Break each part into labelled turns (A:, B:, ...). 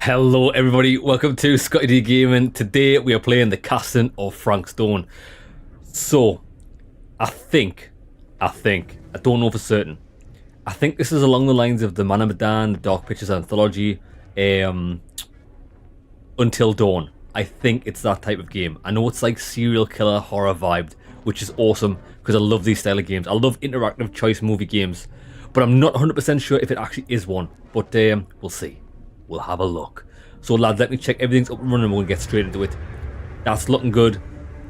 A: Hello everybody, welcome to Scotty D Gaming. Today we are playing the casting of Frank Stone. So, I don't know for certain. I think this is along the lines of the Man of Medan, the Dark Pictures anthology, Until Dawn. I think it's that type of game. I know it's like serial killer horror vibed, which is awesome because I love these style of games. I love interactive choice movie games, but I'm not 100% sure if it actually is one. But we'll see. We'll have a look. So lads, let me check everything's up and running and we'll get straight into it. That's looking good.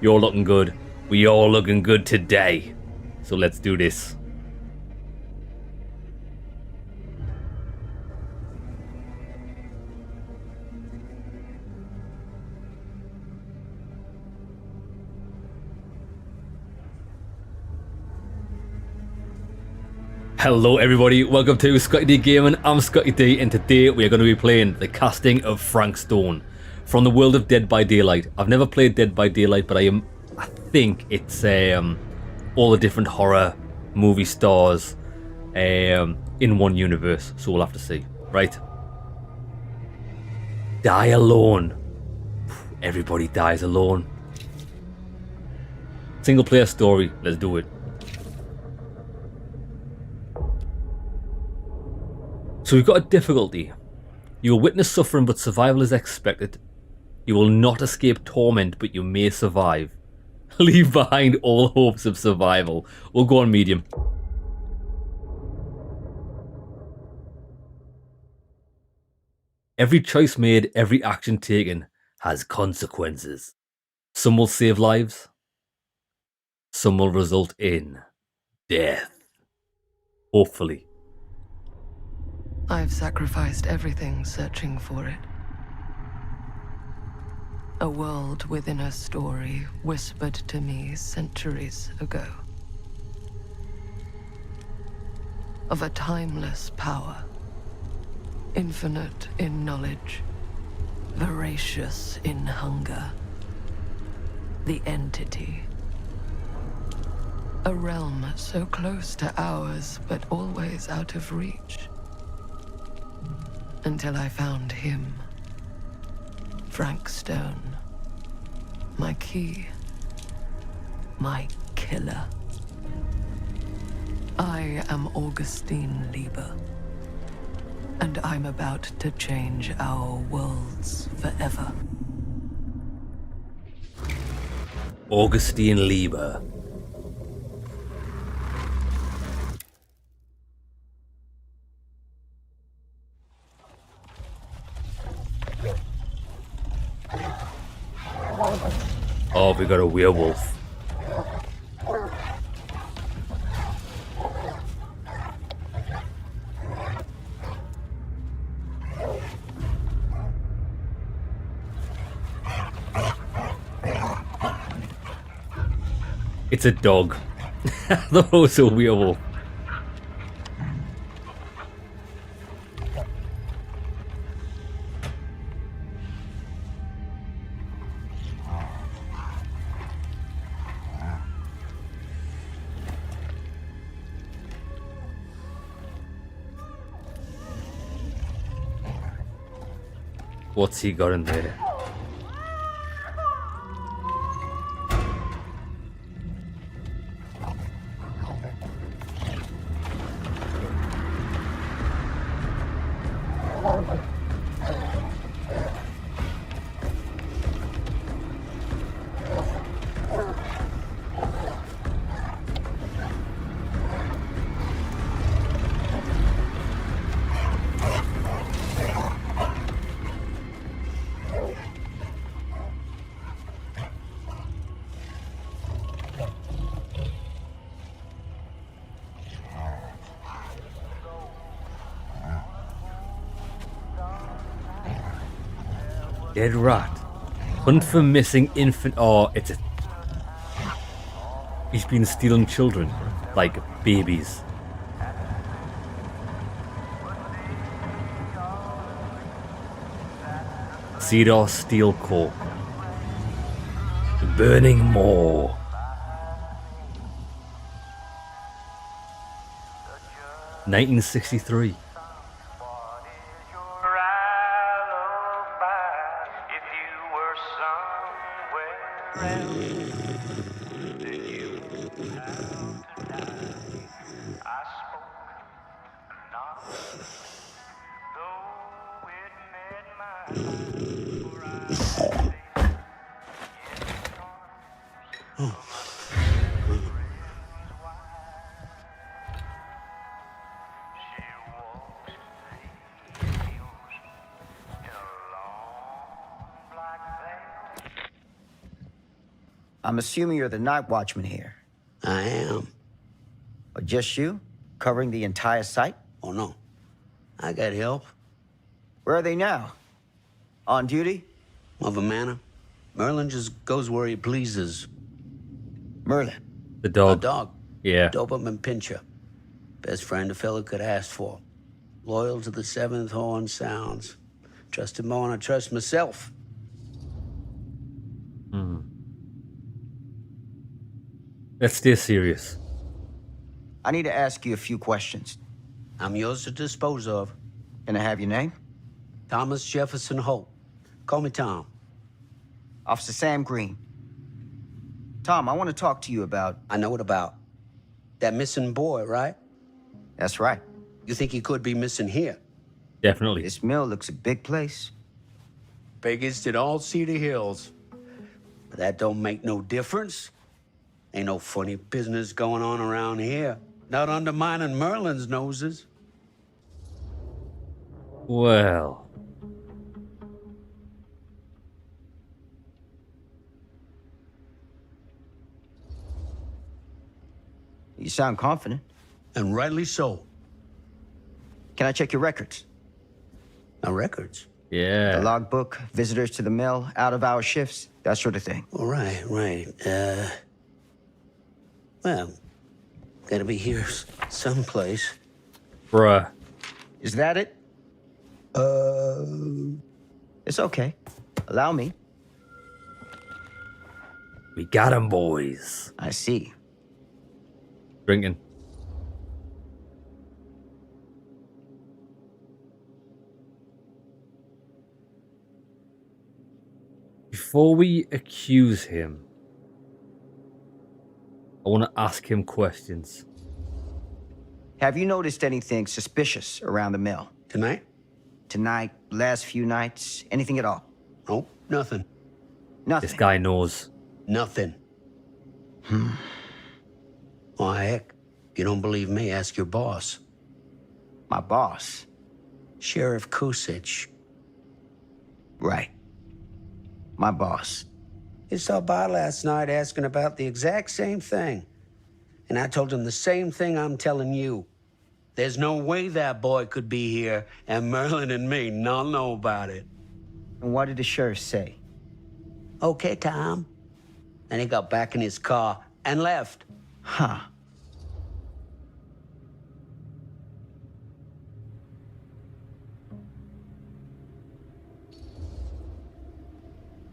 A: You're looking good. We all looking good today. So let's do this. Hello everybody, welcome to Scotty D Gaming. I'm Scotty D and today we are going to be playing the casting of Frank Stone from the world of Dead by Daylight. I've never played Dead by Daylight, but I think it's all the different horror movie stars in one universe, so we'll have to see. Right. Die alone. Everybody dies alone. Single player story, let's do it. So we've got a difficulty. You will witness suffering, but survival is expected. You will not escape torment, but you may survive. Leave behind all hopes of survival. We'll go on medium. Every choice made, every action taken has consequences. Some will save lives. Some will result in death. Hopefully.
B: I've sacrificed everything searching for it. A world within a story whispered to me centuries ago. Of a timeless power, infinite in knowledge, voracious in hunger. The entity. A realm so close to ours, but always out of reach. Until I found him. Frank Stone. My key. My killer. I am Augustine Lieber. And I'm about to change our worlds forever.
A: Augustine Lieber. Oh, we got a werewolf. It's a dog. That was a werewolf. What's he got in there? Dead rat. Hunt for missing infant. Oh, it's a. He's been stealing children, like babies. Cedar Steel Corp. Burning more. (1963).
C: I'm assuming you're the night watchman here.
D: I am.
C: Or just you? Covering the entire site?
D: Oh, no. I got help.
C: Where are they now? On duty?
D: Of a manner. Merlin just goes where he pleases.
C: Merlin.
A: The
D: A
A: dog.
D: dog.
A: Yeah.
D: Doberman Pinscher. Best friend a fella could ask for. Loyal to the seventh horn sounds. Trust him more than I trust myself.
A: Let's stay serious.
C: I need to ask you a few questions.
D: I'm yours to dispose of.
C: Can I have your name?
D: Thomas Jefferson Holt. Call me Tom.
C: Officer Sam Green. Tom, I want to talk to you about...
D: I know what about. That missing boy, right?
C: That's right.
D: You think he could be missing here?
A: Definitely.
C: This mill looks a big place.
D: Biggest in all Cedar Hills. But that don't make no difference. Ain't no funny business going on around here. Not undermining Merlin's noses.
A: Well.
C: You sound confident.
D: And rightly so.
C: Can I check your records?
D: My records.
A: Yeah.
C: The logbook, visitors to the mill, out-of-hour shifts, that sort of thing.
D: All right. Well, gotta be here someplace.
A: Bruh.
C: Is that it? It's okay. Allow me.
A: We got 'em, boys.
C: I see.
A: Drinking. Before we accuse him, I want to ask him questions.
C: Have you noticed anything suspicious around the mill?
D: Tonight?
C: Tonight, last few nights, anything at all?
D: Nope, nothing.
C: Nothing.
A: This guy knows.
D: Nothing. Oh, heck. If you don't believe me, ask your boss.
C: My boss.
D: Sheriff Kusich.
C: Right. My boss.
D: He stopped by last night asking about the exact same thing. And I told him the same thing I'm telling you. There's no way that boy could be here, and Merlin and me not know about it.
C: And what did the sheriff say?
D: Okay, Tom. And he got back in his car and left.
C: Huh.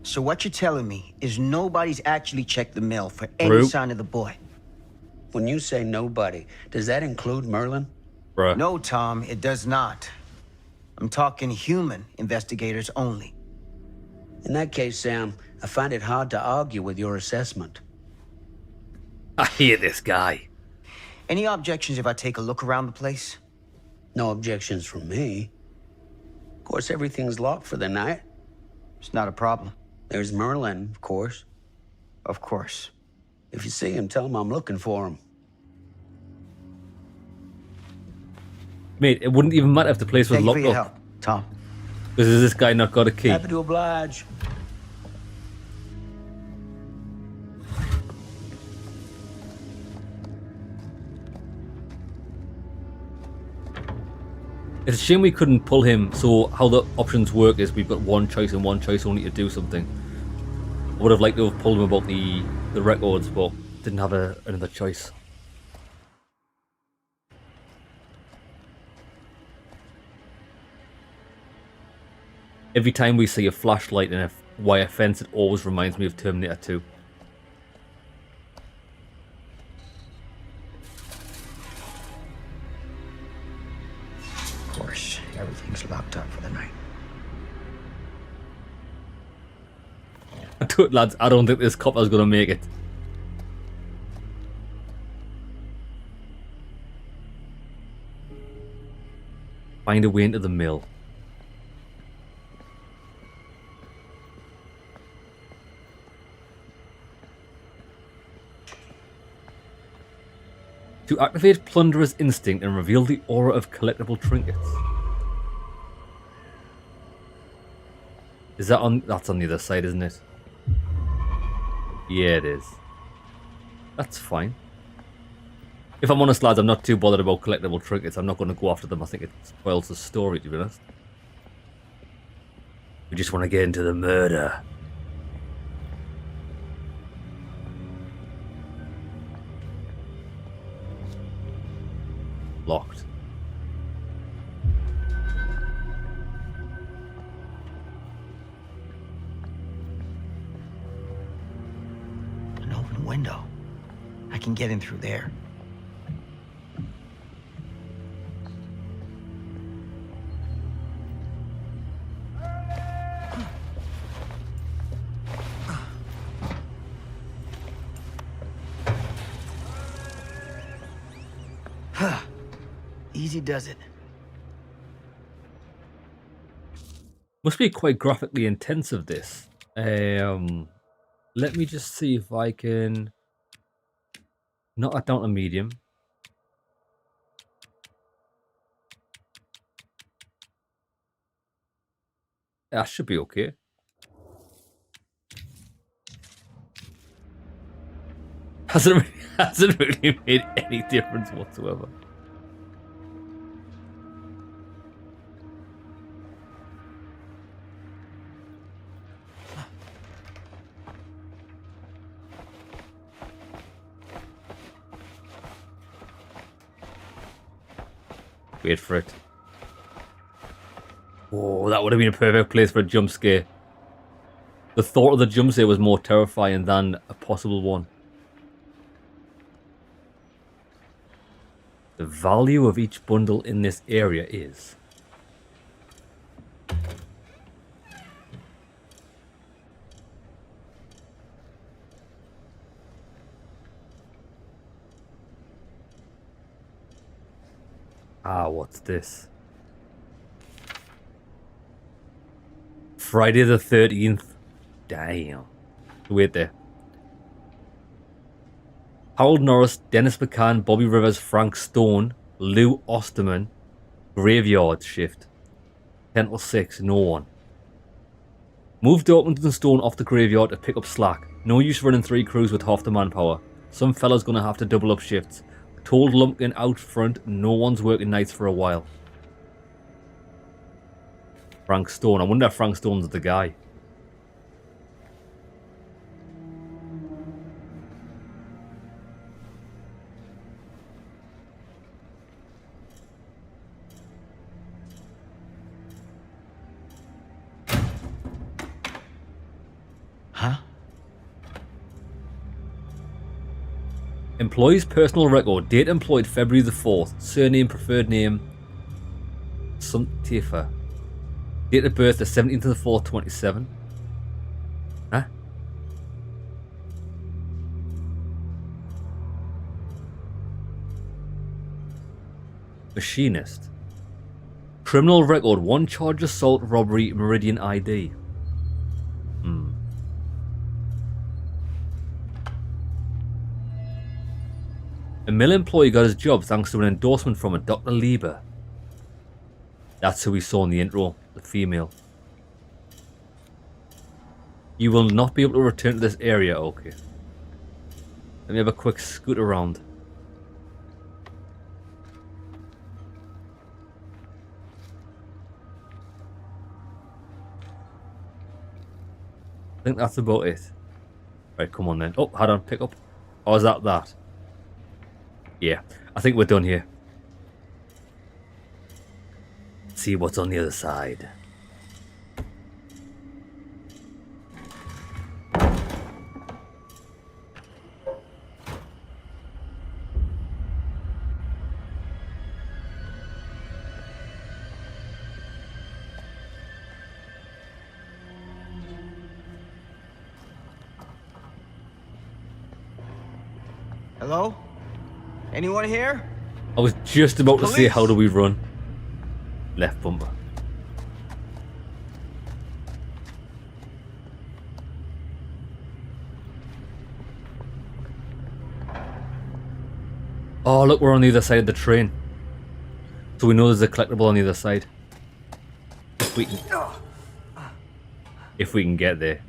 C: So what you're telling me is nobody's actually checked the mill for any
A: Root.
C: sign of the boy?
D: When you say nobody, does that include Merlin?
A: Bruh.
C: No, Tom, it does not. I'm talking human investigators only.
D: In that case, Sam, I find it hard to argue with your assessment.
A: I hear this guy.
C: Any objections if I take a look around the place?
D: No objections from me. Of course, everything's locked for the night.
C: It's not a problem.
D: There's Merlin, of course.
C: Of course.
D: If you see him, tell him I'm looking for him.
A: Mate, it wouldn't even matter if the place was
C: Thank you for
A: locked
C: your
A: up.
C: help, Tom.
A: Because has this guy not got a key?
D: Happy to oblige.
A: It's a shame we couldn't pull him. So how the options work is we've got one choice and one choice only to do something. I would have liked to have pulled him about the records, but didn't have another choice. Every time we see a flashlight in a wire fence, it always reminds me of Terminator 2.
C: Of course, everything's locked up for the night.
A: Lads, I don't think this copper's gonna make it. Find a way into the mill. To activate Plunderer's Instinct and reveal the aura of collectible trinkets. Is that on? That's on the other side, isn't it? Yeah, it is. That's fine. If I'm honest, lads, I'm not too bothered about collectible trinkets. I'm not going to go after them. I think it spoils the story, to be honest. We just want to get into the murder. Locked.
C: An open window. I can get in through there. Easy does it.
A: Must be quite graphically intensive, this. Let me just see if I can knock that down to medium. That should be okay. Hasn't really made any difference whatsoever. Wait for it. Oh, that would have been a perfect place for a jump scare. The thought of the jump scare was more terrifying than a possible one. The value of each bundle in this area is... Ah, what's this? Friday the 13th. Damn. Wait there. Harold Norris, Dennis McCann, Bobby Rivers, Frank Stone, Lou Osterman. Graveyard shift. 10 till 6, no one. Moved Dorkington Stone off the graveyard to pick up slack. No use running 3 crews with half the manpower. Some fella's gonna have to double up shifts. Told Lumpkin out front, no one's working nights for a while. Frank Stone. I wonder if Frank Stone's the guy.
C: Huh?
A: Employee's personal record. Date employed February the 4th. Surname, preferred name, Tifa. Date of birth the 17th of the 4th, 27. Huh? Machinist. Criminal record. 1 charge assault, robbery, Meridian ID. A mill employee got his job thanks to an endorsement from a Dr. Lieber. That's who we saw in the intro, the female. You will not be able to return to this area, okay. Let me have a quick scoot around. I think that's about it. Right, come on then. Oh, hold on, pick up. Or is that? Yeah, I think we're done here. See what's on the other side.
C: Hello? Anyone here?
A: I was just about to say,
C: Police!
A: how do we run? Left bumper. Oh, look, we're on the other side of the train. So we know there's a collectible on the other side. If we can... If we can get there.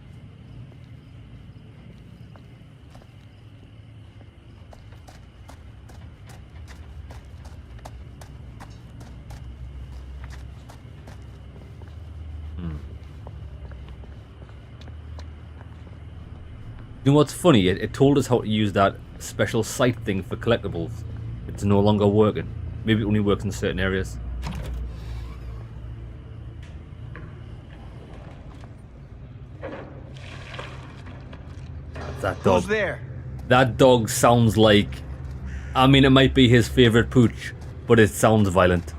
A: You know what's funny? It told us how to use that special sight thing for collectibles. It's no longer working. Maybe it only works in certain areas. That dog.
C: Who's there?
A: That dog sounds like... I mean, it might be his favorite pooch, but it sounds violent.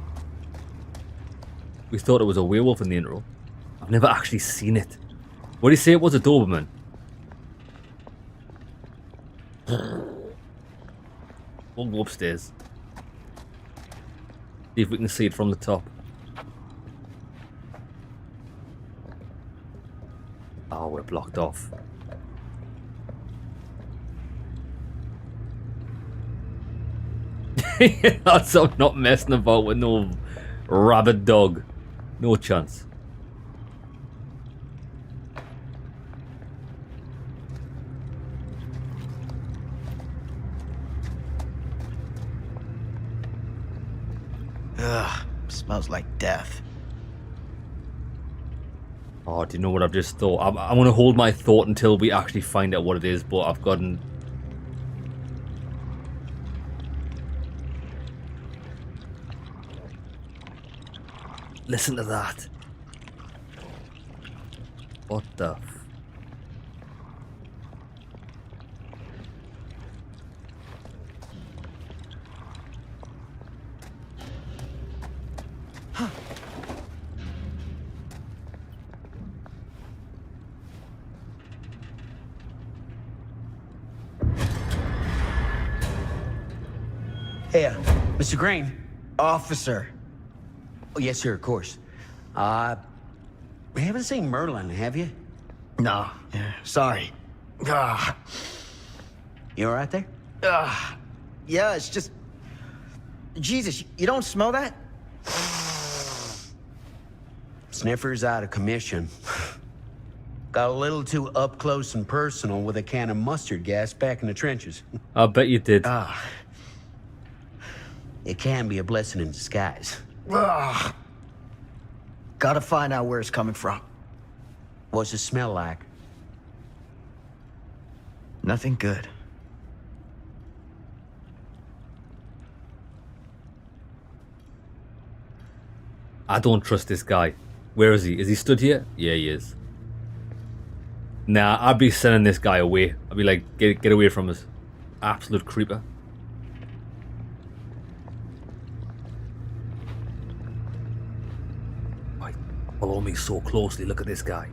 A: We thought it was a werewolf in the intro. I've never actually seen it. What do you say it was, a Doberman? We'll go upstairs. See if we can see it from the top. Oh, we're blocked off. That's I'm not messing about with no rabid dog. No chance.
C: Ugh, smells like death.
A: Oh, do you know what I've just thought? I'm going to hold my thought until we actually find out what it is, but I've gotten... Listen to that. What the f...
D: Hey, Mr. Green.
C: Officer.
D: Oh, yes, sir, of course. We haven't seen Merlin, have you?
C: No, yeah, sorry. Ah,
D: You all right there?
C: yeah, it's just... Jesus, you don't smell that?
D: Sniffer's out of commission. Got a little too up close and personal with a can of mustard gas back in the trenches.
A: I bet you did.
D: It can be a blessing in disguise.
C: Gotta find out where it's coming from.
D: What's it smell like?
C: Nothing good.
A: I don't trust this guy. Where is he? Is he stood here? Yeah, he is. Nah, I'd be sending this guy away. I'd be like, get away from us. Absolute creeper. Right, follow me so closely. Look at this guy.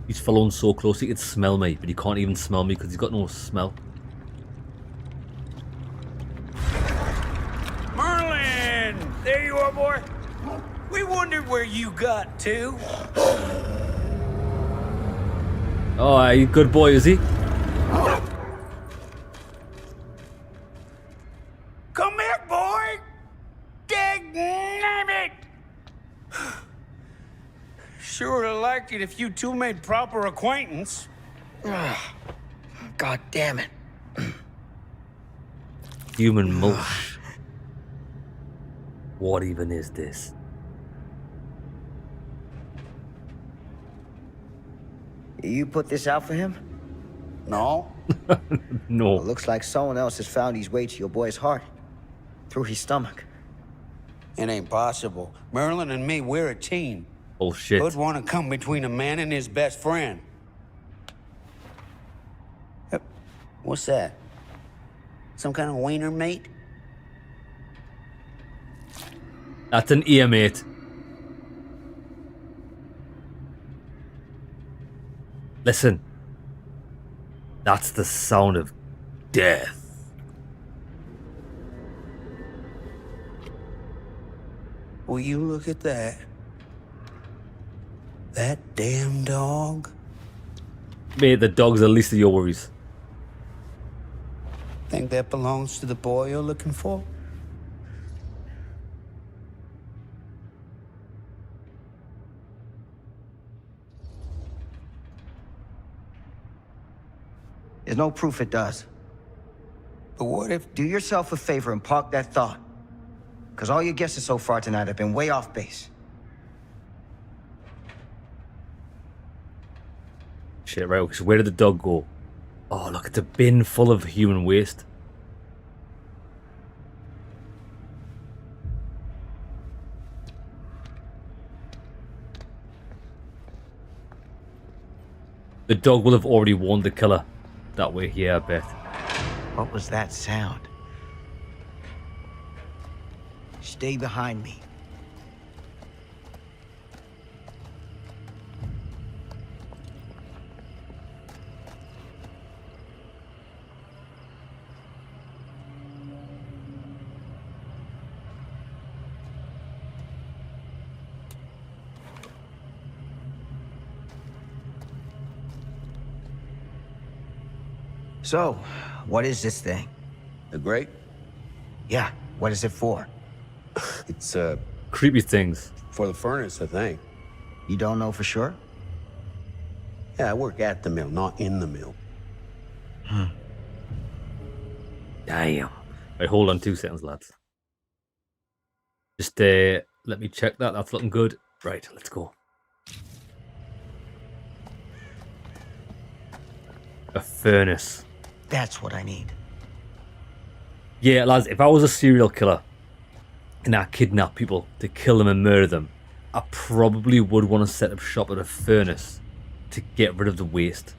A: He's following so closely, he can smell me, but he can't even smell me because he's got no smell.
E: Merlin! There you are, boy. We wondered where you got to.
A: Oh, he a good boy, is he?
E: Come here, boy! Dang it! Sure would have liked it if you two made proper acquaintance.
C: God damn it.
A: Human mulch. What even is this?
C: You put this out for him?
E: No?
A: No.
C: Well, looks like someone else has found his way to your boy's heart. Through his stomach.
E: It ain't possible. Merlin and me, we're a team.
A: Bullshit.
E: Who'd want to come between a man and his best friend? What's that? Some kind of wiener mate?
A: That's an ear, mate. Listen. That's the sound of death.
E: Will you look at that? That damn dog?
A: Mate, the dog's the least of your worries.
D: Think that belongs to the boy you're looking for?
C: There's no proof it does.
D: But what if...
C: Do yourself a favor and park that thought. Because all your guesses so far tonight have been way off base.
A: Shit, right, so where did the dog go? Oh, look, it's a bin full of human waste. The dog will have already warned the killer. That way here, I bet.
C: What was that sound? Stay behind me. So, what is this thing?
D: The grate?
C: Yeah, what is it for?
D: It's,
A: Creepy things.
D: for the furnace, I think.
C: You don't know for sure?
D: Yeah, I work at the mill, not in the mill.
A: Damn. Right, hold on 2 seconds, lads. Just let me check that. That's looking good. Right, let's go. A furnace.
C: That's what I need.
A: Yeah, lads, if I was a serial killer and I kidnap people to kill them and murder them, I probably would want to set up shop at a furnace to get rid of the waste.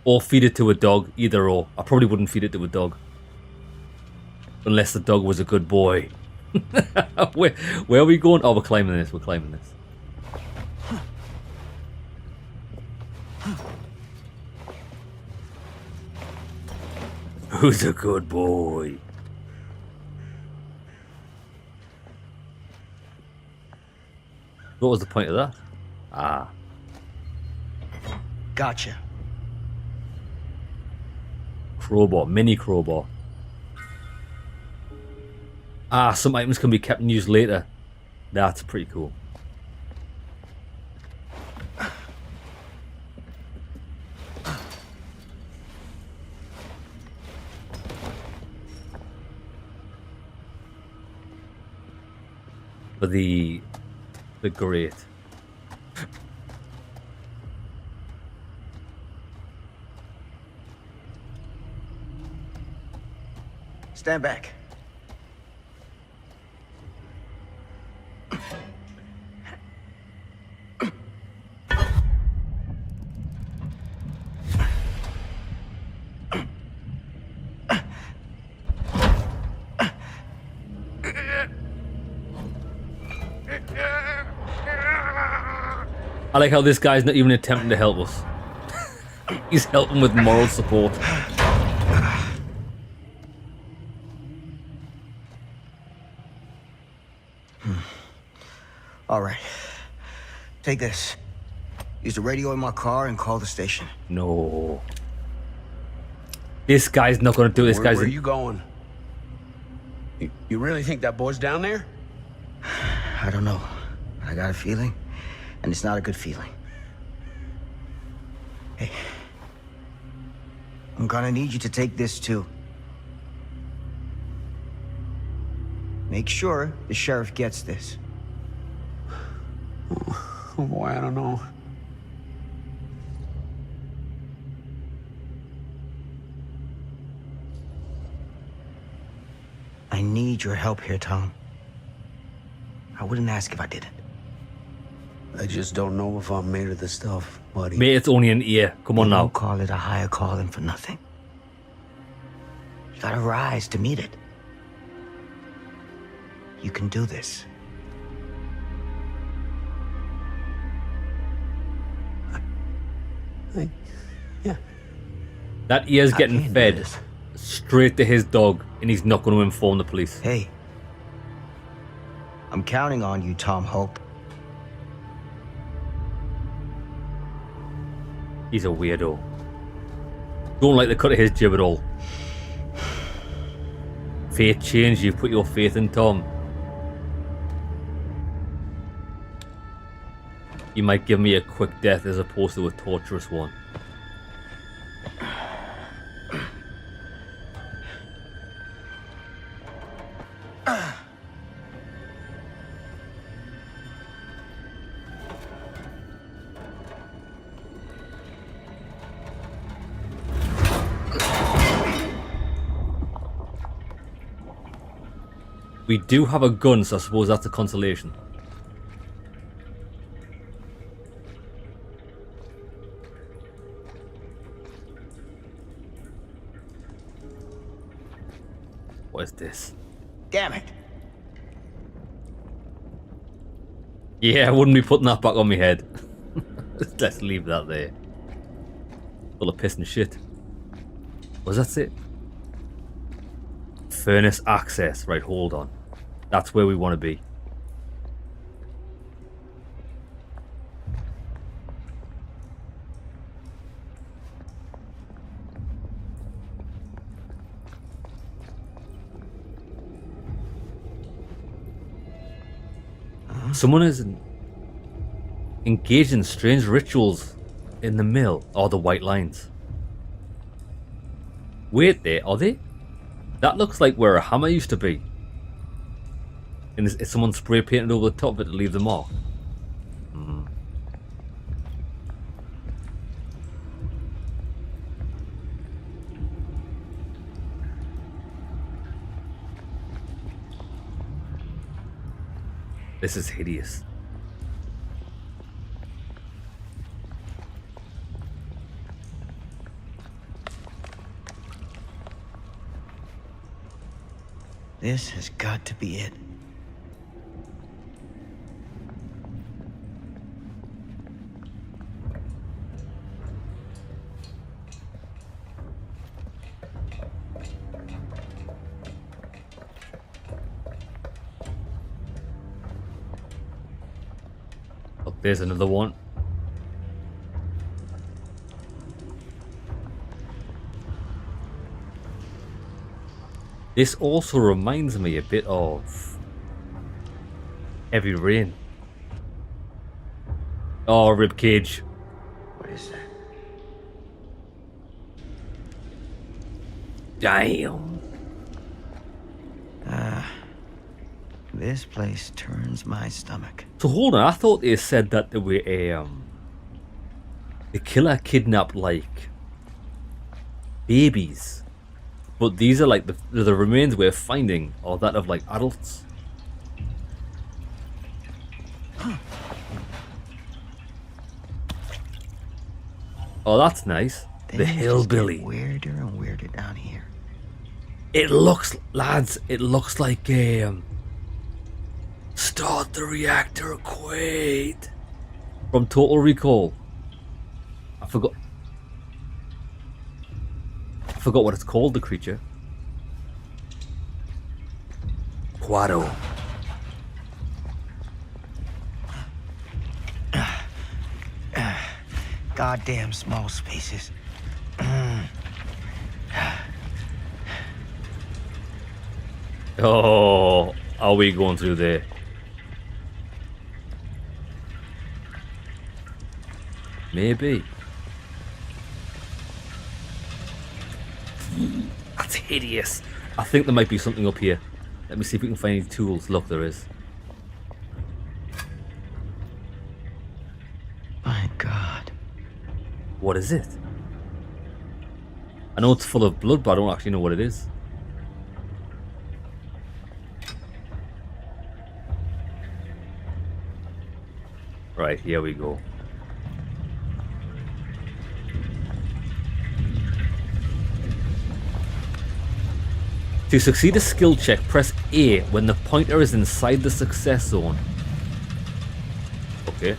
A: Or feed it to a dog, either or. I probably wouldn't feed it to a dog. Unless the dog was a good boy. Where are we going? Oh, we're climbing this. We're climbing this. Who's a good boy? What was the point of that? Ah.
C: Gotcha.
A: Crowbar. Mini crowbar. Ah, some items can be kept and used later. That's pretty cool. For the grate.
C: Stand back.
A: I like how this guy's not even attempting to help us. He's helping with moral support.
C: All right. Take this. Use the radio in my car and call the station.
A: No. This guy's not going to do it. This guy's...
D: Where are you going? You really think that boy's down there?
C: I don't know. I got a feeling, and it's not a good feeling. Hey. I'm gonna need you to take this too. Make sure the sheriff gets this.
D: Oh boy, I don't know.
C: I need your help here, Tom. I wouldn't ask if I didn't.
D: I just don't know if I'm made of this stuff, buddy.
A: Mate, it's only an ear. Come on now.
C: Don't call it a higher calling for nothing. You gotta rise to meet it. You can do this.
D: Yeah.
A: That ear's
C: I
A: getting
C: can't do
A: fed
C: this.
A: straight to his dog, and he's not going to inform the police.
C: Hey. I'm counting on you, Tom Hope.
A: He's a weirdo. Don't like the cut of his jib at all. Fate changed. You put your faith in Tom. He might give me a quick death as opposed to a torturous one. We do have a gun, so I suppose that's a consolation. What is this?
C: Damn it.
A: Yeah, I wouldn't be putting that back on my head. Let's leave that there. Full of piss and shit. Was that it? Furnace access. Right, hold on. That's where we want to be. Someone is engaged in strange rituals in the mill, or the white lines. Wait there, are they? That looks like where a hammer used to be. And is someone spray painted over the top of it to leave the mark? This is hideous.
C: This has got to be it.
A: Oh, there's another one. This also reminds me a bit of Heavy Rain. Oh, ribcage.
C: What is that?
A: Damn.
C: This place turns my stomach.
A: So hold on, I thought they said that they were the killer kidnapped like babies, but these are like the remains we're finding are that of like adults. Oh, that's nice. The
C: Things just get
A: hillbilly.
C: weirder and weirder down here.
A: It looks, lads, it looks like Start the Reactor Quaid from Total Recall. I forgot what it's called, the creature. Quado.
C: Goddamn small spaces.
A: Oh, are we going through there? Maybe. That's hideous. I think there might be something up here. Let me see if we can find any tools. Look, there is.
C: My God.
A: What is it? I know it's full of blood, but I don't actually know what it is. Right, here we go. To succeed a skill check, press A when the pointer is inside the success zone. Okay.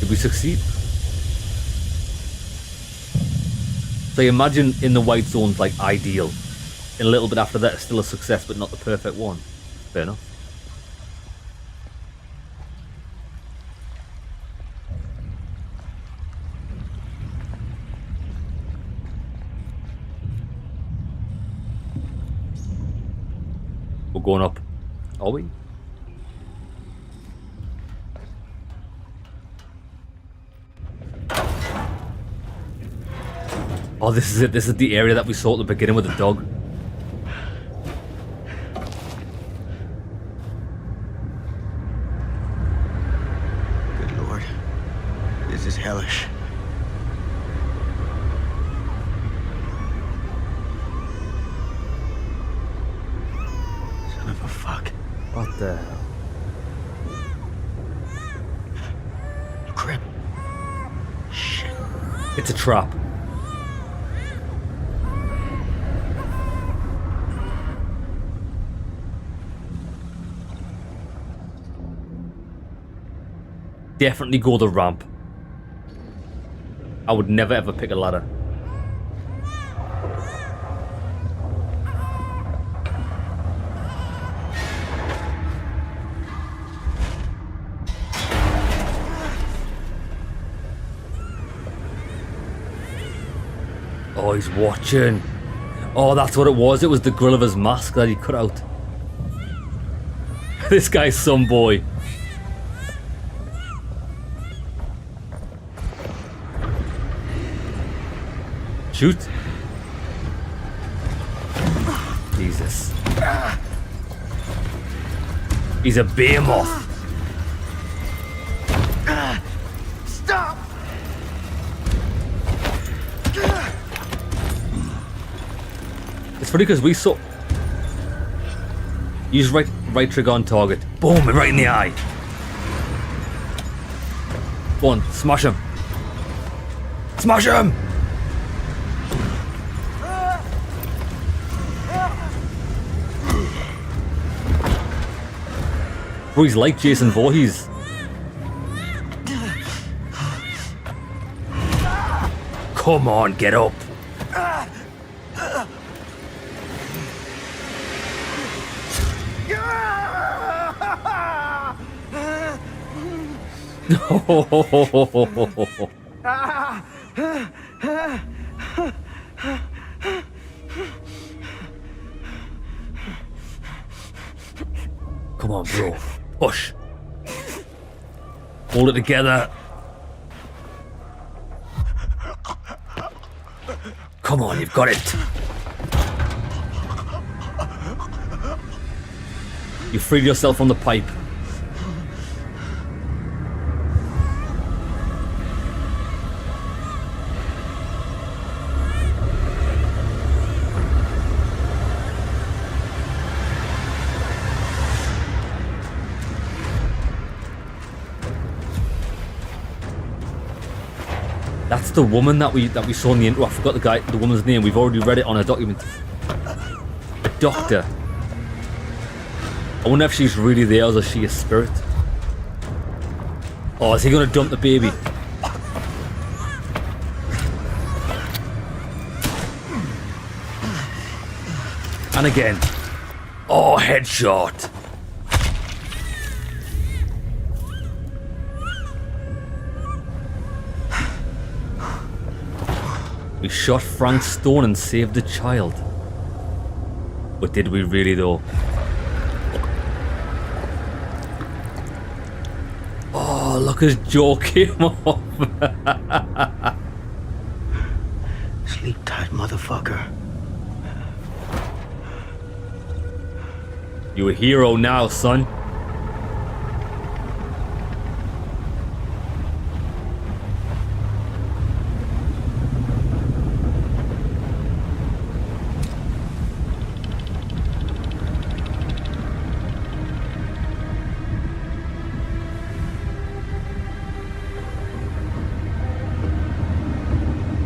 A: Did we succeed? So you imagine in the white zone's like ideal. And a little bit after that it's still a success but not the perfect one. Fair enough. going up. Are we? Oh, this is it. This is the area that we saw at the beginning with the dog.
C: Good Lord. This is hellish. Son of a fuck.
A: What the hell?
C: Crip. Shit.
A: It's a trap. Definitely go the ramp. I would never ever pick a ladder. Oh, he's watching. Oh, that's what it was. It was the grill of his mask that he cut out. This guy's some boy. Shoot. Jesus. He's a behemoth.
C: Stop!
A: It's funny because we saw... Use right trigger on target. Boom, right in the eye. Go on, smash him. Smash him! Bro, he's like Jason Voorhees. Come on, get up. Come on, bro. Push. Hold it together. Come on, you've got it. You freed yourself from the pipe. That's the woman that we saw in the intro. I forgot the woman's name. We've already read it on a document. A doctor. I wonder if she's really there or is she a spirit? Oh, is he gonna dump the baby? And again. Oh, headshot. We shot Frank Stone and saved the child. But did we really though? Oh, look, his jaw came off.
C: Sleep tight, motherfucker.
A: You a hero now, son.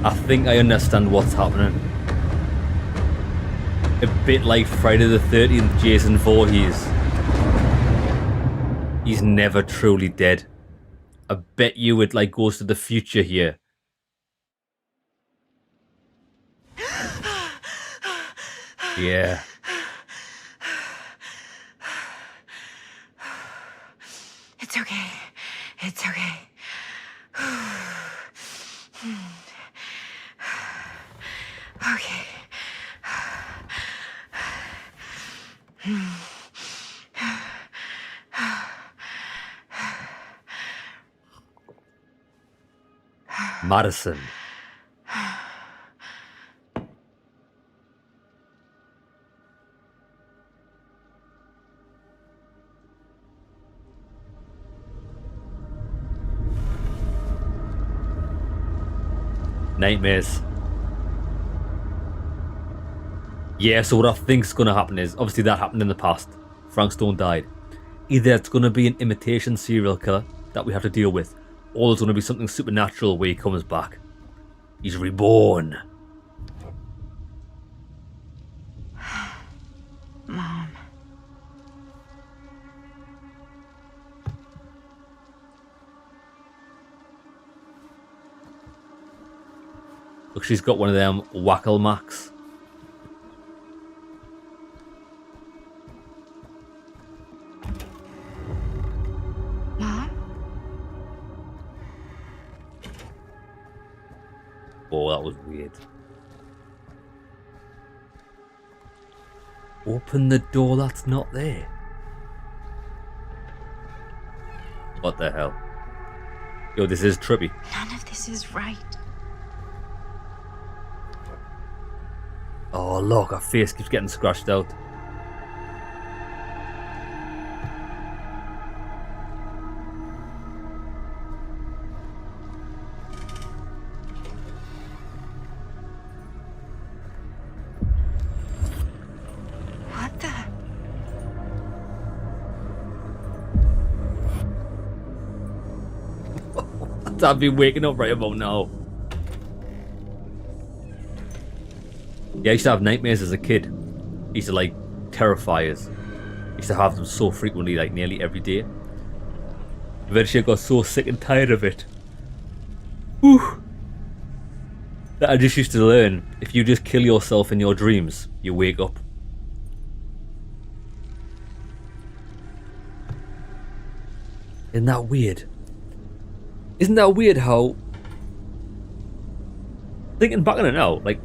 A: I think I understand what's happening. A bit like Friday the 13th, Jason Voorhees. He's never truly dead. I bet you it like goes to the future here. Yeah.
F: It's okay. It's okay. Okay.
A: Madison. Nightmares. Yeah, so what I think's gonna happen is, obviously that happened in the past. Frank Stone died. Either it's gonna be an imitation serial killer that we have to deal with, or there's gonna be something supernatural where he comes back. He's reborn.
F: Mom.
A: Look, she's got one of them Wackle Macs.
F: Mom?
A: Oh, that was weird. Open the door that's not there. What the hell? Yo, this is trippy.
F: None of this is right.
A: Oh, look, her face keeps getting scratched out.
F: What the?
A: I've been waking up right about now. Yeah, I used to have nightmares as a kid. I used to like terrify us. I used to have them so frequently, like nearly every day. Eventually I got so sick and tired of it. Whew. That I just used to learn, if you just kill yourself in your dreams, you wake up. Isn't that weird? Isn't that weird how... Thinking back on it now, like...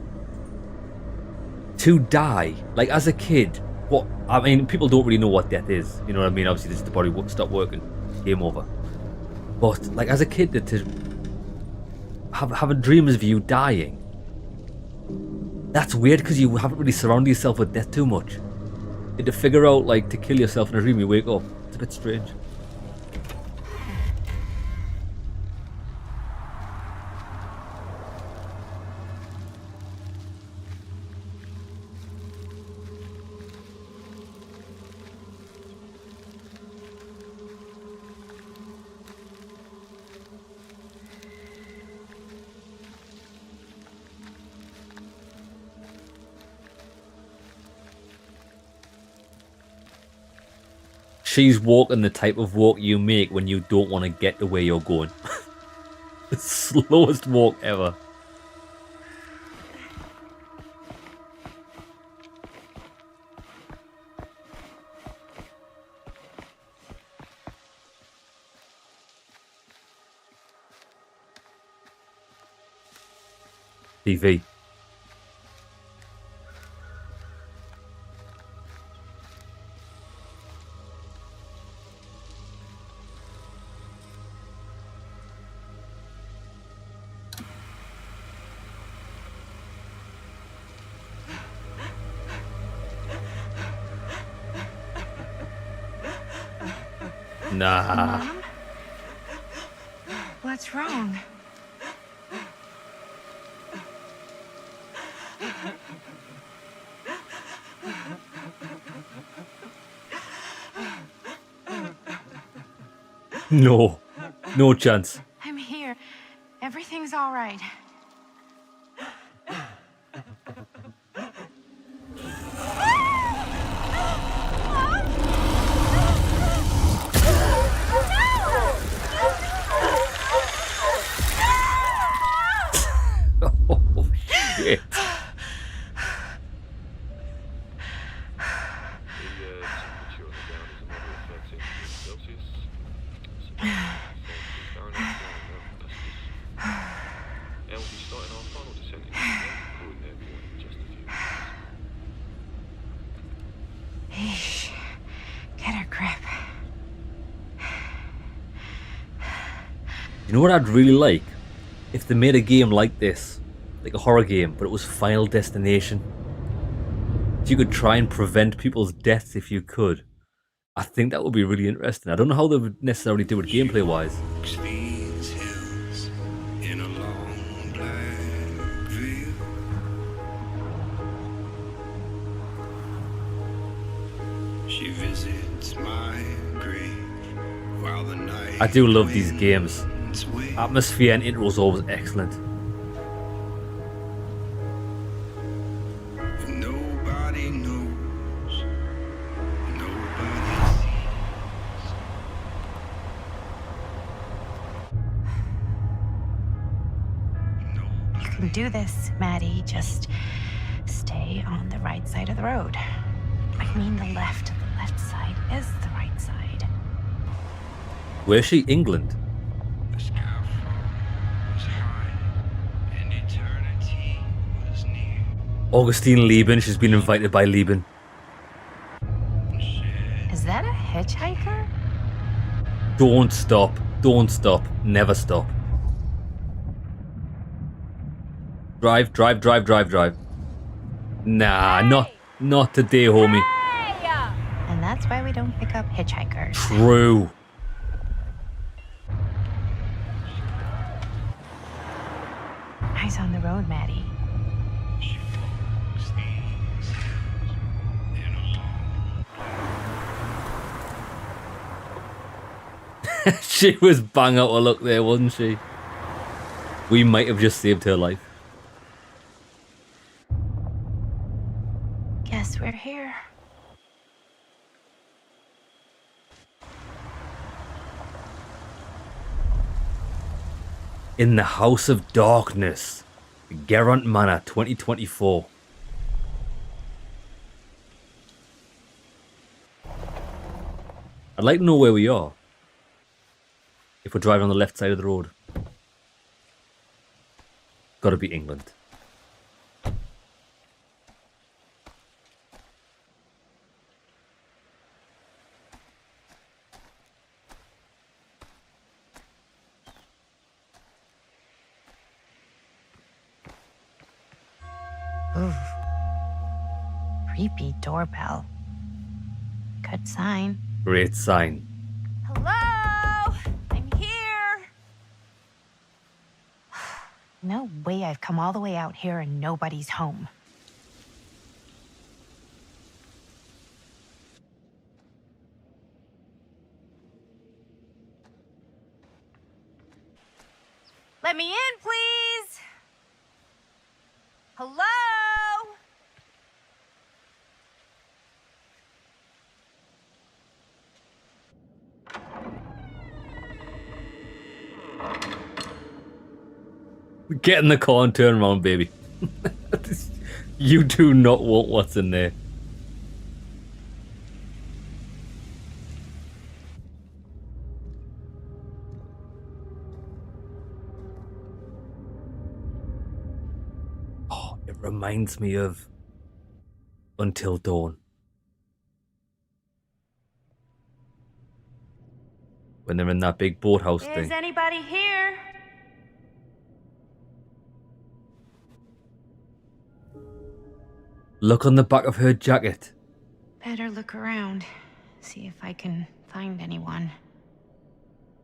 A: To die, like as a kid, what... I mean, people don't really know what death is. You know what I mean? Obviously, the body won't stop working. Game over. But, like, as a kid, to have dreams of you dying... That's weird, because you haven't really surrounded yourself with death too much. And to figure out, like, to kill yourself in a dream, you wake up. It's a bit strange. She's walking the type of walk you make when you don't want to get to where you're going. The slowest walk ever. TV. Nah.
F: Mom? What's wrong?
A: No. No chance.
F: I'm here. Everything's all right.
A: Oh, shit.
F: Eesh. Get a grip.
A: You know what I'd really like? if they made a game like this, like a horror game, but it was Final Destination, if you could try and prevent people's deaths if you could, I think that would be really interesting. I don't know how they would necessarily do it gameplay wise.
G: These hills in a long black veil. She visits my grave while the night
A: I do love these games.
G: winds wail.
A: Atmosphere and intros always excellent.
G: Nobody knows. Nobody sees.
F: You can do this, Maddie. Just stay on the right side of the road. I mean the left. The left side is the right side.
A: Where's she? England?
G: The scaffold was high, and eternity was near.
A: Augustine Lieben. She's been invited by Lieben.
F: Is that a hitchhiker?
A: Don't stop. Don't stop. Never stop. Drive, drive, drive, drive, drive. Nah, not today, homie.
F: And that's why we don't pick up hitchhikers.
A: True.
F: Eyes on the road, Maddie.
G: She walks these hills in a long
A: She was bang out of luck there, wasn't she? We might have just saved her life.
F: Guess we're here.
A: In the House of Darkness, Geront Manor 2024. I'd like to know where we are. If we're driving on the left side of the road. Gotta be England.
F: Ooh. Creepy doorbell. Good sign.
A: Great sign.
F: Hello? I'm here. No way I've come all the way out here and nobody's home. Let me in, please. Hello?
A: Get in the car and turn around, baby. You do not want what's in there. Oh, it reminds me of Until Dawn. When they're in that big boathouse thing.
F: Is anybody here?
A: Look on the back of her jacket.
F: Better look around. See if I can find anyone.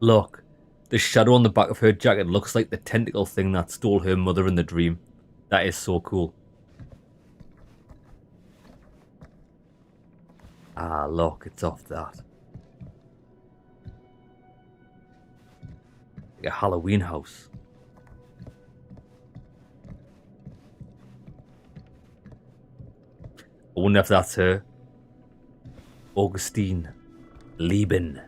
A: Look, the shadow on the back of her jacket looks like the tentacle thing that stole her mother in the dream. That is so cool. Ah, look, it's off that. Like a Halloween house. I wonder if that's her. Augustine Lieben.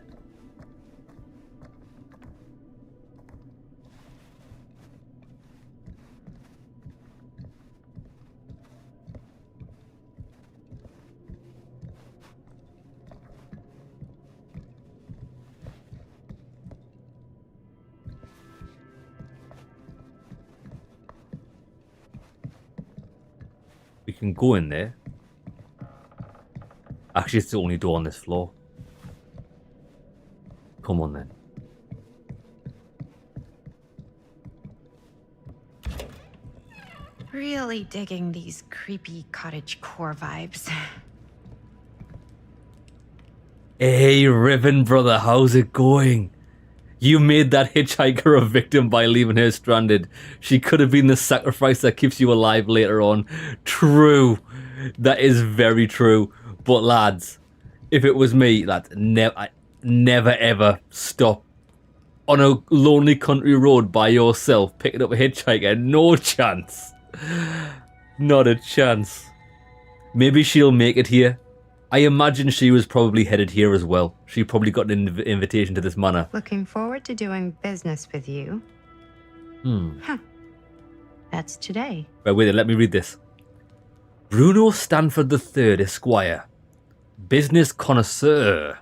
A: We can go in there. Actually, it's the only door on this floor. Come on then.
F: Really digging these creepy cottage core vibes.
A: Hey, Riven brother, how's it going? You made that hitchhiker a victim by leaving her stranded. She could have been the sacrifice that keeps you alive later on. True. That is very true. But lads, if it was me, lads, I never ever stop on a lonely country road by yourself picking up a hitchhiker. No chance. Not a chance. Maybe she'll make it here. I imagine she was probably headed here as well. She probably got an invitation to this manor.
F: Looking forward to doing business with you. Huh. That's today.
A: Right, wait, let me read this. Bruno Stanford III, Esquire. Business connoisseur.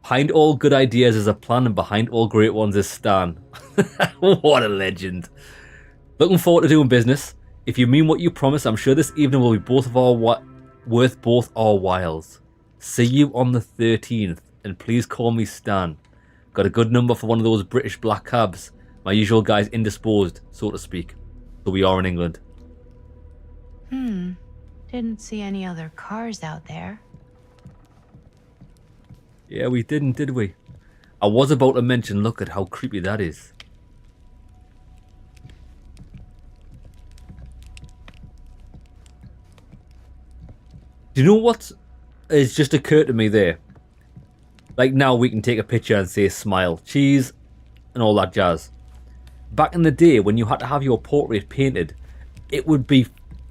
A: Behind all good ideas is a plan, and behind all great ones is Stan. What a legend. Looking forward to doing business. If you mean what you promise, I'm sure this evening will be worth both our whiles. See you on the 13th, and please call me Stan. Got a good number for one of those British black cabs. My usual guy's indisposed, so to speak. So we are in England.
F: Didn't see any other cars out there.
A: Yeah, we didn't, did we? I was about to mention, look at how creepy that is. Do you know what has just occurred to me there? Like now we can take a picture and say smile, cheese, and all that jazz. Back in the day when you had to have your portrait painted, it would be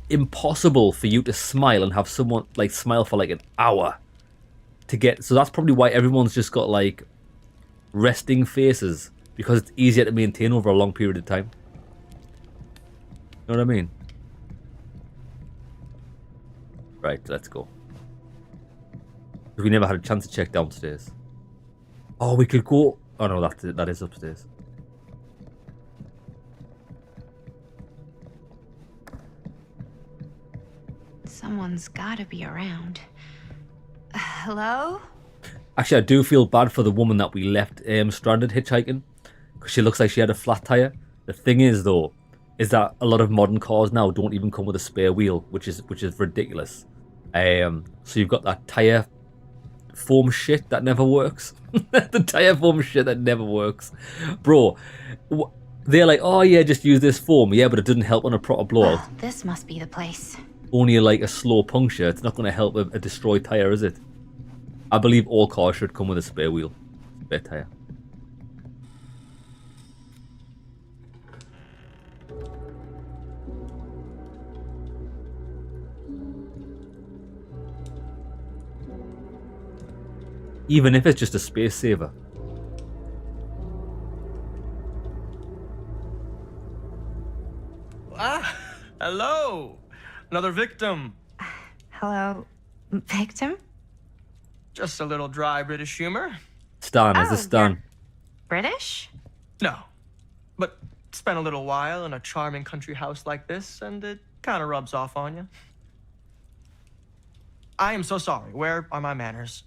A: impossible for you to smile and have someone like smile for like an hour to get. So that's probably why everyone's just got like resting faces, because it's easier to maintain over a long period of time. You know what I mean? Right, let's go. We never had a chance to check downstairs. Oh, we could go. Oh no, that is upstairs.
F: Someone's gotta be around. Hello?
A: Actually, I do feel bad for the woman that we left stranded hitchhiking, because she looks like she had a flat tire. The thing is, though, is that a lot of modern cars now don't even come with a spare wheel, which is ridiculous. So you've got that tire foam shit that never works. The tire foam shit that never works, bro. They're like, oh yeah, just use this foam, yeah, but it doesn't help on a proper blowout.
F: Oh, this must be the place.
A: Only like a slow puncture. It's not going to help a destroyed tire, is it? I believe all cars should come with a spare wheel, spare tire. Even if it's just a space saver.
H: Ah, hello. Another victim.
F: Hello, victim?
H: Just a little dry British humor.
A: Stan, is this Stan?
F: You're British?
H: No, but spent a little while in a charming country house like this, and it kind of rubs off on you. I am so sorry. Where are my manners?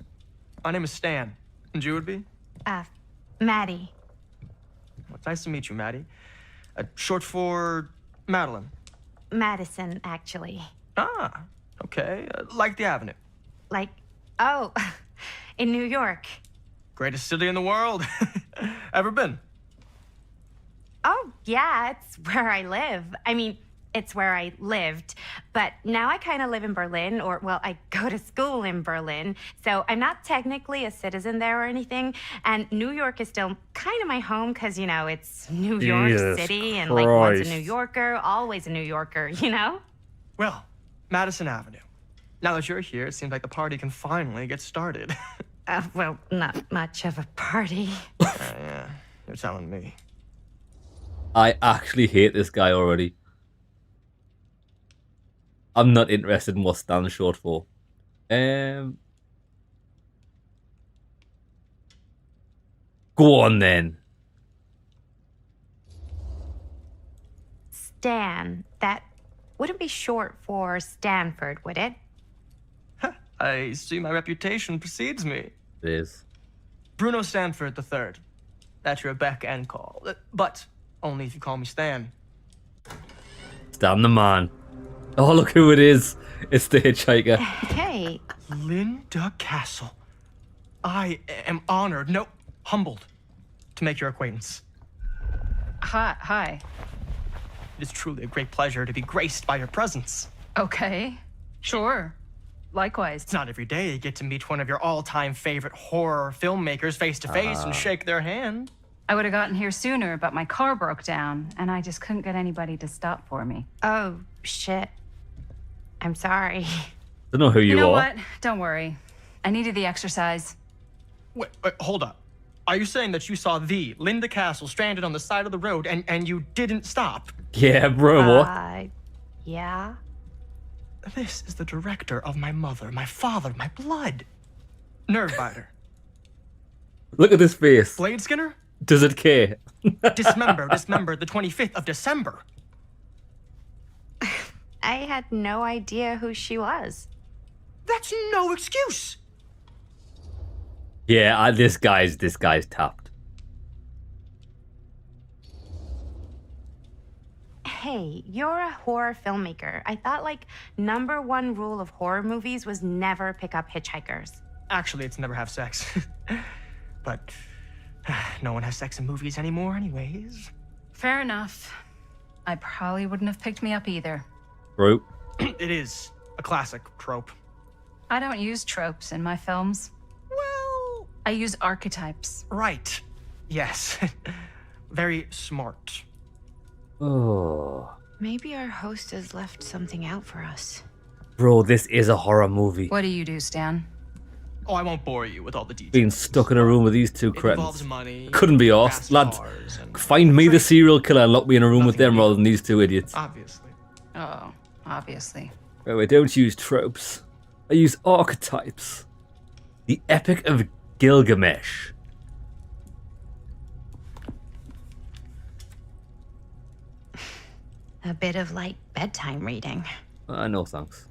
H: My name is Stan, and you would be?
F: Maddie.
H: Well, it's nice to meet you, Maddie. Short for Madeline.
F: Madison, actually.
H: Ah, okay. Like the Avenue.
F: Like, oh, in New York.
H: Greatest city in the world. Ever been?
F: Oh, yeah, it's where I live. I mean, it's where I lived. But now I kind of live in Berlin, or, well, I go to school in Berlin. So I'm not technically a citizen there or anything. And New York is still kind of my home because, you know, it's New York
A: Jesus
F: City. And, like, once a
A: Christ.
F: New Yorker, always a New Yorker, you know?
H: Well, Madison Avenue. Now that you're here, it seems like the party can finally get started.
F: Well, not much of a party.
H: Yeah, you're telling me.
A: I actually hate this guy already. I'm not interested in what Stan's short for. Go on then.
F: Stan, that wouldn't be short for Stanford, would it?
H: I see my reputation precedes me.
A: It is.
H: Bruno Stanford III. That's your beck and call. But only if you call me Stan.
A: Stan the man. Oh, look who it is. It's the hitchhiker.
F: Hey,
H: Linda Castle. I am honored, no, humbled, to make your acquaintance.
I: Hi.
H: It is truly a great pleasure to be graced by your presence.
I: Okay. Sure. Likewise.
H: It's not every day you get to meet one of your all-time favorite horror filmmakers face to face and shake their hand.
I: I would have gotten here sooner, but my car broke down, and I just couldn't get anybody to stop for me.
F: oh, shit. I'm sorry.
A: Don't know who you
I: You know
A: are.
I: what? Don't worry. I needed the exercise.
H: Wait, hold up. Are you saying that you saw the Linda Castle stranded on the side of the road and you didn't stop?
A: Yeah, bro, what?
F: Yeah?
H: This is the director of my mother, my father, my blood. Nerdbiter.
A: Look at this face.
H: Blade Skinner?
A: Does it care?
H: Dismembered the 25th of December.
F: I had no idea who she was.
H: That's no excuse.
A: Yeah, this guy's tapped.
F: Hey, you're a horror filmmaker. I thought, like, #1 rule of horror movies was never pick up hitchhikers.
H: Actually, it's never have sex. But no one has sex in movies anymore anyways.
I: Fair enough. I probably wouldn't have picked me up either.
A: Bro.
H: It is a classic trope.
I: I don't use tropes in my films.
H: Well,
I: I use archetypes.
H: right. Yes. Very smart.
A: Oh.
F: Maybe our host has left something out for us.
A: Bro, this is a horror movie.
I: What do you do, Stan?
H: Oh, I won't bore you with all the details.
A: Being stuck in a room with these two
H: It
A: cretins.
H: involves money.
A: Couldn't be arsed.
H: fast
A: Lads,
H: cars, and
A: find me the serial killer and lock me in a room with
H: Nothing
A: them
H: new.
A: rather than these two idiots.
H: Obviously.
I: Oh, obviously.
A: Wait, I don't use tropes. I use archetypes. The Epic of Gilgamesh.
F: A bit of, like, bedtime reading.
A: No thanks.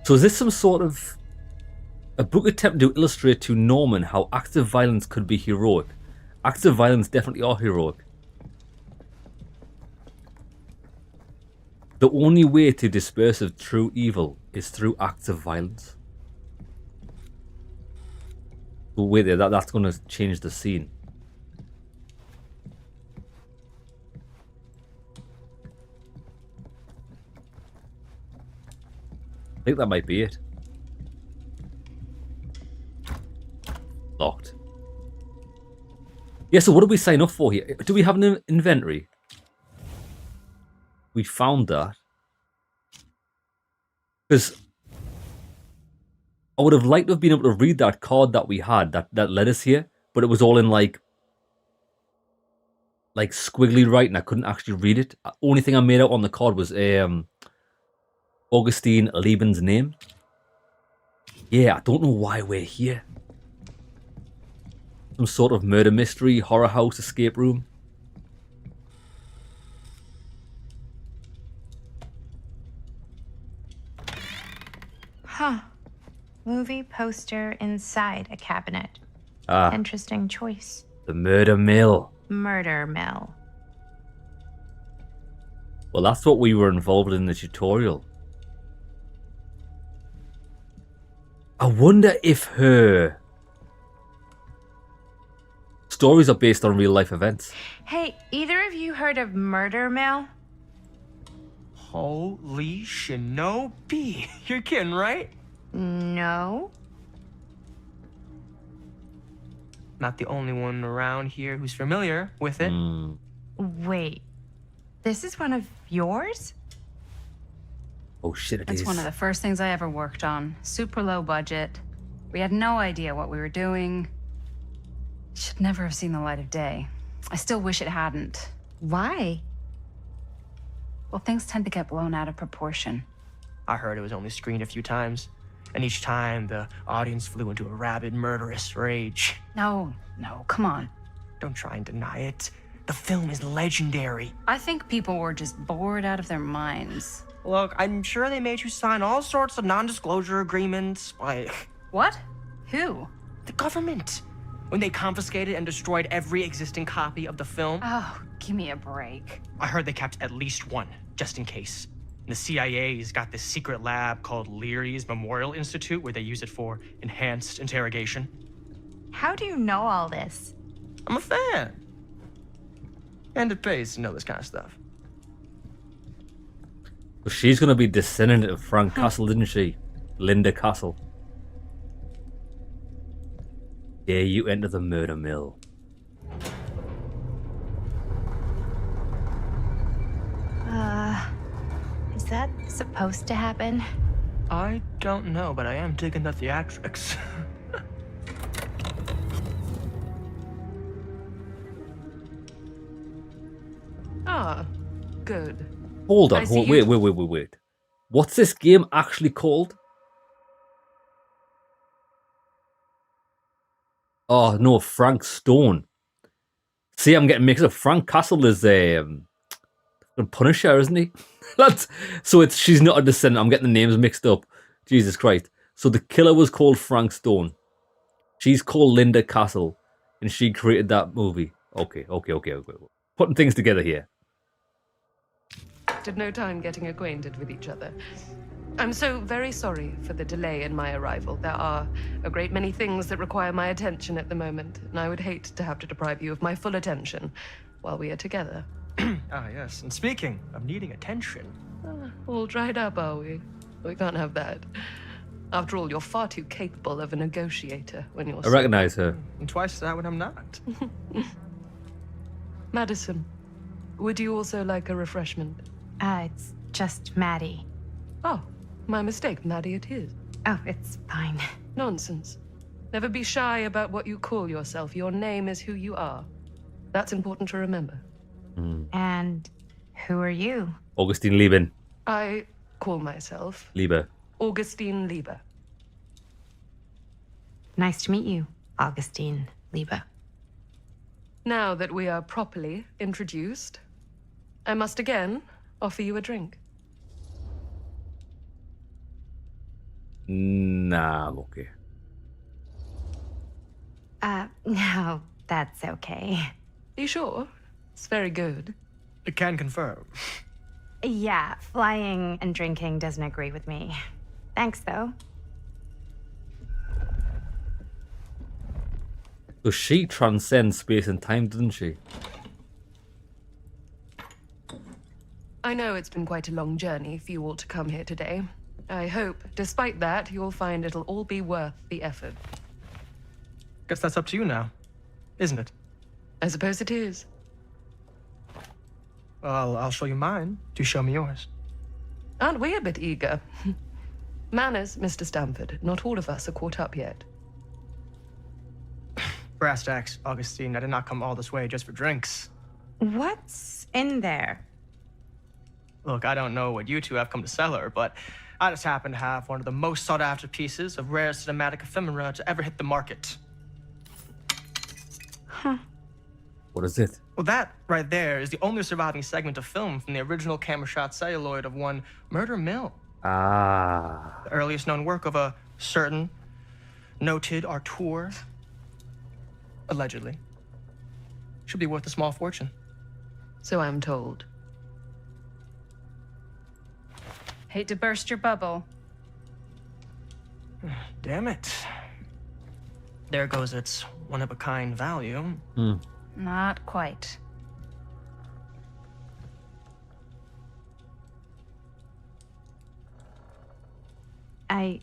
A: So is this some sort of a book attempt to illustrate to Norman how acts of violence could be heroic? Acts of violence definitely are heroic. The only way to disperse of true evil is through acts of violence. But wait there, that's going to change the scene. I think that might be it. Locked. Yeah, so what did we sign up for here? Do we have an inventory? We found that. Because I would have liked to have been able to read that card that we had that led us here, but it was all in like squiggly writing. I couldn't actually read it. Only thing I made out on the card was Augustine Lieben's name. Yeah, I don't know why we're here. Some sort of murder mystery, horror house, escape room.
F: Huh. Movie poster inside a cabinet.
A: Ah,
F: Interesting choice.
A: the murder mill.
F: Murder mill.
A: Well, that's what we were involved in the tutorial. I wonder if her stories are based on real life events.
F: Hey, either of you heard of Murder Mill?
H: Holy shinobi. You're kidding, right?
F: No.
H: Not the only one around here who's familiar with it.
F: Wait. This is one of yours?
A: Oh shit, it
I: It's
A: is.
I: one of the first things I ever worked on. Super low budget. We had no idea what we were doing. Should never have seen the light of day. I still wish it hadn't.
F: Why?
I: Well, things tend to get blown out of proportion.
H: I heard it was only screened a few times, and each time the audience flew into a rabid, murderous rage.
I: No, come on.
H: Don't try and deny it. The film is legendary.
I: I think people were just bored out of their minds.
H: Look, I'm sure they made you sign all sorts of non-disclosure agreements. Like,
I: What? Who?
H: the government. when they confiscated and destroyed every existing copy of the film?
I: Oh, give me a break.
H: I heard they kept at least one, just in case. The CIA's got this secret lab called Leary's Memorial Institute where they use it for enhanced interrogation.
F: How do you know all this?
H: I'm a fan. And it pays to know this kind of stuff.
A: Well, she's going to be descendant of Frank Castle, didn't she? Linda Castle. Dare you enter the murder mill?
F: Is that supposed to happen?
H: I don't know, but I am digging the theatrics.
J: Ah, good.
A: Hold
J: I
A: on,
J: see
A: wait. What's this game actually called? Oh no, Frank Stone. See, I'm getting mixed up. Frank Castle is a Punisher, isn't he? She's not a descendant. I'm getting the names mixed up. Jesus Christ. So the killer was called Frank Stone. She's called Linda Castle, and she created that movie. Okay. Putting things together here.
J: Did no time getting acquainted with each other. I'm so very sorry for the delay in my arrival. There are a great many things that require my attention at the moment, and I would hate to have to deprive you of my full attention while we are together.
H: Ah, yes. And speaking of needing attention.
J: All dried up, are we? We can't have that. After all, you're far too capable of a negotiator when you're
A: I recognize her.
H: And twice that when I'm not.
J: Madison, would you also like a refreshment?
F: It's just Maddie.
J: Oh, my mistake. Maddie it is.
F: Oh, it's fine.
J: Nonsense. Never be shy about what you call yourself. Your name is who you are. That's important to remember.
F: And who are you?
A: Augustine Lieben.
J: I call myself
A: Lieber.
J: Augustine Lieber.
F: Nice to meet you, Augustine Lieber.
J: Now that we are properly introduced, I must again offer you a drink.
A: Nah, I'm okay.
F: No, that's okay.
J: You sure? It's very good.
H: I can confirm.
F: Yeah, flying and drinking doesn't agree with me. Thanks, though.
A: So she transcends space and time, doesn't she?
J: I know it's been quite a long journey for you all to come here today. I hope, despite that, you'll find it'll all be worth the effort.
H: Guess that's up to you now, isn't it?
J: I suppose it is.
H: Well, I'll show you mine. Do show me yours.
J: Aren't we a bit eager? Manners, Mr. Stamford. Not all of us are caught up yet.
H: Brass tacks, Augustine. I did not come all this way just for drinks.
F: What's in there?
H: Look, I don't know what you two have come to cellar, but I just happen to have one of the most sought-after pieces of rare cinematic ephemera to ever hit the market.
A: What is it?
H: Well, that right there is the only surviving segment of film from the original camera shot celluloid of one Murder Mill.
A: Ah.
H: The earliest known work of a certain noted auteur. Allegedly. Should be worth a small fortune.
J: So I'm told.
I: Hate to burst your bubble.
H: Damn it. There goes its one-of-a-kind value.
I: Not quite.
F: I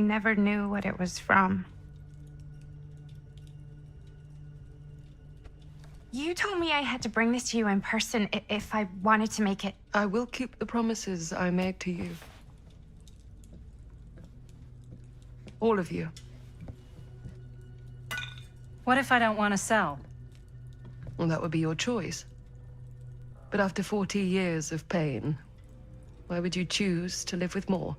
F: never knew what it was from. You told me I had to bring this to you in person if I wanted to make it.
J: I will keep the promises I made to you. All of you.
I: What if I don't want to sell?
J: Well, that would be your choice. But after 40 years of pain, why would you choose to live with more?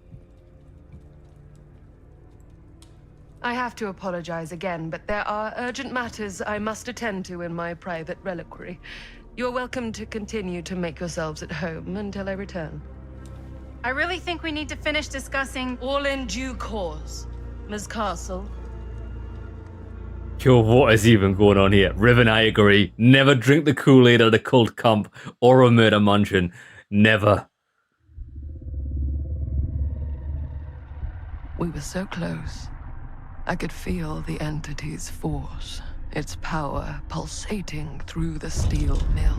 J: I have to apologize again, but there are urgent matters I must attend to in my private reliquary. You're welcome to continue to make yourselves at home until I return.
I: I really think we need to finish discussing.
J: All in due course. Ms. Castle,
A: Yo, what is even going on here? Riven, I agree. Never drink the Kool-Aid at a cult camp or a murder mansion. Never.
B: We were so close. I could feel the entity's force, its power pulsating through the steel mill.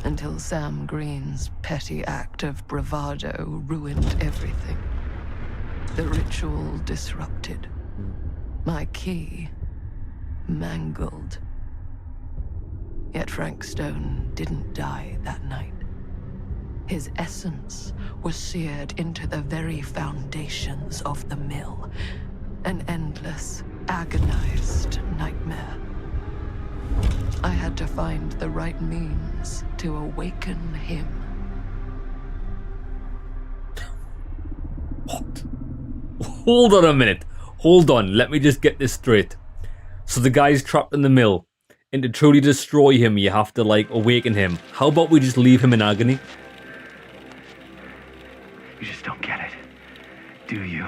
B: Until Sam Green's petty act of bravado ruined everything. The ritual disrupted. My key mangled. Yet Frank Stone didn't die that night. His essence was seared into the very foundations of the mill. An endless, agonized nightmare. I had to find the right means to awaken him.
A: What? Hold on a minute. Hold on. Let me just get this straight. So the guy's trapped in the mill. And to truly destroy him, you have to, like, awaken him. How about we just leave him in agony?
K: You just don't get it, do you?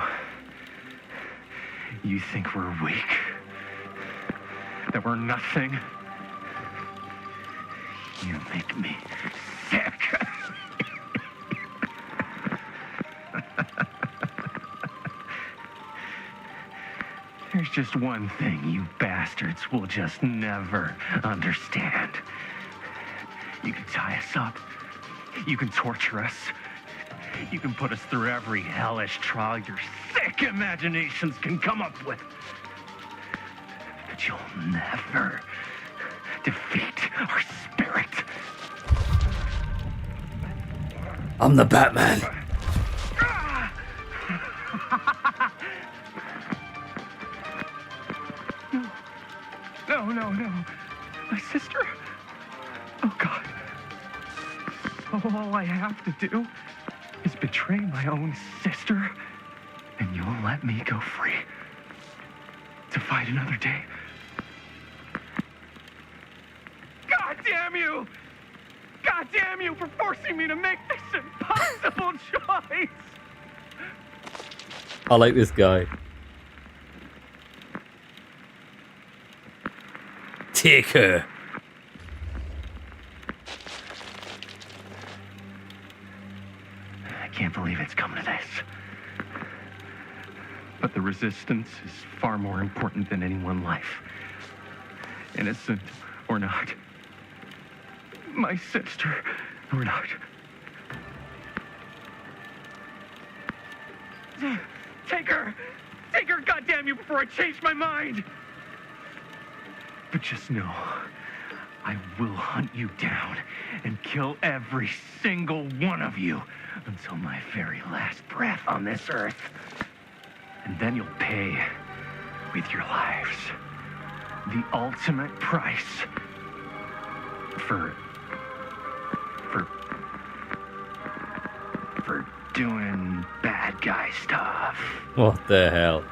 K: You think we're weak? That we're nothing? You make me sick. There's just one thing you bastards will just never understand. You can tie us up. You can torture us. You can put us through every hellish trial your sick imaginations can come up with. But you'll never defeat our spirit.
A: I'm the Batman.
K: No. My sister? Oh, God. All I have to do is betray my own sister, and you'll let me go free to fight another day. God damn you! God damn you for forcing me to make this impossible choice!
A: I like this guy. Take her.
K: I can't believe it's come to this. But the resistance is far more important than any one life. Innocent or not. My sister or not. Take her! Take her, goddamn you, before I change my mind! But just know, I will hunt you down and kill every single one of you until my very last breath on this earth. And then you'll pay with your lives the ultimate price for doing bad guy stuff.
A: What the hell?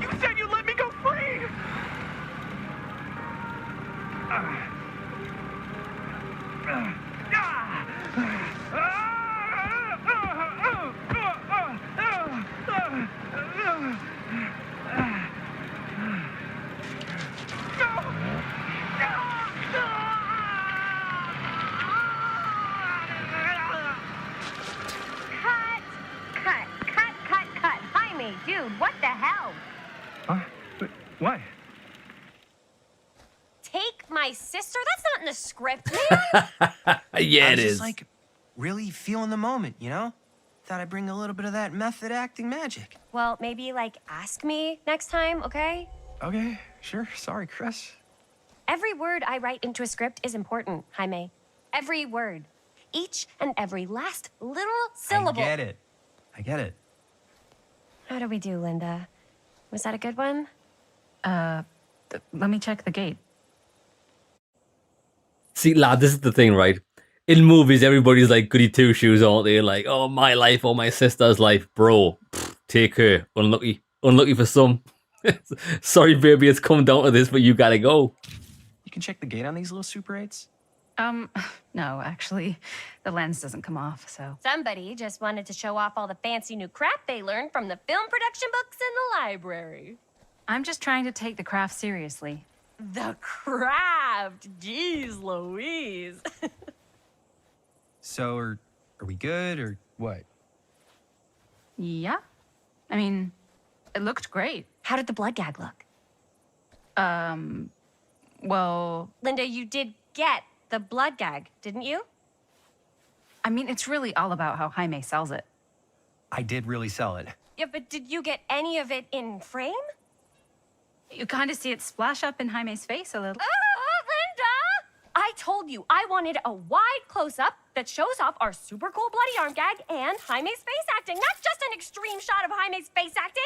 K: You said you'd let me go free!
F: Cut. Jaime, dude, what the hell?
K: Huh? Why?
L: Take my sister? That's not in the script, man.
A: Yeah, it
M: I was
A: is.
M: just, like, really feeling the moment, you know? Thought I'd bring a little bit of that method acting magic.
L: Well, maybe, like, ask me next time, okay?
M: Okay, sure. Sorry, Chris.
L: Every word I write into a script is important, Jaime. Every word. Each and every last little syllable.
M: I get it.
L: How do we do, Linda? Was that a good one?
I: Let me check the gate.
A: See, lad, this is the thing, right? In movies, everybody's like goody two shoes, aren't they? Like, oh, my life or my sister's life, bro. Pfft, take her. Unlucky for some. Sorry, baby, it's come down to this, but you gotta go.
M: You can check the gate on these little Super 8s?
I: No, actually, the lens doesn't come off, so.
L: Somebody just wanted to show off all the fancy new crap they learned from the film production books in the library.
I: I'm just trying to take the craft seriously.
L: The craft. Jeez Louise.
M: So, are we good or what?
I: Yeah. I mean, it looked great.
L: How did the blood gag look?
I: Well,
L: Linda, you did get the blood gag, didn't you?
I: I mean, it's really all about how Jaime sells it.
M: I did really sell it.
L: Yeah, but did you get any of it in frame?
I: You kind of see it splash up in Jaime's face a little.
L: Linda! I told you I wanted a wide close-up that shows off our super cool bloody arm gag and Jaime's face acting, not just an extreme shot of Jaime's face acting.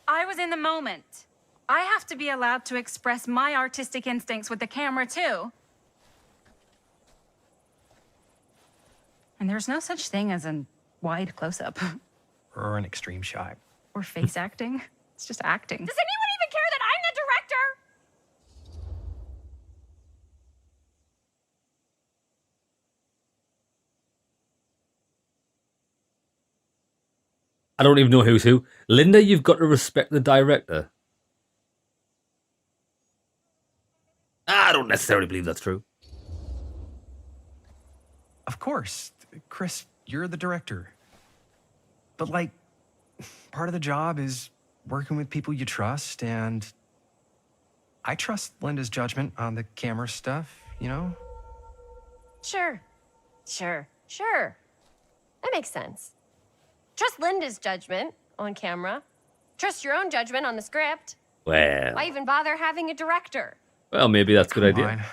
I: I was in the moment. I have to be allowed to express my artistic instincts with the camera, too. And there's no such thing as a wide close-up.
M: Or an extreme shot.
I: Or face acting. It's just acting.
L: Does anyone even care that I'm the director?
A: I don't even know who's who. Linda, you've got to respect the director. I don't necessarily believe that's true.
M: Of course. Chris, you're the director. But, like, part of the job is working with people you trust, and I trust Linda's judgment on the camera stuff, you know?
L: Sure. That makes sense. Trust Linda's judgment on camera. Trust your own judgment on the script.
A: Well,
L: Why even bother having a director?
A: well, maybe that's a good idea.
M: Fine.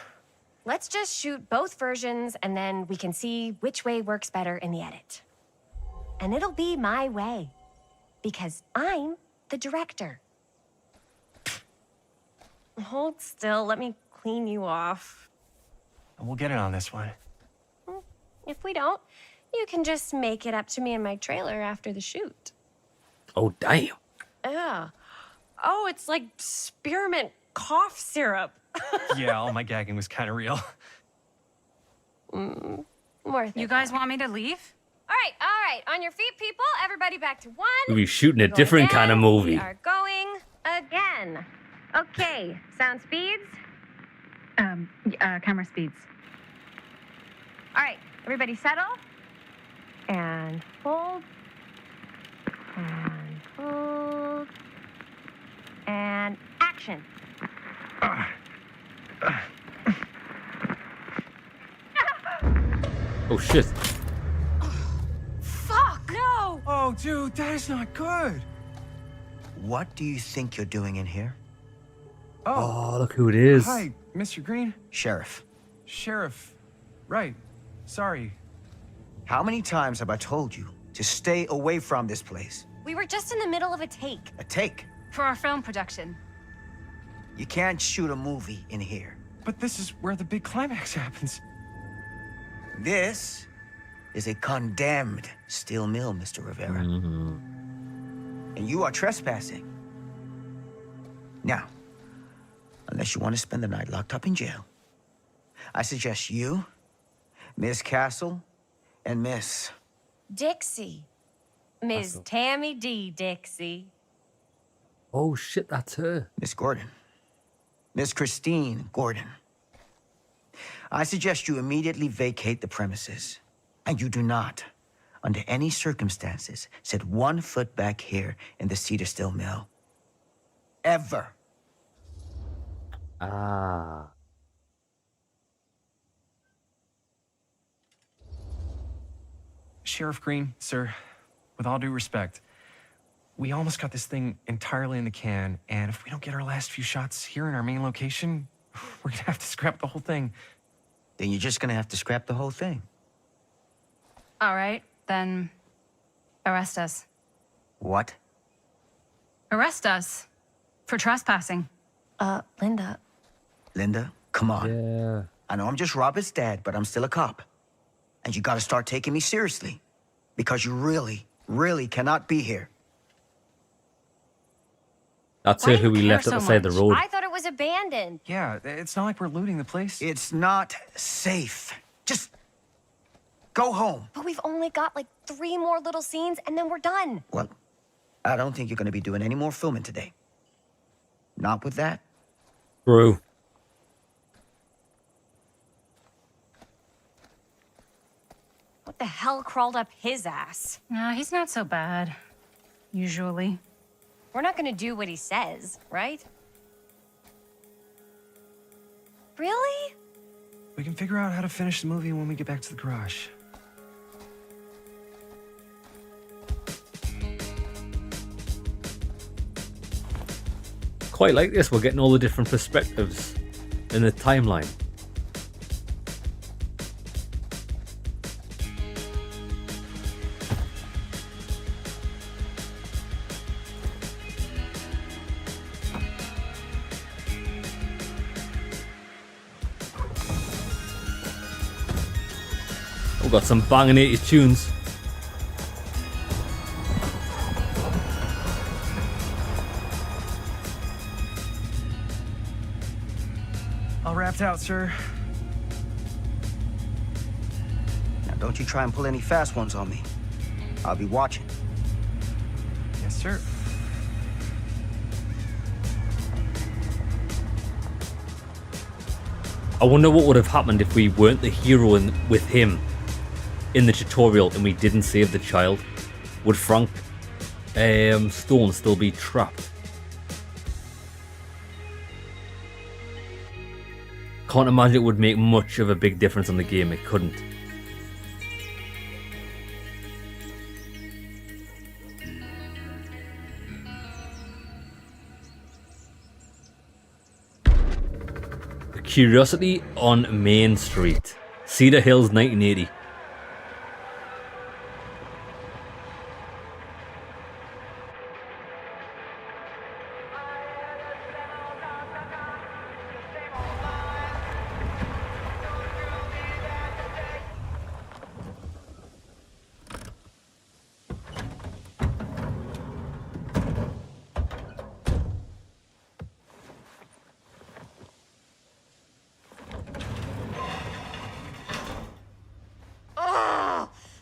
L: Let's just shoot both versions and then we can see which way works better in the edit. And it'll be my way. Because I'm the director. Hold still, let me clean you off.
M: We'll get it on this one.
L: If we don't, you can just make it up to me in my trailer after the shoot.
A: Oh, damn.
L: Yeah. Oh, it's like spearmint cough syrup.
M: Yeah, all my gagging was kind of real.
L: Worth it.
I: You guys want me to leave?
L: All right. On your feet, people. Everybody back to one.
A: We'll be shooting a
L: Go
A: different
L: again.
A: kind of movie.
L: We are going again. Okay, sound speeds.
I: Camera speeds.
L: All right, everybody settle. And hold. And hold. And action.
A: Oh, shit.
L: Fuck! No!
M: Oh, dude, that is not good.
C: What do you think you're doing in here?
A: Oh, look who it is.
M: Hi, Mr. Green.
C: Sheriff.
M: Sheriff. Right. Sorry.
C: How many times have I told you to stay away from this place?
L: We were just in the middle of a take.
C: A take.
I: For our film production.
C: You can't shoot a movie in here.
M: But this is where the big climax happens.
C: This is a condemned steel mill, Mr. Rivera. And you are trespassing. Now, unless you want to spend the night locked up in jail, I suggest you, Miss Castle, and Miss...
L: Dixie. Ms. Tammy D. Dixie.
A: Oh, shit, that's her.
C: Miss Gordon. Miss Christine Gordon. I suggest you immediately vacate the premises. And you do not, under any circumstances, set 1 foot back here in the Cedar Still Mill. Ever.
A: Ah.
M: Sheriff Green, sir, with all due respect, we almost got this thing entirely in the can, and if we don't get our last few shots here in our main location, we're gonna have to scrap the whole thing.
C: Then you're just gonna have to scrap the whole thing.
I: All right, then arrest us.
C: What?
I: Arrest us for trespassing.
L: Linda.
C: Linda, come on.
A: Yeah.
C: I know I'm just Robert's dad, but I'm still a cop. And you gotta start taking me seriously. Because you really, really cannot be here.
A: That's
I: Why
A: her
I: do
A: who
I: you
A: we
I: care
A: left at
I: so
A: the side of the
I: much?
A: road.
L: I thought it was abandoned.
M: Yeah, it's not like we're looting the place.
C: It's not safe. Just go home.
L: But we've only got like 3 more little scenes and then we're done.
C: Well, I don't think you're gonna be doing any more filming today. Not with that?
A: True.
L: What the hell crawled up his ass?
I: No, he's not so bad. Usually.
L: We're not gonna do what he says, right? Really?
M: We can figure out how to finish the movie when we get back to the garage.
A: Quite like this. We're getting all the different perspectives in the timeline. We've got some banging 80s tunes.
M: All wrapped out, sir.
C: Now, don't you try and pull any fast ones on me. I'll be watching.
M: Yes, sir.
A: I wonder what would have happened if we weren't the hero with him in the tutorial and we didn't save the child. Would Frank Stone still be trapped? Can't imagine it would make much of a big difference on the game. It couldn't. The Curiosity on Main Street, Cedar Hills, 1980.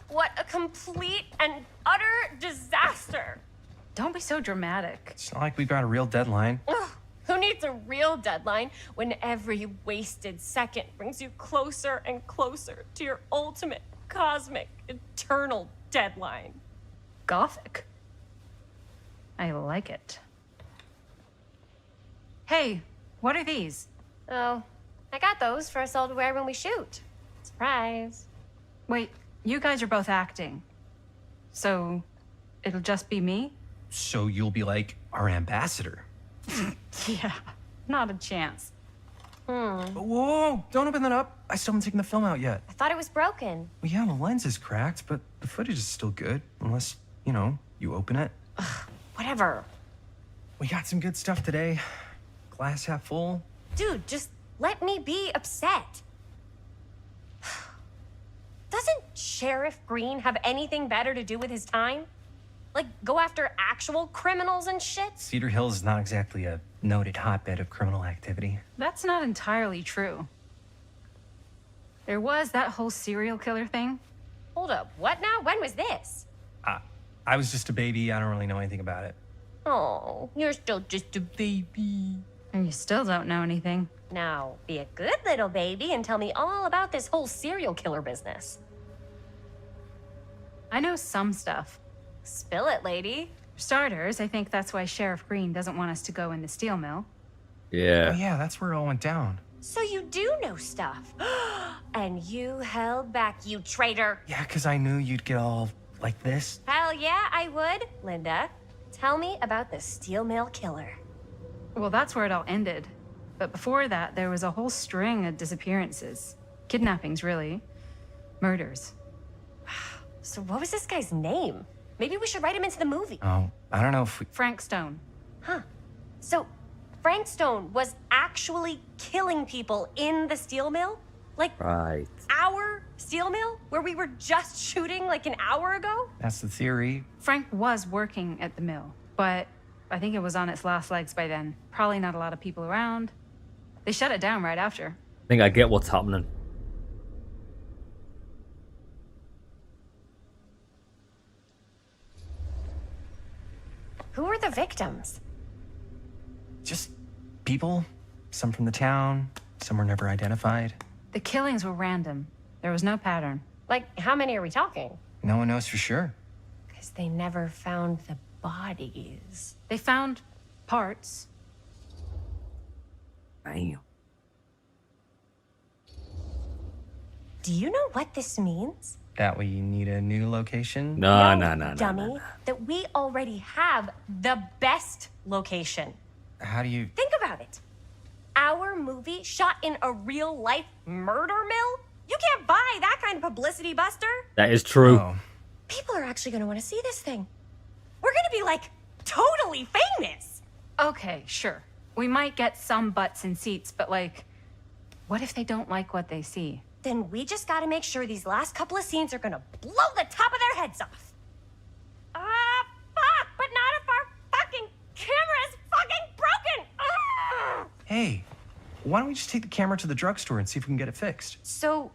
L: What a complete and utter disaster!
I: Don't be so dramatic.
M: It's not like we've got a real deadline.
L: Ugh, who needs a real deadline when every wasted second brings you closer and closer to your ultimate, cosmic, eternal deadline?
I: Gothic. I like it. Hey, what are these?
L: Oh, I got those for us all to wear when we shoot. Surprise.
I: Wait, you guys are both acting. So, it'll just be me?
M: So you'll be like our ambassador.
I: Yeah, not a chance.
M: Whoa, don't open that up. I still haven't taken the film out yet.
L: I thought it was broken.
M: Well, yeah, the lens is cracked, but the footage is still good. Unless, you open it.
L: Whatever.
M: We got some good stuff today. Glass half full.
L: Dude, just let me be upset. Doesn't Sheriff Green have anything better to do with his time? Like, go after actual criminals and shit?
M: Cedar Hills is not exactly a noted hotbed of criminal activity.
I: That's not entirely true. There was that whole serial killer thing.
L: Hold up, what now? When was this?
M: I was just a baby. I don't really know anything about it.
L: Oh, you're still just a baby.
I: And you still don't know anything.
L: Now, be a good little baby and tell me all about this whole serial killer business.
I: I know some stuff.
L: Spill it, lady.
I: For starters, I think that's why Sheriff Green doesn't want us to go in the steel mill.
A: Yeah.
M: Oh, yeah, that's where it all went down.
L: So you do know stuff. And you held back, you traitor.
M: Yeah, because I knew you'd get all like this.
L: Hell yeah, I would. Linda, tell me about the steel mill killer.
I: Well, that's where it all ended. But before that, there was a whole string of disappearances. Kidnappings, really. Murders.
L: So what was this guy's name? Maybe we should write him into the movie.
M: Oh, I don't know if we...
I: Frank Stone.
L: Huh. So Frank Stone was actually killing people in the steel mill? Like
A: Right.
L: our steel mill? Where we were just shooting like an hour ago?
M: That's the theory.
I: Frank was working at the mill, but I think it was on its last legs by then. Probably not a lot of people around. They shut it down right after.
A: I think I get what's happening.
L: Who were the victims?
M: Just people, some from the town, some were never identified.
I: The killings were random. There was no pattern.
L: Like, how many are we talking?
M: No one knows for sure.
L: Because they never found the bodies.
I: They found parts.
A: Damn.
L: Do you know what this means?
M: That we need a new location?
A: No.
L: Dummy. That we already have the best location.
M: How do you...
L: Think about it. Our movie shot in a real-life murder mill? You can't buy that kind of publicity, Buster.
A: That is true.
M: Oh.
L: People are actually going to want to see this thing. We're going to be, like, totally famous.
I: Okay, sure. We might get some butts in seats, but like, what if they don't like what they see?
L: Then we just got to make sure these last couple of scenes are going to blow the top of their heads off. Fuck, but not if our fucking camera is fucking broken.
M: Hey, why don't we just take the camera to the drugstore and see if we can get it fixed?
L: So,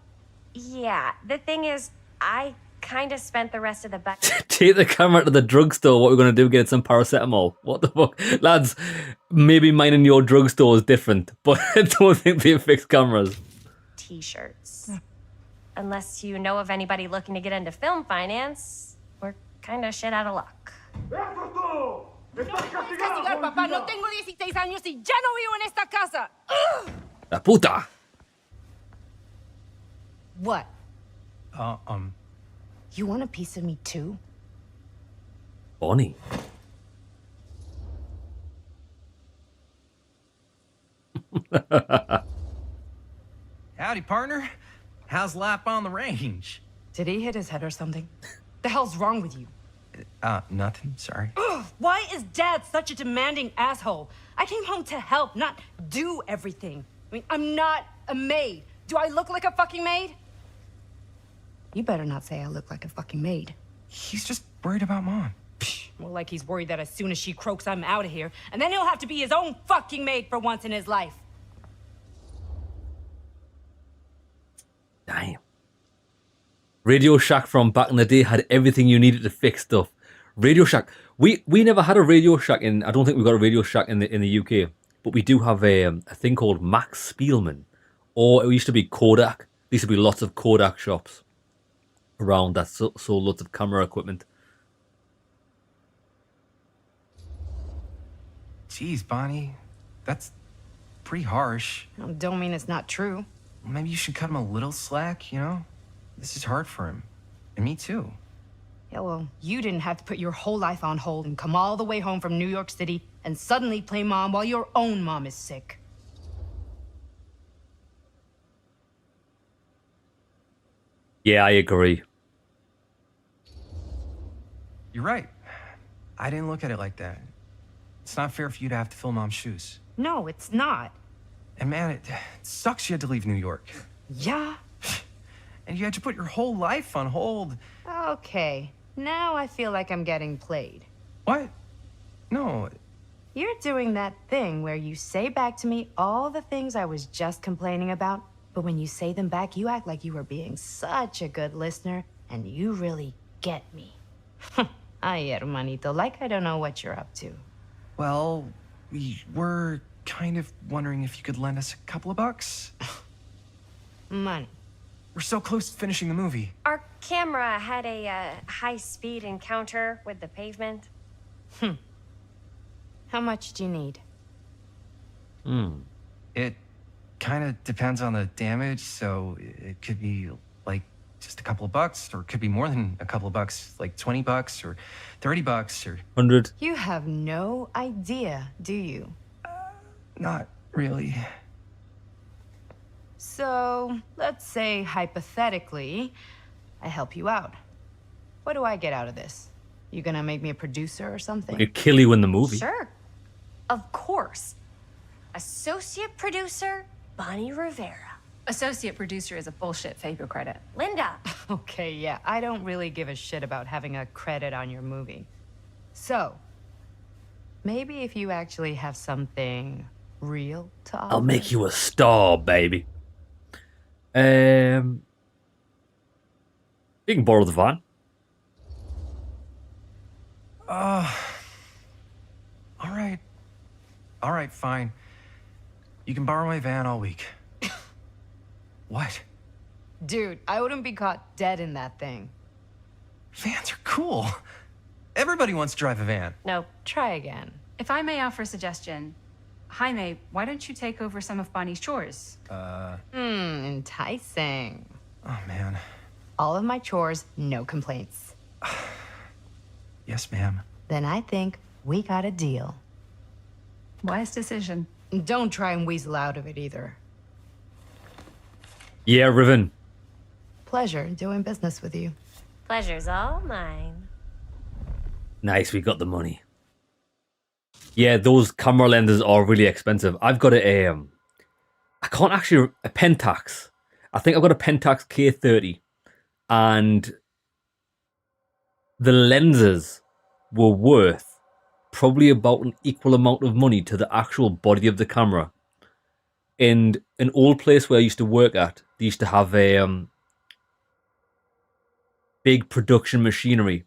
L: yeah, the thing is, I kind of spent the rest of the
A: Take the camera to the drugstore. What we're going to do, get some paracetamol. What the fuck? Lads, maybe mine and your drugstore is different, but I don't think they fix cameras.
L: T-shirts. Unless you know of anybody looking to get into film finance, we're kind of shit out of luck.
N: Papá, no tengo 16 años y ya no vivo en esta casa.
A: La puta.
N: What?
M: Um.
N: You want a piece of me too?
A: Bonnie.
M: Howdy, partner. How's life on the range?
N: Did he hit his head or something? The hell's wrong with you?
M: Nothing. Sorry.
N: Ugh, why is Dad such a demanding asshole? I came home to help, not do everything. I mean, I'm not a maid. Do I look like a fucking maid? You better not say I look like a fucking maid.
M: He's just worried about Mom.
N: More like he's worried that as soon as she croaks, I'm out of here. And then he'll have to be his own fucking maid for once in his life.
A: Damn. Radio Shack from back in the day had everything you needed to fix stuff. Radio Shack. We never had a Radio Shack in. I don't think we got a Radio Shack in the UK, but we do have a thing called Max Spielman, or it used to be Kodak. There used to be lots of Kodak shops around that sold lots of camera equipment.
M: Jeez, Bonnie, that's pretty harsh.
N: Don't mean it's not true.
M: Maybe you should cut him a little slack, you know? This is hard for him. And me too.
N: Yeah, well, you didn't have to put your whole life on hold and come all the way home from New York City and suddenly play mom while your own mom is sick.
A: Yeah, I agree.
M: You're right. I didn't look at it like that. It's not fair for you to have to fill Mom's shoes.
N: No, it's not.
M: And man, it sucks you had to leave New York.
N: Yeah.
M: And you had to put your whole life on hold.
N: Okay, now I feel like I'm getting played.
M: What? No.
N: You're doing that thing where you say back to me all the things I was just complaining about, but when you say them back, you act like you were being such a good listener, and you really get me. Ay, hermanito, like I don't know what you're up to.
M: Well, we were kind of wondering if you could lend us a couple of bucks.
N: Money.
M: We're so close to finishing the movie.
L: Our camera had a high-speed encounter with the pavement.
N: How much do you need?
M: It kind of depends on the damage, so it could be like just a couple of bucks, or it could be more than a couple of bucks, like 20 bucks or 30 bucks or
A: 100.
N: You have no idea, do you?
M: Not really.
N: So, let's say hypothetically, I help you out. What do I get out of this? You gonna make me a producer or something?
A: We could kill you in the movie.
L: Sure. Of course. Associate producer, Bonnie Rivera.
I: Associate producer is a bullshit favor credit.
L: Linda.
N: Okay, yeah, I don't really give a shit about having a credit on your movie. So, maybe if you actually have something real to offer.
A: I'll make you a star, baby. You can borrow the van.
M: All right, fine. You can borrow my van all week. What?
N: Dude, I wouldn't be caught dead in that thing.
M: Vans are cool. Everybody wants to drive a van.
N: No, try again.
I: If I may offer a suggestion, Jaime, why don't you take over some of Bonnie's chores?
N: Enticing.
M: Oh, man.
N: All of my chores, no complaints.
M: Yes, ma'am.
N: Then I think we got a deal.
I: Wise decision.
N: Don't try and weasel out of it either.
A: Yeah, Riven.
N: Pleasure doing business with you.
L: Pleasure's all mine.
A: Nice, we got the money. Yeah, those camera lenses are really expensive. I've got a Pentax. I think I've got a Pentax K30, and the lenses were worth probably about an equal amount of money to the actual body of the camera. In an old place where I used to work at, they used to have a big production machinery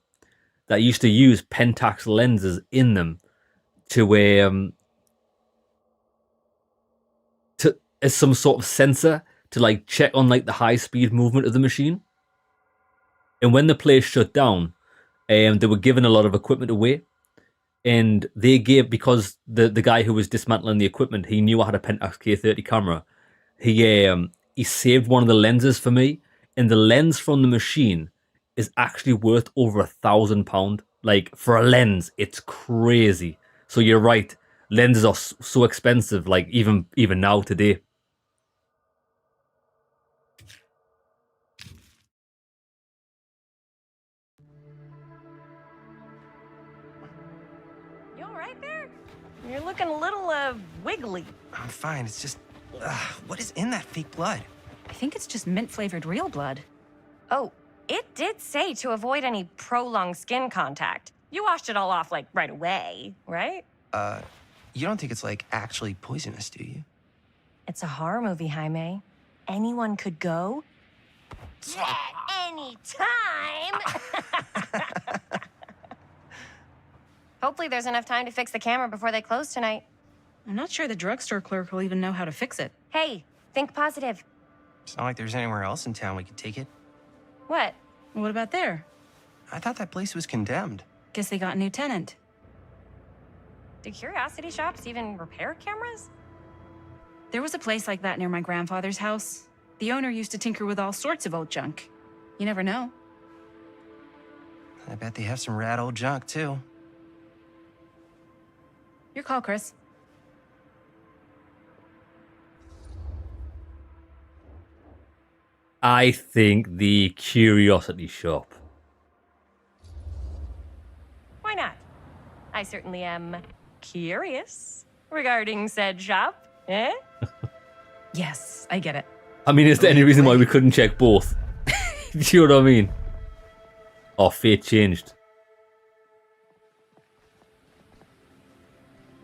A: that used to use Pentax lenses in them to as some sort of sensor to like check on like the high speed movement of the machine. And when the place shut down, they were giving a lot of equipment away. And they gave, because the guy who was dismantling the equipment, he knew I had a Pentax K30 camera. He saved one of the lenses for me, and the lens from the machine is actually worth over £1,000. Like, for a lens, it's crazy. So you're right, lenses are so expensive, like even now today.
L: You all right there? You're looking a little, wiggly.
M: I'm fine. It's just, what is in that fake blood?
I: I think it's just mint-flavored real blood.
L: Oh, it did say to avoid any prolonged skin contact. You washed it all off, like, right away, right?
M: You don't think it's, like, actually poisonous, do you?
L: It's a horror movie, Jaime. Anyone could go. At any time! Hopefully there's enough time to fix the camera before they close tonight.
I: I'm not sure the drugstore clerk will even know how to fix it.
L: Hey, think positive.
M: It's not like there's anywhere else in town we could take it.
L: What?
I: What about there?
M: I thought that place was condemned.
I: Guess they got a new tenant.
L: Do curiosity shops even repair cameras?
I: There was a place like that near my grandfather's house. The owner used to tinker with all sorts of old junk. You never know.
M: I bet they have some rad old junk, too.
I: Your call, Chris.
A: I think the curiosity shop.
L: Why not? I certainly am curious regarding said shop, eh?
I: Yes, I get it.
A: I mean, is there any reason why we couldn't check both? Do you know what I mean? Oh, fate changed.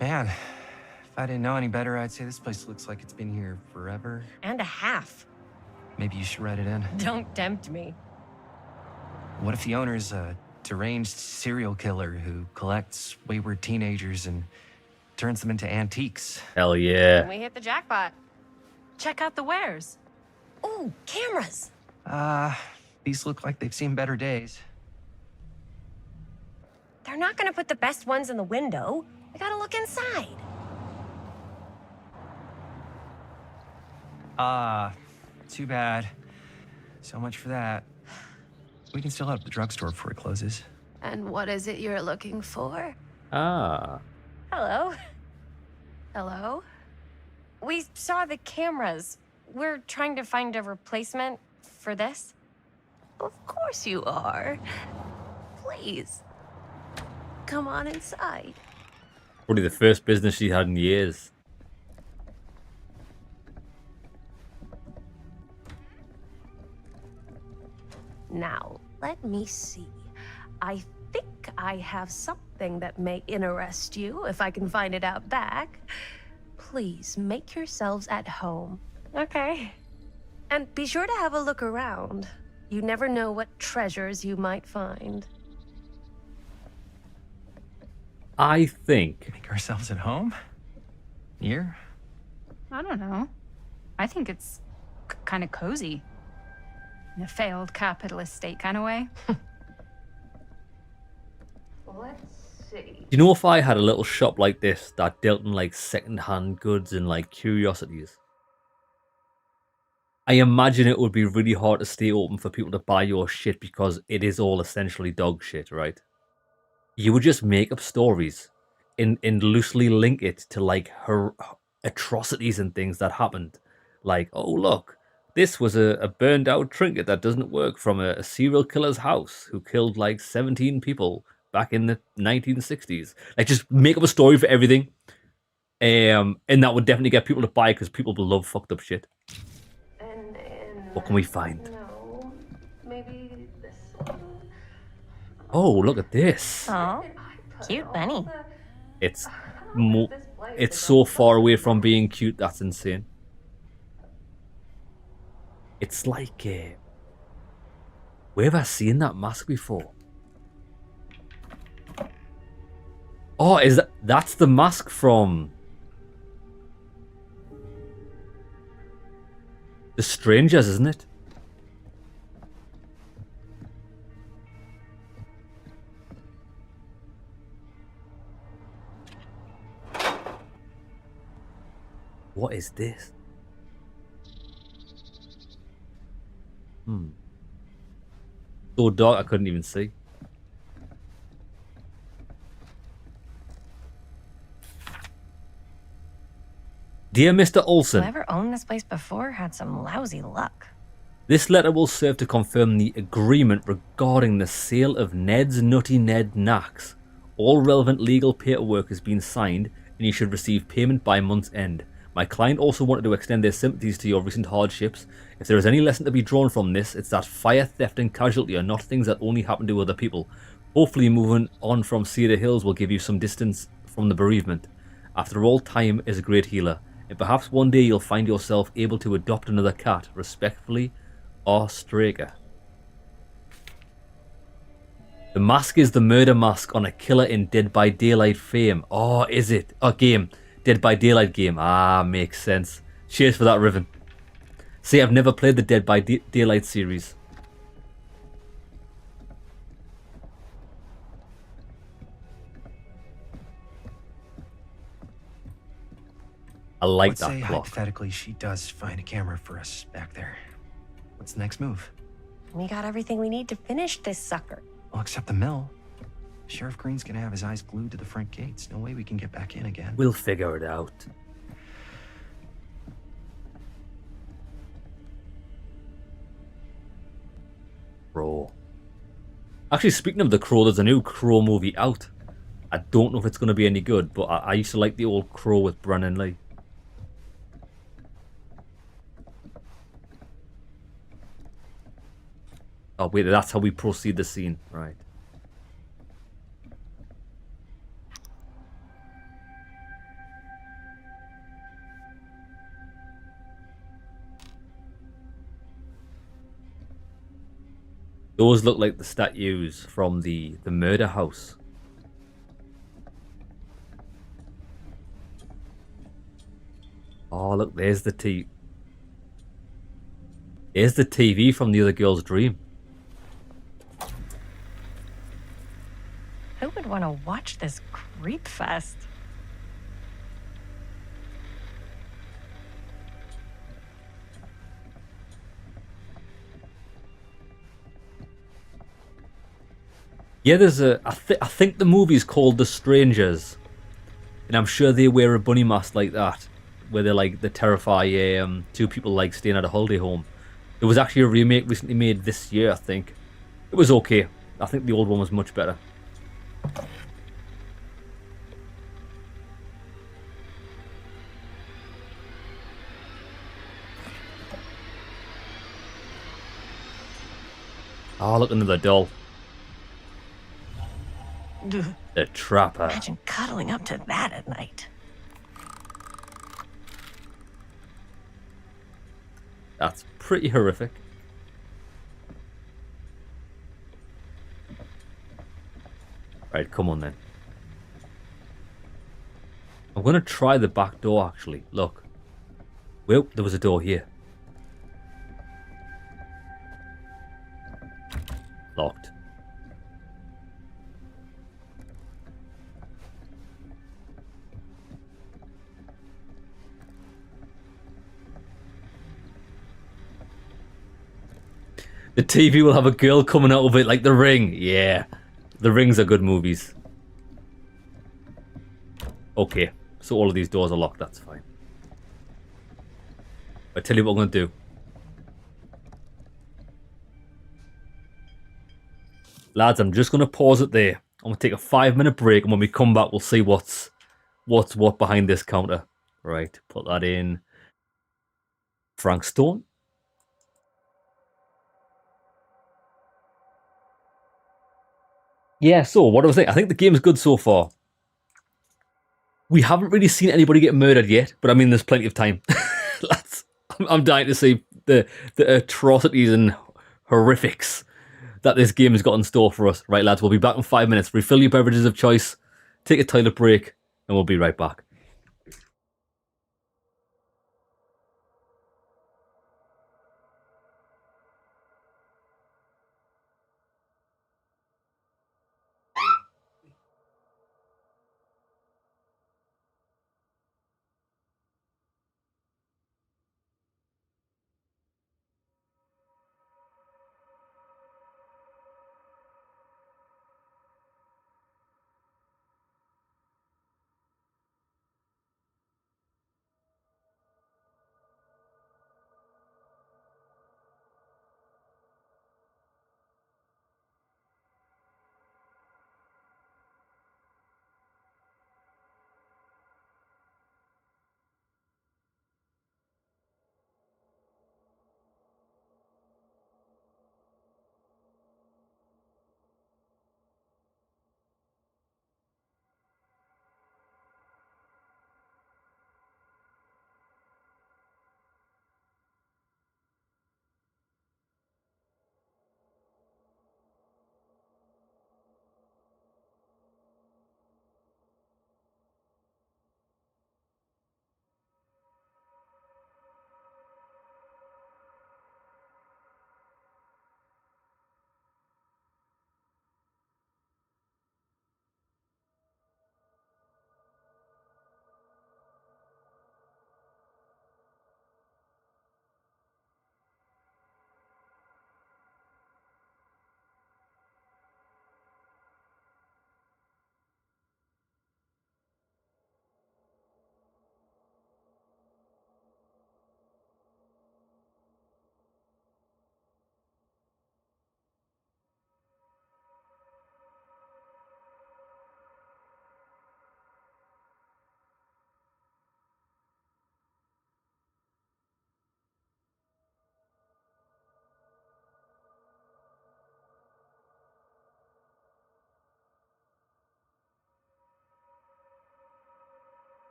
M: Man, if I didn't know any better, I'd say this place looks like it's been here forever.
L: And a half.
M: Maybe you should write it in.
L: Don't tempt me.
M: What if the owner's a deranged serial killer who collects wayward teenagers and turns them into antiques?
A: Hell yeah.
L: We hit the jackpot.
I: Check out the wares.
L: Ooh, cameras.
M: These look like they've seen better days.
L: They're not gonna put the best ones in the window. We gotta look inside.
M: Too bad. So much for that. We can still head up the drugstore before it closes.
J: And what is it you're looking for?
A: Ah.
L: Hello.
J: Hello?
L: We saw the cameras. We're trying to find a replacement for this.
J: Of course you are. Please. Come on inside.
A: Probably the first business she had in years.
J: Now, let me see. I think I have something that may interest you, if I can find it out back. Please make yourselves at home.
L: Okay.
J: And be sure to have a look around. You never know what treasures you might find.
A: I think.
M: Make ourselves at home? Here?
I: I don't know. I think it's kind of cozy. In a failed capitalist state kind of way.
J: Let's see.
A: You know, if I had a little shop like this that dealt in like second-hand goods and like curiosities, I imagine it would be really hard to stay open for people to buy your shit because it is all essentially dog shit, right? You would just make up stories and loosely link it to like her atrocities and things that happened. Like, oh look, this was a burned out trinket that doesn't work from a serial killer's house who killed like 17 people back in the 1960s. Like, just make up a story for everything. And that would definitely get people to buy because people will love fucked up shit. What can we find?
J: No, maybe this one.
A: Oh, look at this.
L: Oh, cute bunny.
A: It's it's so far away from being cute, that's insane. It's like where have I seen that mask before? Oh, that's the mask from The Strangers, isn't it? What is this? So dark I couldn't even see. Dear Mr. Olson,
L: Whoever owned this place before had some lousy luck.
A: this letter will serve to confirm the agreement regarding the sale of Ned's Nutty Ned Knacks. All relevant legal paperwork has been signed and you should receive payment by month's end. My client also wanted to extend their sympathies to your recent hardships. If there is any lesson to be drawn from this, it's that fire, theft and casualty are not things that only happen to other people. Hopefully moving on from Cedar Hills will give you some distance from the bereavement. After all, time is a great healer, and perhaps one day you'll find yourself able to adopt another cat. Respectfully, R. Straker. The mask is the murder mask on a killer in Dead by Daylight fame. Oh, is it? A game. Dead by Daylight game. Ah, makes sense. Cheers for that, Riven. See, I've never played the Dead by Daylight series. I like
M: Let's
A: that
M: say
A: clock.
M: hypothetically she does find a camera for us back there. What's the next move?
L: We got everything we need to finish this sucker.
M: Well, except the mill. Sheriff Green's gonna have his eyes glued to the front gates. No way we can get back in again.
A: We'll figure it out. Crow. Actually, speaking of the Crow, there's a new Crow movie out. I don't know if it's going to be any good, but I used to like the old Crow with Brandon Lee. Oh wait, that's how we proceed the scene, right? Those look like the statues from the murder house. Oh look, there's the There's the TV from the other girl's dream.
L: Who would want to watch this creep fest?
A: Yeah, there's I think the movie's called The Strangers, and I'm sure they wear a bunny mask like that, where they terrify two people like staying at a holiday home. There was actually a remake recently made this year, I think. It was okay. I think the old one was much better. Oh, look, another doll. The Trapper.
L: Imagine cuddling up to that at night.
A: That's pretty horrific. Right, come on then. I'm going to try the back door, actually. Look. Well, there was a door here. Locked. The TV will have a girl coming out of it like The Ring. Yeah. The Rings are good movies. Okay. So all of these doors are locked. That's fine. I tell you what I'm going to do. Lads, I'm just going to pause it there. I'm going to take a 5-minute break, and when we come back, we'll see what's what behind this counter. Right. Put that in. Frank Stone. Yeah, so what do I think? I think the game's good so far. We haven't really seen anybody get murdered yet, but I mean, there's plenty of time. I'm dying to see the atrocities and horrifics that this game has got in store for us. Right, lads, we'll be back in 5 minutes. Refill your beverages of choice, take a toilet break, and we'll be right back.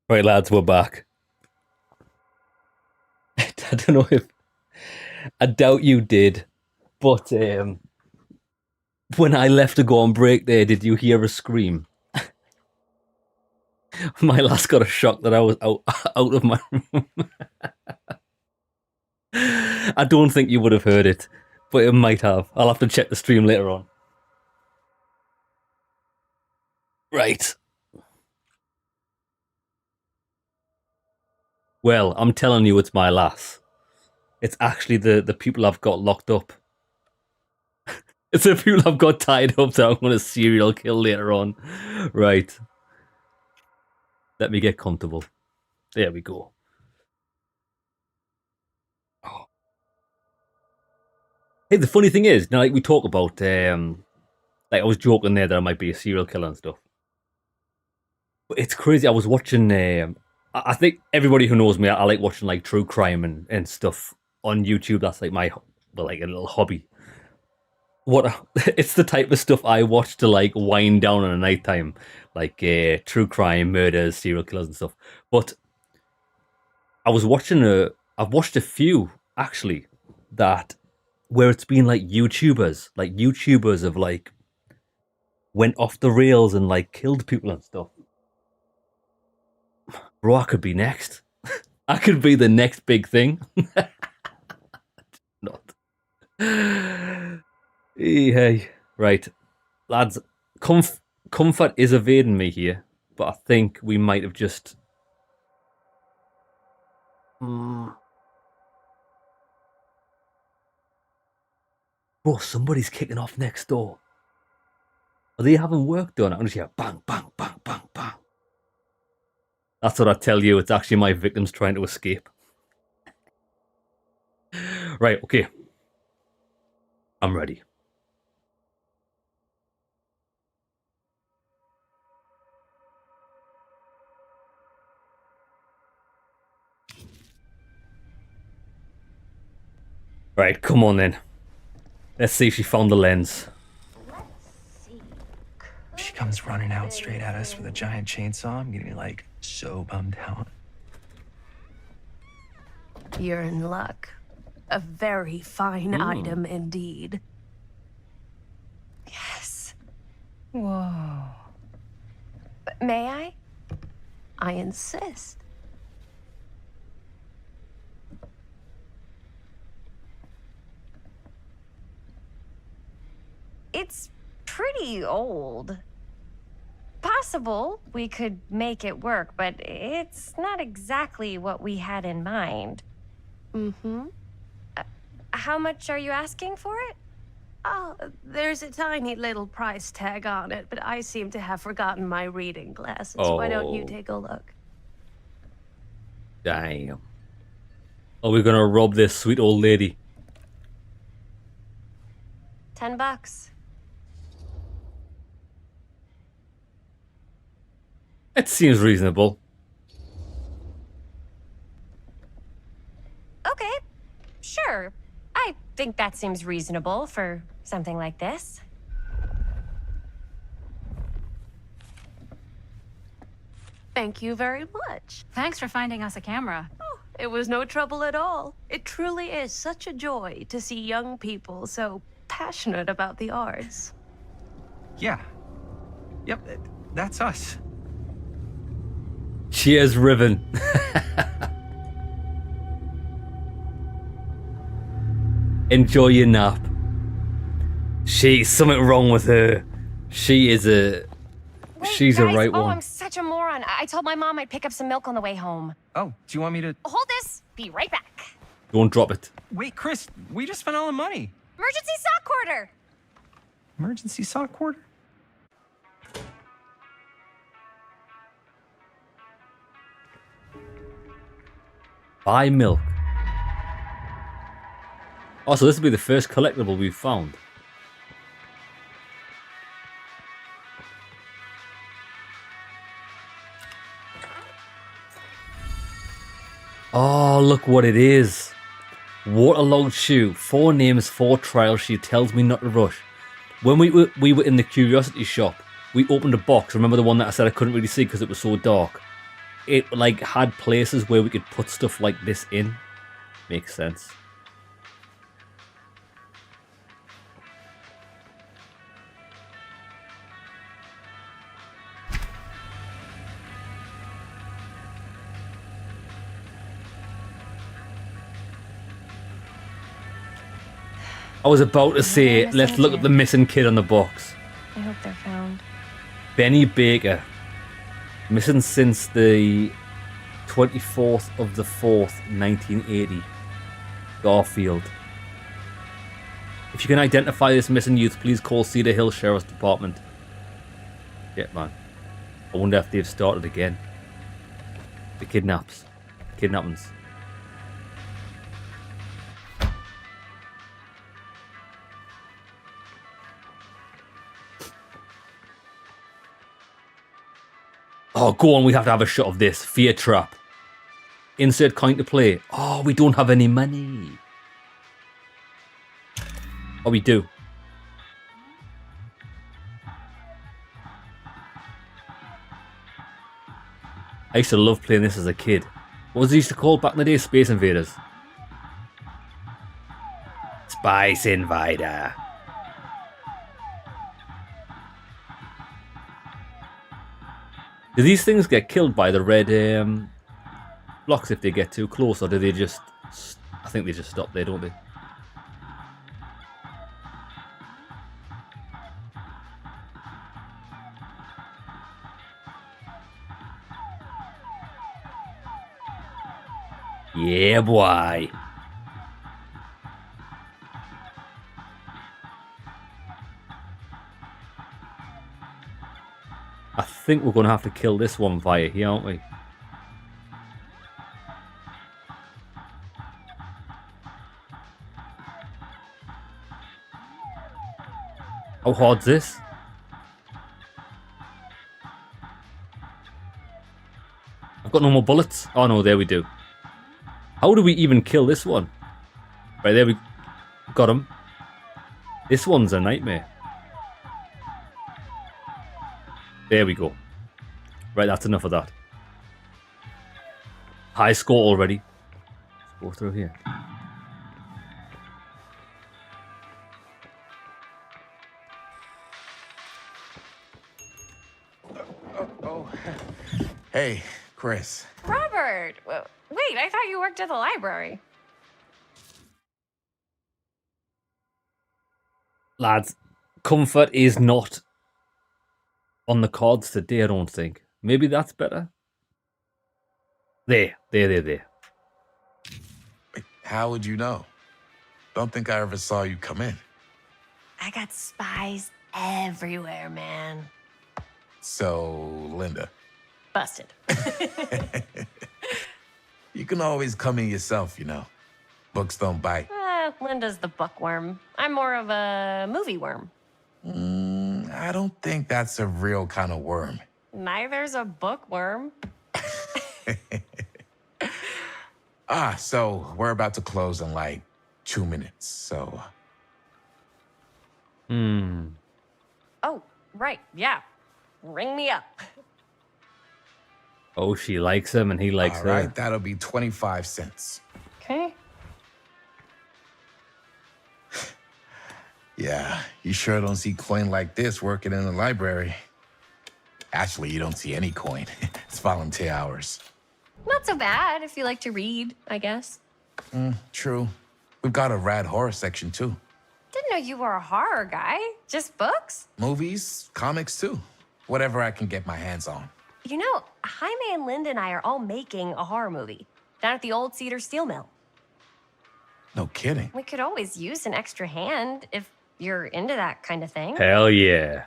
A: Right, lads, we're back. I don't know if I doubt you did, but when I left to go on break there, did you hear a scream? My lass got a shock that I was out of my room. I don't think you would have heard it, but it might have. I'll have to check the stream later on. Right. Well, I'm telling you, it's my lass. It's actually the people I've got locked up. It's the people I've got tied up that I'm going to serial kill later on. Right. Let me get comfortable. There we go. Oh. Hey, the funny thing is, now, like we talk about, like I was joking there that I might be a serial killer and stuff. But it's crazy. I was watching. I think everybody who knows me, I like watching like true crime and stuff on YouTube. That's like my like a little hobby. It's the type of stuff I watch to like wind down on a nighttime, like true crime, murders, serial killers and stuff. But I was watching I've watched a few actually that where it's been like YouTubers have like went off the rails and like killed people and stuff. Bro, I could be next. I could be the next big thing. Not. Hey, right, lads. Comfort is evading me here, but I think we might have just. Bro, somebody's kicking off next door. Are they having work done? I can just hear bang, bang, bang, bang, bang. That's what I tell you. It's actually my victims trying to escape. Right, okay. I'm ready. Right, come on then. Let's see if she found the lens.
M: She comes running out straight at us with a giant chainsaw. I'm gonna be like so bummed out.
J: You're in luck. A very fine item indeed.
L: Yes.
I: Whoa.
L: May I?
J: I insist.
L: It's pretty old. Possible we could make it work, but it's not exactly what we had in mind.
J: Mm-hmm.
L: How much are you asking for it?
J: Oh, there's a tiny little price tag on it, but I seem to have forgotten my reading glasses. Why don't you
A: Oh.
J: take a look?
A: Damn. Are we gonna rob this sweet old lady?
L: $10.
A: It seems reasonable.
L: Okay, sure. I think that seems reasonable for something like this.
J: Thank you very much.
I: Thanks for finding us a camera.
J: Oh, it was no trouble at all. It truly is such a joy to see young people so passionate about the arts.
M: Yeah. Yep, that's us.
A: Cheers, Riven. Enjoy your nap. She's something wrong with her. She is a.
L: Wait,
A: She's
L: guys,
A: a right
L: oh,
A: one.
L: I'm such a moron. I told my mom I'd pick up some milk on the way home.
M: Oh, do you want me to...
L: Hold this. Be right back.
A: Don't drop it.
M: Wait, Chris, we just spent all the money.
L: Emergency sock quarter.
M: Emergency sock quarter?
A: Buy milk. Oh, so this will be the first collectible we've found. Oh, look what it is. Waterlogged shoe. 4 names, 4 trials. She tells me not to rush. When we were in the curiosity shop, we opened a box. Remember the one that I said I couldn't really see because it was so dark? It like had places where we could put stuff like this in. Makes sense. I was about to say, let's look at the missing kid on the box.
L: I hope they're found.
A: Benny Baker. Missing since the 24th of the 4th, 1980. Garfield. If you can identify this missing youth, please call Cedar Hills Sheriff's Department. Yeah, man. I wonder if they've started again. The kidnappings. Oh, go on, we have to have a shot of this. Fear trap. Insert coin to play. Oh, we don't have any money. Oh, we do. I used to love playing this as a kid. What was it used to call back in the day? Space Invaders. Spice Invader. Do these things get killed by the red blocks if they get too close, or do they just... I think they just stop there, don't they? Yeah, boy. I think we're going to have to kill this one via here, aren't we? How hard's this? I've got no more bullets. Oh no, there we do. How do we even kill this one? Right, there we got him. This one's a nightmare. There we go. Right, that's enough of that. High score already. Let's go through here.
O: Hey, Chris.
L: Robert! Wait, I thought you worked at the library.
A: Lads, comfort is not on the cards today, I don't think. Maybe that's better. There.
O: Wait, how would you know? Don't think I ever saw you come in.
L: I got spies everywhere, man.
O: So, Linda.
L: Busted.
O: You can always come in yourself, you know. Books don't bite.
L: Linda's the bookworm. I'm more of a movie worm.
O: I don't think that's a real kind of worm.
L: Neither's a bookworm.
O: So we're about to close in like 2 minutes, so...
L: Oh, right, yeah. Ring me up.
A: Oh, she likes him and he likes her.
O: All right, that'll be 25 cents.
L: Okay.
O: Yeah, you sure don't see coin like this working in the library. Actually, you don't see any coin. It's volunteer hours.
L: Not so bad if you like to read, I guess.
O: True. We've got a rad horror section, too.
L: Didn't know you were a horror guy. Just books?
O: Movies, comics, too. Whatever I can get my hands on.
L: You know, Jaime and Linda and I are all making a horror movie down at the old Cedar Steel Mill.
O: No kidding.
L: We could always use an extra hand if you're into that kind of thing.
A: Hell yeah.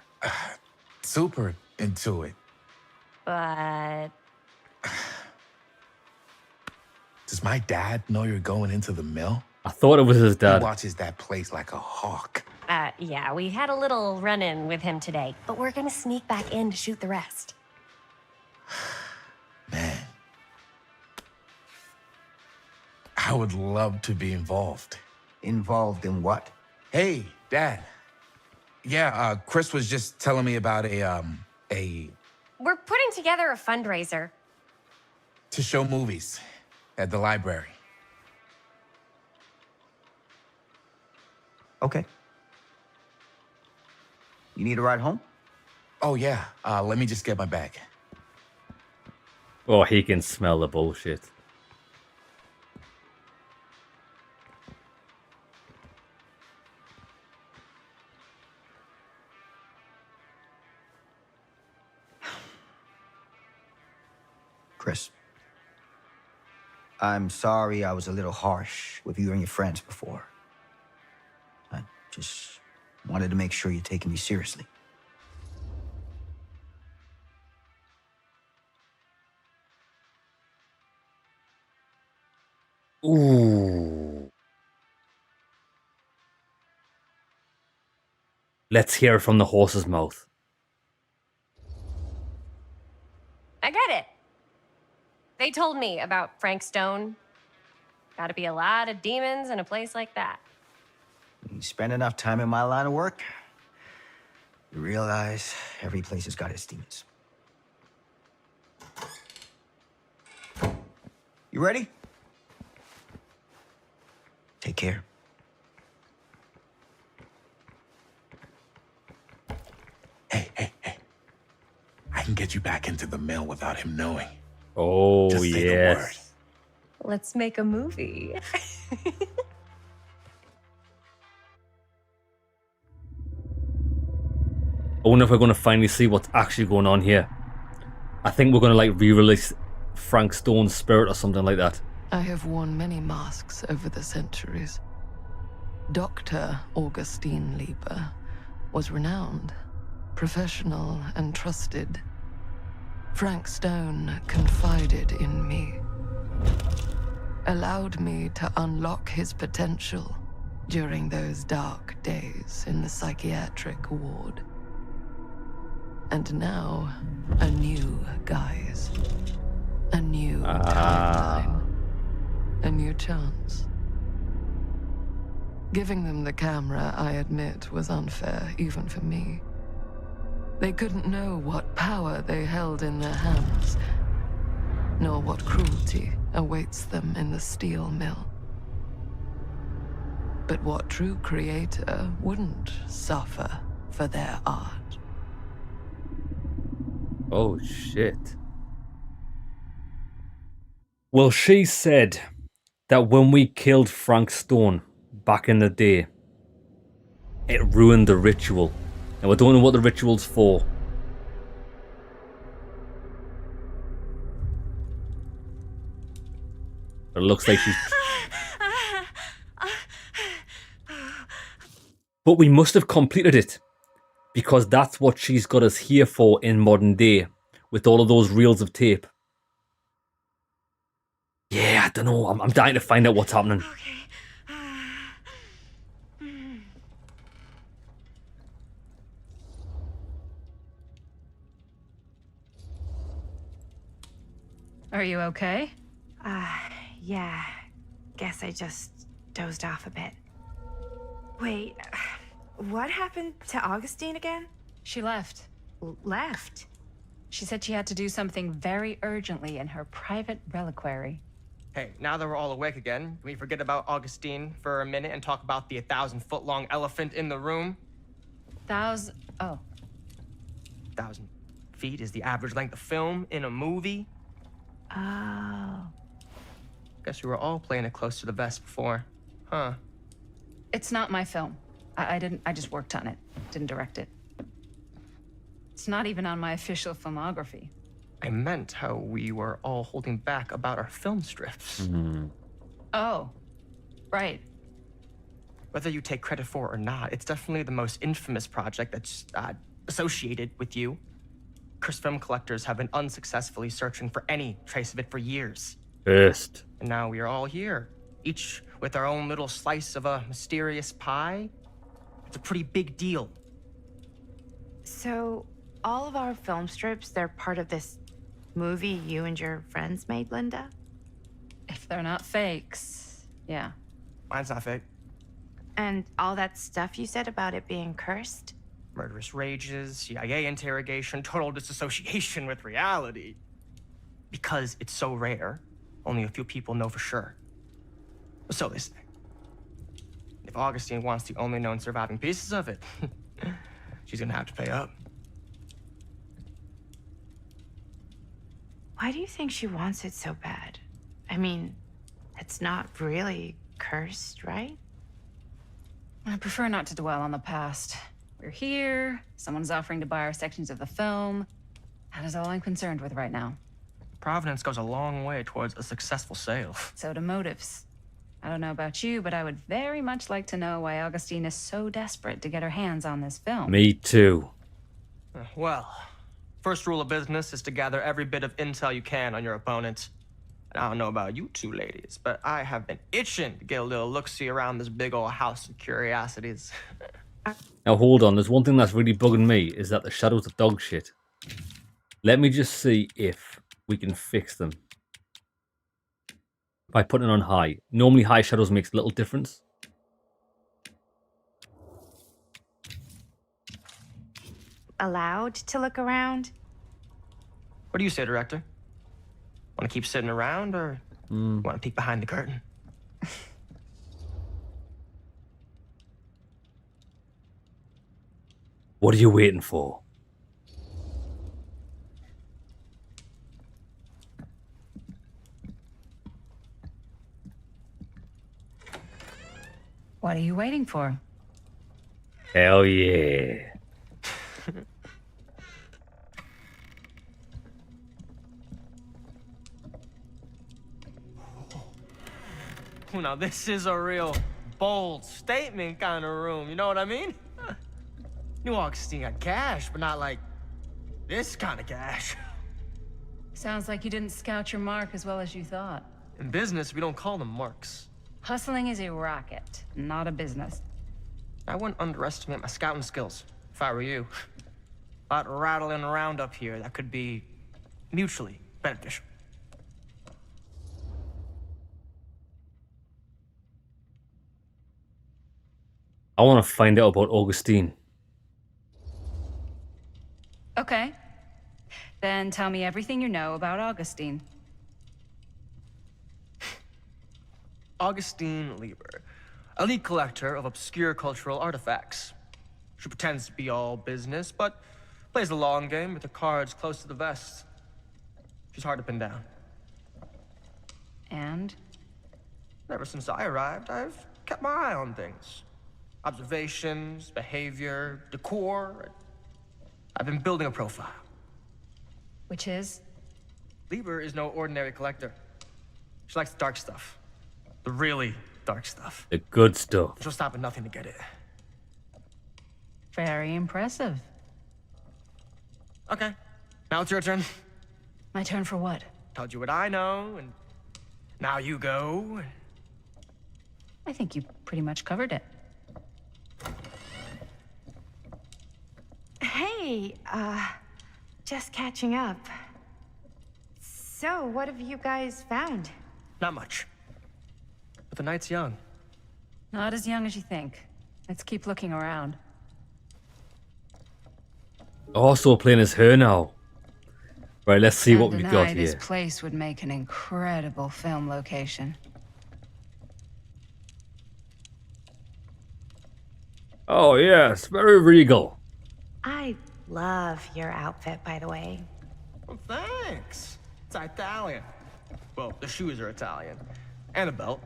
O: Super into it.
L: But...
O: Does my dad know you're going into the mill?
A: I thought it was his dad.
O: He watches that place like a hawk.
L: Yeah, we had a little run-in with him today, but we're gonna sneak back in to shoot the rest.
O: Man. I would love to be involved.
C: Involved in what?
O: Hey, Dad. Yeah, Chris was just telling me about a...
L: We're putting together a fundraiser.
O: to show movies at the library.
C: Okay. You need a ride home?
O: Oh, yeah. Let me just get my bag.
A: Oh, he can smell the bullshit.
C: Chris, I'm sorry I was a little harsh with you and your friends before. I just wanted to make sure you're taking me seriously.
A: Ooh. Let's hear it from the horse's mouth.
L: I get it. They told me about Frank Stone. Gotta be a lot of demons in a place like that.
C: You spend enough time in my line of work, you realize every place has got its demons. You ready? Take care.
O: I can get you back into the mill without him knowing.
A: Oh,
O: Just say the word.
A: yes.
L: Let's make a movie.
A: I wonder if we're going to finally see what's actually going on here. I think we're going to like re-release Frank Stone's spirit or something like that.
B: I have worn many masks over the centuries. Dr. Augustine Lieber was renowned, professional, and trusted. Frank Stone confided in me, allowed me to unlock his potential during those dark days in the psychiatric ward. And now, a new guise, a new timeline, a new chance. Giving them the camera, I admit, was unfair, even for me. They couldn't know what power they held in their hands, nor what cruelty awaits them in the steel mill. But what true creator wouldn't suffer for their art?
A: Oh, shit. Well, she said that when we killed Frank Stone back in the day, it ruined the ritual. And we don't know what the ritual's for. But it looks like she's... But we must have completed it. Because that's what she's got us here for in modern day. With all of those reels of tape. Yeah, I don't know. I'm dying to find out what's happening.
I: Are you okay?
F: Yeah. Guess I just dozed off a bit. Wait, what happened to Augustine again?
I: She left.
F: Left?
I: She said she had to do something very urgently in her private reliquary.
H: Hey, now that we're all awake again, can we forget about Augustine for a minute and talk about the 1,000-foot-long elephant in the room?
I: Oh.
H: 1,000 feet is the average length of film in a movie.
F: Oh.
H: Guess we were all playing it close to the vest before, huh?
I: It's not my film. I just worked on it. Didn't direct it. It's not even on my official filmography.
H: I meant how we were all holding back about our film strips.
I: Oh, right.
H: Whether you take credit for it or not, it's definitely the most infamous project that's associated with you. Cursed film collectors have been unsuccessfully searching for any trace of it for years.
A: First.
H: And now we are all here, each with our own little slice of a mysterious pie. It's a pretty big deal.
F: So, all of our film strips, they're part of this movie you and your friends made, Linda?
I: If they're not fakes, yeah.
H: Mine's not fake.
F: And all that stuff you said about it being cursed?
H: Murderous rages, CIA interrogation, total disassociation with reality. Because it's so rare, only a few people know for sure. So they say. if Augustine wants the only known surviving pieces of it, she's gonna have to pay up.
N: Why do you think she wants it so bad? I mean, it's not really cursed, right?
I: I prefer not to dwell on the past. We're here, someone's offering to buy our sections of the film. That is all I'm concerned with right now.
H: Providence goes a long way towards a successful sale.
I: So do motives. I don't know about you, but I would very much like to know why Augustine is so desperate to get her hands on this film.
A: Me too.
H: Well, first rule of business is to gather every bit of intel you can on your opponent. And I don't know about you two ladies, but I have been itching to get a little look-see around this big old house of curiosities.
A: Now hold on, there's one thing that's really bugging me, is that the shadows are dog shit. Let me just see if we can fix them. By putting it on high. Normally high shadows makes a little difference.
F: Allowed to look around?
H: What do you say, director? Want to keep sitting around, or want to peek behind the curtain?
A: What are you waiting for?
I: What are you waiting for?
A: Hell yeah.
H: Now this is a real bold statement kind of room, you know what I mean? New Augustine got cash, but not like this kind of cash.
I: Sounds like you didn't scout your mark as well as you thought.
H: In business, we don't call them marks.
I: Hustling is a racket, not a business.
H: I wouldn't underestimate my scouting skills, if I were you. A lot rattling around up here that could be mutually beneficial.
A: I want to find out about Augustine.
I: Okay. Then tell me everything you know about Augustine.
H: Augustine Lieber, elite collector of obscure cultural artifacts. She pretends to be all business, but plays the long game with the cards close to the vest. She's hard to pin down.
I: And?
H: Ever since I arrived, I've kept my eye on things. Observations, behavior, decor. I've been building a profile.
I: Which is?
H: Lieber is no ordinary collector. She likes the dark stuff. The really dark stuff.
A: The good stuff.
H: She'll stop at nothing to get it.
I: Very impressive.
H: Okay, now it's your turn.
I: My turn for what?
H: Told you what I know, and now you go.
I: I think you pretty much covered it.
F: Hey, just catching up. So, what have you guys found?
H: Not much. But the night's young.
I: Not as young as you think. Let's keep looking around.
A: Also playing as her now. Right, let's see what
I: Can't
A: we've
I: deny
A: got
I: this
A: here.
I: place would make an incredible film location.
A: Oh yes, very regal.
F: I love your outfit, by the way.
H: Well, thanks. It's Italian. Well, the shoes are Italian. And the belt.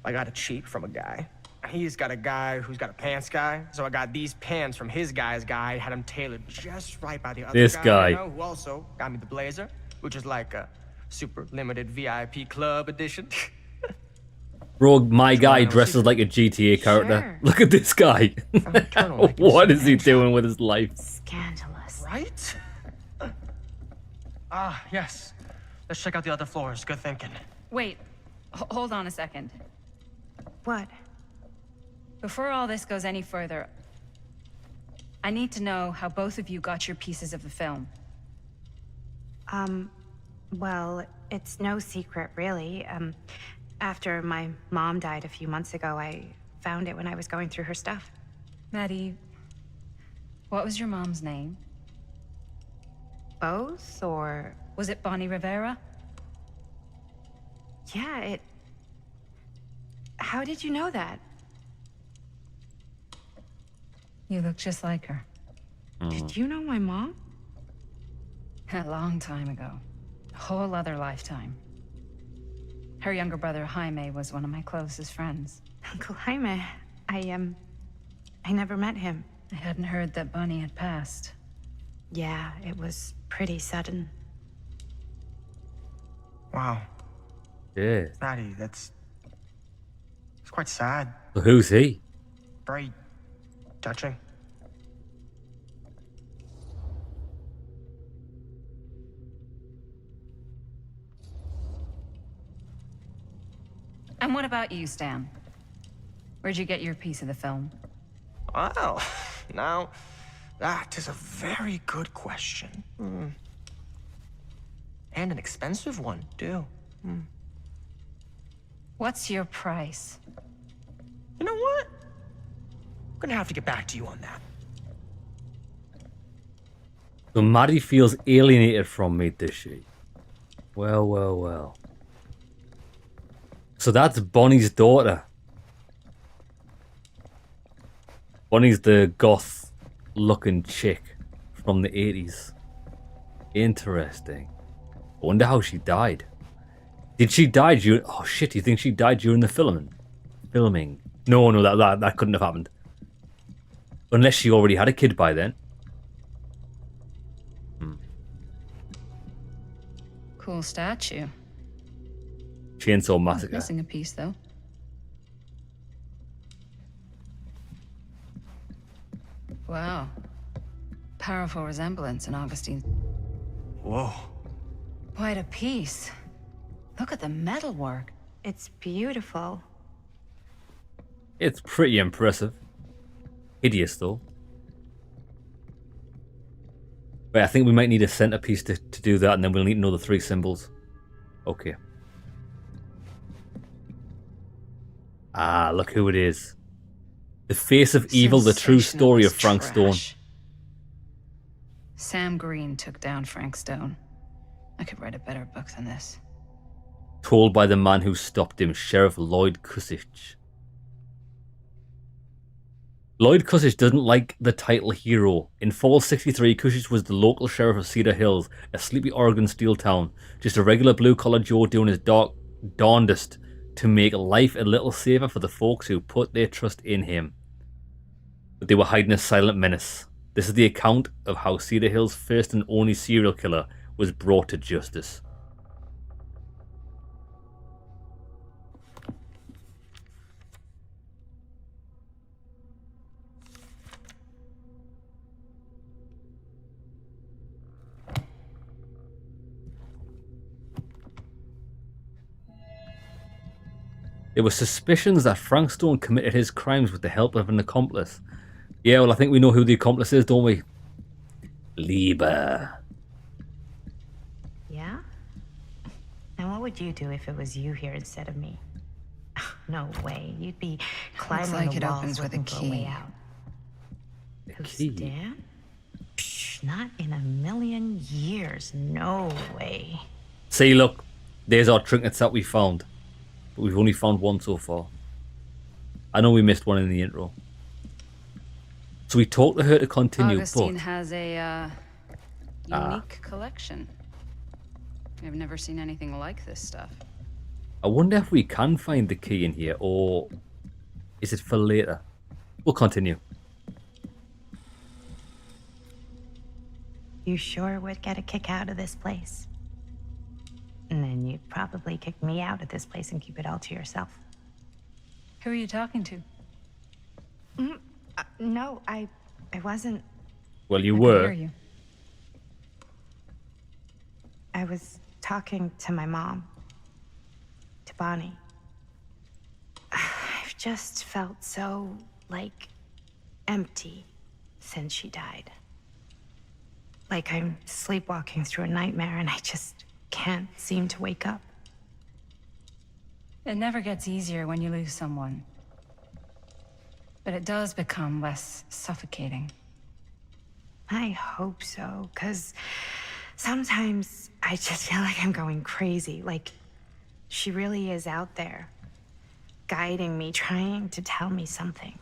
H: I got it cheap from a guy. He's got a guy who's got a pants guy. So I got these pants from his guy's guy, had them tailored just right by the other
A: This guy.
H: you know, who also got me the blazer, which is like a super limited VIP club edition.
A: Bro, my guy dresses like a GTA character.
F: Sure.
A: Look at this guy. What is he doing with his life?
F: Scandalous.
H: Right? Ah, yes. Let's check out the other floors. Good thinking.
I: Wait, hold on a second.
F: What?
I: Before all this goes any further, I need to know how both of you got your pieces of the film.
F: Well, it's no secret, really. After my mom died a few months ago, I found it when I was going through her stuff.
I: Maddie, what was your mom's name?
F: Both, or...
I: Was it Bonnie Rivera?
F: Yeah, it... How did you know that?
I: You look just like her.
N: Did you know my mom?
I: A long time ago. A whole other lifetime. Her younger brother, Jaime, was one of my closest friends.
N: Uncle Jaime. I never met him.
I: I hadn't heard that Bunny had passed.
N: Yeah, it was pretty sudden.
H: Wow.
A: Yeah.
H: Maddie, it's quite sad.
A: So who's he?
H: Very touching.
I: And what about you, Stan? Where'd you get your piece of the film?
H: Well, now, that is a very good question. And an expensive one, too.
I: What's your price?
H: You know what? I'm gonna have to get back to you on that.
A: So Maddie feels alienated from me, does she? Well, well, well. So that's Bonnie's daughter. Bonnie's the goth-looking chick from the 80s. Interesting. I wonder how she died. Did she die during... Oh shit, you think she died during the filming? No, that couldn't have happened. Unless she already had a kid by then.
I: Cool statue.
A: Chainsaw Massacre.
I: Missing a piece, though. Wow. Powerful resemblance in Augustine.
H: Whoa.
I: Quite a piece. Look at the metalwork.
N: It's beautiful.
A: It's pretty impressive. Hideous, though. Wait, I think we might need a centerpiece to do that, and then we'll need another 3 symbols. Okay. Ah, look who it is. The face of evil, the true story of Frank Stone.
I: Sam Green took down Frank Stone. I could write a better book than this.
A: Told by the man who stopped him, Sheriff Lloyd Cussich. Lloyd Cussich doesn't like the title hero. In Fall 63, Cussich was the local sheriff of Cedar Hills, a sleepy Oregon steel town. Just a regular blue-collar Joe doing his darndest to make life a little safer for the folks who put their trust in him. But they were hiding a silent menace. This is the account of how Cedar Hills' first and only serial killer was brought to justice. There were suspicions that Frank Stone committed his crimes with the help of an accomplice. Yeah, well, I think we know who the accomplice is, don't we? Lieber.
N: Yeah? And what would you do if it was you here instead of me? No way. You'd be climbing
I: like
N: the
I: it
N: walls
I: opens with a
N: looking for way
I: key.
N: out.
A: A key?
N: Dan? Psh, not in a million years. No way.
A: See, look. There's our trinkets that we found. But we've only found one so far. I know we missed one in the intro. So we talked to her to continue,
I: Augustine
A: but...
I: has a unique collection. I've never seen anything like this stuff.
A: I wonder if we can find the key in here, or is it for later? We'll continue.
N: You sure would get a kick out of this place. And then you'd probably kick me out of this place and keep it all to yourself.
I: Who are you talking to?
N: No, I wasn't.
A: Well, you
I: I
A: were.
I: could hear you.
N: I was talking to my mom. To Bonnie. I've just felt so, like, empty since she died. Like I'm sleepwalking through a nightmare and I just can't seem to wake up.
I: It never gets easier when you lose someone. But it does become less suffocating.
N: I hope so, because sometimes I just feel like I'm going crazy. Like, she really is out there, guiding me, trying to tell me something.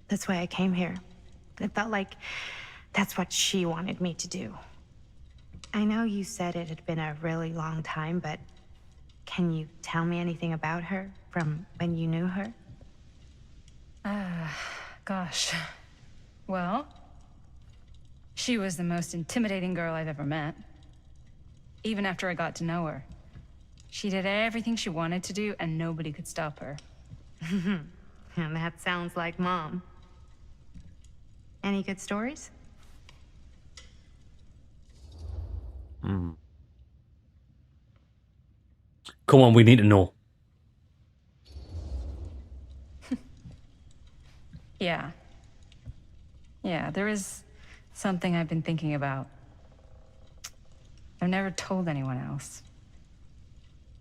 N: That's why I came here. It felt like that's what she wanted me to do. I know you said it had been a really long time, but can you tell me anything about her from when you knew her?
I: Gosh. Well, she was the most intimidating girl I've ever met. Even after I got to know her. She did everything she wanted to do, and nobody could stop her.
N: And that sounds like Mom. Any good stories?
A: Come on, we need to know.
I: Yeah. Yeah, there is something I've been thinking about. I've never told anyone else.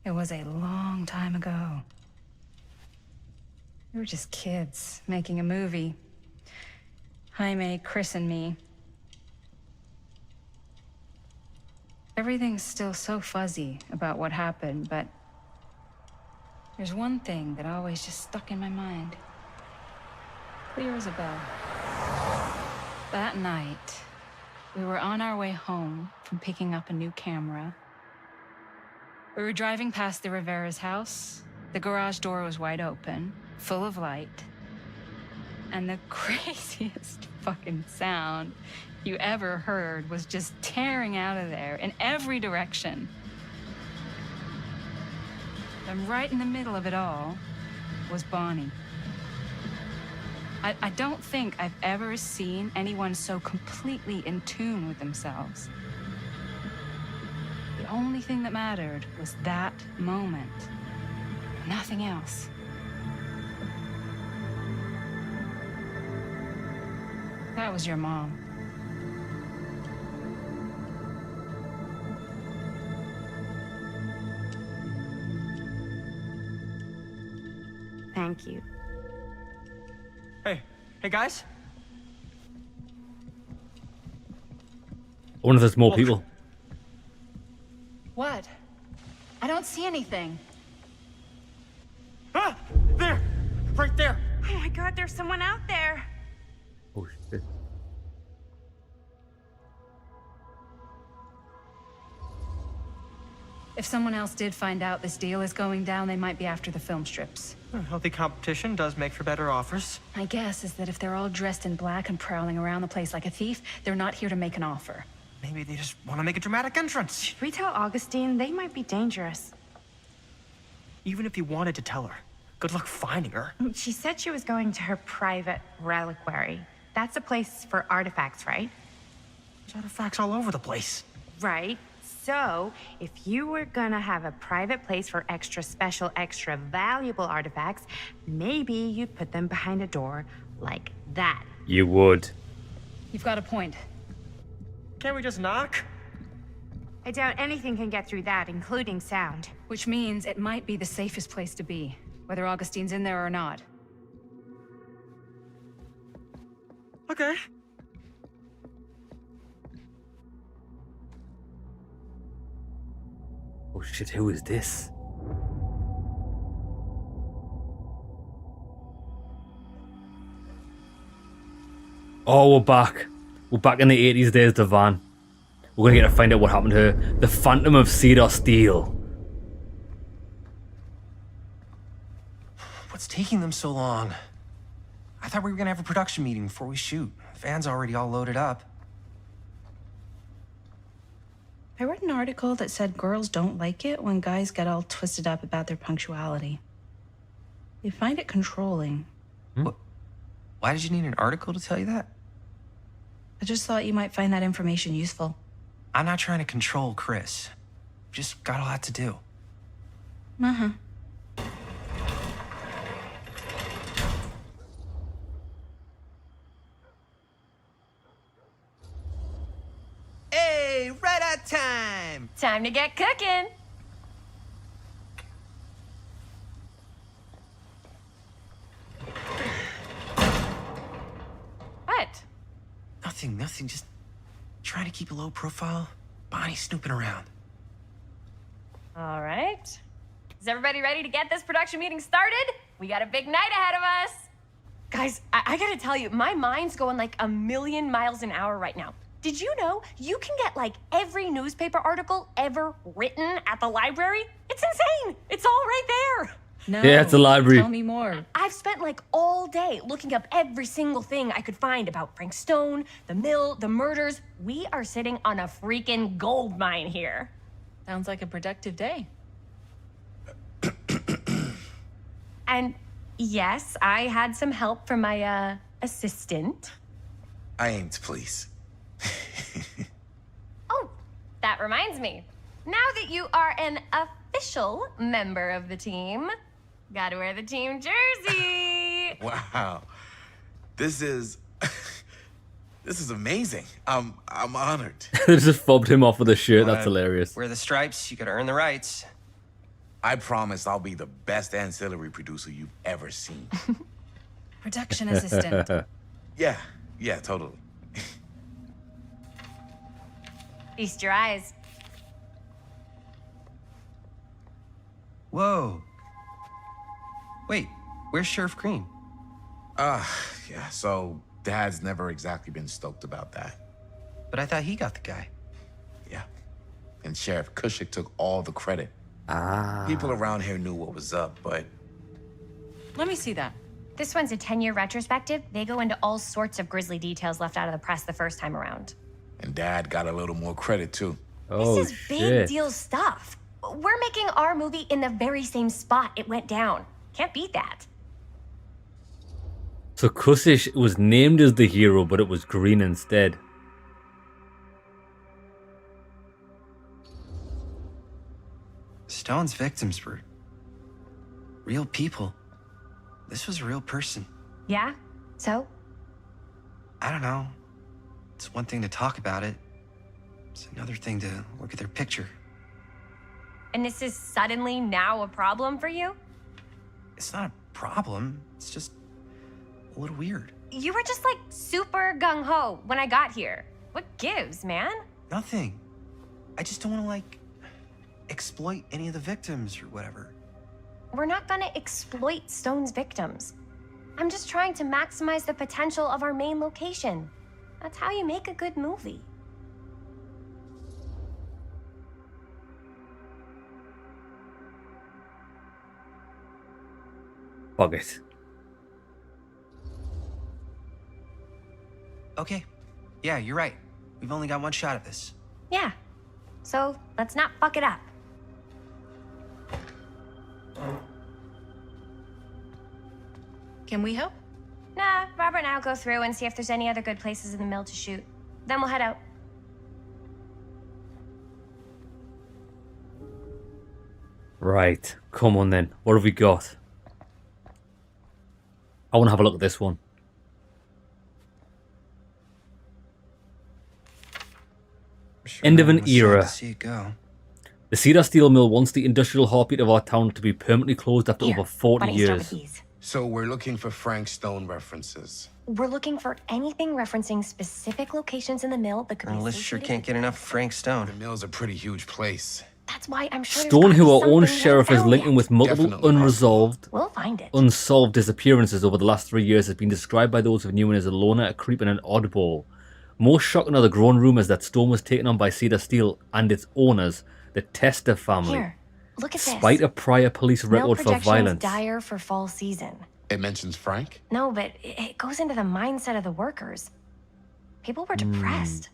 I: It was a long time ago. We were just kids making a movie. Jaime, Chris, and me. Everything's still so fuzzy about what happened, but there's one thing that always just stuck in my mind. Clear as a bell. That night, we were on our way home from picking up a new camera. We were driving past the Rivera's house. The garage door was wide open, full of light. And the craziest fucking sound you ever heard was just tearing out of there in every direction. And right in the middle of it all was Bonnie. I don't think I've ever seen anyone so completely in tune with themselves. The only thing that mattered was that moment. Nothing else. That was your mom.
N: Thank you.
H: Hey guys.
A: I wonder if there's more people.
I: What? I don't see anything.
H: Ah! There! Right there!
F: Oh my god, there's someone out there.
A: Oh shit.
I: If someone else did find out this deal is going down, they might be after the film strips.
H: Healthy competition does make for better offers.
I: My guess is that if they're all dressed in black and prowling around the place like a thief, they're not here to make an offer.
H: Maybe they just want to make a dramatic entrance.
N: Should we tell Augustine? They might be dangerous.
H: Even if you wanted to tell her, good luck finding her.
N: She said she was going to her private reliquary. That's a place for artifacts, right?
H: There's artifacts all over the place.
N: Right. So, if you were gonna have a private place for extra special, extra valuable artifacts, maybe you'd put them behind a door like that.
A: You would.
I: You've got a point.
H: Can't we just knock?
N: I doubt anything can get through that, including sound.
I: Which means it might be the safest place to be, whether Augustine's in there or not.
H: Okay.
A: Oh shit, who is this? Oh, we're back. We're back in the 80s days, the van. We're gonna get to find out what happened to her. The Phantom of Cedar Steel.
M: What's taking them so long? I thought we were gonna have a production meeting before we shoot. The van's already all loaded up.
P: I read an article that said girls don't like it when guys get all twisted up about their punctuality. They find it controlling.
M: Why did you need an article to tell you that?
P: I just thought you might find that information useful.
M: I'm not trying to control Chris. Just got a lot to do.
P: Uh-huh.
C: Hey, right at time!
L: Time to get cooking. What?
M: Nothing. Just trying to keep a low profile. Bonnie's snooping around.
L: All right. Is everybody ready to get this production meeting started? We got a big night ahead of us. Guys, I gotta tell you, my mind's going like a million miles an hour right now. Did you know you can get like every newspaper article ever written at the library? It's insane. It's all right there.
I: No.
A: Yeah, it's a library.
I: Tell me more.
L: I've spent like all day looking up every single thing I could find about Frank Stone, the mill, the murders. We are sitting on a freaking gold mine here.
I: Sounds like a productive day.
L: And yes, I had some help from my assistant.
O: I aim to please.
L: Oh, that reminds me. Now that you are an official member of the team, gotta wear the team jersey.
O: Wow. This is amazing. I'm honored.
A: They just fobbed him off with a shirt. That's hilarious.
Q: Wear the stripes, you gotta earn the rights.
O: I promise I'll be the best ancillary producer you've ever seen.
I: Production assistant.
O: Yeah, totally.
L: Feast your eyes.
Q: Whoa. Wait, where's Sheriff Green?
O: Yeah, so Dad's never exactly been stoked about that.
Q: But I thought he got the guy.
O: Yeah. And Sheriff Cushik took all the credit. People around here knew what was up, but...
I: Let me see that.
L: This one's a 10-year retrospective. They go into all sorts of grisly details left out of the press the first time around.
O: And Dad got a little more credit, too.
A: Oh,
L: This is big deal stuff. We're making our movie in the very same spot it went down. Can't beat that.
A: So Kusish was named as the hero, but it was Green instead.
Q: Stone's victims were real people. This was a real person.
L: Yeah? So?
Q: I don't know. It's one thing to talk about it. It's another thing to look at their picture.
L: And this is suddenly now a problem for you?
Q: It's not a problem. It's just a little weird.
L: You were just like super gung-ho when I got here. What gives, man?
Q: Nothing. I just don't want to, like, exploit any of the victims or whatever.
L: We're not gonna exploit Stone's victims. I'm just trying to maximize the potential of our main location. That's how you make a good movie.
A: Fuck it.
Q: Okay. Yeah, you're right. We've only got one shot at this.
L: Yeah. So let's not fuck it up.
I: Can we help?
L: Nah, Robert and I'll go through and see if there's any other good places in the mill to shoot. Then we'll head out.
A: Right. Come on then. What have we got? I want to have a look at this one.
Q: Sure,
A: End of an
Q: I'm sad to
A: era.
Q: see it go.
A: The Cedar Steel Mill, once the industrial heartbeat of our town, to be permanently closed after over 40 years.
O: So we're looking for Frank Stone references.
L: We're looking for anything referencing specific locations in the mill that could be
Q: Unless sure can't get enough Frank Stone.
O: The mill's a pretty huge place.
L: That's why I'm sure
A: Stone, who our own sheriff is linking with multiple unresolved,
L: We'll find it.
A: unsolved disappearances over the last 3 years, has been described by those who knew him as a loner, a creep, and an oddball. Most shocking are the growing rumours that Stone was taken on by Cedar Steel and its owners, the Tester family,
L: Here, look at this.
A: despite a prior police
L: Mill
A: record for
L: projections
A: violence.
L: dire for fall season.
O: It mentions Frank?
L: No, but it goes into the mindset of the workers. People were depressed.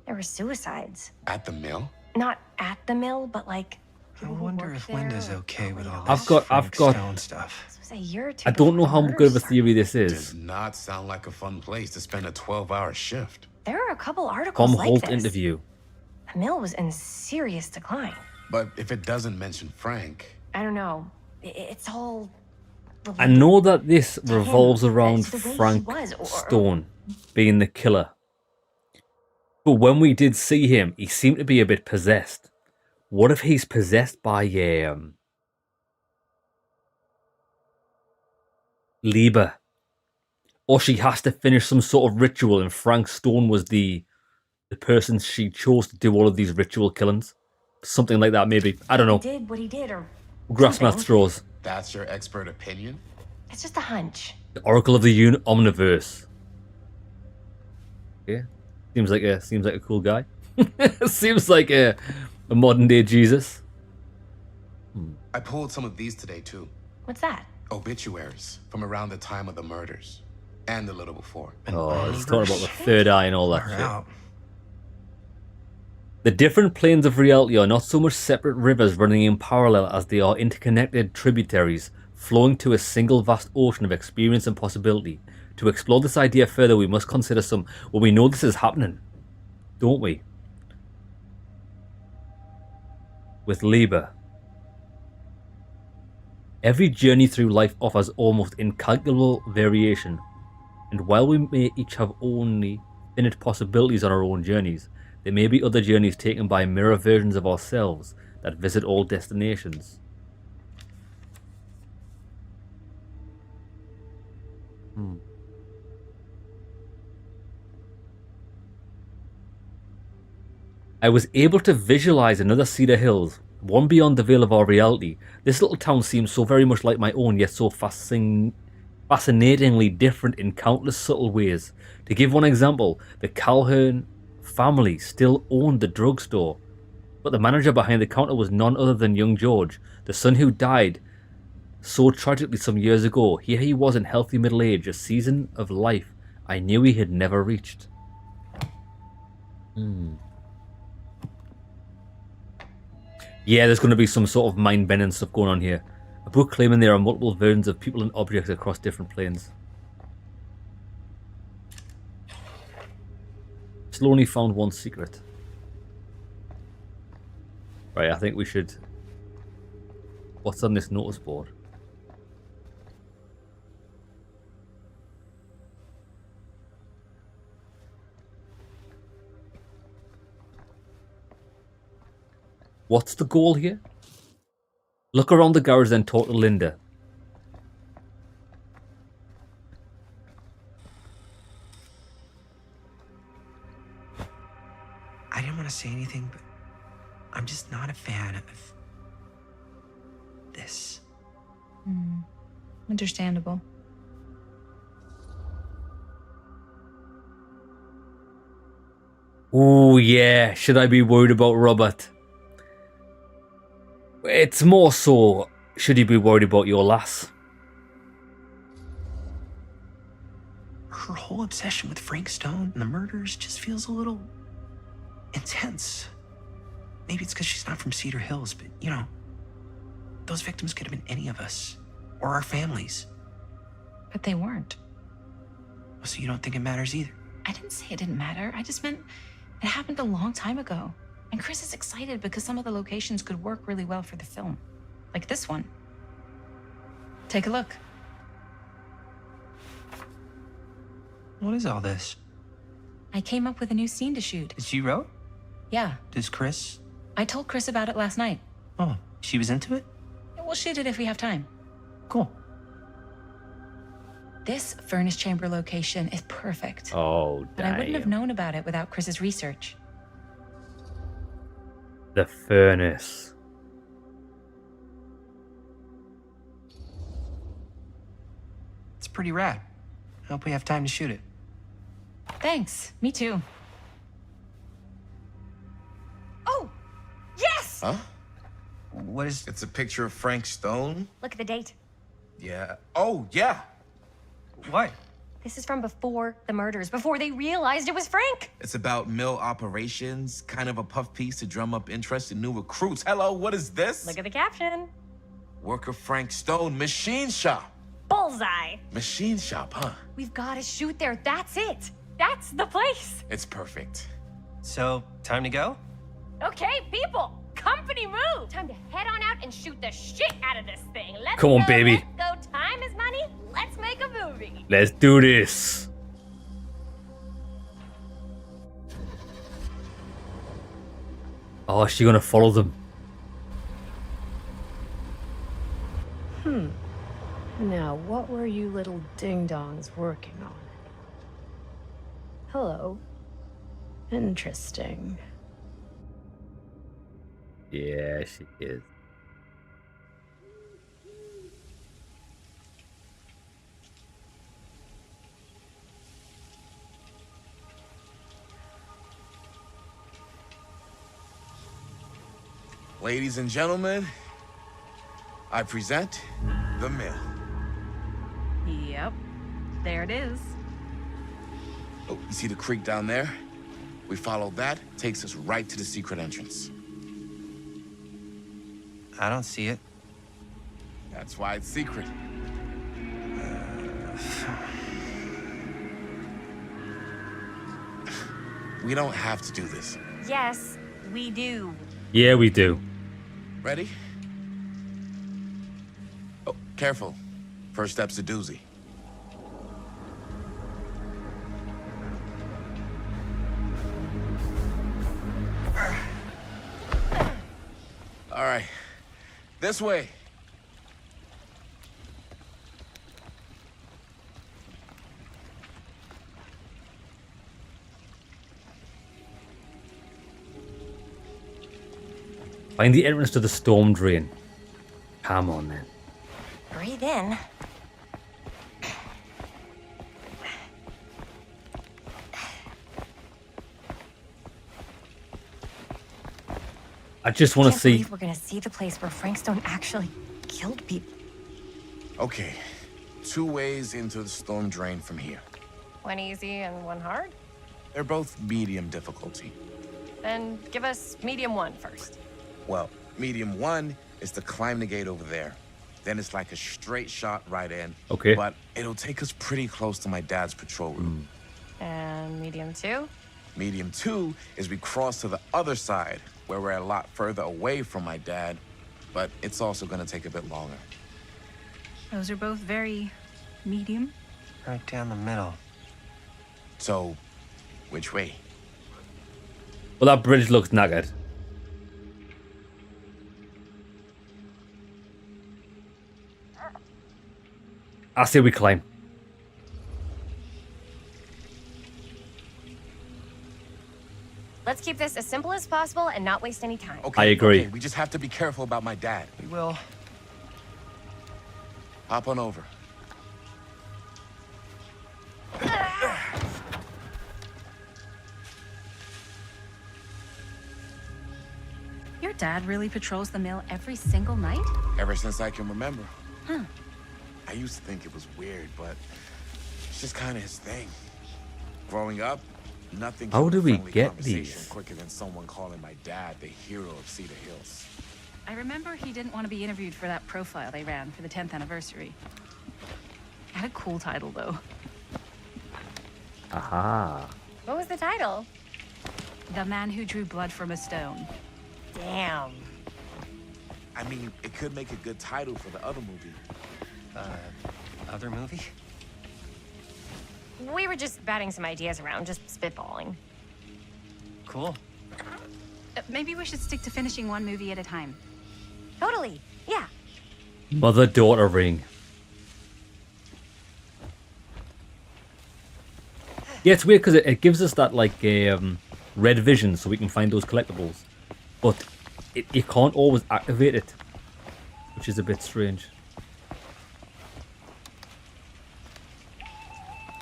L: There were suicides.
O: At the mill?
L: Not at the mill, but like
Q: I wonder if Linda's okay with all this
A: I've got,
Q: Frank Stone stuff.
L: This was a year or two.
A: I don't know how
L: before
A: good of a
L: murders
A: theory this
O: Does
A: is.
O: not sound like a fun place to spend a 12-hour shift.
L: There are a couple articles
A: Tom
L: like
A: Holt
L: this.
A: interview.
L: The mill was in serious decline.
O: But if it doesn't mention Frank...
L: I don't know. It's all.
A: I know that this revolves around
L: the way he
A: Frank
L: was, or-
A: Stone being the killer. But when we did see him, he seemed to be a bit possessed. What if he's possessed by Lieber? Or she has to finish some sort of ritual and Frank Stone was the person she chose to do all of these ritual killings? Something like that, maybe. I don't know.
L: He did what he did, or
A: Grass mouth
L: something.
A: straws.
O: That's your expert opinion?
L: It's just a hunch.
A: The Oracle of the Omniverse. Yeah, seems like a cool guy. Seems like a modern day Jesus.
O: I pulled some of these today, too.
L: What's that?
O: Obituaries from around the time of the murders. And a little before.
A: Oh, it's talking about the third eye and all that
M: Far
A: shit.
M: out.
A: The different planes of reality are not so much separate rivers running in parallel as they are interconnected tributaries flowing to a single vast ocean of experience and possibility. To explore this idea further, we must consider some... Well, we know this is happening, don't we? With Liber. Every journey through life offers almost incalculable variation, and while we may each have only finite possibilities on our own journeys, there may be other journeys taken by mirror versions of ourselves that visit all destinations. I was able to visualize another Cedar Hills, one beyond the veil of our reality. This little town seems so very much like my own, yet so fascinatingly different in countless subtle ways. To give one example, the Calhoun family still owned the drugstore, but the manager behind the counter was none other than young George, the son who died so tragically some years ago. Here he was in healthy middle age, a season of life I knew he had never reached. Yeah, there's going to be some sort of mind-bending stuff going on here. A book claiming there are multiple versions of people and objects across different planes. Still only found one secret. Right, I think we should... What's on this notice board? What's the goal here? Look around the garage, then talk to Linda.
Q: I didn't want to say anything, but I'm just not a fan of this.
I: Understandable.
A: Oh yeah, should I be worried about Robert? It's more so, should you be worried about your lass?
Q: Her whole obsession with Frank Stone and the murders just feels a little intense. Maybe it's because she's not from Cedar Hills, but you know, those victims could have been any of us or our families.
I: But they weren't.
Q: So you don't think it matters either?
I: I didn't say it didn't matter. I just meant it happened a long time ago. And Chris is excited because some of the locations could work really well for the film. Like this one. Take a look.
Q: What is all this?
I: I came up with a new scene to shoot.
Q: That you wrote?
I: Yeah.
Q: Does Chris?
I: I told Chris about it last night.
Q: Oh, she was into it?
I: We'll shoot it if we have time.
Q: Cool.
I: This furnace chamber location is perfect.
A: Oh,
I: But I wouldn't have known about it without Chris's research.
A: The furnace.
Q: It's pretty rad. I hope we have time to shoot it.
I: Thanks. Me too.
L: Oh, yes!
O: Huh?
Q: What is...
O: It's a picture of Frank Stone?
L: Look at the date.
O: Yeah. Oh, yeah.
Q: What?
L: This is from before the murders, before they realized it was Frank.
O: It's about mill operations, kind of a puff piece to drum up interest in new recruits. Hello, what is this?
L: Look at the caption.
O: Worker Frank Stone, machine shop.
L: Bullseye.
O: Machine shop, huh?
L: We've got to shoot there. That's it. That's the place.
O: It's perfect.
Q: So, time to go?
L: Okay, people. Company move. Time to head on out and shoot the shit out of this thing. Let's
A: Come on,
L: go,
A: baby.
L: Let's go. Time is money. Let's make a movie.
A: Let's do this. Oh, is she gonna follow them?
N: Now, what were you little ding-dongs working on? Hello. Interesting.
A: Yeah, she is.
O: Ladies and gentlemen, I present the mill.
P: Yep. There it is.
O: Oh, you see the creek down there? We follow that, takes us right to the secret entrance.
Q: I don't see it.
O: That's why it's secret. We don't have to do this.
L: Yes, we do.
A: Yeah, we do.
O: Ready? Oh, careful. First step's a doozy. All right. This way.
A: Find the entrance to the storm drain. Come on, then.
L: Breathe in.
A: I just want to
L: Can't
A: see.
L: believe we're gonna see the place where Frank Stone actually killed people.
O: Okay. 2 ways into the storm drain from here.
L: One easy and one hard?
O: They're both medium difficulty.
L: Then give us medium one first.
O: Well, medium 1 is to climb the gate over there. Then it's like a straight shot right in.
A: Okay.
O: But it'll take us pretty close to my dad's patrol route.
L: And medium two?
O: Medium 2 is we cross to the other side, where we're a lot further away from my dad, but it's also gonna take a bit longer.
P: Those are both very medium.
Q: Right down the middle.
O: So, which way?
A: Well, that bridge looks knackered. I say we climb.
L: Let's keep this as simple as possible and not waste any time.
O: Okay,
A: I agree.
O: Okay, we just have to be careful about my dad.
Q: We will.
O: Hop on over.
P: Your dad really patrols the mill every single night?
O: Ever since I can remember.
P: Huh.
O: I used to think it was weird, but it's just kind of his thing. Growing up, nothing
A: How
O: killed
A: do
O: a
A: we
O: friendly
A: get
O: conversation
A: these?
O: quicker than someone calling my dad the hero of Cedar Hills.
P: I remember he didn't want to be interviewed for that profile they ran for the 10th anniversary. Had a cool title, though.
A: Aha.
L: What was the title?
P: The Man Who Drew Blood from a Stone.
L: Damn.
O: I mean, it could make a good title for the other movie.
Q: Other movie?
L: We were just batting some ideas around, just spitballing.
Q: Cool.
P: Maybe we should stick to finishing one movie at a time.
L: Totally. Yeah.
A: Mother-daughter ring. Yeah, it's weird because it gives us that like red vision so we can find those collectibles. But you can't always activate it, which is a bit strange.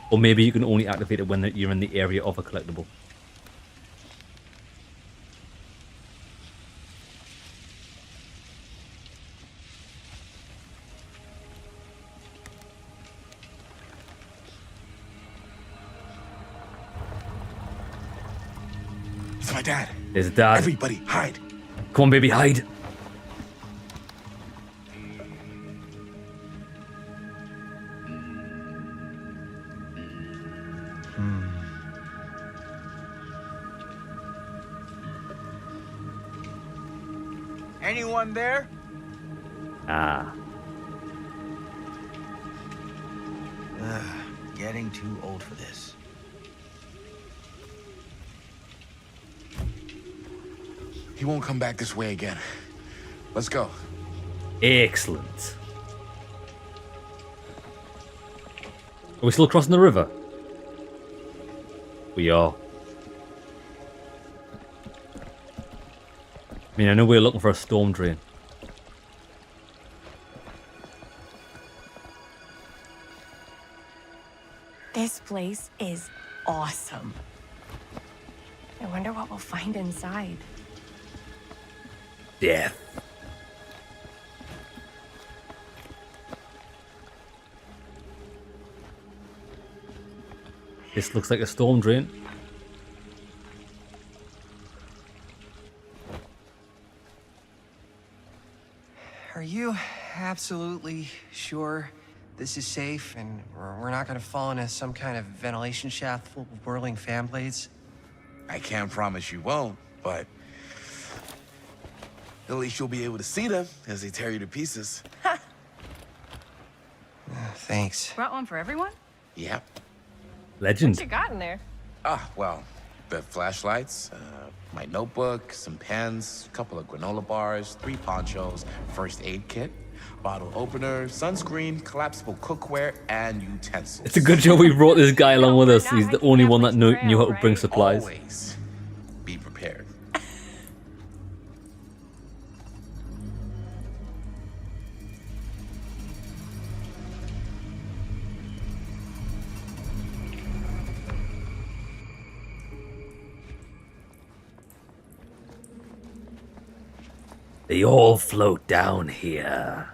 A: Or maybe you can only activate it when you're in the area of a collectible.
O: It's my dad.
A: There's Dad.
O: Everybody, hide.
A: Come on, baby, hide.
C: Anyone there?
A: Ah.
C: Getting too old for this.
O: He won't come back this way again. Let's go.
A: Excellent. Are we still crossing the river? We are. I mean, I know we're looking for a storm drain.
L: This place is awesome. I wonder what we'll find inside.
A: Death. This looks like a storm drain.
M: Are you absolutely sure this is safe and we're not gonna fall into some kind of ventilation shaft full of whirling fan blades?
O: I can't promise you won't, but at least you'll be able to see them as they tear you to pieces.
M: Thanks.
P: Brought one for everyone?
O: Yep.
A: Legend.
L: What you got in there?
O: Well, the flashlights, my notebook, some pens, a couple of granola bars, 3 ponchos, first aid kit, bottle opener, sunscreen, collapsible cookware, and utensils.
A: It's a good job we brought this guy along with us. He's the only one that knew how to bring supplies.
O: Always be prepared.
A: They all float down here.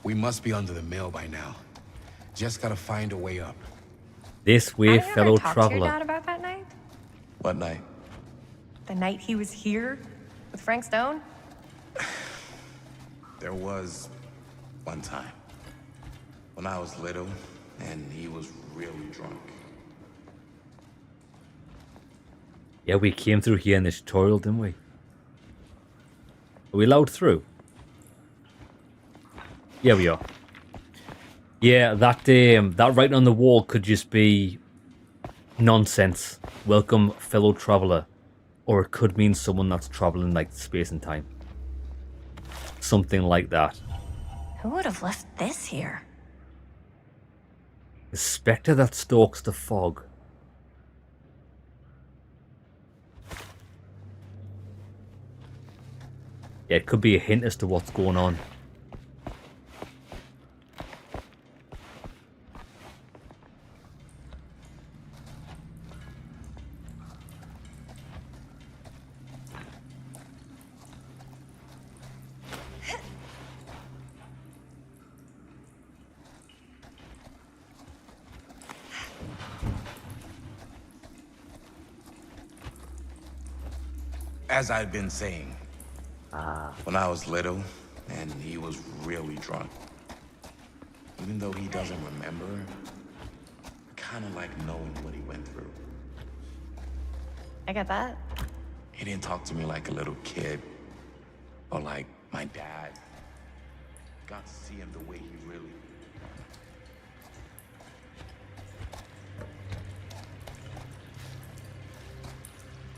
O: We must be under the mill by now. Just gotta find a way up.
A: This way,
L: Have you
A: fellow
L: ever talked to your
A: traveler.
L: dad about that night?
O: What night?
L: The night he was here with Frank Stone?
O: There was one time when I was little and he was really drunk.
A: Yeah, we came through here in this tutorial, didn't we? Are we allowed through? Yeah, we are. Yeah, that writing on the wall could just be nonsense. Welcome, fellow traveler. Or it could mean someone that's traveling like space and time. Something like that.
L: Who would have left this here?
A: The spectre that stalks the fog. Yeah, it could be a hint as to what's going on.
O: As I've been saying, when I was little and he was really drunk, even though he doesn't remember, I kind of like knowing what he went through.
L: I get that.
O: He didn't talk to me like a little kid or like my dad. Got to see him the way he really.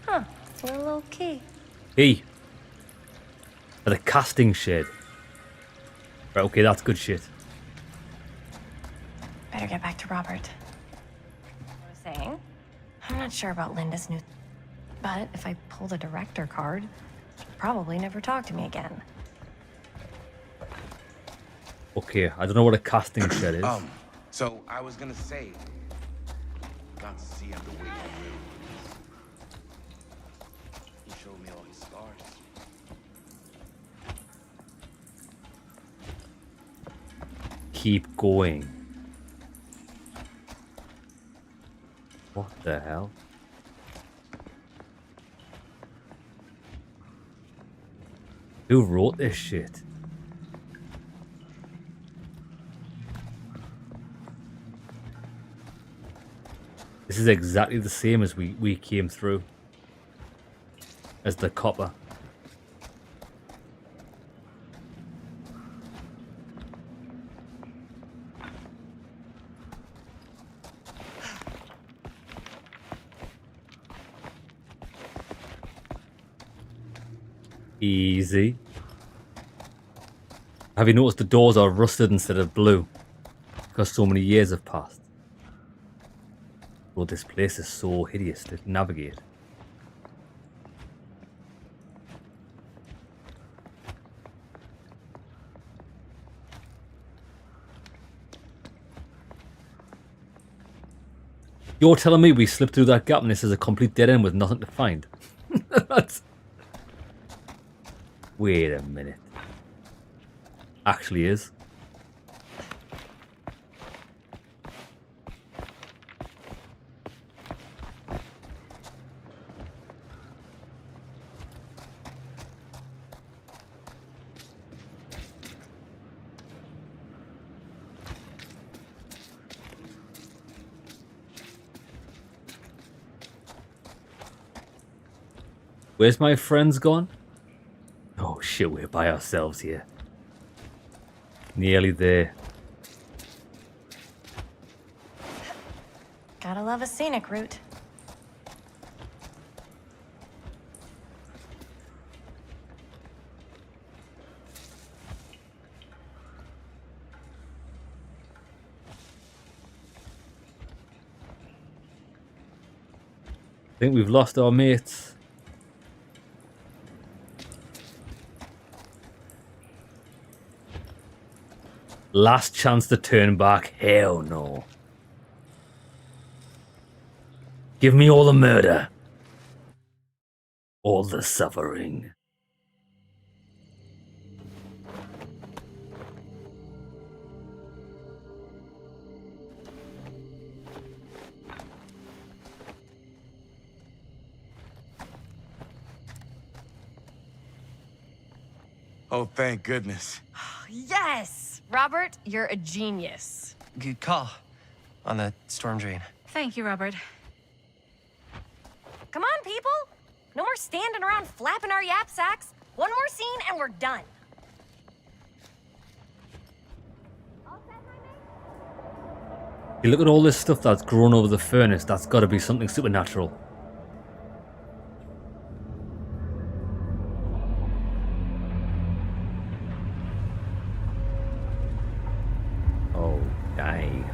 L: Huh. It's a little key.
A: Hey. The casting shed. Right, okay, that's good shit.
L: Better get back to Robert. I was saying, I'm not sure about Linda's new... But if I pull the director card, she'll probably never talk to me again.
A: Okay, I don't know what a casting shed is.
O: So I was gonna say, got to see him the way he really is. He showed me all his scars.
A: Keep going. What the hell? Who wrote this shit? This is exactly the same as we came through. As the copper. Easy. Have you noticed the doors are rusted instead of blue? Because so many years have passed. Well, this place is so hideous to navigate. You're telling me we slipped through that gap and this is a complete dead end with nothing to find? That's... Wait a minute. Actually is. Where's my friends gone? Oh shit, we're by ourselves here. Nearly there.
L: Gotta love a scenic route.
A: I think we've lost our mates. Last chance to turn back? Hell no. Give me all the murder. All the suffering.
O: Oh, thank goodness.
L: Yes! Robert, you're a genius.
M: Good call on the storm drain.
I: Thank you, Robert.
L: Come on, people! No more standing around flapping our yap sacks. One more scene and we're done.
A: You look at all this stuff that's grown over the furnace, that's got to be something supernatural. Oh, dang.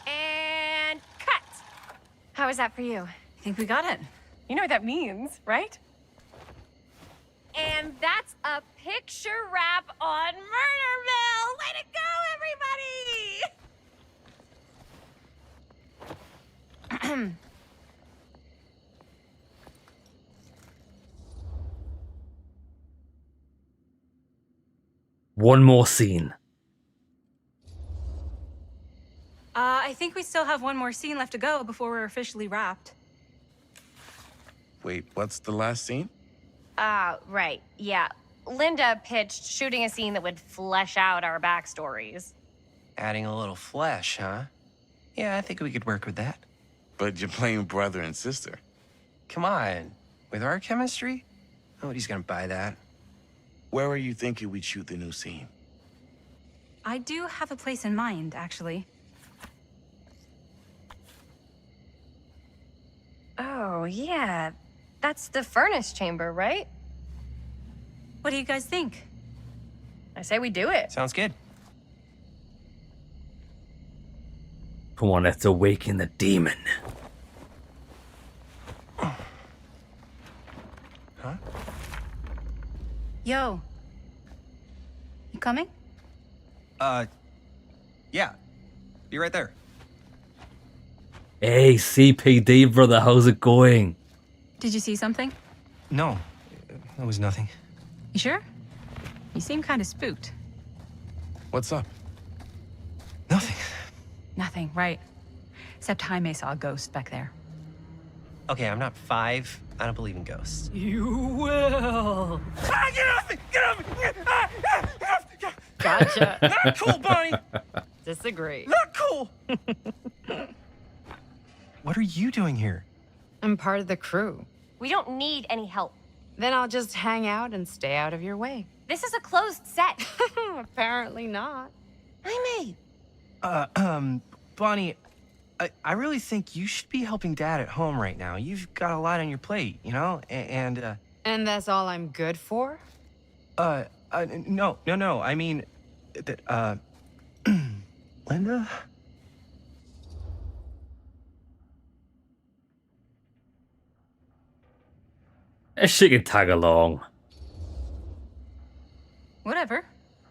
L: And cut! How was that for you?
I: I think we got it.
L: You know what that means, right? And that's a picture wrap on Murderville! Way to go, everybody!
A: One more scene.
I: I think we still have one more scene left to go before we're officially wrapped.
O: Wait, what's the last scene?
L: Right, yeah. Linda pitched shooting a scene that would flesh out our backstories.
Q: Adding a little flesh, huh? Yeah, I think we could work with that.
O: But you're playing brother and sister.
Q: Come on. With our chemistry, nobody's gonna buy that.
O: Where are you thinking we'd shoot the new scene?
I: I do have a place in mind, actually.
L: Oh, yeah. That's the furnace chamber, right?
I: What do you guys think?
L: I say we do it.
Q: Sounds good.
A: Come on, let's awaken the demon.
Q: Huh?
I: Yo. You coming?
M: Yeah. Be right there.
A: Hey, CPD, brother, how's it going?
I: Did you see something?
M: No, that was nothing.
I: You sure? You seem kind of spooked.
O: What's up?
I: Nothing, right. Except Jaime saw a ghost back there.
Q: Okay, I'm not 5. I don't believe in ghosts.
I: You will.
K: Ah, get off me! Get off me! Ah, ah, get off! Get off.
B: Gotcha.
K: Not cool, Bonnie!
B: Disagree.
K: Not cool!
M: What are you doing here?
B: I'm part of the crew.
L: We don't need any help.
B: Then I'll just hang out and stay out of your way.
L: This is a closed set.
B: Apparently not.
L: Jaime!
M: Bonnie, I really think you should be helping Dad at home right now. You've got a lot on your plate, you know? And
B: that's all I'm good for?
M: no. I mean, that, Linda?
A: She can tag along.
I: Whatever.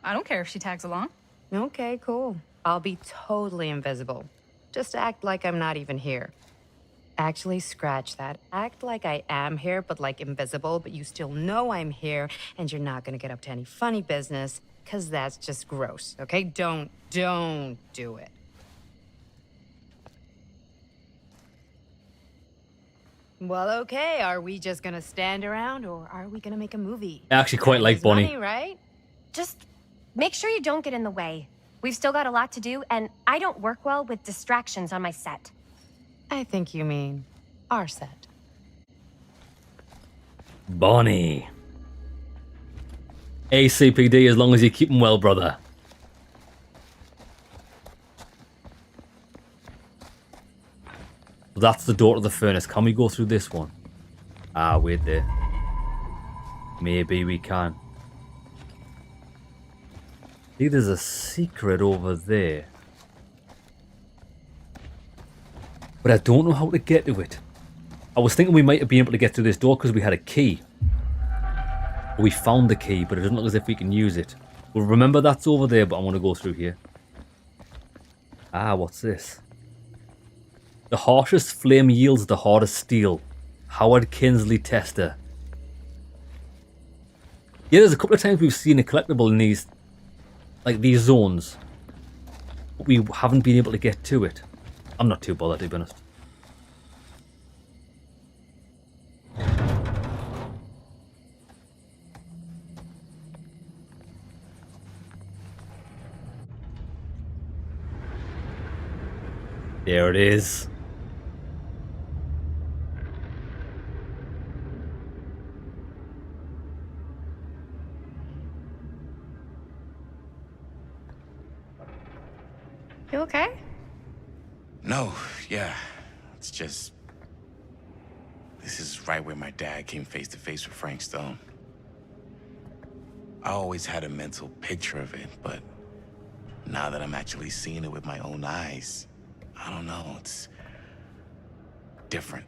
I: I don't care if she tags along.
N: Okay, cool. I'll be totally invisible. Just act like I'm not even here. Actually, scratch that. Act like I am here, but like invisible, but you still know I'm here, and you're not gonna get up to any funny business, because that's just gross, okay? Don't do it. Well, okay, are we just gonna stand around, or are we gonna make a movie?
A: I actually quite like Bonnie.
N: Money, right?
L: Just make sure you don't get in the way. We've still got a lot to do, and I don't work well with distractions on my set.
N: I think you mean our set.
A: Bonnie. ACPD as long as you keep him well, brother. That's the door to the furnace. Can we go through this one? Ah, wait there. Maybe we can. See, there's a secret over there. But I don't know how to get to it. I was thinking we might have been able to get through this door because we had a key. We found the key, but it doesn't look as if we can use it. Well, remember that's over there, but I want to go through here. Ah, what's this? The harshest flame yields the hardest steel. Howard Kinsley Tester. Yeah, there's a couple of times we've seen a collectible in these, like these zones, but we haven't been able to get to it. I'm not too bothered, to be honest. There it is.
L: You okay?
O: No, yeah. It's just... This is right where my dad came face to face with Frank Stone. I always had a mental picture of it, but now that I'm actually seeing it with my own eyes, I don't know, it's different.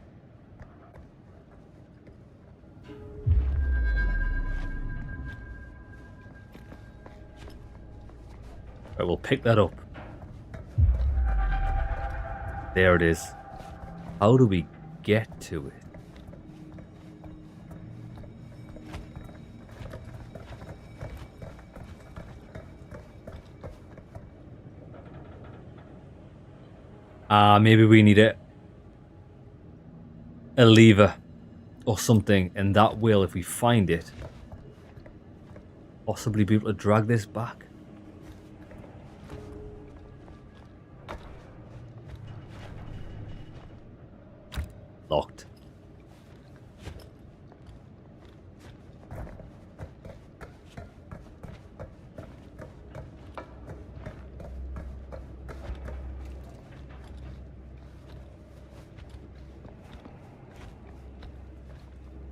A: Right, we'll pick that up. There it is. How do we get to it? Maybe we need a lever or something, and that will, if we find it, possibly be able to drag this back. Locked.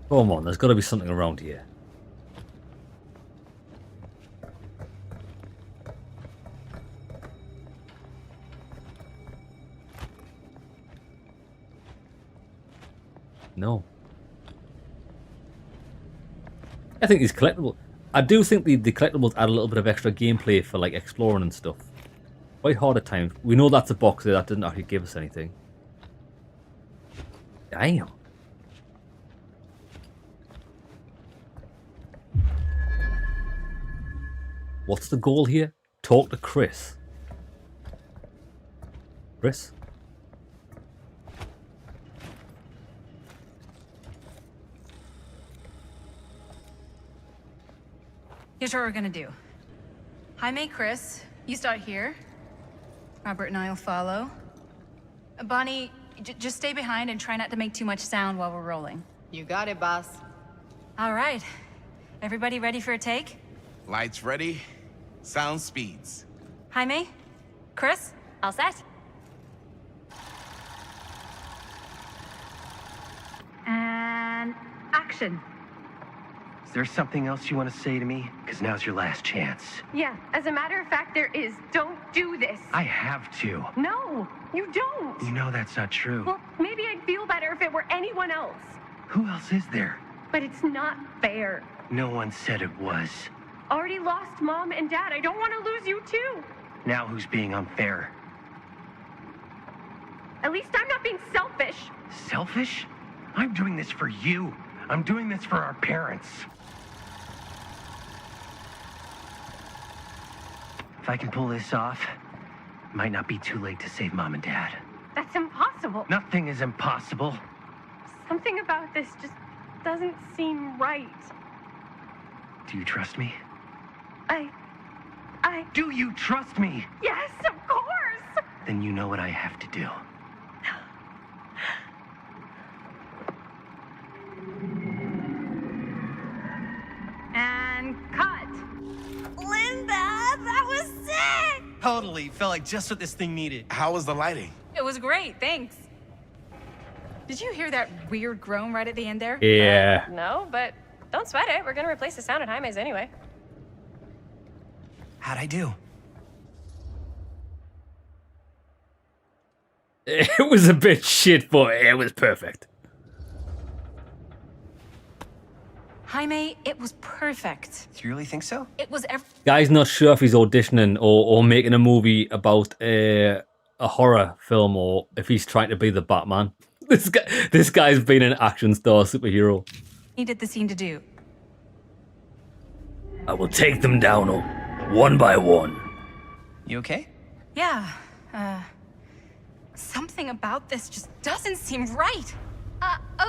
A: Come on, there's got to be something around here. No. I think these collectibles... I do think the collectibles add a little bit of extra gameplay for like exploring and stuff. Quite hard at times. We know that's a box there, that didn't actually give us anything. Damn. What's the goal here? Talk to Chris. Chris?
P: Here's what we're gonna do. Jaime, Chris, you start here. Robert and I will follow. Bonnie, just stay behind and try not to make too much sound while we're rolling.
N: You got it, boss.
P: All right. Everybody ready for a take?
O: Lights ready, sound speeds.
P: Jaime? Chris?
L: All set?
P: And action.
Q: Is there something else you want to say to me? Because now's your last chance.
J: Yeah, as a matter of fact, there is. Don't do this.
Q: I have to.
J: No, you don't.
Q: You know that's not true.
J: Well, maybe I'd feel better if it were anyone else.
Q: Who else is there?
L: But it's not fair.
K: No one said it was.
L: Already lost Mom and Dad. I don't want to lose you too.
K: Now who's being unfair?
L: At least I'm not being selfish.
K: Selfish? I'm doing this for you. I'm doing this for our parents. If I can pull this off, it might not be too late to save Mom and Dad.
L: That's impossible.
K: Nothing is impossible.
L: Something about this just doesn't seem right.
K: Do you trust me?
L: I...
K: Do you trust me?
L: Yes, of course!
K: Then you know what I have to do.
P: And cut.
L: Linda, that was sick!
H: Totally. Felt like just what this thing needed.
O: How was the lighting?
P: It was great, thanks. Did you hear that weird groan right at the end there?
A: Yeah.
L: No, but don't sweat it. We're gonna replace the sound at Jaime's anyway.
M: How'd I do?
A: It was a bit shit, but it was perfect.
P: Jaime, it was perfect.
M: Do you really think so?
P: It was
A: Guy's not sure if he's auditioning or making a movie about a horror film or if he's trying to be the Batman. This guy's been an action star superhero.
P: needed the scene to do.
A: I will take them down one by one.
M: You okay?
P: Yeah, something about this just doesn't seem right.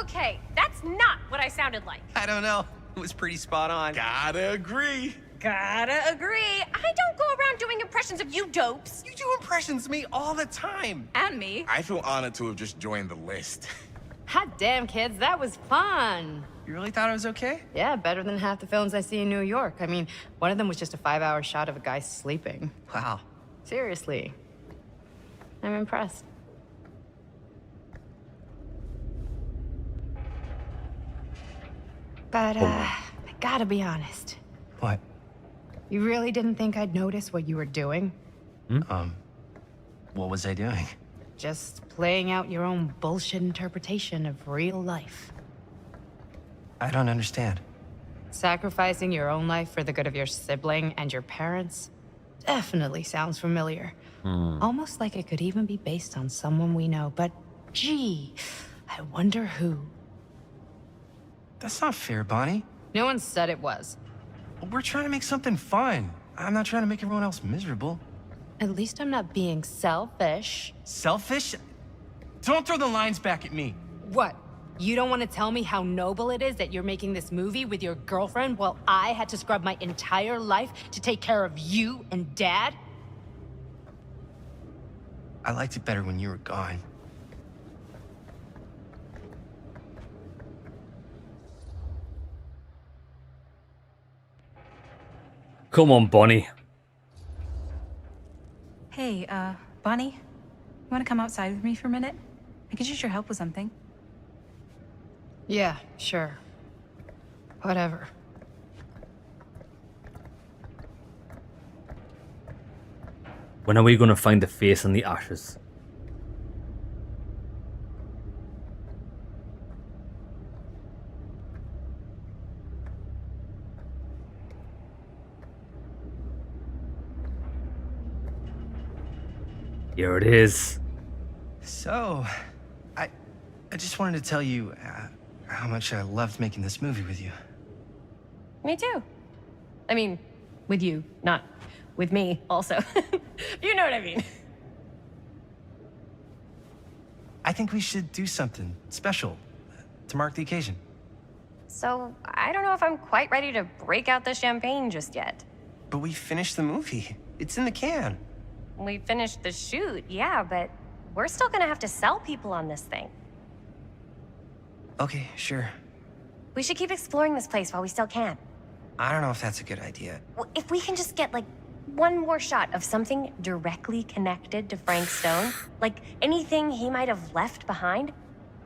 L: Okay, that's not what I sounded like.
H: I don't know. It was pretty spot on.
O: Gotta agree.
L: Gotta agree. I don't go around doing impressions of you dopes.
H: You do impressions of me all the time.
P: And me.
O: I feel honored to have just joined the list.
N: Hot damn, kids, that was fun.
H: You really thought it was okay?
N: Yeah, better than half the films I see in New York. I mean, one of them was just a 5-hour shot of a guy sleeping.
H: Wow.
N: Seriously. I'm impressed. But, I gotta be honest.
M: What?
N: You really didn't think I'd notice what you were doing?
M: What was I doing?
N: Just playing out your own bullshit interpretation of real life.
M: I don't understand.
N: Sacrificing your own life for the good of your sibling and your parents definitely sounds familiar. Almost like it could even be based on someone we know, but gee, I wonder who.
M: That's not fair, Bonnie.
N: No one said it was.
M: We're trying to make something fun. I'm not trying to make everyone else miserable.
N: At least I'm not being selfish.
M: Selfish? Don't throw the lines back at me.
N: What? You don't want to tell me how noble it is that you're making this movie with your girlfriend while I had to scrub my entire life to take care of you and Dad?
M: I liked it better when you were gone.
A: Come on, Bonnie.
P: Hey, Bonnie, you want to come outside with me for a minute? I could use your help with something.
N: Yeah, sure. Whatever.
A: When are we going to find the face in the ashes? Here it is.
M: So, I just wanted to tell you how much I loved making this movie with you.
L: Me too. I mean, with you, not with me, also. You know what I mean.
M: I think we should do something special to mark the occasion.
L: So, I don't know if I'm quite ready to break out the champagne just yet.
M: But we finished the movie. It's in the can.
L: We finished the shoot, yeah, but we're still gonna have to sell people on this thing.
M: Okay, sure.
L: We should keep exploring this place while we still can.
M: I don't know if that's a good idea.
L: Well, if we can just get, like, one more shot of something directly connected to Frank Stone, like anything he might have left behind,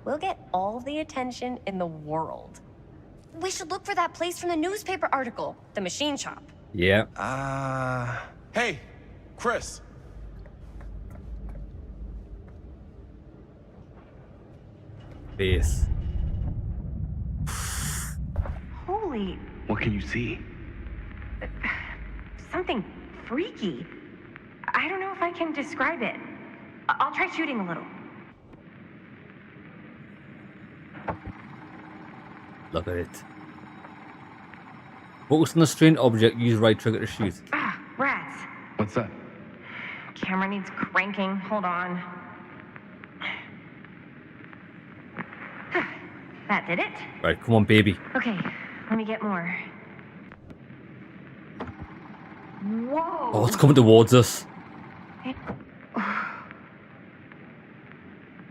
L: we'll get all the attention in the world. We should look for that place from the newspaper article, the machine shop.
A: Yeah.
O: Hey, Chris.
A: Face.
L: Holy,
K: What can you see?
L: something freaky. I don't know if I can describe it. I'll try shooting a little.
A: Look at it. Focus on the strange object, use right trigger to shoot.
L: Ah, rats.
K: What's that?
L: Camera needs cranking. Hold on. That did it.
A: Right, come on, baby.
L: Okay, let me get more. Whoa.
A: Oh, it's coming towards us.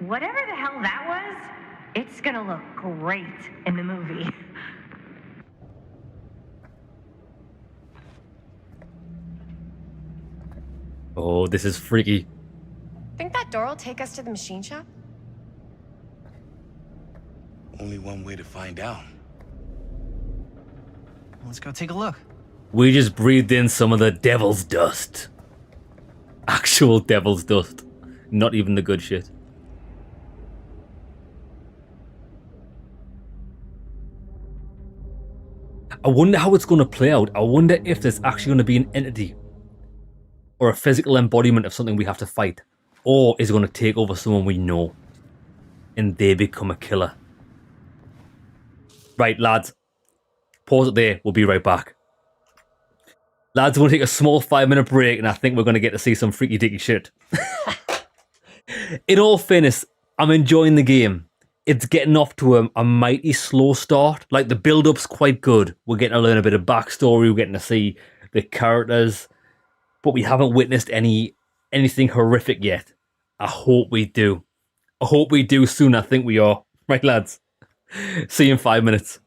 L: Whatever the hell that was, it's gonna look great in the movie.
A: Oh, this is freaky.
R: Think that door will take us to the machine shop?
O: Only one way to find out.
M: Let's go take a look.
A: We just breathed in some of the devil's dust. Actual devil's dust. Not even the good shit. I wonder how it's going to play out. I wonder if there's actually going to be an entity or a physical embodiment of something we have to fight. Or is it going to take over someone we know and they become a killer. Right, lads. Pause it there. We'll be right back. Lads, we're going to take a small 5-minute break and I think we're going to get to see some freaky dicky shit. In all fairness, I'm enjoying the game. It's getting off to a mighty slow start. Like, the build-up's quite good. We're getting to learn a bit of backstory. We're getting to see the characters. But we haven't witnessed anything horrific yet. I hope we do. I hope we do soon. I think we are. Right, lads? See you in 5 minutes.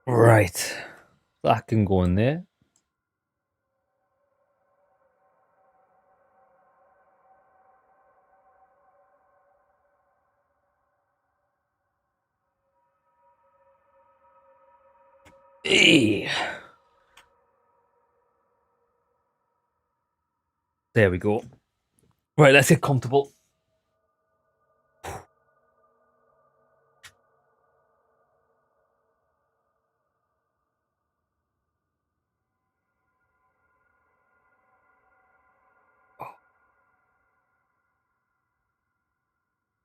A: Right. That can go in there. Hey. There we go. Right, let's get comfortable.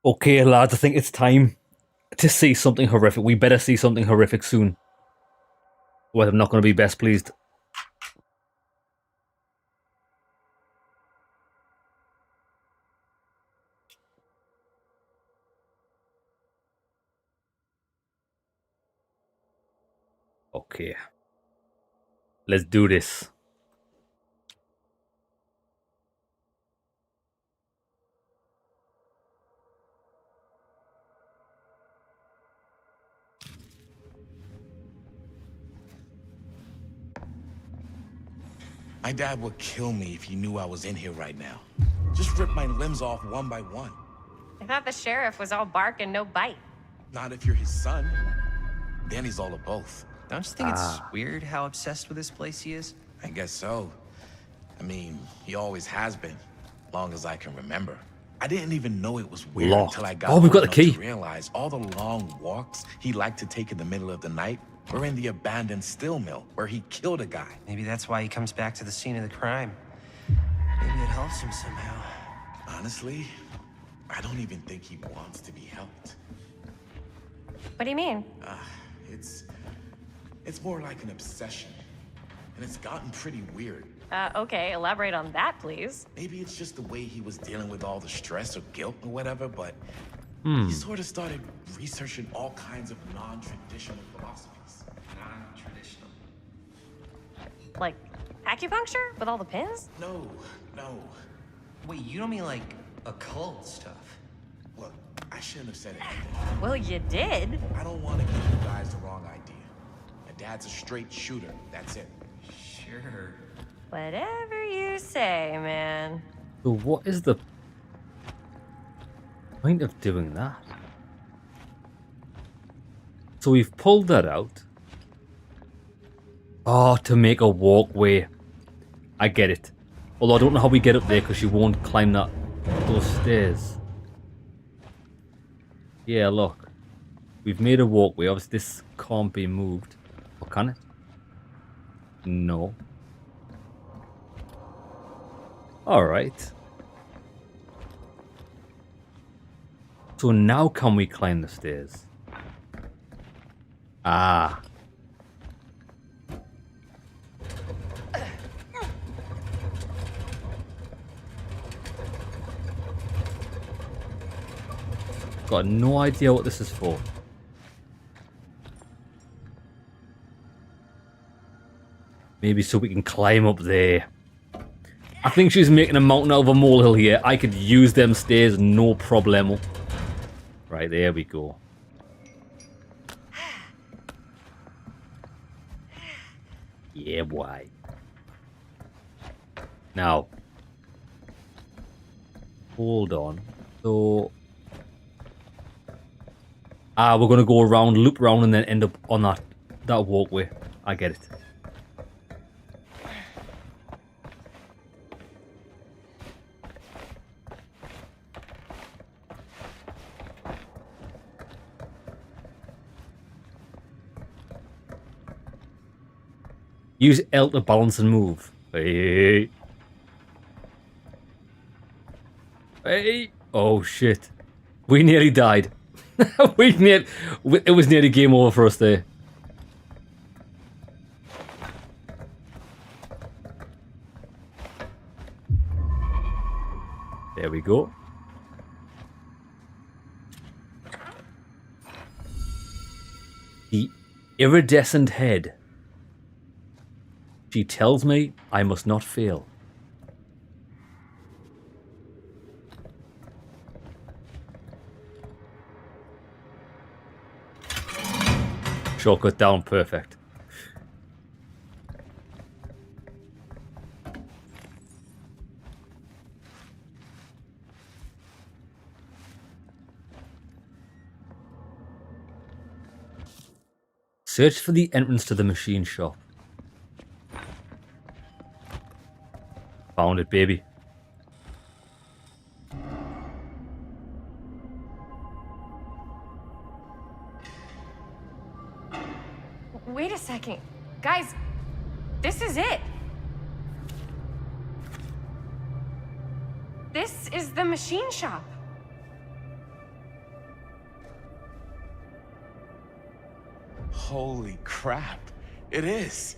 A: Okay, lads, I think it's time to see something horrific. We better see something horrific soon. Well, I'm not going to be best pleased. Okay. Let's do this.
O: My dad would kill me if he knew I was in here right now. Just rip my limbs off one by one.
L: I thought the sheriff was all bark and no bite.
O: Not if you're his son. Then he's all of both.
M: Don't you think it's weird how obsessed with this place he is?
O: I guess so. I mean, he always has been, long as I can remember. I didn't even know it was weird
A: Locked.
O: until I got
A: Oh, we've got
O: old
A: the key.
O: enough to realize all the long walks he liked to take in the middle of the night were in the abandoned steel mill where he killed a guy.
Q: Maybe that's why he comes back to the scene of the crime. Maybe it helps him somehow.
O: Honestly, I don't even think he wants to be helped.
L: What do you mean?
O: It's more like an obsession. And it's gotten pretty weird.
L: Okay, elaborate on that, please.
O: Maybe it's just the way he was dealing with all the stress or guilt or whatever, but he sort of started researching all kinds of non-traditional philosophies.
Q: Non-traditional.
L: Like acupuncture with all the pins?
O: No.
Q: Wait, you don't mean like occult stuff?
O: Look, I shouldn't have said anything.
L: Well, you did.
O: I don't want to give you guys the wrong idea. My dad's a straight shooter, that's it.
Q: Sure.
L: Whatever you say, man.
A: So what is the point of doing that? So we've pulled that out. Oh, to make a walkway. I get it. Although I don't know how we get up there because you won't climb those stairs. Yeah, look. We've made a walkway. Obviously this can't be moved. Or can it? No. Alright. So now can we climb the stairs? Ah. Got no idea what this is for. Maybe so we can climb up there. I think she's making a mountain out of a molehill here. I could use them stairs, no problemo. Right, there we go. Yeah, boy. Now. Hold on. So... we're going to go around, loop around, and then end up on that walkway. I get it. Use L to balance and move. Hey. Hey. Oh, shit. We nearly died. It was nearly game over for us there. There we go. The iridescent head. She tells me I must not fail. Shortcut down, perfect. Search for the entrance to the machine shop. Found it, baby.
L: Wait a second. Guys, this is it. This is the machine shop.
O: Holy crap. It is.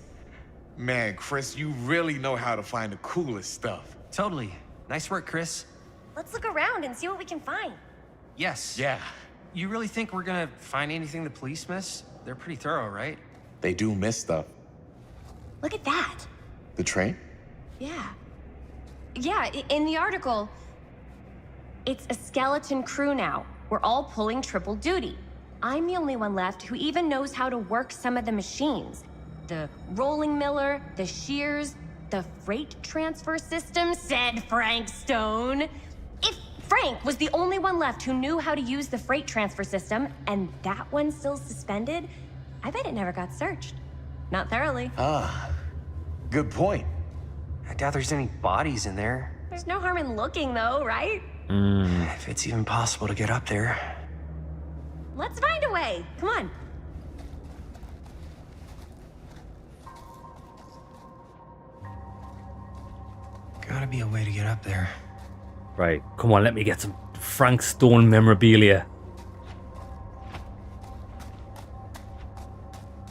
O: Man, Chris, you really know how to find the coolest stuff.
Q: Totally. Nice work, Chris.
R: Let's look around and see what we can find.
Q: Yes.
O: Yeah.
Q: You really think we're gonna find anything the police miss? They're pretty thorough, right?
O: They do miss stuff.
R: Look at that.
O: The train?
R: Yeah. Yeah, in the article, it's a skeleton crew now. We're all pulling triple duty. I'm the only one left who even knows how to work some of the machines. The rolling miller, the shears, the freight transfer system, said Frank Stone. If Frank was the only one left who knew how to use the freight transfer system, and that one's still suspended, I bet it never got searched. Not thoroughly.
O: Ah, good point.
Q: I doubt there's any bodies in there.
R: There's no harm in looking, though, right?
Q: If it's even possible to get up there.
R: Let's find a way. Come on.
Q: Gotta be a way to get up there.
A: Right, come on, let me get some Frank Stone memorabilia.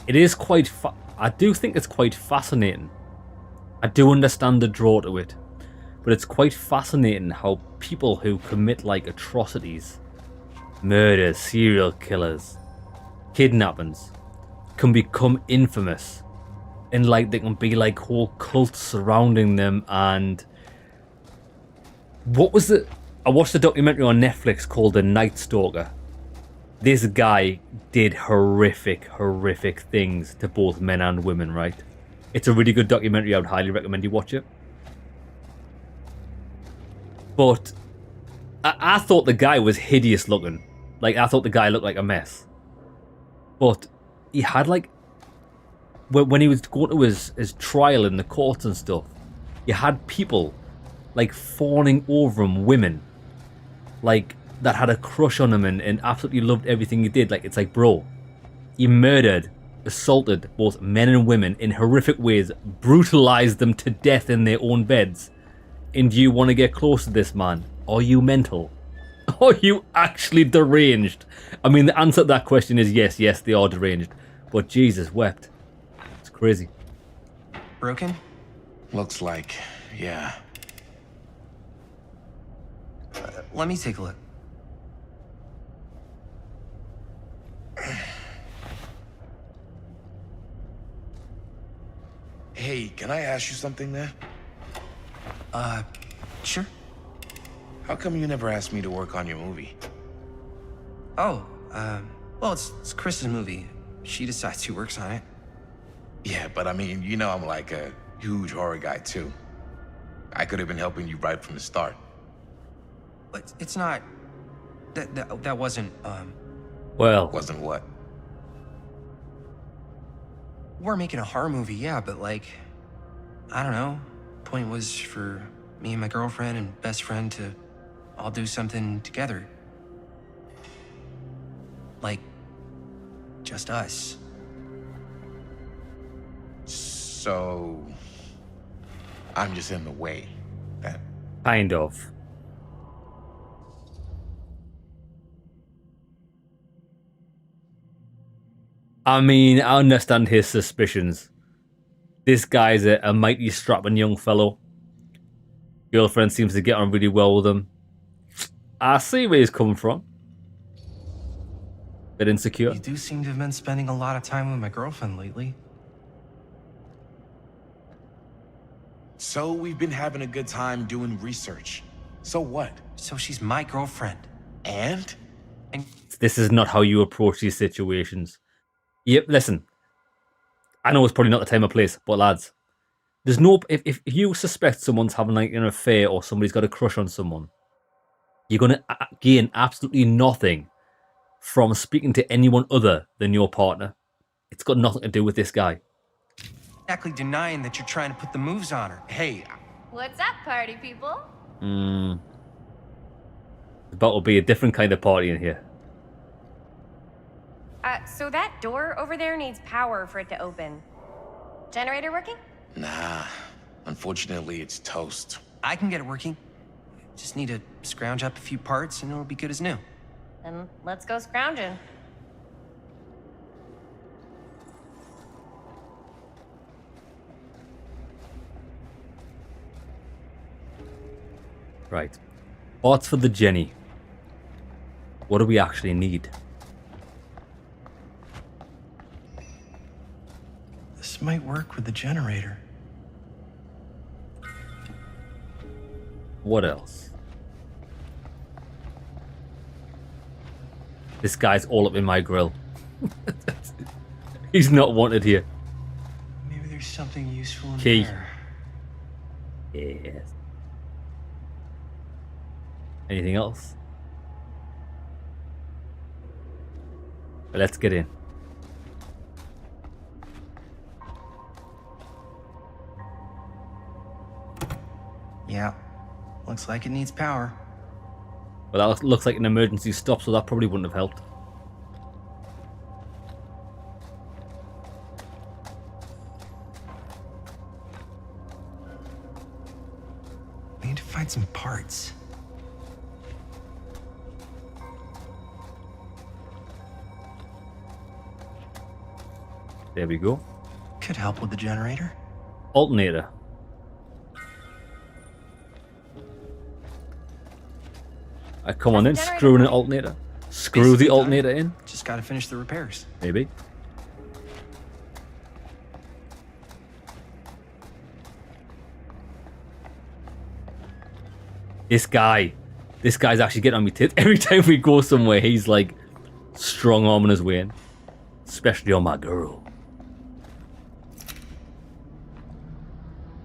A: It is quite I do think it's quite fascinating. I do understand the draw to it, but it's quite fascinating how people who commit like atrocities, murders, serial killers, kidnappings, can become infamous, and like there can be like whole cults surrounding them. And what was it? I watched a documentary on Netflix called The Night Stalker. This guy did horrific things to both men and women, right? It's a really good documentary. I would highly recommend you watch it. But I thought the guy was hideous looking. Like, I thought the guy looked like a mess. But he had like, when he was going to his trial in the courts and stuff, you had people like fawning over him, women, like that had a crush on him and absolutely loved everything he did. Like, it's like, bro, he murdered, assaulted both men and women in horrific ways, brutalized them to death in their own beds. And do you want to get close to this man? Are you mental? Are you actually deranged? I mean, the answer to that question is yes, they are deranged. But Jesus wept. It's crazy.
Q: Broken?
O: Looks like, yeah.
Q: Let me take a look.
O: Hey, can I ask you something there?
Q: Sure.
O: How come you never asked me to work on your movie?
Q: Oh, well, it's Chris's movie. She decides who works on it.
O: Yeah, but I mean, you know I'm like a huge horror guy too. I could have been helping you right from the start.
Q: But it's not... That wasn't,
A: Well...
O: Wasn't what?
Q: We're making a horror movie, yeah, but like... I don't know. Point was for me and my girlfriend and best friend to all do something together. Like... just us.
O: So... I'm just in the way, then.
A: Kind of. I mean, I understand his suspicions. This guy's a mighty strapping young fellow. Girlfriend seems to get on really well with him. I see where he's coming from. Bit insecure.
Q: You do seem to have been spending a lot of time with my girlfriend lately.
O: So we've been having a good time doing research. So what?
Q: So she's my girlfriend.
O: And?
A: This is not how you approach these situations. Yep, listen. I know it's probably not the time or place, but lads, there's no... If you suspect someone's having like an affair or somebody's got a crush on someone, you're going to gain absolutely nothing from speaking to anyone other than your partner. It's got nothing to do with this guy.
M: Exactly denying that you're trying to put the moves on her. Hey,
L: What's up, party people?
A: About to be a different kind of party in here.
L: So that door over there needs power for it to open. Generator working?
O: Nah, unfortunately, it's toast.
M: I can get it working. Just need to scrounge up a few parts and it'll be good as new.
L: Then let's go scrounging.
A: Right. Parts for the Jenny. What do we actually need?
M: This might work with the generator.
A: What else? This guy's all up in my grill. He's not wanted here.
M: Maybe there's something useful in
A: Key.
M: there.
A: Yes. Anything else? Let's get in.
M: Yeah, looks like it needs power.
A: Well, that looks like an emergency stop, so that probably wouldn't have helped.
M: We need to find some parts.
A: There we go.
M: Could help with the generator.
A: Alternator. Come on in, screw in an alternator. Screw the alternator in.
M: Just gotta finish the repairs.
A: Maybe. This guy's actually getting on me tits. Every time we go somewhere, he's like strong arming his way in. Especially on my girl.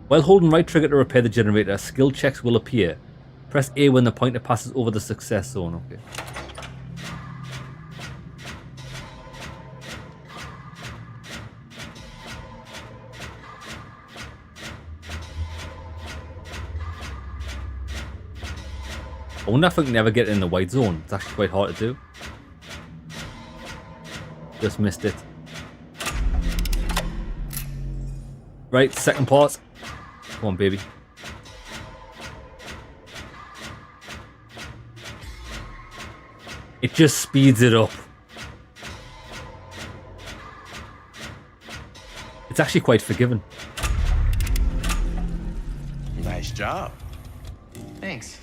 A: While holding right trigger to repair the generator, skill checks will appear. Press A when the pointer passes over the success zone. Okay. I wonder if I can ever get in the white zone. It's actually quite hard to do. Just missed it. Right, second part. Come on, baby. It just speeds it up. It's actually quite forgiving.
O: Nice job.
M: Thanks.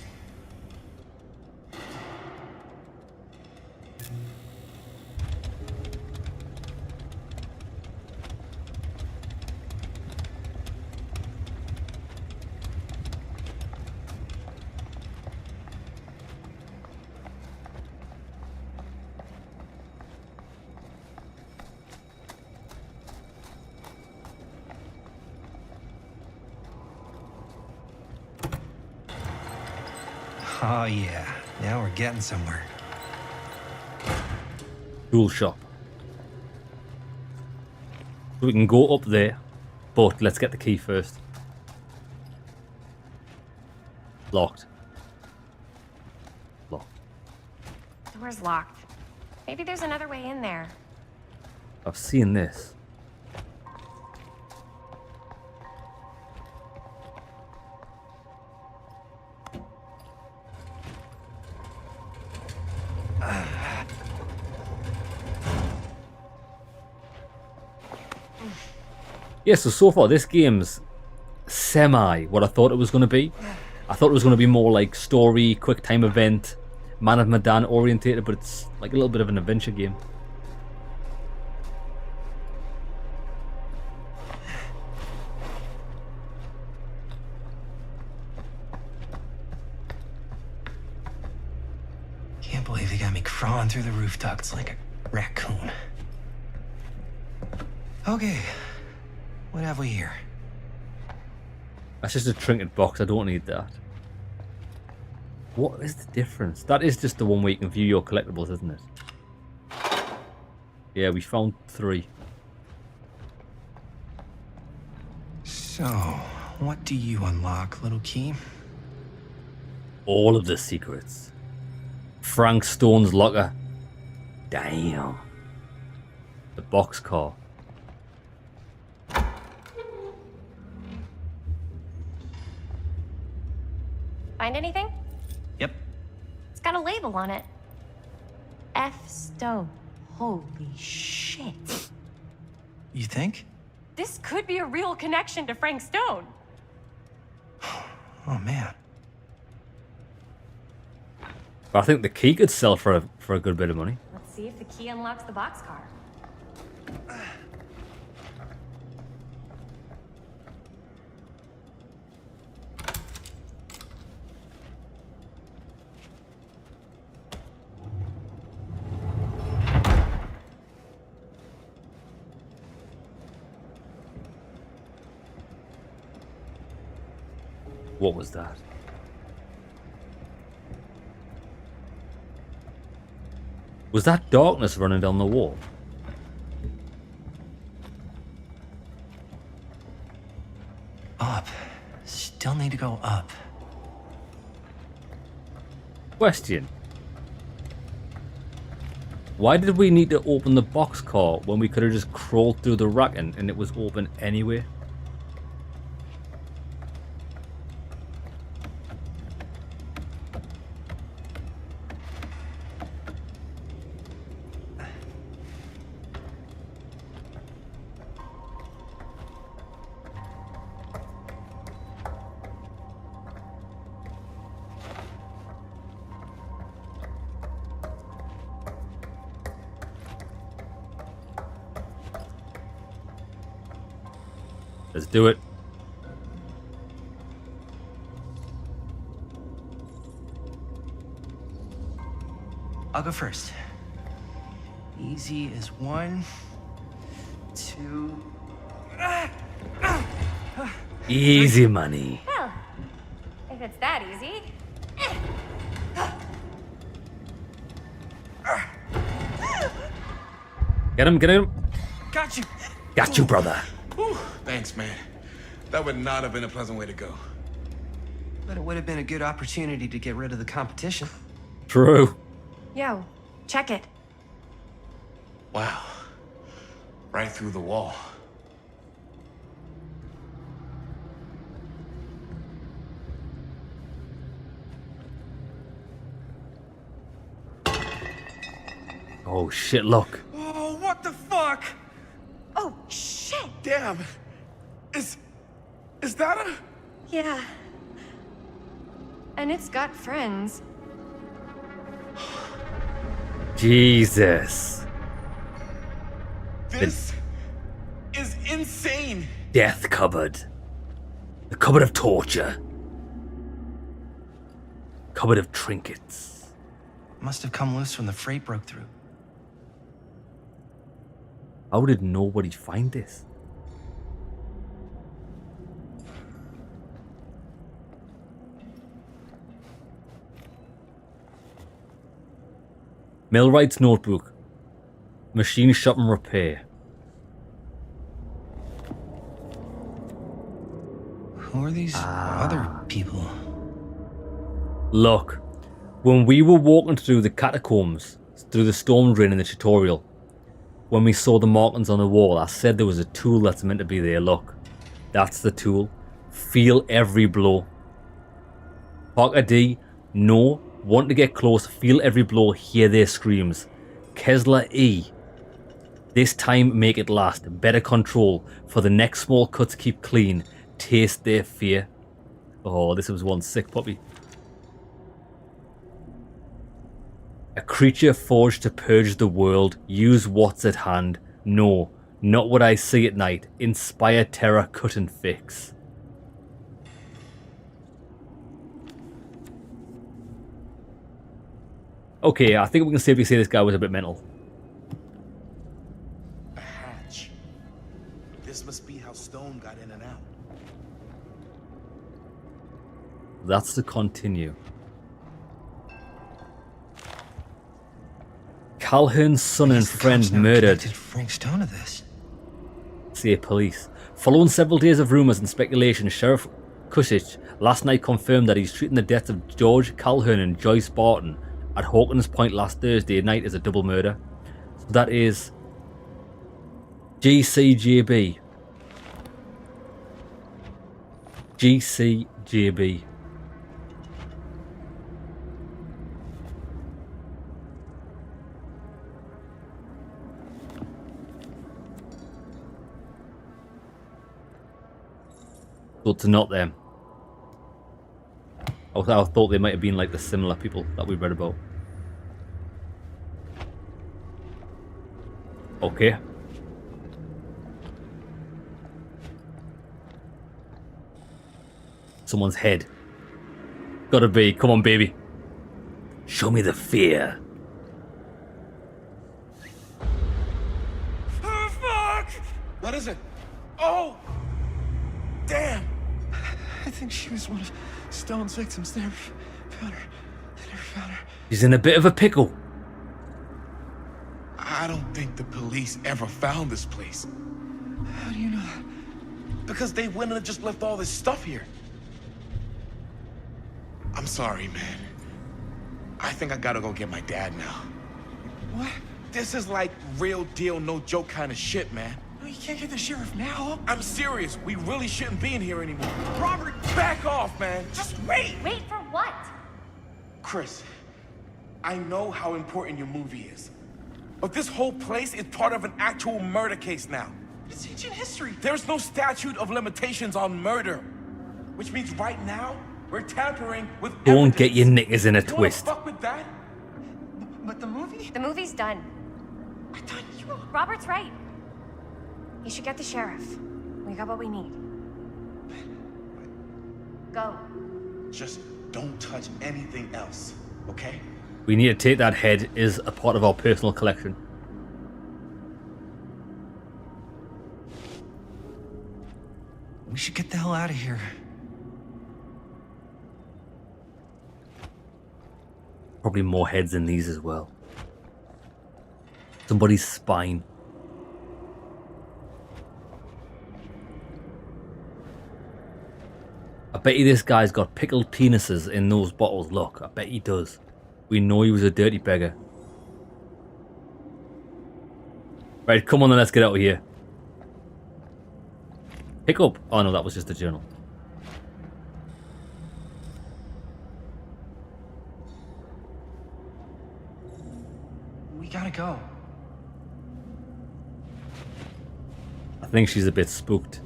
M: Oh yeah, now we're getting somewhere.
A: Tool shop. So we can go up there, but let's get the key first. Locked. Locked.
L: Door's locked. Maybe there's another way in there.
A: I've seen this. Yeah, so far this game's semi what I thought it was going to be. I thought it was going to be more like story, quick time event, Man of Medan orientated, but it's like a little bit of an adventure game.
M: Can't believe they got me crawling through the roof ducts like a raccoon.
Q: Okay, what have we here?
A: That's just a trinket box. I don't need that. What is the difference? That is just the one where you can view your collectibles, isn't it? Yeah, we found 3.
Q: So, what do you unlock, little key?
A: All of the secrets. Frank Stone's locker. Damn. The boxcar.
R: Find anything?
Q: Yep.
R: It's got a label on it. F. Stone. Holy shit.
Q: You think?
R: This could be a real connection to Frank Stone.
Q: Oh, man.
A: But I think the key could sell for a good bit of money.
R: Let's see if the key unlocks the boxcar.
A: What was that? Was that darkness running down the wall?
Q: Up. Still need to go up.
A: Question. Why did we need to open the boxcar when we could have just crawled through the racking and it was open anyway? Let's do it.
Q: I'll go first. Easy as 1, 2.
A: Easy money.
R: Well, if it's that easy.
A: Get him, get him.
Q: Got you.
A: Got you, brother.
O: Whew, thanks, man. That would not have been a pleasant way to go.
Q: But it would have been a good opportunity to get rid of the competition.
A: True.
R: Yo, check it.
O: Wow. Right through the wall.
A: Oh shit, look.
E: Oh, what the fuck?
R: Oh, shit!
O: Damn. Is that a...
R: Yeah. And it's got friends.
A: Jesus.
O: This is insane.
A: Death cupboard. The cupboard of torture. Cupboard of trinkets.
Q: Must have come loose when the freight broke through.
A: How did nobody find this? Millwright's notebook. Machine shop and repair.
Q: Who are these other people?
A: Look, when we were walking through the catacombs, through the storm drain in the tutorial, when we saw the markings on the wall, I said there was a tool that's meant to be there. Look, that's the tool. Feel every blow. Parker D, no. Want to get close, feel every blow, hear their screams. Kessler E, this time make it last. Better control. For the next small cuts keep clean. Taste their fear. Oh, this was one sick puppy. A creature forged to purge the world. Use what's at hand. No, not what I see at night. Inspire terror, cut and fix. Okay, I think we can safely say this guy was a bit mental.
O: A hatch.
A: That's to continue. Calhoun's son and friend murdered.
Q: Frank Stone to this.
A: Say police. Following several days of rumours and speculation, Sheriff Cushich last night confirmed that he's treating the deaths of George Calhoun and Joyce Barton at Hawkins Point last Thursday night as a double murder. So that is GCJB. GCJB. So it's not them. I thought they might have been like the similar people that we read about. Okay. Someone's head. Gotta be. Come on, baby. Show me the fear.
O: Oh, fuck! What is it? Oh! Damn!
Q: I think she was one of Stone's victims. They never found her. They never found her.
A: He's in a bit of a pickle.
O: I don't think the police ever found this place.
Q: How do you know that?
O: Because they went and just left all this stuff here. I'm sorry, man. I think I gotta go get my dad now.
Q: What?
O: This is like real deal, no joke kind of shit, man.
Q: No, you can't get the sheriff now.
O: I'm serious. We really shouldn't be in here anymore. Robert, back off, man. Just wait.
R: Wait for what?
O: Chris, I know how important your movie is. But this whole place is part of an actual murder case now.
Q: It's ancient history.
O: There's no statute of limitations on murder. Which means right now, we're tampering with
A: Don't get your knickers in a
O: You wanna
A: twist.
O: fuck with that?
Q: But the movie?
R: The movie's done.
Q: I thought you...
R: Robert's right. You should get the sheriff. We got what we need. Go.
O: Just don't touch anything else, okay?
A: We need to take that head as a part of our personal collection.
Q: We should get the hell out of here.
A: Probably more heads than these as well. Somebody's spine. I bet you this guy's got pickled penises in those bottles. Look, I bet he does. We know he was a dirty beggar. Right, come on then, let's get out of here. Pick up. Oh no, that was just a journal.
Q: We gotta go.
A: I think she's a bit spooked.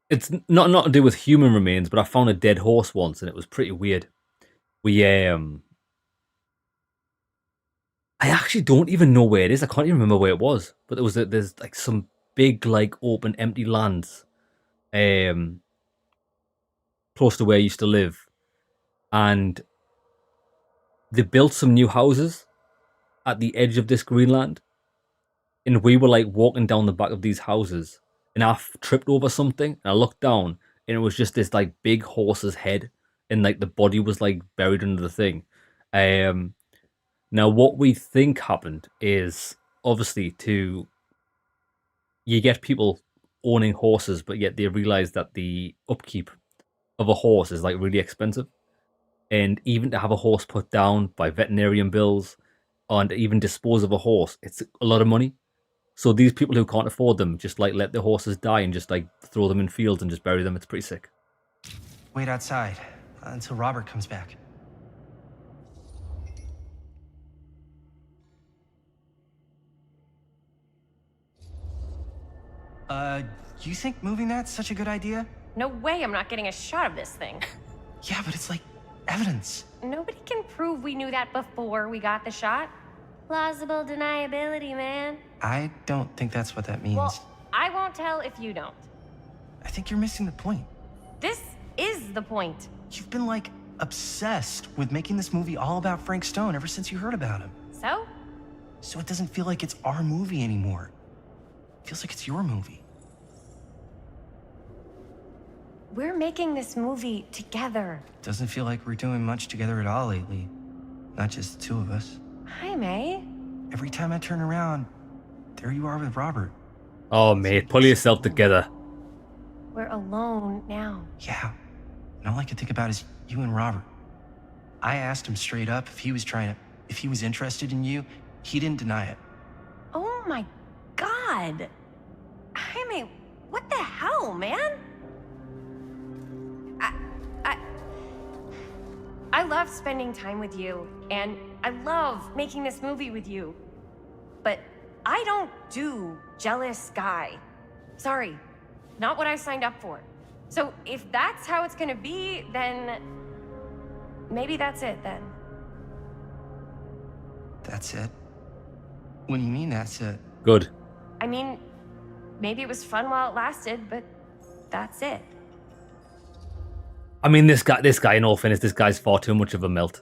A: It's not to do with human remains, but I found a dead horse once and it was pretty weird. I actually don't even know where it is. I can't even remember where it was. But there's like some big like open empty lands close to where I used to live. And they built some new houses at the edge of this Greenland. And we were like walking down the back of these houses. And I tripped over something, and I looked down, and it was just this like big horse's head, and like the body was like buried under the thing. Now what we think happened is obviously you get people owning horses, but yet they realize that the upkeep of a horse is like really expensive, and even to have a horse put down by veterinarian bills, and even dispose of a horse, it's a lot of money. So these people who can't afford them just like let their horses die and just like throw them in fields and just bury them. It's pretty sick.
Q: Wait outside until Robert comes back. You think moving that's such a good idea?
R: No way I'm not getting a shot of this thing.
Q: Yeah, but it's like evidence.
R: Nobody can prove we knew that before we got the shot. Plausible deniability, man.
Q: I don't think that's what that means.
R: Well, I won't tell if you don't.
Q: I think you're missing the point.
R: This is the point.
Q: You've been like
M: obsessed with making this movie all about Frank Stone ever since you heard about him.
L: So?
M: So it doesn't feel like it's our movie anymore. It feels like it's your movie.
L: We're making this movie together.
M: Doesn't feel like we're doing much together at all lately. Not just the two of us.
L: Jaime.
M: Every time I turn around, there you are with Robert.
A: Oh, mate, pull yourself together.
L: We're alone now.
M: Yeah. And all I can think about is you and Robert. I asked him straight up if he was interested in you. He didn't deny it.
L: Oh my God. Jaime, what the hell, man? I love spending time with you, and I love making this movie with you. But I don't do jealous guy. Sorry, not what I signed up for. So if that's how it's gonna be, then maybe that's it then.
M: That's it? What do you mean that's it?
A: Good.
L: I mean, maybe it was fun while it lasted, but that's it.
A: I mean, this guy, in all fairness, this guy's far too much of a melt.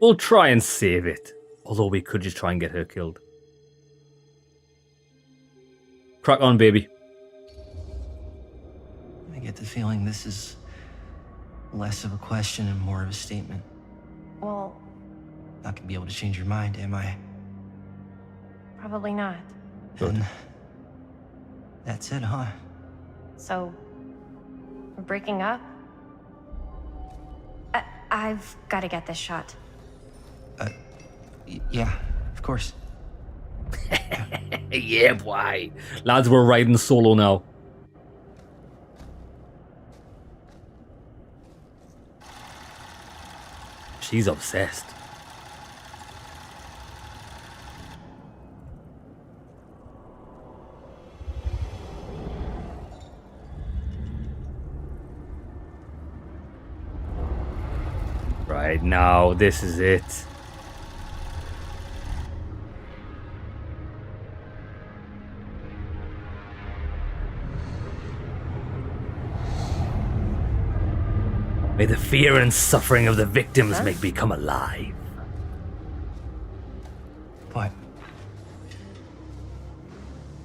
A: We'll try and save it. Although we could just try and get her killed. Crack on, baby.
M: I get the feeling this is less of a question and more of a statement.
L: Well,
M: Not gonna be able to change your mind, am I?
L: probably not.
M: And that's it, huh?
L: So, we're breaking up? I've got to get this shot.
M: Yeah, of course.
A: Yeah, boy. Lads, we're riding solo now. She's obsessed. Right now, this is it. May the fear and suffering of the victims make me come alive.
M: What?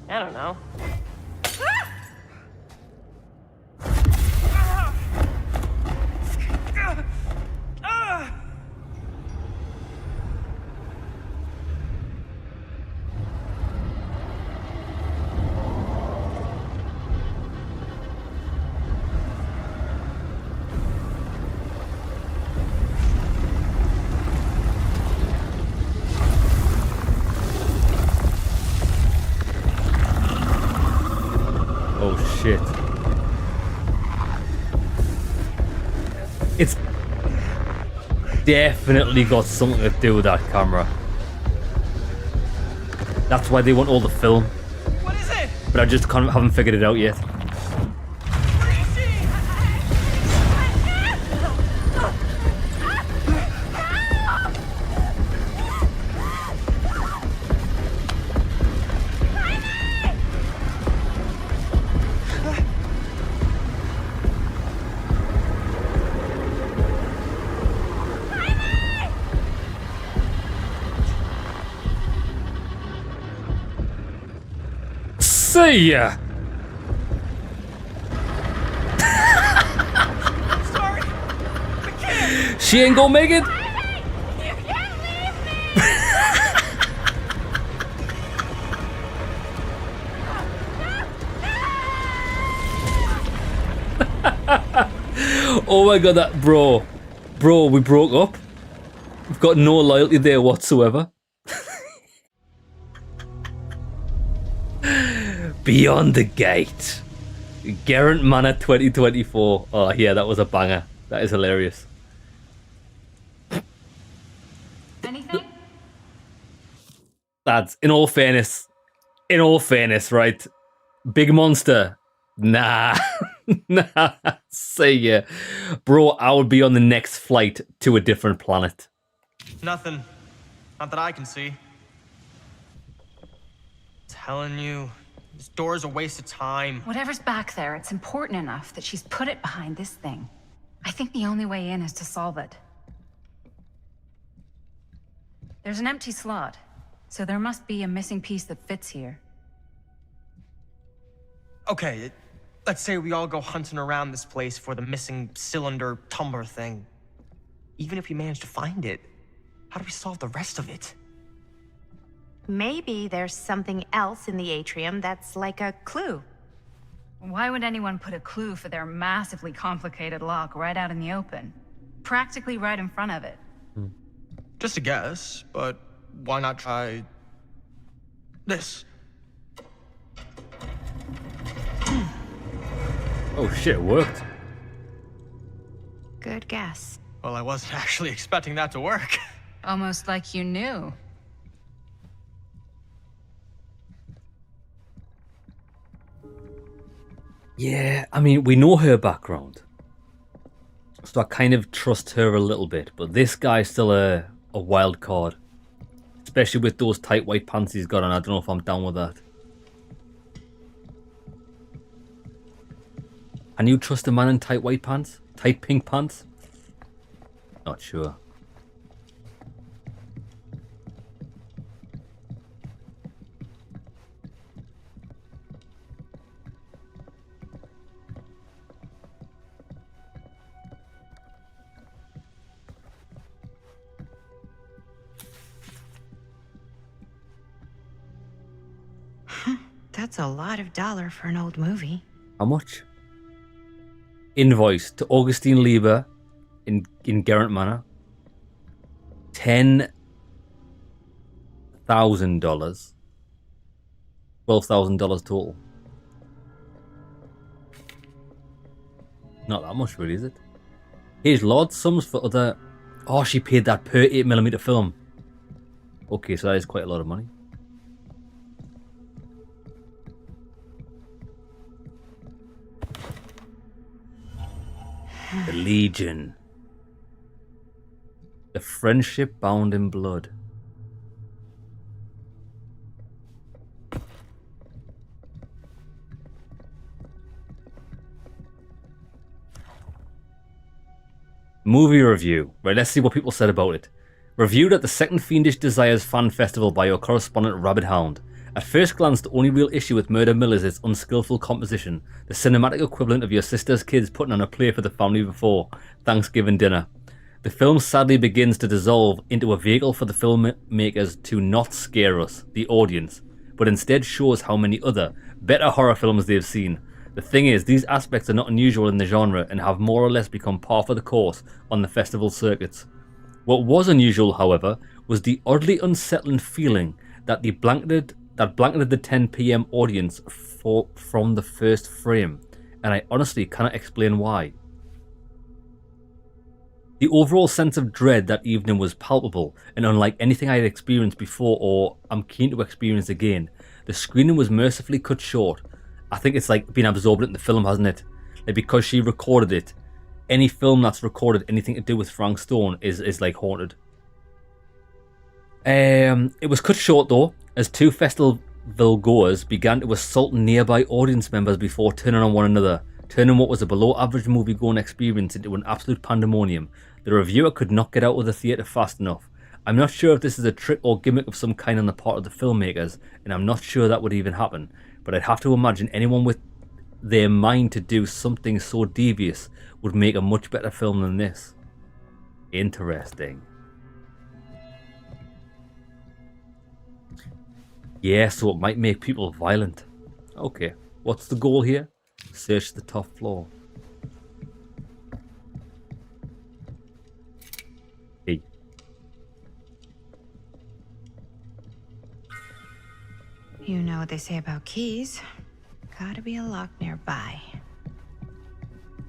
L: I don't know.
A: Oh shit. It's definitely got something to do with that camera. That's why they want all the film.
H: What is it?
A: But I just haven't figured it out yet. See ya!
H: Sorry, I can't.
A: She ain't gonna make it? Oh my god, that bro, we broke up. We've got no loyalty there whatsoever. Beyond the Gate. Garant Manor 2024. Oh yeah, that was a banger. That is hilarious.
P: Anything?
A: Lads, in all fairness, right? Big monster. Nah. Nah. See ya. Bro, I would be on the next flight to a different planet.
H: Nothing. Not that I can see. Telling you, This door's a waste of time.
I: Whatever's back there, it's important enough that she's put it behind this thing. I think the only way in is to solve it. There's an empty slot, so there must be a missing piece that fits here.
H: Okay, let's say we all go hunting around this place for the missing cylinder tumbler thing. Even if we manage to find it, how do we solve the rest of it?
F: Maybe there's something else in the atrium that's like a clue.
I: Why would anyone put a clue for their massively complicated lock right out in the open? Practically right in front of it.
H: Just a guess, but why not try this?
A: Oh shit, it worked.
F: Good guess.
H: Well, I wasn't actually expecting that to work.
I: Almost like you knew.
A: Yeah, I mean, we know her background, so I kind of trust her a little bit, but this guy's still a wild card. Especially with those tight white pants he's got on. I don't know if I'm down with that. Can you trust a man in tight white pants? Tight pink pants? Not sure.
N: That's a lot of dollar for an old movie.
A: How much? Invoice to Augustine Lieber in Garrett Manor. $10,000. $12,000 total. Not that much, really, is it? Here's large sums for other. Oh, she paid that per 8mm film. Okay, so that is quite a lot of money. The Legion. The friendship bound in blood. Movie review. Right, let's see what people said about it. Reviewed at the Second Fiendish Desires Fan Festival by your correspondent Rabbit Hound. At first glance, the only real issue with Murder Mill is its unskillful composition, the cinematic equivalent of your sister's kids putting on a play for the family before Thanksgiving dinner. The film sadly begins to dissolve into a vehicle for the filmmakers to not scare us, the audience, but instead shows how many other, better horror films they've seen. The thing is, these aspects are not unusual in the genre and have more or less become par for the course on the festival circuits. What was unusual, however, was the oddly unsettling feeling that blanketed the 10 p.m. audience from the first frame, and I honestly cannot explain why. The overall sense of dread that evening was palpable and unlike anything I had experienced before or am keen to experience again. The screening was mercifully cut short. I think it's like been absorbed into the film, hasn't it? Like because she recorded it, any film that's recorded anything to do with Frank Stone is like haunted. It was cut short though, as two festival goers began to assault nearby audience members before turning on one another, turning what was a below average movie-going experience into an absolute pandemonium. The reviewer could not get out of the theatre fast enough. I'm not sure if this is a trick or gimmick of some kind on the part of the filmmakers, and I'm not sure that would even happen, but I'd have to imagine anyone with their mind to do something so devious would make a much better film than this. Interesting. Yeah, so it might make people violent. Okay, what's the goal here? Search the top floor. Hey.
N: You know what they say about keys. Gotta be a lock nearby.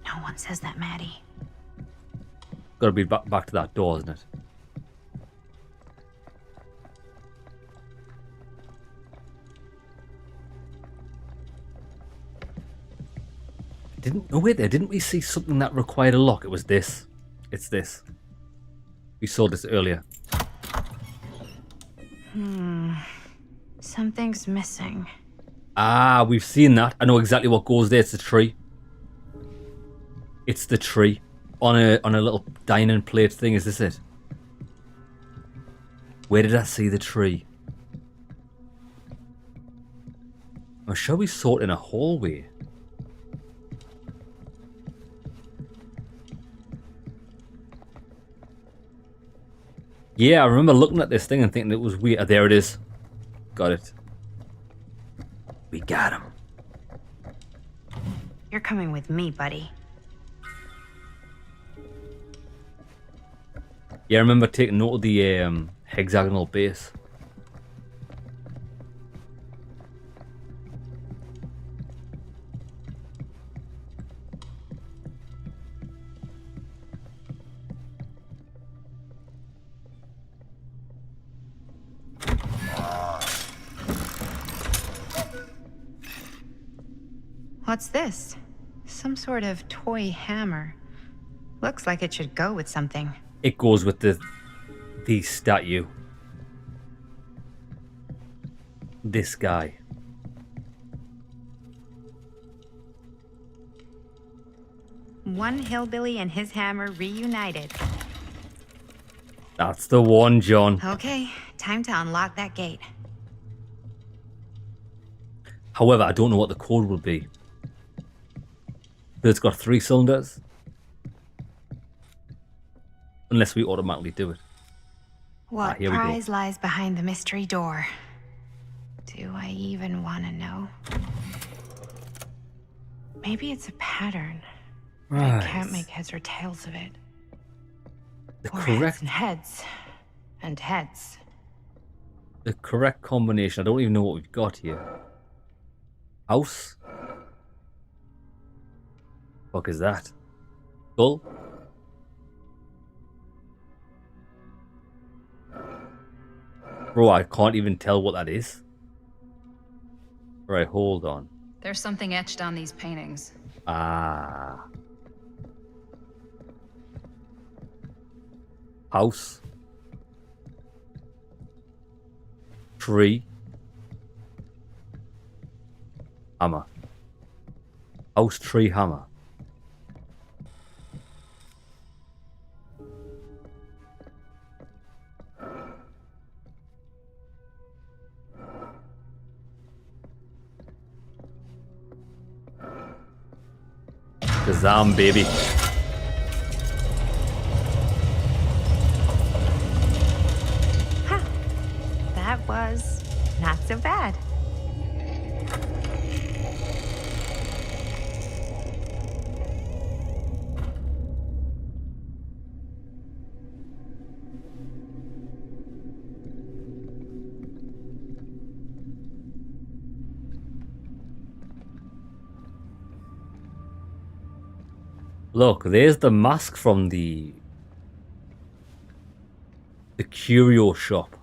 N: No one says that, Maddie.
A: Gotta be back to that door, isn't it? Oh wait there, didn't we see something that required a lock? It was this. It's this. We saw this earlier.
N: Something's missing.
A: Ah, we've seen that. I know exactly what goes there. It's the tree. It's the tree. On a little dining plate thing. Is this it? Where did I see the tree? I'm sure we saw it in a hallway. Yeah, I remember looking at this thing and thinking it was weird. There it is. Got it. We got him.
N: You're coming with me, buddy.
A: Yeah, I remember taking note of the hexagonal base.
N: What's this? Some sort of toy hammer. Looks like it should go with something.
A: It goes with the statue. This guy.
N: One hillbilly and his hammer reunited.
A: That's the one, John.
N: Okay, time to unlock that gate.
A: However, I don't know what the code will be. But it's got 3 cylinders. Unless we automatically do it.
N: What
A: here we go.
N: prize lies behind the mystery door? Do I even want to know? Maybe it's a pattern. But I can't make heads or tails of it.
A: The
N: Or heads
A: correct
N: and heads. And heads.
A: the correct combination. I don't even know what we've got here. House. Fuck is that? Skull. Bro, I can't even tell what that is. Right, hold on.
P: There's something etched on these paintings.
A: Ah. House. Tree. Hammer. House, tree, hammer. Kazam, baby.
N: Huh. That was not so bad.
A: Look, there's the mask from the curio shop.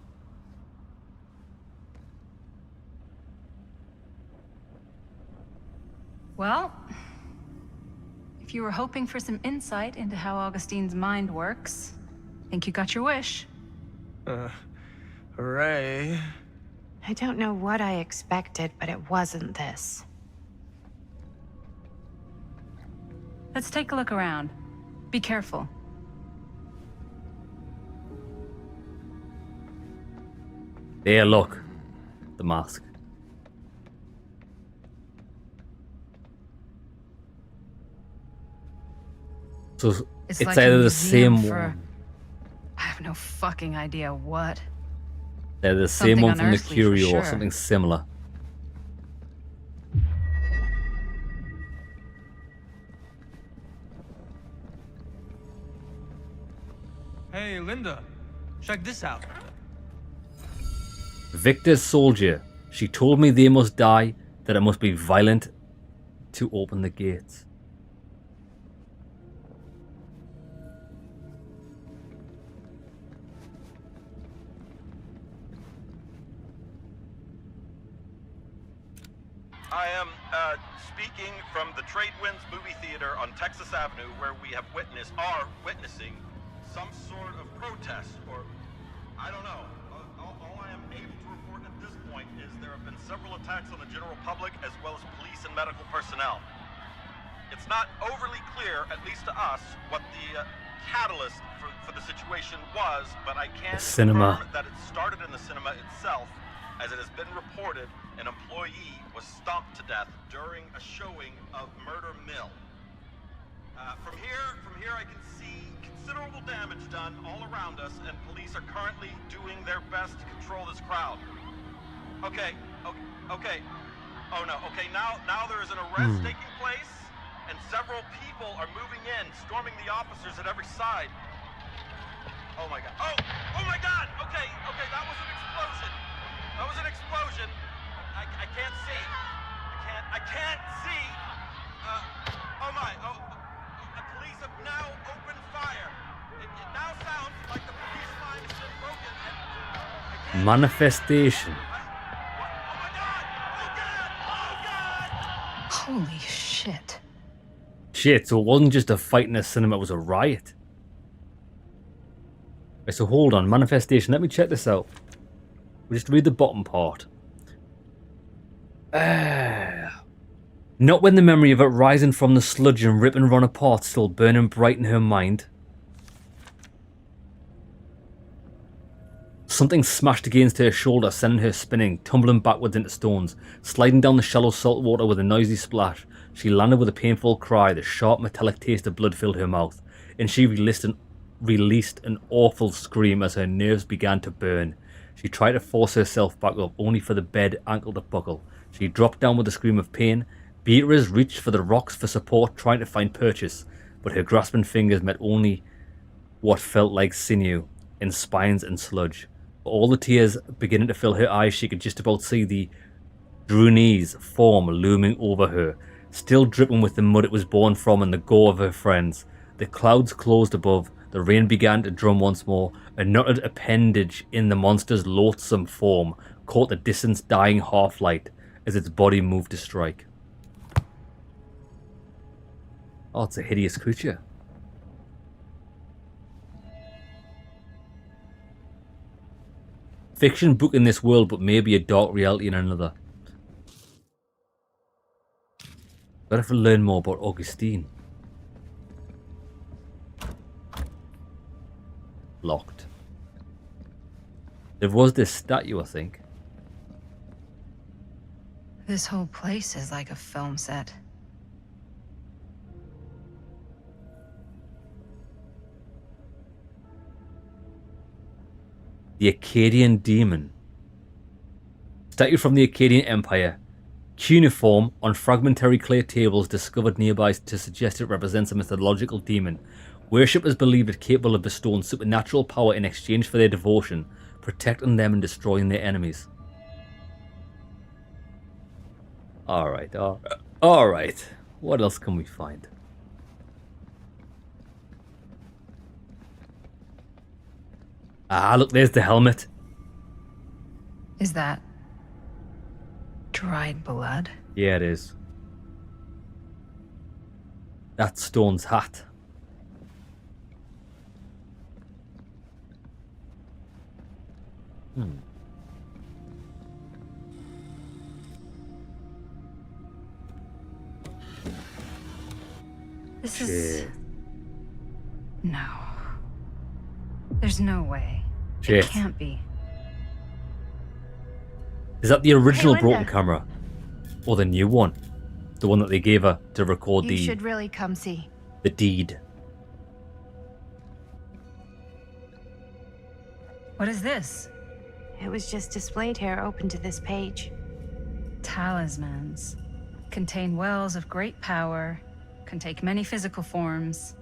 P: Well, if you were hoping for some insight into how Augustine's mind works, I think you got your wish.
H: Hooray.
N: I don't know what I expected, but it wasn't this.
P: Let's take a look around. Be careful.
A: There, look. The mask. So it's
P: like a
A: either the
P: museum
A: same
P: for-
A: one.
P: I have no fucking idea what.
A: They're the same
P: Something
A: one from the
P: unearthly for
A: curio or
P: sure.
A: something similar.
S: Hey, Linda, check this out.
A: Victor's soldier. She told me they must die, that it must be violent to open the gates.
T: I am speaking from the Trade Winds Movie Theater on Texas Avenue, where we are witnessing some sort of protest, or I don't know. all I am able to report at this point is there have been several attacks on the general public as well as police and medical personnel. It's not overly clear, at least to us, what the catalyst for the situation was, but I can
A: cinema.
T: confirm that it started in the cinema itself, as it has been reported an employee was stomped to death during a showing of Murder Mill. From here I can see considerable damage done all around us, and police are currently doing their best to control this crowd. Okay. Oh no, okay, now there is an arrest taking place, and several people are moving in, storming the officers at every side. Oh my god. Oh my god! Okay, that was an explosion. That was an explosion. I can't see. I can't see. The police have now opened fire. It now sounds like the police line has been broken.
A: Manifestation.
I: Holy shit.
A: Shit, so it wasn't just a fight in a cinema, it was a riot. Right, so hold on, manifestation, let me check this out. We'll just read the bottom part. Not when the memory of it rising from the sludge and ripping Ron apart still burning bright in her mind. Something smashed against her shoulder, sending her spinning, tumbling backwards into stones. Sliding down the shallow salt water with a noisy splash, she landed with a painful cry. The sharp metallic taste of blood filled her mouth, and she released an awful scream as her nerves began to burn. She tried to force herself back up, only for the bed ankle to buckle. She dropped down with a scream of pain. Beatrice reached for the rocks for support, trying to find purchase, but her grasping fingers met only what felt like sinew in spines and sludge. All the tears beginning to fill her eyes, she could just about see the Drunese form looming over her, still dripping with the mud it was born from and the gore of her friends. The clouds closed above, the rain began to drum once more. A knotted appendage in the monster's loathsome form caught the distance dying half-light as its body moved to strike. Oh, it's a hideous creature. Fiction book in this world, but maybe a dark reality in another. Gotta learn more about Augustine. Locked. There was this statue, I think.
I: This whole place is like a film set.
A: The Akkadian Demon. Statue from the Akkadian Empire. Cuneiform on fragmentary clay tables discovered nearby to suggest it represents a mythological demon. Worshippers believed it capable of bestowing supernatural power in exchange for their devotion, protecting them and destroying their enemies. Alright. What else can we find? Ah, look, there's the helmet.
I: Is that dried blood?
A: Yeah, it is. That's Stone's hat.
I: This is... No. There's no way.
A: Shit.
I: It can't be.
A: Is that the original
N: Hey, Linda.
A: broken camera? Or the new one? The one that they gave her to record
N: You should really come see.
A: the deed.
I: What is this?
N: It was just displayed here, open to this page.
I: Talismans. Contain wells of great power, can take many physical forms,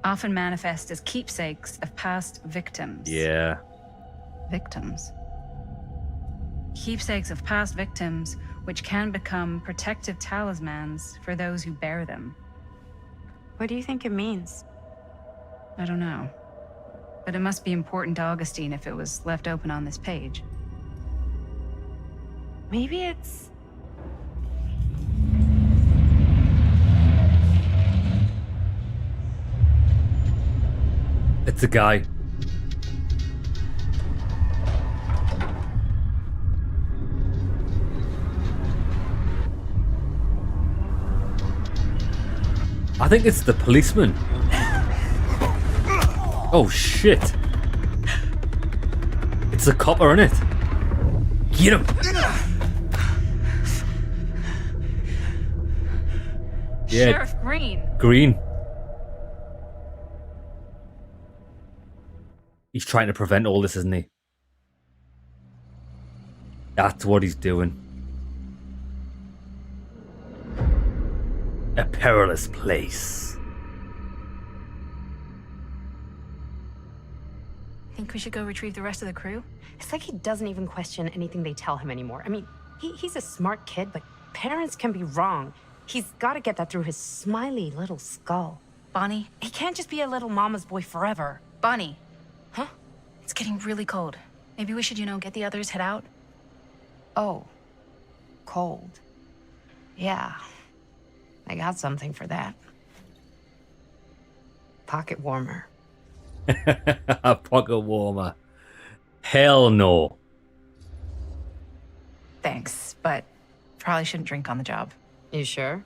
I: often manifest as keepsakes of past victims.
A: Yeah.
I: Victims. Keepsakes of past victims, which can become protective talismans for those who bear them.
N: What do you think it means?
I: I don't know. But it must be important to Augustine if it was left open on this page.
N: Maybe it's...
A: It's a guy. I think it's the policeman. Oh shit. It's the copper, isn't it? Get him! Yeah.
P: Sheriff Green.
A: Green. He's trying to prevent all this, isn't he? That's what he's doing. A perilous place.
P: Think we should go retrieve the rest of the crew?
N: It's like he doesn't even question anything they tell him anymore. I mean, he's a smart kid, but parents can be wrong. He's got to get that through his smiley little skull.
P: Bonnie?
N: He can't just be a little mama's boy forever.
P: Bonnie.
N: Huh?
P: It's getting really cold. Maybe we should, get the others, head out?
N: Oh. Cold. Yeah. I got something for that. Pocket warmer.
A: A pocket warmer. Hell no.
P: Thanks, but probably shouldn't drink on the job.
N: You sure?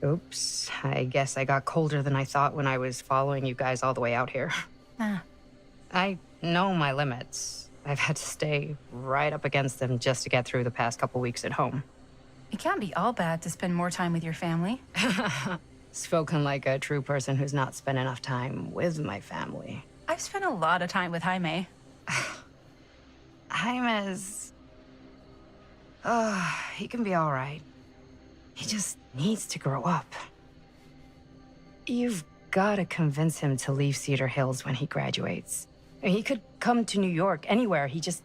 N: Oops. I guess I got colder than I thought when I was following you guys all the way out here.
P: Nah.
N: I know my limits. I've had to stay right up against them just to get through the past couple weeks at home.
P: It can't be all bad to spend more time with your family.
N: Spoken like a true person who's not spent enough time with my family.
P: I've spent a lot of time with Jaime.
N: Jaime's... he can be all right. He just needs to grow up. You've got to convince him to leave Cedar Hills when he graduates. He could come to New York, anywhere. He just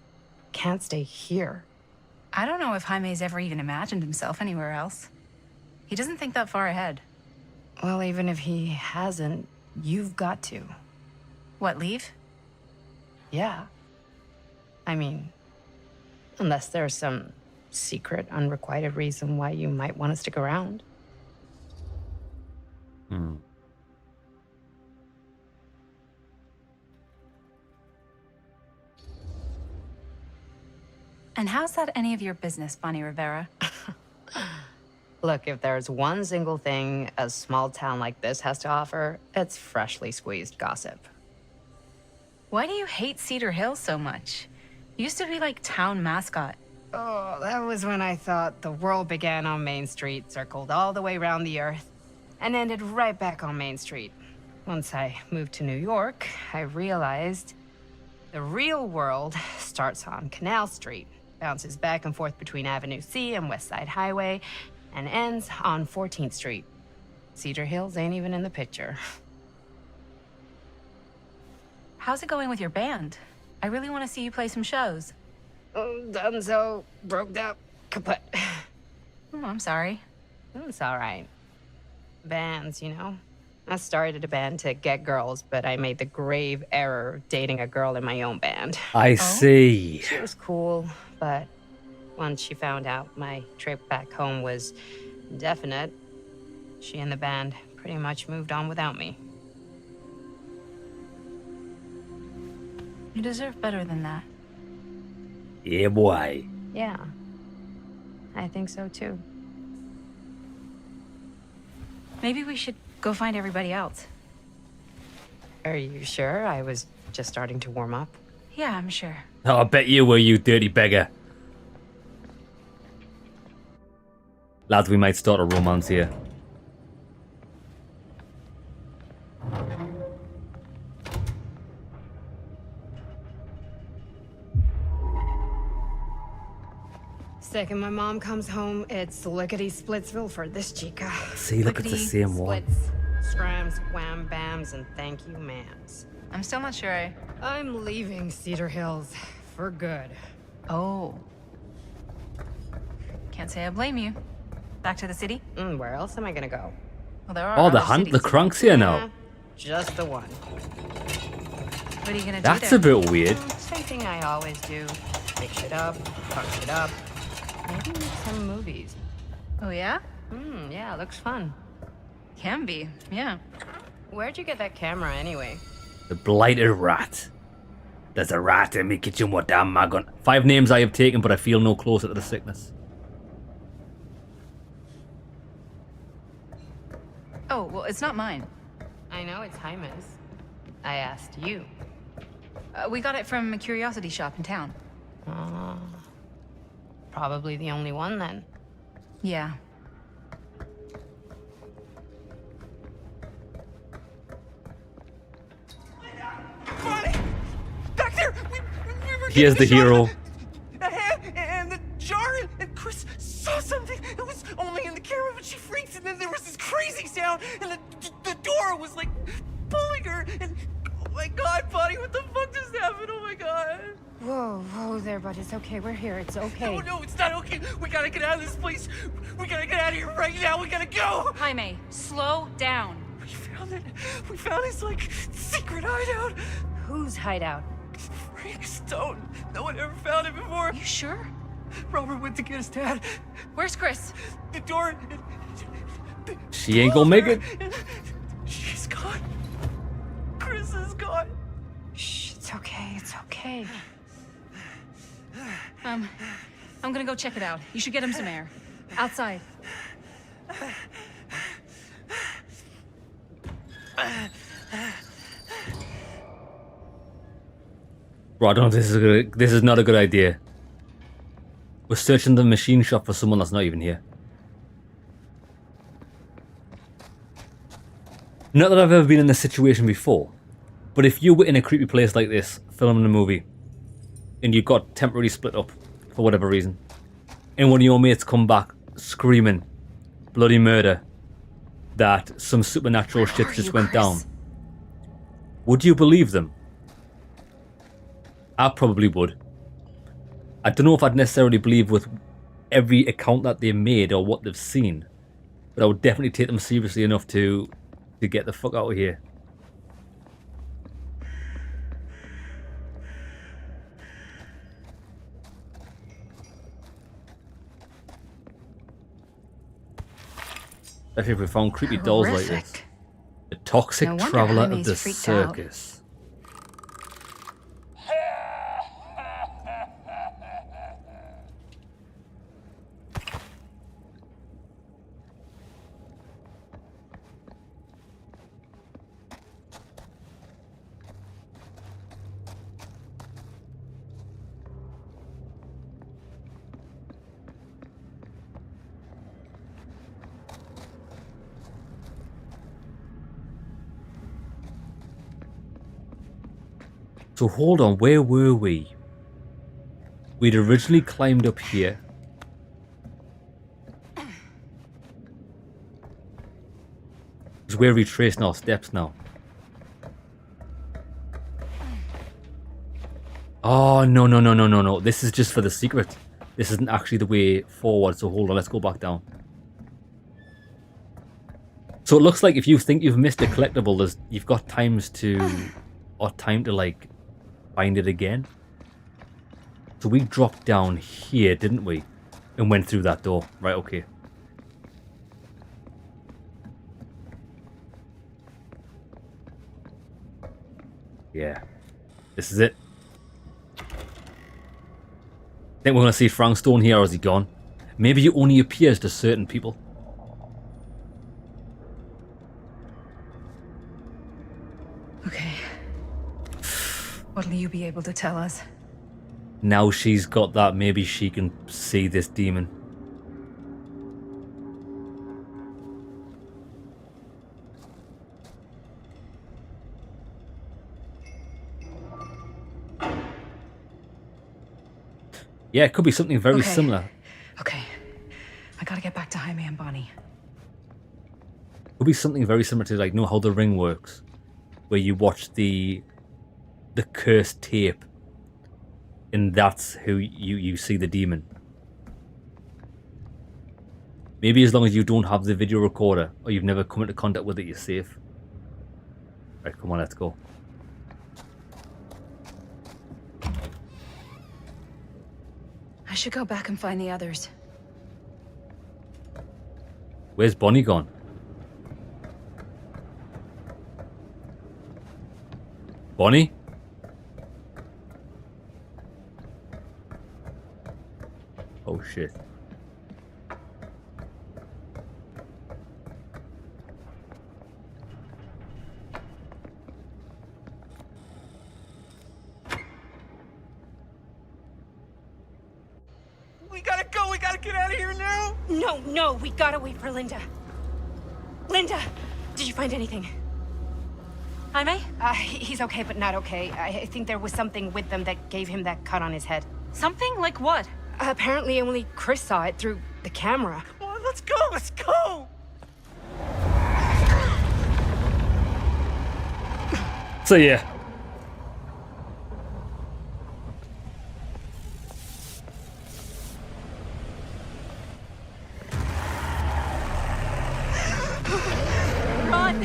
N: can't stay here.
P: I don't know if Jaime's ever even imagined himself anywhere else. He doesn't think that far ahead.
N: Well, even if he hasn't, you've got to.
P: What, leave?
N: Yeah. I mean, unless there's some secret, unrequited reason why you might want to stick around.
A: Hmm.
P: And how's that any of your business, Bonnie Rivera?
N: Look, if there's one single thing a small town like this has to offer, it's freshly squeezed gossip.
P: Why do you hate Cedar Hills so much? Used to be like town mascot.
N: Oh, that was when I thought the world began on Main Street, circled all the way around the earth, and ended right back on Main Street. Once I moved to New York, I realized the real world starts on Canal Street, bounces back and forth between Avenue C and West Side Highway, and ends on 14th Street. Cedar Hills ain't even in the picture.
P: How's it going with your band? I really want to see you play some shows.
N: Oh, done so, broke up, kaput.
P: Oh, I'm sorry.
N: It's all right. Bands, you know? I started a band to get girls, but I made the grave error of dating a girl in my own band.
A: I see.
N: She was cool, but once she found out my trip back home was definite, she and the band pretty much moved on without me.
P: You deserve better than that.
A: Yeah, boy.
N: Yeah, I think so too.
P: Maybe we should go find everybody else.
N: Are you sure? I was just starting to warm up.
P: Yeah, I'm sure.
A: Oh, I bet you were, you dirty beggar. Lads, we might start a romance here.
N: Second my mom comes home, it's lickety-splitsville for this chica.
A: See, look, it's the same one.
N: Splits, scrams, wham bams, and thank you ma'ams.
P: I'm still not sure
N: I'm leaving Cedar Hills for good.
P: Oh. Can't say I blame you. Back to the city?
N: Where else am I gonna go?
P: Well, there are
A: Oh,
P: other
A: the crunk's here now.
N: Yeah, just the one.
P: What are you gonna
A: That's
P: do
A: a
P: there?
A: bit weird.
N: Same thing I always do. Make shit up, fuck shit up. Maybe make some movies.
P: Oh, yeah?
N: Yeah, looks fun.
P: Can be, yeah.
N: Where'd you get that camera anyway?
A: The blighted rat. There's a rat in me kitchen, what damn I gun. 5 names I have taken, but I feel no closer to the sickness.
P: Oh, well, it's not mine.
N: I know it's Jaime's. I asked you.
P: We got it from a curiosity shop in town.
N: Probably the only one then.
P: Yeah.
E: Bonnie! Back there! We were
A: He is the hero.
E: a hand and the jar, and Chris saw something. It was only in the camera, but she freaked, and then there was this crazy sound, and the door was like pulling her, and oh my god, Bonnie, what the fuck just happened? Oh my god.
N: Whoa there, bud. It's okay. We're here. It's okay.
E: No, it's not okay. We gotta get out of this place. We gotta get out of here right now. We gotta go.
P: Jaime, slow down.
E: We found it. We found his, like, secret hideout.
N: Whose hideout?
E: Frank Stone. No one ever found it before.
P: You sure?
E: Robert went to get his dad.
P: Where's Chris?
E: The door.
A: She ain't gonna make it.
E: She's gone. Chris is gone.
N: Shh, it's okay. It's okay.
P: I'm gonna go check it out. You should get him some air. Outside.
A: Bro, I don't know if this is not a good idea. We're searching the machine shop for someone that's not even here. Not that I've ever been in this situation before, but if you were in a creepy place like this, filming a movie, and you got temporarily split up for whatever reason, and one of your mates come back screaming bloody murder that some supernatural shit just went down, would you believe them? I probably would. I don't know if I'd necessarily believe with every account that they made or what they've seen, but I would definitely take them seriously enough to get the fuck out of here. Especially if we found creepy dolls like this. The toxic
P: No wonder
A: traveler of
P: Jaime's
A: the
P: freaked out.
A: circus. So hold on, where were we? We'd originally climbed up here. Because we're retracing our steps now. Oh, no. This is just for the secret. This isn't actually the way forward, so hold on, let's go back down. So it looks like if you think you've missed a collectible, you've got time to like find it again. So we dropped down here, didn't we? And went through that door. Right, okay. Yeah. This is it. Think we're gonna see Frank Stone here, or is he gone? Maybe he only appears to certain people.
I: Okay. What'll you be able to tell us?
A: Now she's got that, maybe she can see this demon. Yeah, it could be something very similar.
I: Okay. I gotta get back to Jaime and Bonnie.
A: Could be something very similar to, like, know how the ring works, where you watch the cursed tape, and that's who you see the demon. Maybe as long as you don't have the video recorder or you've never come into contact with it, you're safe. Right, come on, let's go.
I: I should go back and find the others.
A: Where's Bonnie gone? Bonnie? Oh shit.
E: We gotta go. We gotta get out of here now.
L: No, we gotta wait for Linda. Linda, did you find anything? Jaime?
N: He's okay, but not okay. I think there was something with them that gave him that cut on his head.
L: Something? Like what?
N: Apparently only Chris saw it through the camera.
E: Come on, let's go. Let's go.
A: So yeah.
L: Run!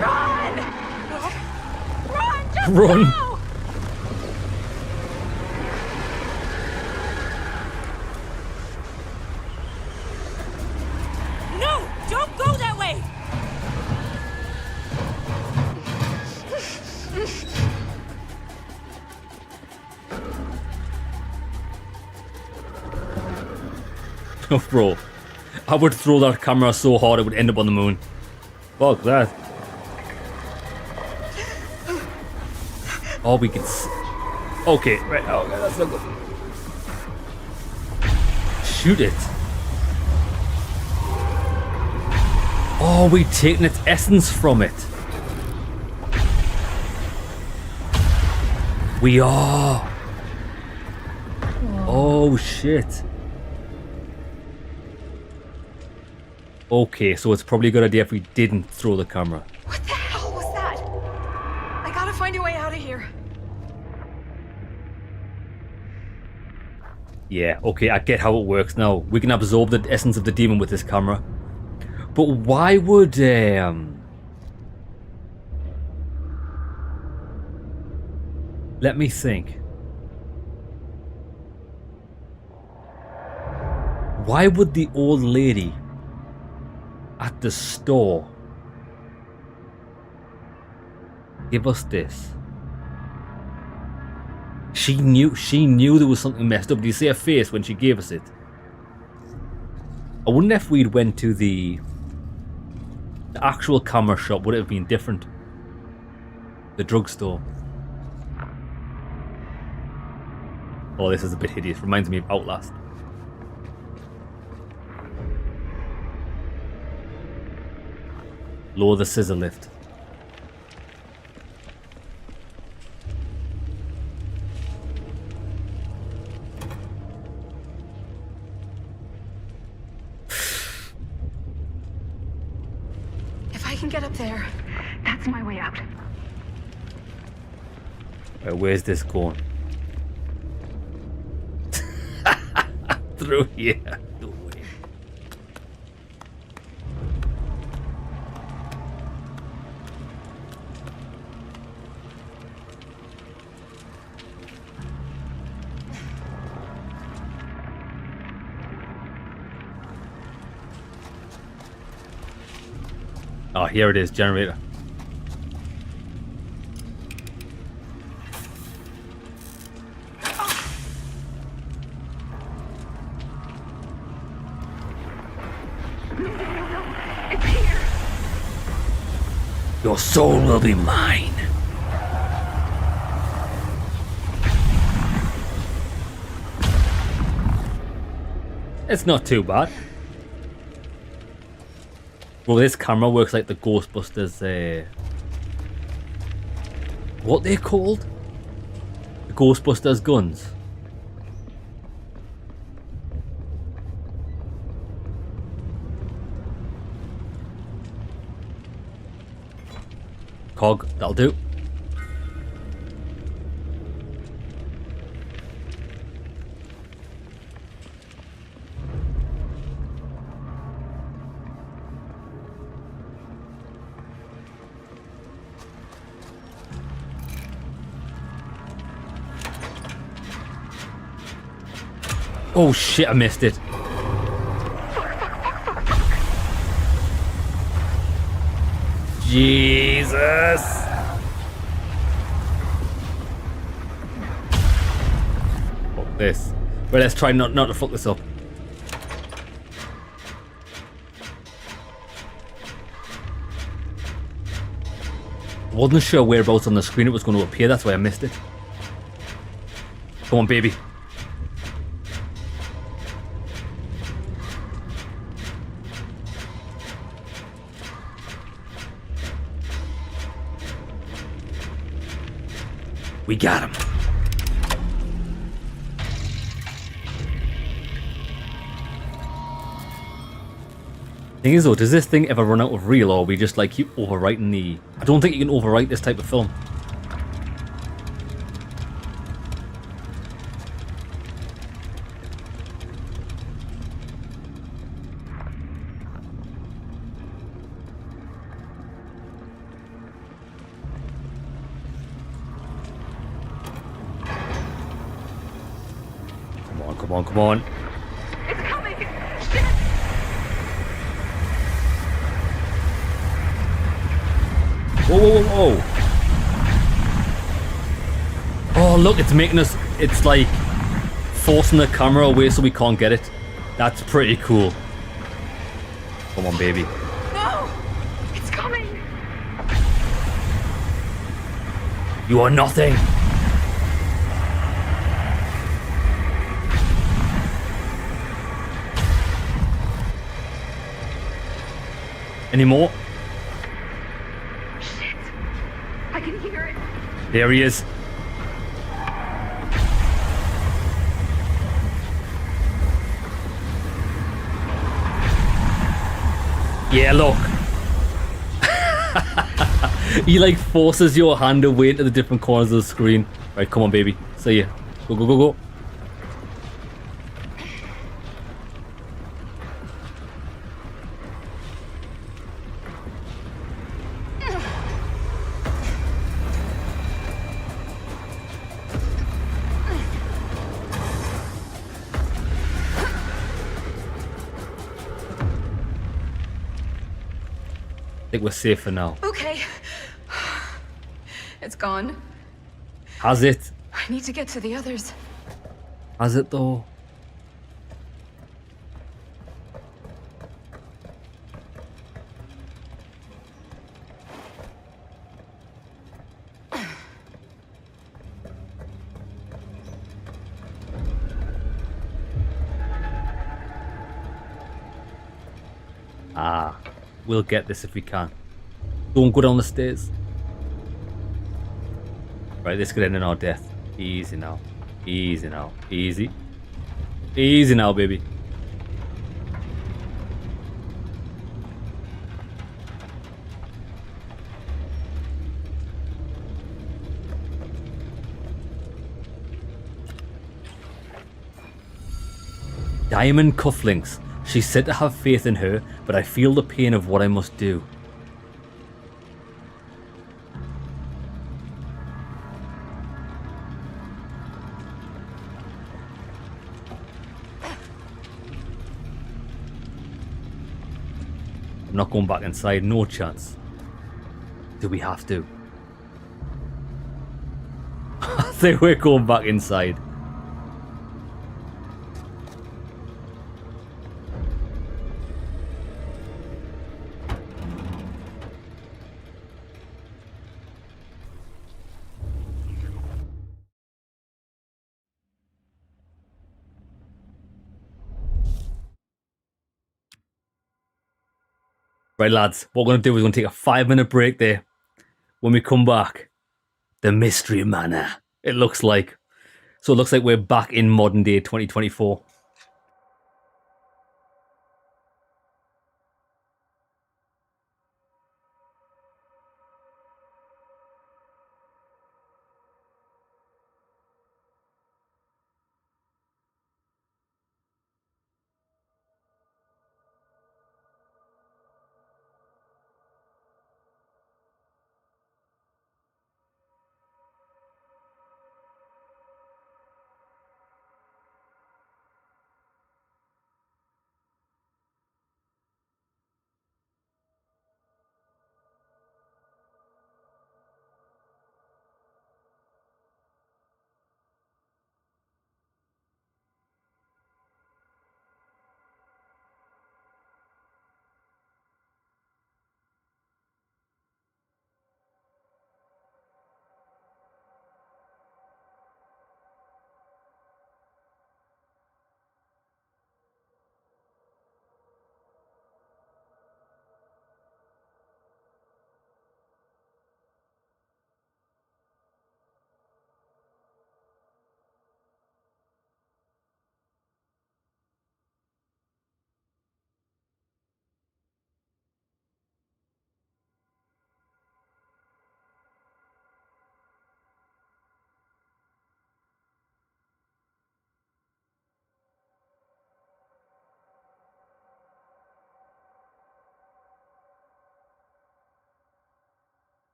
L: Run! Run! Just
A: Run!
L: go! No! Don't go that way!
A: Oh, bro. I would throw that camera so hard it would end up on the moon. Fuck that. Oh, we can okay, right. Oh, okay, that's not good. Shoot it. Oh, we've taken its essence from it. We are. Oh, shit. Okay, so it's probably a good idea if we didn't throw the camera.
P: What the hell was that? I gotta find a way out of here.
A: Yeah, okay, I get how it works now. We can absorb the essence of the demon with this camera. But why would, let me think. Why would the old lady at the store give us this? She knew there was something messed up. Did you see her face when she gave us it? I wonder if we'd went to the actual camera shop, would it have been different? The drugstore. Oh, this is a bit hideous. Reminds me of Outlast. Lower the scissor lift.
P: If I can get up there, that's my way out.
A: Right, where's this going? Through here. No way. Oh, here it is, generator.
P: It's here.
A: Your soul will be mine. It's not too bad. Well, this camera works like the Ghostbusters, what they called? The Ghostbusters guns. Cog, that'll do. Oh shit, I missed it. Jesus. this. Right, let's try not to fuck this up. I wasn't sure whereabouts on the screen it was going to appear, that's why I missed it. Come on, baby. We got him. Thing is though, does this thing ever run out of reel, or we just like keep overwriting the... I don't think you can overwrite this type of film. Come on, come on, come on.
J: It's coming!
A: Whoa, whoa, whoa, whoa. Oh, look, it's making us... It's like forcing the camera away so we can't get it. That's pretty cool. Come on, baby.
J: No! It's coming!
A: You are nothing. Any more?
J: Shit! I can hear it.
A: There he is. Yeah, look. He like forces your hand away to the different corners of the screen. Right, come on, baby. See ya. Go, go, go, go. I think we're safe for now.
J: Okay. It's gone.
A: Has it?
J: I need to get to the others.
A: Has it though? Ah, we'll get this if we can. Don't go down the stairs. Right, this could end in our death. Easy now. Easy now. Easy. Easy now, baby. Diamond cufflinks. She's said to have faith in her, but I feel the pain of what I must do. I'm not going back inside, no chance. Do we have to? I think we're going back inside. Right, lads, what we're going to do is we're going to take a 5-minute break there. When we come back, the Mystery Manor, it looks like. So it looks like we're back in modern day 2024.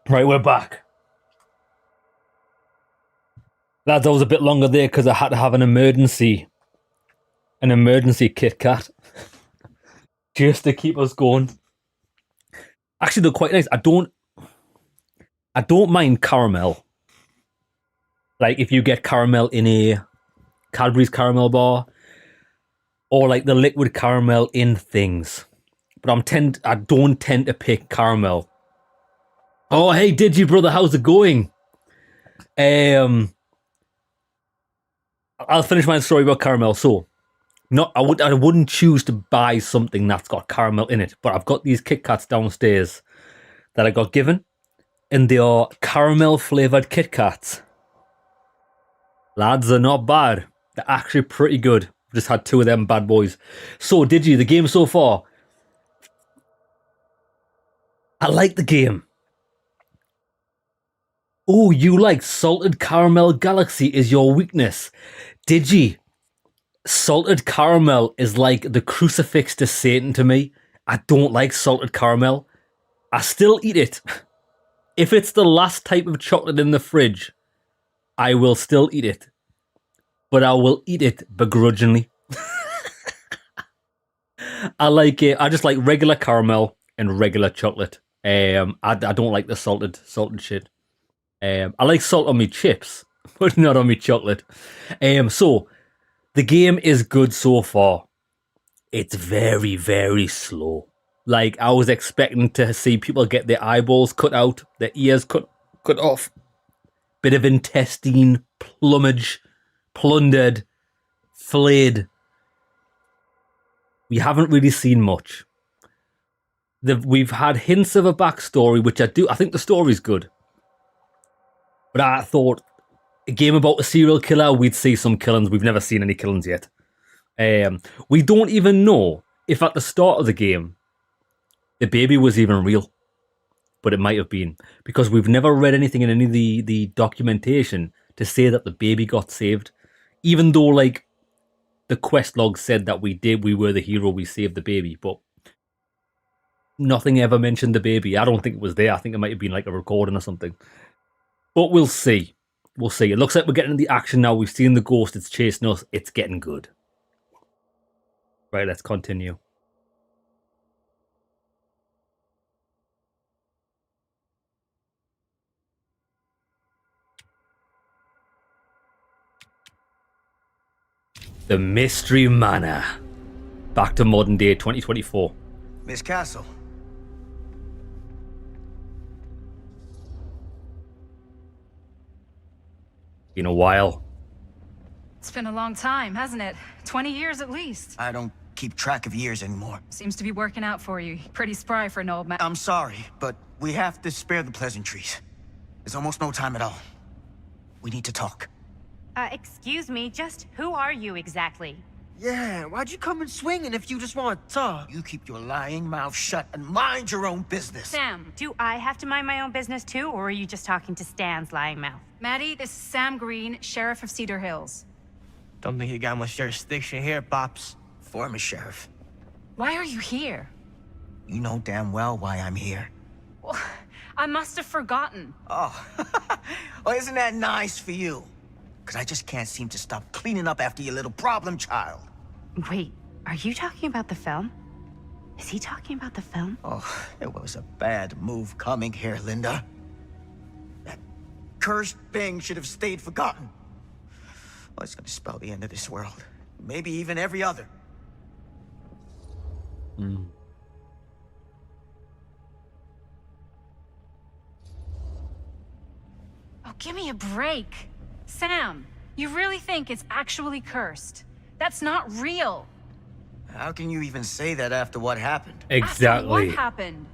A: Right, we're back. Lads, I was a bit longer there because I had to have an emergency Kit Kat just to keep us going. Actually, they're quite nice. I don't mind caramel. Like if you get caramel in a Cadbury's caramel bar, or like the liquid caramel in things. But I don't tend to pick caramel. Oh, hey, Digi brother, how's it going? I'll finish my story about caramel. So, I wouldn't choose to buy something that's got caramel in it, but I've got these Kit Kats downstairs that I got given, and they are caramel flavored Kit Kats. Lads, they're not bad. They're actually pretty good. I've just had 2 of them bad boys. So, Digi, the game so far. I like the game. Oh, you like Salted Caramel Galaxy is your weakness. Digi, salted caramel is like the crucifix to Satan to me. I don't like salted caramel. I still eat it. If it's the last type of chocolate in the fridge, I will still eat it. But I will eat it begrudgingly. I just like regular caramel and regular chocolate. I don't like the salted shit. I like salt on my chips, but not on my chocolate. So the game is good so far. It's very, very slow. Like I was expecting to see people get their eyeballs cut out, their ears cut off, bit of intestine plumage, plundered, flayed. We haven't really seen much. We've had hints of a backstory, which I think the story's good. But I thought a game about a serial killer, we'd see some killings. We've never seen any killings yet. We don't even know if at the start of the game, the baby was even real. But it might have been. Because we've never read anything in any of the documentation to say that the baby got saved. Even though, like, the quest log said that we were the hero, we saved the baby. But nothing ever mentioned the baby. I don't think it was there. I think it might have been like a recording or something. But we'll see. We'll see. It looks like we're getting into the action now. We've seen the ghost. It's chasing us. It's getting good. Right, let's continue. The Mystery Manor. Back to modern day 2024.
C: Miss Castle.
A: Been a while.
P: It's been a long time, hasn't it? 20 years at least.
C: I don't keep track of years anymore.
P: Seems to be working out for you. Pretty spry for an old man.
C: I'm sorry, but we have to spare the pleasantries. There's almost no time at all. We need to talk.
F: Excuse me, just who are you exactly?
E: Yeah, why'd you come in swinging if you just want to talk?
C: You keep your lying mouth shut and mind your own business.
F: Sam, do I have to mind my own business too, or are you just talking to Stan's lying mouth?
P: Maddie, this is Sam Green, Sheriff of Cedar Hills.
E: Don't think you got much jurisdiction here, Pops.
C: Former sheriff.
P: Why are you here?
C: You know damn well why I'm here.
P: Well, I must have forgotten.
C: Oh, well, isn't that nice for you? Because I just can't seem to stop cleaning up after your little problem child.
F: Wait, are you talking about the film? Is he talking about the film?
C: Oh, it was a bad move coming here, Linda. That cursed thing should have stayed forgotten. Well, it's gonna spell the end of this world. Maybe even every other.
P: Oh, give me a break. Sam, you really think it's actually cursed? That's not real.
C: How can you even say that after what happened?
A: Exactly.
P: After what happened?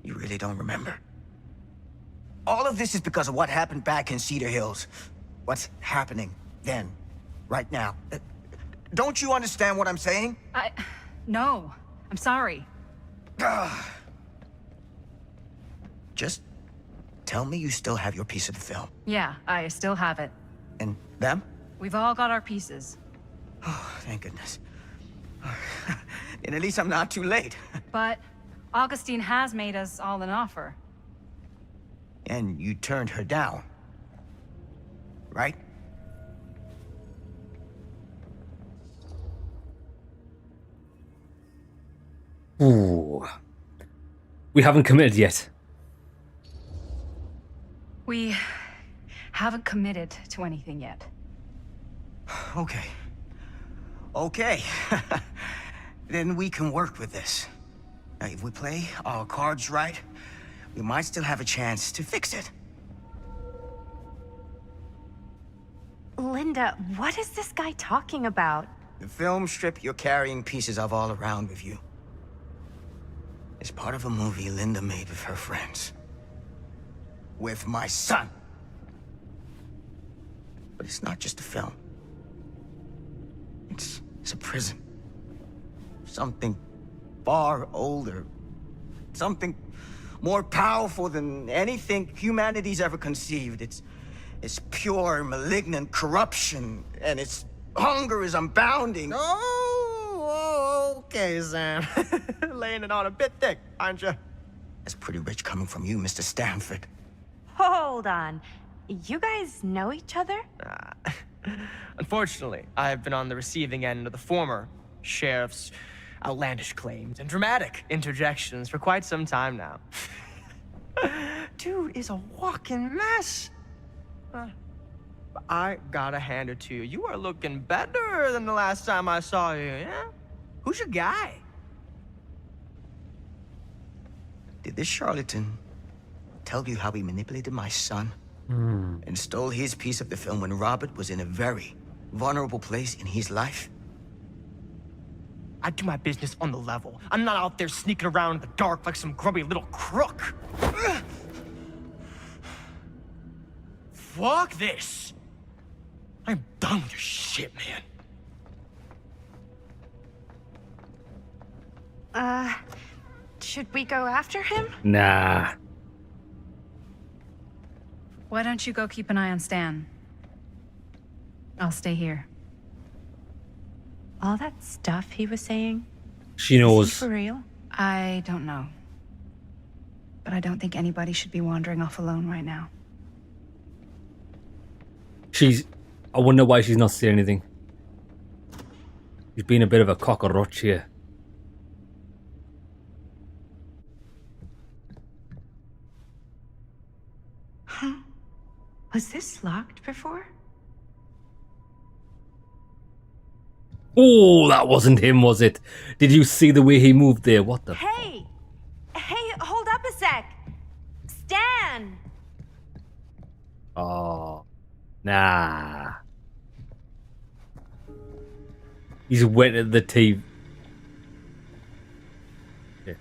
C: You really don't remember. All of this is because of what happened back in Cedar Hills. What's happening then, right now. Don't you understand what I'm saying?
P: No. I'm sorry.
C: Just tell me you still have your piece of the film.
P: Yeah, I still have it.
C: And them?
P: We've all got our pieces.
C: Oh, thank goodness. And at least I'm not too late.
P: But Augustine has made us all an offer.
C: And you turned her down, right?
A: Ooh. We haven't committed yet.
I: We haven't committed to anything yet.
C: Okay. Okay. Then we can work with this. Now, if we play our cards right, we might still have a chance to fix it.
N: Linda, what is this guy talking about?
C: The film strip you're carrying pieces of all around with you is part of a movie Linda made with her friends. With my son. But it's not just a film. It's a prison. Something far older. Something more powerful than anything humanity's ever conceived. It's pure, malignant corruption, and its hunger is unbounding.
H: Oh, okay, Sam. Laying it on a bit thick, aren't you?
C: That's pretty rich coming from you, Mr. Stanford.
N: Hold on. You guys know each other?
H: Unfortunately, I've been on the receiving end of the former sheriff's outlandish claims and dramatic interjections for quite some time now. Dude is a walking mess. I gotta hand it to you. You are looking better than the last time I saw you, yeah? Who's your guy?
C: Did this charlatan tell you how he manipulated my son? And stole his piece of the film when Robert was in a very vulnerable place in his life?
H: I do my business on the level. I'm not out there sneaking around in the dark like some grubby little crook. Fuck this. I'm done with your shit, man.
N: Should we go after him?
A: Nah.
I: Why don't you go keep an eye on Stan? I'll stay here.
N: All that stuff he was saying?
A: She knows.
N: Is he for real?
I: I don't know. But I don't think anybody should be wandering off alone right now.
A: I wonder why she's not saying anything. She's been a bit of a cockroach here.
N: Huh? Was this locked before?
A: Oh, that wasn't him, was it? Did you see the way he moved there? What the?
N: Hey! Hey, hold up a sec! Stan!
A: Oh, nah. He's wet at the TV. Yeah.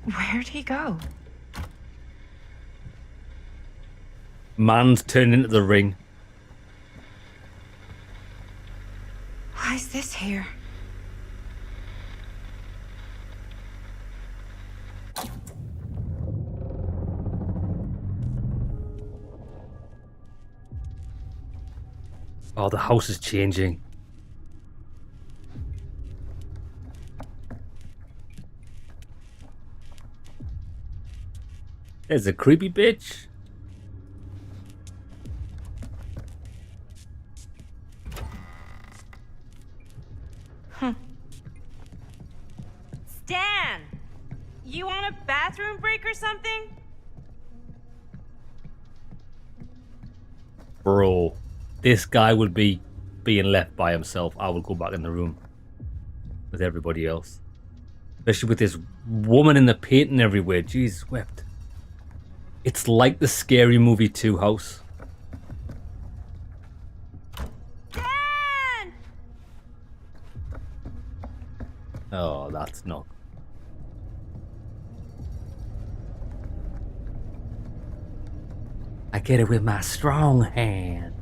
N: Where'd he go?
A: Man's turned into the ring.
N: Why is this here?
A: Oh, the house is changing. There's a creepy bitch.
N: Stan! You want a bathroom break or something?
A: Bro, this guy would be being left by himself. I will go back in the room with everybody else. Especially with this woman in the painting everywhere. Jesus wept. It's like the Scary Movie 2 house.
N: Stan!
A: Oh, that's not. I get it with my strong hand.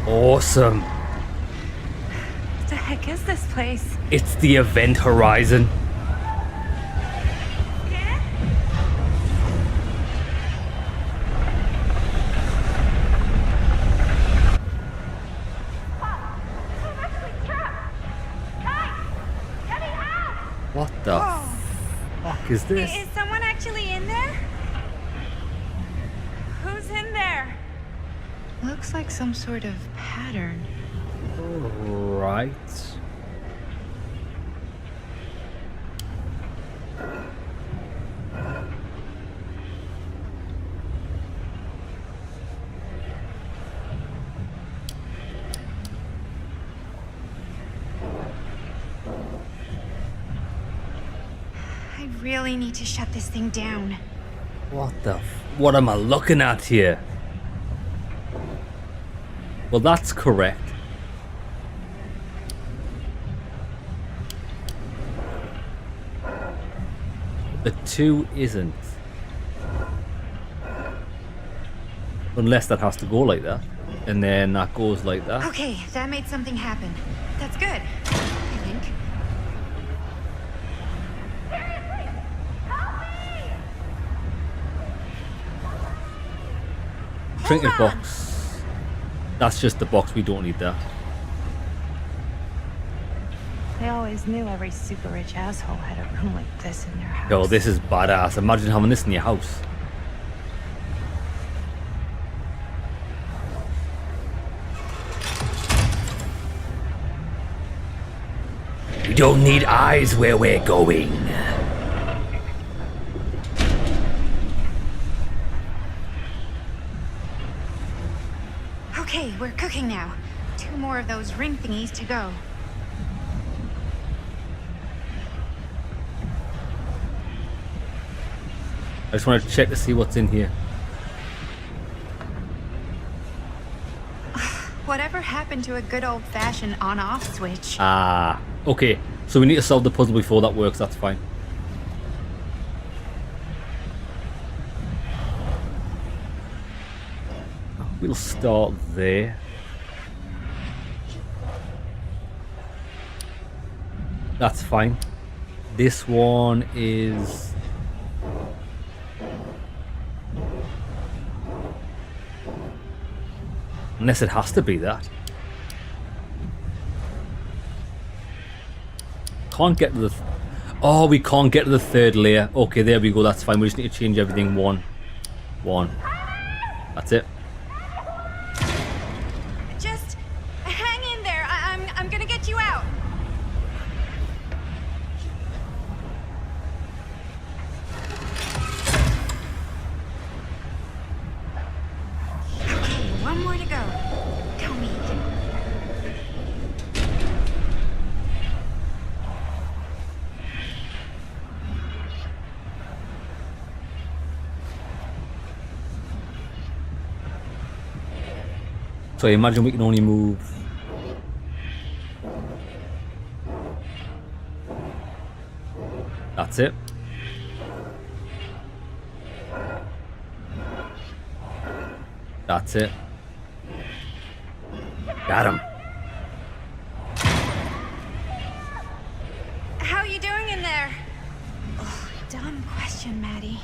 A: Awesome.
N: What the heck is this place?
A: It's the event horizon. What the fuck is this?
F: Is someone actually in there? Who's in there?
N: Looks like some sort of pattern.
A: Right.
F: I really need to shut this thing down.
A: What am I looking at here? Well, that's correct. The 2 isn't. Unless that has to go like that. And then that goes like that.
F: Okay, that made something happen. That's good, I think.
A: Trinket box. That's just the box. We don't need that.
N: I always knew every super rich asshole had a room like this in their house.
A: Yo, this is badass. Imagine having this in your house. We don't need eyes where we're going.
F: Okay, we're cooking now. 2 more of those ring thingies to go.
A: I just want to check to see what's in here.
F: Whatever happened to a good old-fashioned on-off switch?
A: Ah, okay. So we need to solve the puzzle before that works. That's fine. We'll start there. That's fine. This one is... Unless it has to be that. Can't get to the... Oh, we can't get to the 3rd layer. Okay, there we go. That's fine. We just need to change everything 1. That's it.
F: Just hang in there. I'm gonna get you out. Okay, 1 more to go. Tell me.
A: So I imagine we can only move... That's it. That's it. Got him.
F: How you doing in there? Oh, dumb question, Maddie.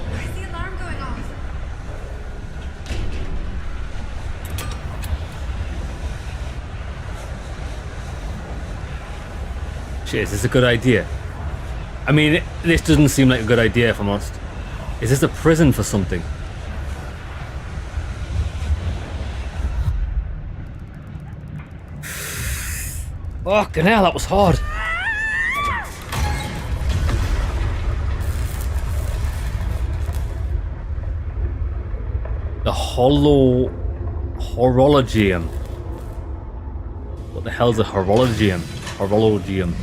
F: Why is the alarm going off?
A: Shit, is this a good idea? I mean, this doesn't seem like a good idea, if I'm honest. Is this a prison for something? Fucking hell, that was hard. The horologium. What the hell's a horologium? Horologium.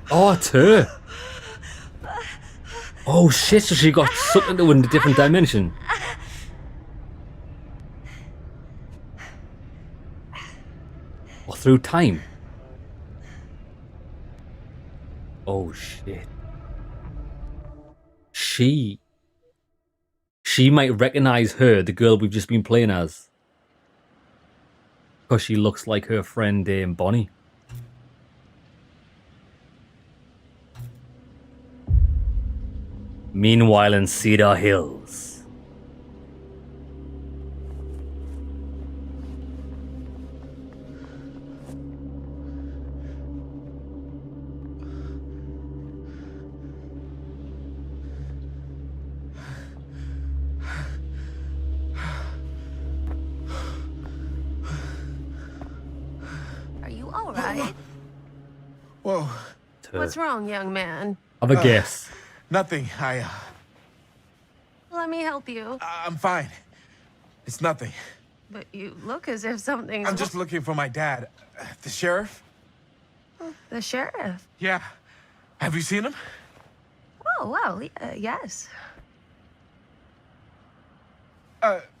A: Oh, it's her. Oh shit, so she got sucked into a different dimension. Or through time. Oh shit. She might recognize her, the girl we've just been playing as. Because she looks like her friend Bonnie. Meanwhile in Cedar Hills.
J: Are you all right?
O: Whoa.
J: What's wrong, young man?
A: Have a guess.
O: Nothing.
J: Let me help you.
O: I'm fine. It's nothing.
J: But you look as if something's...
O: I'm just looking for my dad. The sheriff?
J: The sheriff?
O: Yeah. Have you seen him?
J: Oh, well, yes.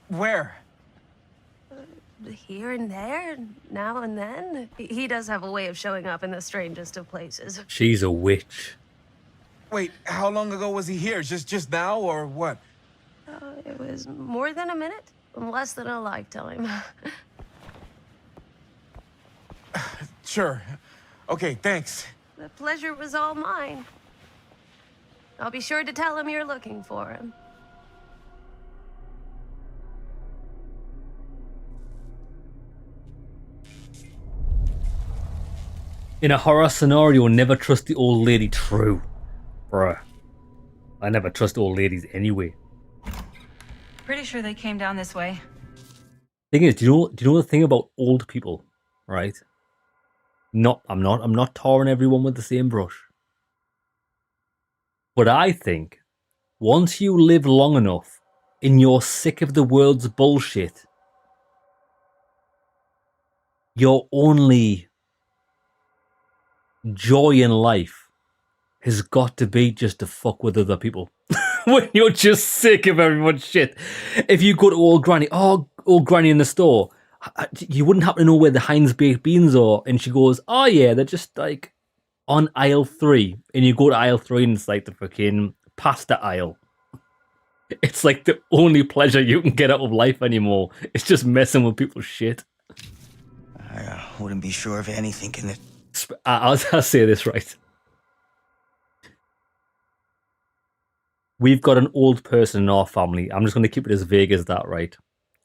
O: Where?
J: Here and there, now and then. He does have a way of showing up in the strangest of places.
A: She's a witch.
O: Wait, how long ago was he here? Just now, or what?
J: It was more than a minute, less than a lifetime.
O: Sure. Okay, thanks.
J: The pleasure was all mine. I'll be sure to tell him you're looking for him.
A: In a horror scenario, never trust the old lady. True. Bruh. I never trust old ladies anyway.
P: Pretty sure they came down this way.
A: Thing is, do you know the thing about old people, right? I'm not tarring everyone with the same brush. But I think once you live long enough and you're sick of the world's bullshit, your only joy in life has got to be just to fuck with other people. When you're just sick of everyone's shit. If you go to old granny in the store, you wouldn't happen to know where the Heinz baked beans are, and she goes, oh yeah, they're just like on aisle 3, and you go to aisle 3 and it's like the fucking pasta aisle. It's like the only pleasure you can get out of life anymore. It's just messing with people's shit.
C: I wouldn't be sure of anything in it.
A: I'll say this right. We've got an old person in our family. I'm just going to keep it as vague as that, right?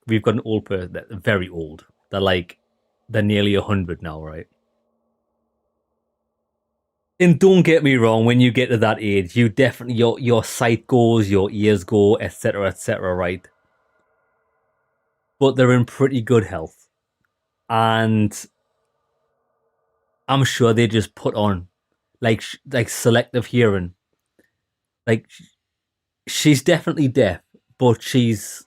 A: We've got an old person, they're very old. They're nearly 100 now, right? And don't get me wrong, when you get to that age, you definitely, your sight goes, your ears go, etc., right? But they're in pretty good health. And I'm sure they just put on like selective hearing. Like, she's definitely deaf, but she's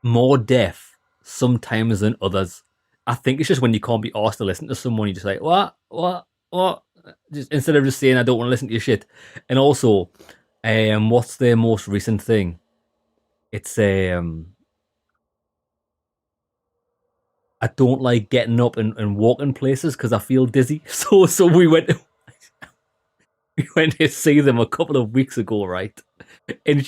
A: more deaf sometimes than others. I think it's just when you can't be asked to listen to someone, you're just like, what? Just instead of just saying, I don't want to listen to your shit. And also, what's their most recent thing? It's I don't like getting up and walking places because I feel dizzy. So we went to see them a couple of weeks ago, right? And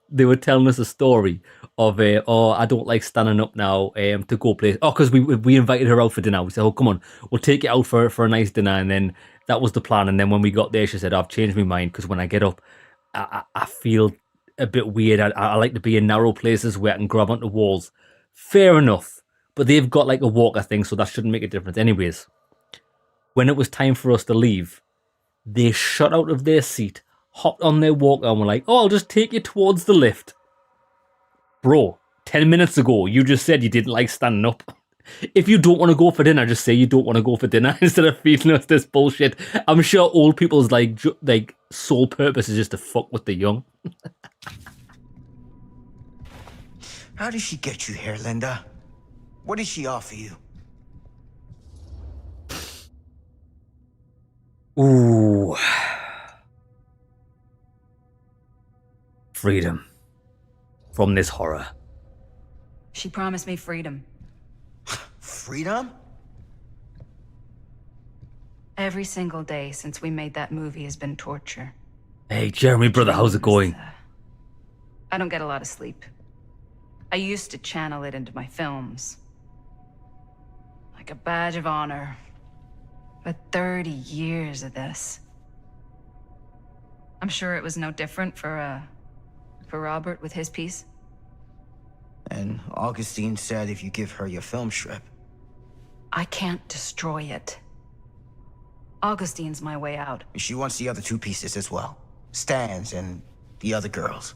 A: they were telling us a story of I don't like standing up now to go place. Oh, because we invited her out for dinner. We said, oh, come on, we'll take you out for a nice dinner. And then that was the plan. And then when we got there, she said, I've changed my mind because when I get up, I feel a bit weird. I like to be in narrow places where I can grab onto walls. Fair enough. But they've got like a walker thing, so that shouldn't make a difference. Anyways, when it was time for us to leave, they shot out of their seat, hopped on their walker, and were like, oh, I'll just take you towards the lift. Bro, 10 minutes ago, you just said you didn't like standing up. If you don't want to go for dinner, just say you don't want to go for dinner instead of feeding us this bullshit. I'm sure old people's like sole purpose is just to fuck with the young.
C: How did she get you here, Linda? What did she offer you?
A: Ooh. Freedom. From this horror.
P: She promised me freedom.
C: Freedom?
P: Every single day since we made that movie has been torture.
A: Hey, Jeremy, brother, how's it going?
P: I don't get a lot of sleep. I used to channel it into my films. Like a badge of honor. But 30 years of this. I'm sure it was no different for
I: for Robert with his piece?
C: And Augustine said if you give her your film strip.
I: I can't destroy it. Augustine's my way out.
C: She wants the other 2 pieces as well. Stan's and the other girls.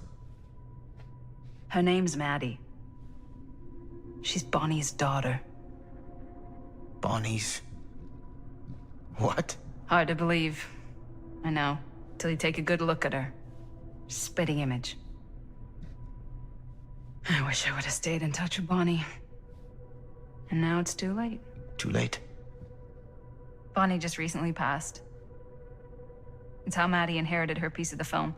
I: Her name's Maddie. She's Bonnie's daughter.
C: Bonnie's... what?
I: Hard to believe. I know. Till you take a good look at her. Spitting image. I wish I would have stayed in touch with Bonnie. And now it's too late.
C: Too late.
I: Bonnie just recently passed. It's how Maddie inherited her piece of the film.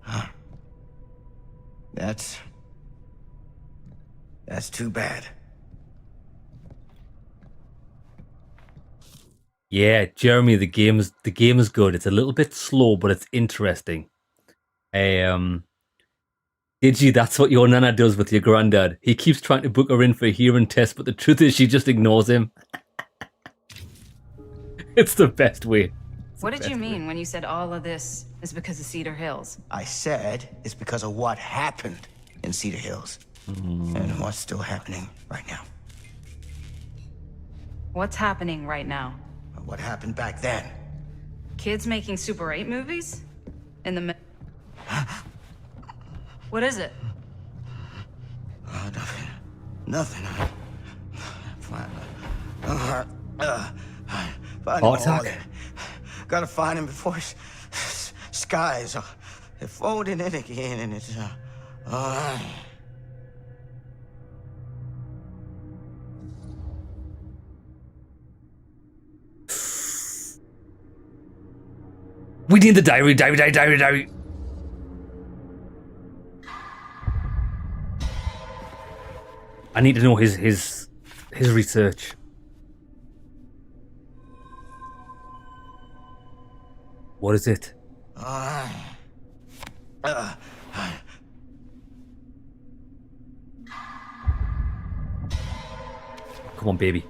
C: Huh. That's too bad.
A: Yeah, Jeremy, the game is good. It's a little bit slow, but it's interesting. Digi, that's what your nana does with your granddad. He keeps trying to book her in for a hearing test, but the truth is she just ignores him. It's the best way.
I: What did you mean when you said all of this is because of Cedar Hills?
C: I said it's because of what happened in Cedar Hills. And what's still happening right now.
I: What's happening right now?
C: What happened back then.
I: Kids making Super 8 movies? In the What is it?
C: Nothing. Nothing. Find
A: Heart attack.
C: Morgan. Gotta find him before his skies are folding in again, and it's
A: We need the diary. I need to know his research. What is it? Come on, baby.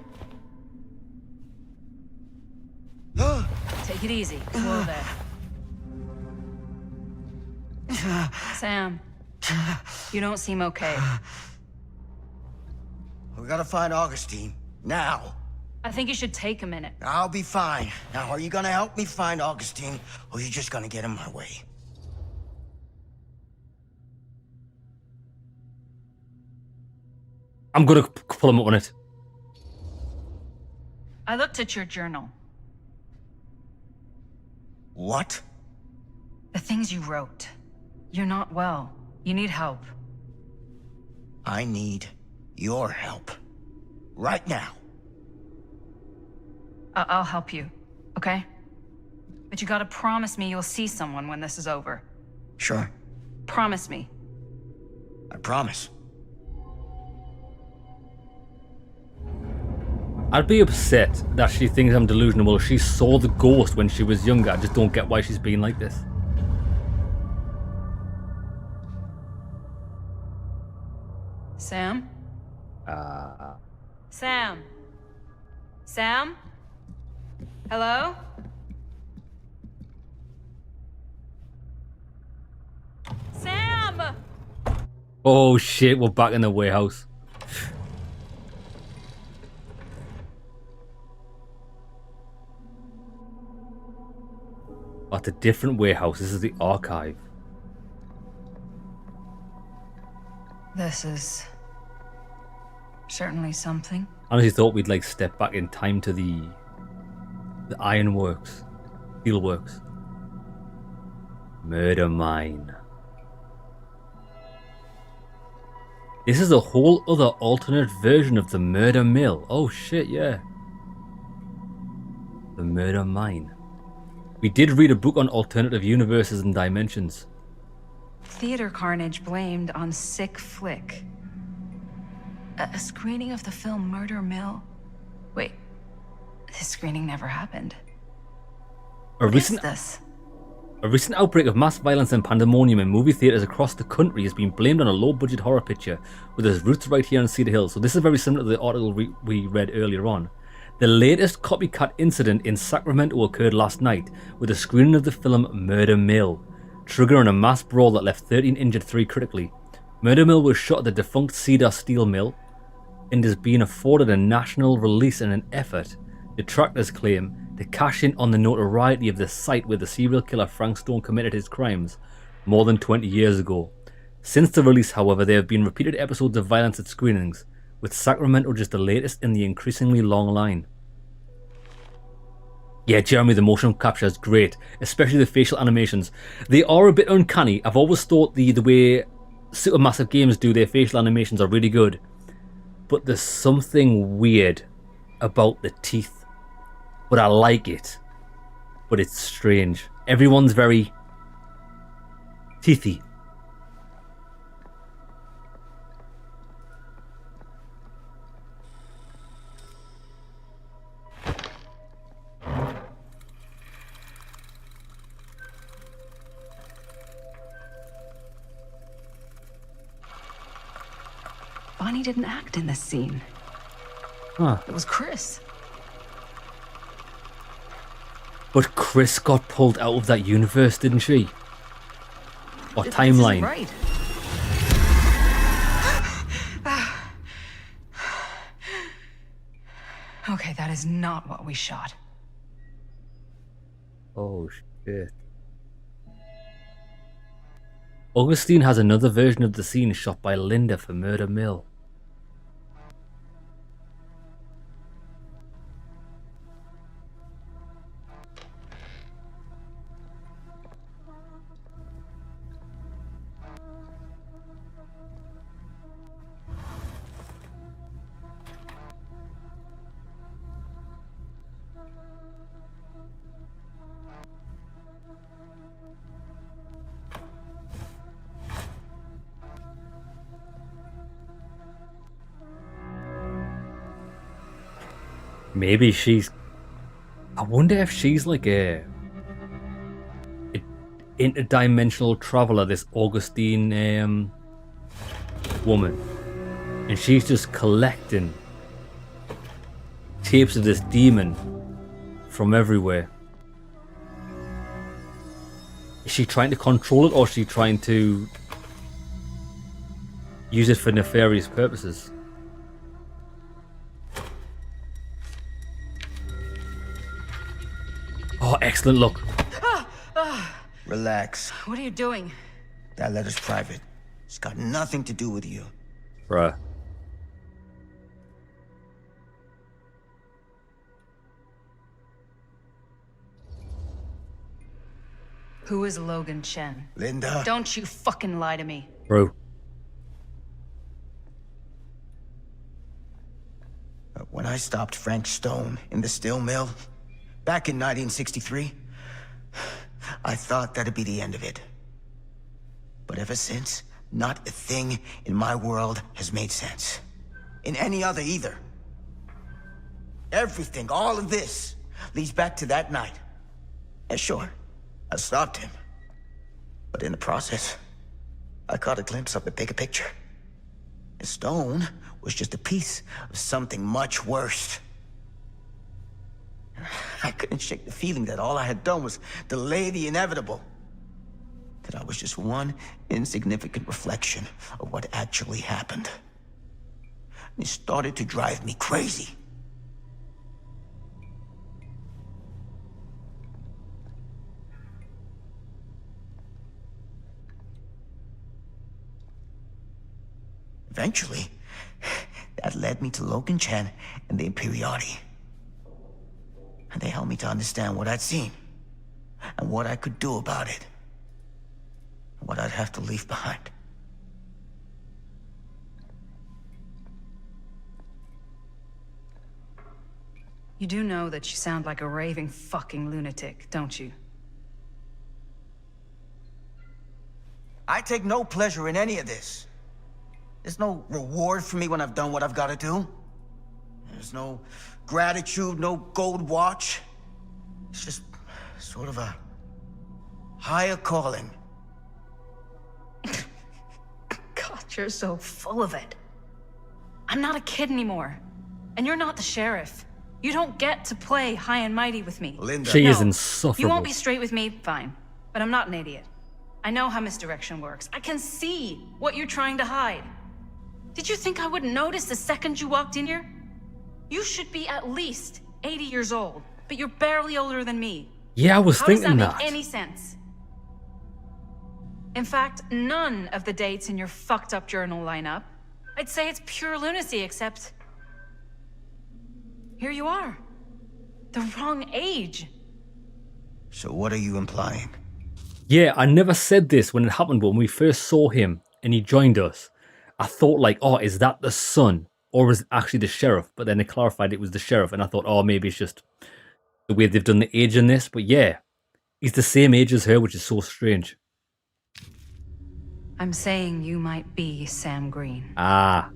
I: Take it easy. Whoa there. Sam, you don't seem okay.
C: We gotta find Augustine now.
I: I think you should take a minute.
C: I'll be fine. Now, are you gonna help me find Augustine, or are you just gonna get in my way?
A: I'm gonna pull him up on it.
I: I looked at your journal.
C: What?
I: The things you wrote. You're not well. You need help.
C: I need your help. Right now.
I: I'll help you, okay? But you gotta promise me you'll see someone when this is over.
C: Sure.
I: Promise me.
C: I promise.
A: I'd be upset that she thinks I'm delusional. She saw the ghost when she was younger. I just don't get why she's being like this.
I: Sam? Sam? Sam? Hello? Sam!
A: Oh shit, we're back in the warehouse. At a different warehouse. This is the archive.
I: This is certainly something.
A: I honestly thought we'd like step back in time to the ironworks, steelworks. Murder mine. This is a whole other alternate version of the murder mill. Oh shit, yeah. The murder mine. We did read a book on alternative universes and dimensions.
I: Theater carnage blamed on sick flick. A screening of the film Murder Mill. Wait, this screening never happened.
A: A recent outbreak of mass violence and pandemonium in movie theaters across the country has been blamed on a low-budget horror picture with its roots right here in Cedar Hills. So this is very similar to the article we read earlier on. The latest copycat incident in Sacramento occurred last night with a screening of the film Murder Mill. triggering a mass brawl that left 13 injured, 3 critically. Murder Mill was shot at the defunct Cedar Steel Mill and is being afforded a national release in an effort, detractors claim, to cash in on the notoriety of the site where the serial killer Frank Stone committed his crimes more than 20 years ago. Since the release, however, there have been repeated episodes of violence at screenings, with Sacramento just the latest in the increasingly long line. Yeah, Jeremy, the motion capture is great, especially the facial animations. They are a bit uncanny. I've always thought the way Supermassive games do their facial animations are really good, but there's something weird about the teeth. But I like it, but it's strange. Everyone's very teethy.
I: Bonnie didn't act in this scene.
A: Huh.
I: It was Chris.
A: But Chris got pulled out of that universe, didn't she? Or
I: This
A: timeline.
I: isn't right. Okay, that is not what we shot.
A: Oh shit. Augustine has another version of the scene shot by Linda for Murder Mill. Maybe she's... I wonder if she's like a interdimensional traveler, this Augustine woman. And she's just collecting tapes of this demon from everywhere. Is she trying to control it, or is she trying to use it for nefarious purposes? Oh, excellent look.
C: Relax.
I: What are you doing?
C: That letter's private. It's got nothing to do with you.
A: Bruh.
I: Who is Logan Chen?
C: Linda.
I: Don't you fucking lie to me.
A: Bro.
C: When I stopped Frank Stone in the steel mill, back in 1963, I thought that'd be the end of it. But ever since, not a thing in my world has made sense. In any other either. Everything, all of this, leads back to that night. And sure, I stopped him. But in the process, I caught a glimpse of the bigger picture. And Stone was just a piece of something much worse. I couldn't shake the feeling that all I had done was delay the inevitable. That I was just one insignificant reflection of what actually happened. And it started to drive me crazy. Eventually, that led me to Logan Chen and the Imperiati. And they helped me to understand what I'd seen, and what I could do about it, and what I'd have to leave behind.
I: You do know that you sound like a raving fucking lunatic, don't you?
C: I take no pleasure in any of this. There's no reward for me when I've done what I've got to do. There's no gratitude, no gold watch. It's just sort of a higher calling.
I: God, you're so full of it. I'm not a kid anymore. And you're not the sheriff. You don't get to play high and mighty with me.
C: Linda.
A: She is
I: No,
A: insufferable.
I: You won't be straight with me, fine. But I'm not an idiot.
P: I know how misdirection works. I can see what you're trying to hide. Did you think I wouldn't notice the second you walked in here? You should be at least 80 years old, but you're barely older than me.
A: Yeah, I was
P: How does
A: thinking
P: that
A: that.
P: make any sense? In fact, none of the dates in your fucked up journal line up. I'd say it's pure lunacy, except here you are. The wrong age.
C: So what are you implying?
A: Yeah, I never said this when it happened, but when we first saw him and he joined us, I thought like, oh, is that the son? Or was it actually the sheriff? But then they clarified it was the sheriff, and I thought, oh, maybe it's just the way they've done the age in this. But yeah, he's the same age as her, which is so strange.
I: I'm saying you might be Sam Green.
A: Ah.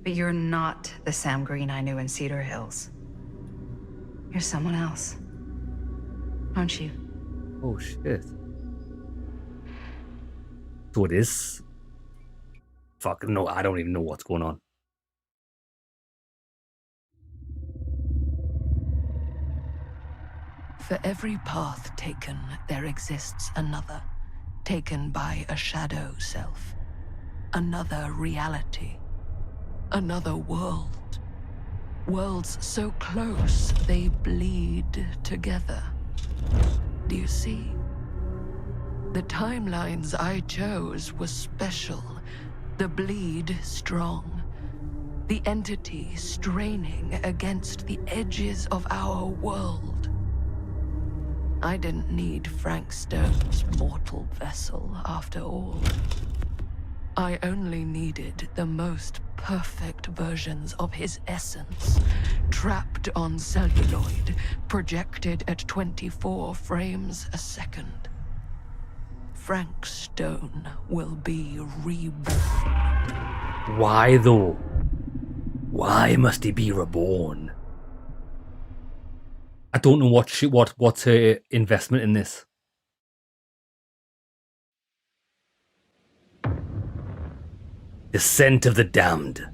I: But you're not the Sam Green I knew in Cedar Hills. You're someone else. Aren't you?
A: Oh, shit. So it is... Fuck, no, I don't even know what's going on.
B: For every path taken, there exists another, taken by a shadow self. Another reality. Another world. Worlds so close, they bleed together. Do you see? The timelines I chose were special. The bleed strong. The entity straining against the edges of our world. I didn't need Frank Stone's mortal vessel, after all. I only needed the most perfect versions of his essence, trapped on celluloid, projected at 24 frames a second. Frank Stone will be reborn.
A: Why, though? Why must he be reborn? I don't know what's her investment in this. Descent of the Damned.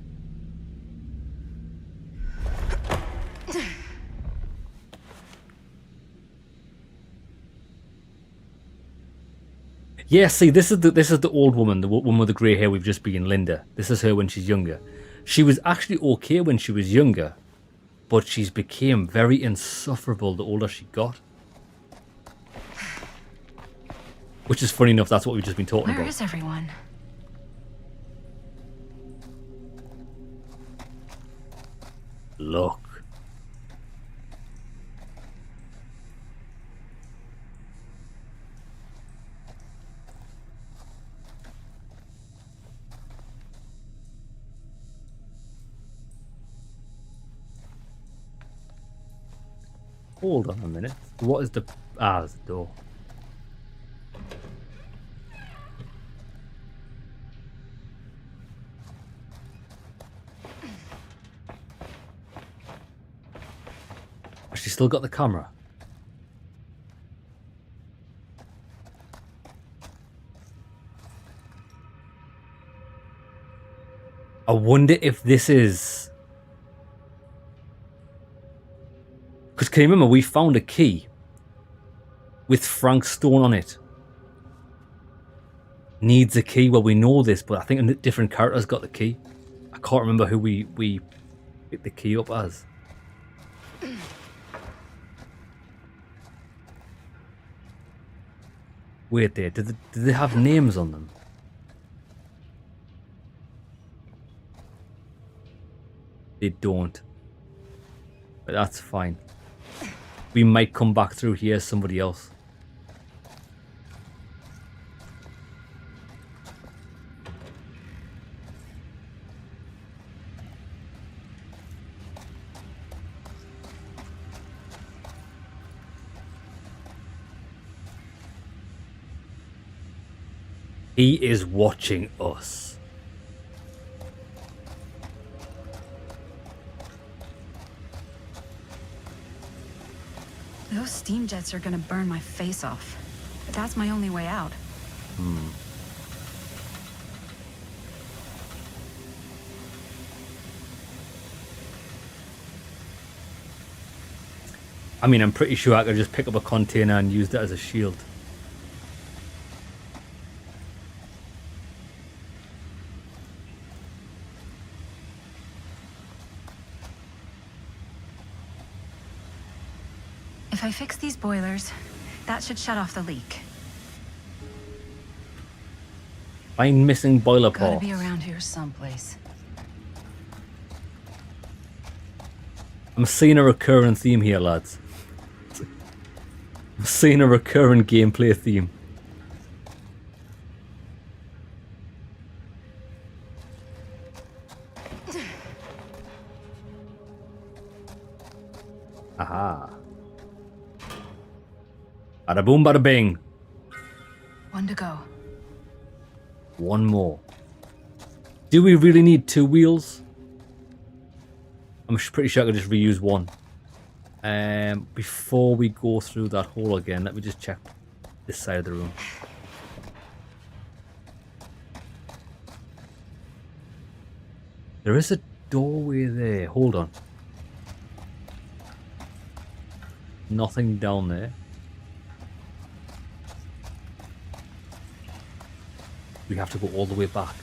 A: Yeah, see, this is the old woman, the woman with the grey hair we've just been, Linda. This is her when she's younger. She was actually okay when she was younger, but she's became very insufferable the older she got. Which is funny enough, that's what we've just been talking
I: Where
A: about.
I: is everyone?
A: Look. Hold on a minute. What is the... Ah, there's the door. Has she still got the camera? I wonder if this is... Because can you remember, we found a key with Frank Stone on it. Needs a key. Well, we know this, but I think a different character's got the key. I can't remember who we picked the key up as. Wait there, did they have names on them? They don't. But that's fine. We might come back through here as somebody else. He is watching us.
I: Those steam jets are gonna burn my face off. But that's my only way out.
A: I mean, I'm pretty sure I could just pick up a container and use that as a shield.
P: If I fix these boilers, that should shut off the leak.
A: Find missing boiler
P: Gotta
A: parts.
P: be around here someplace.
A: I'm seeing a recurring theme here, lads. I'm seeing a recurring gameplay theme. Aha. Bada boom, bada bing.
P: One to go.
A: One more. Do we really need 2 wheels? I'm pretty sure I could just reuse one. Before we go through that hole again, let me just check this side of the room. There is a doorway there. Hold on. Nothing down there. We have to go all the way back.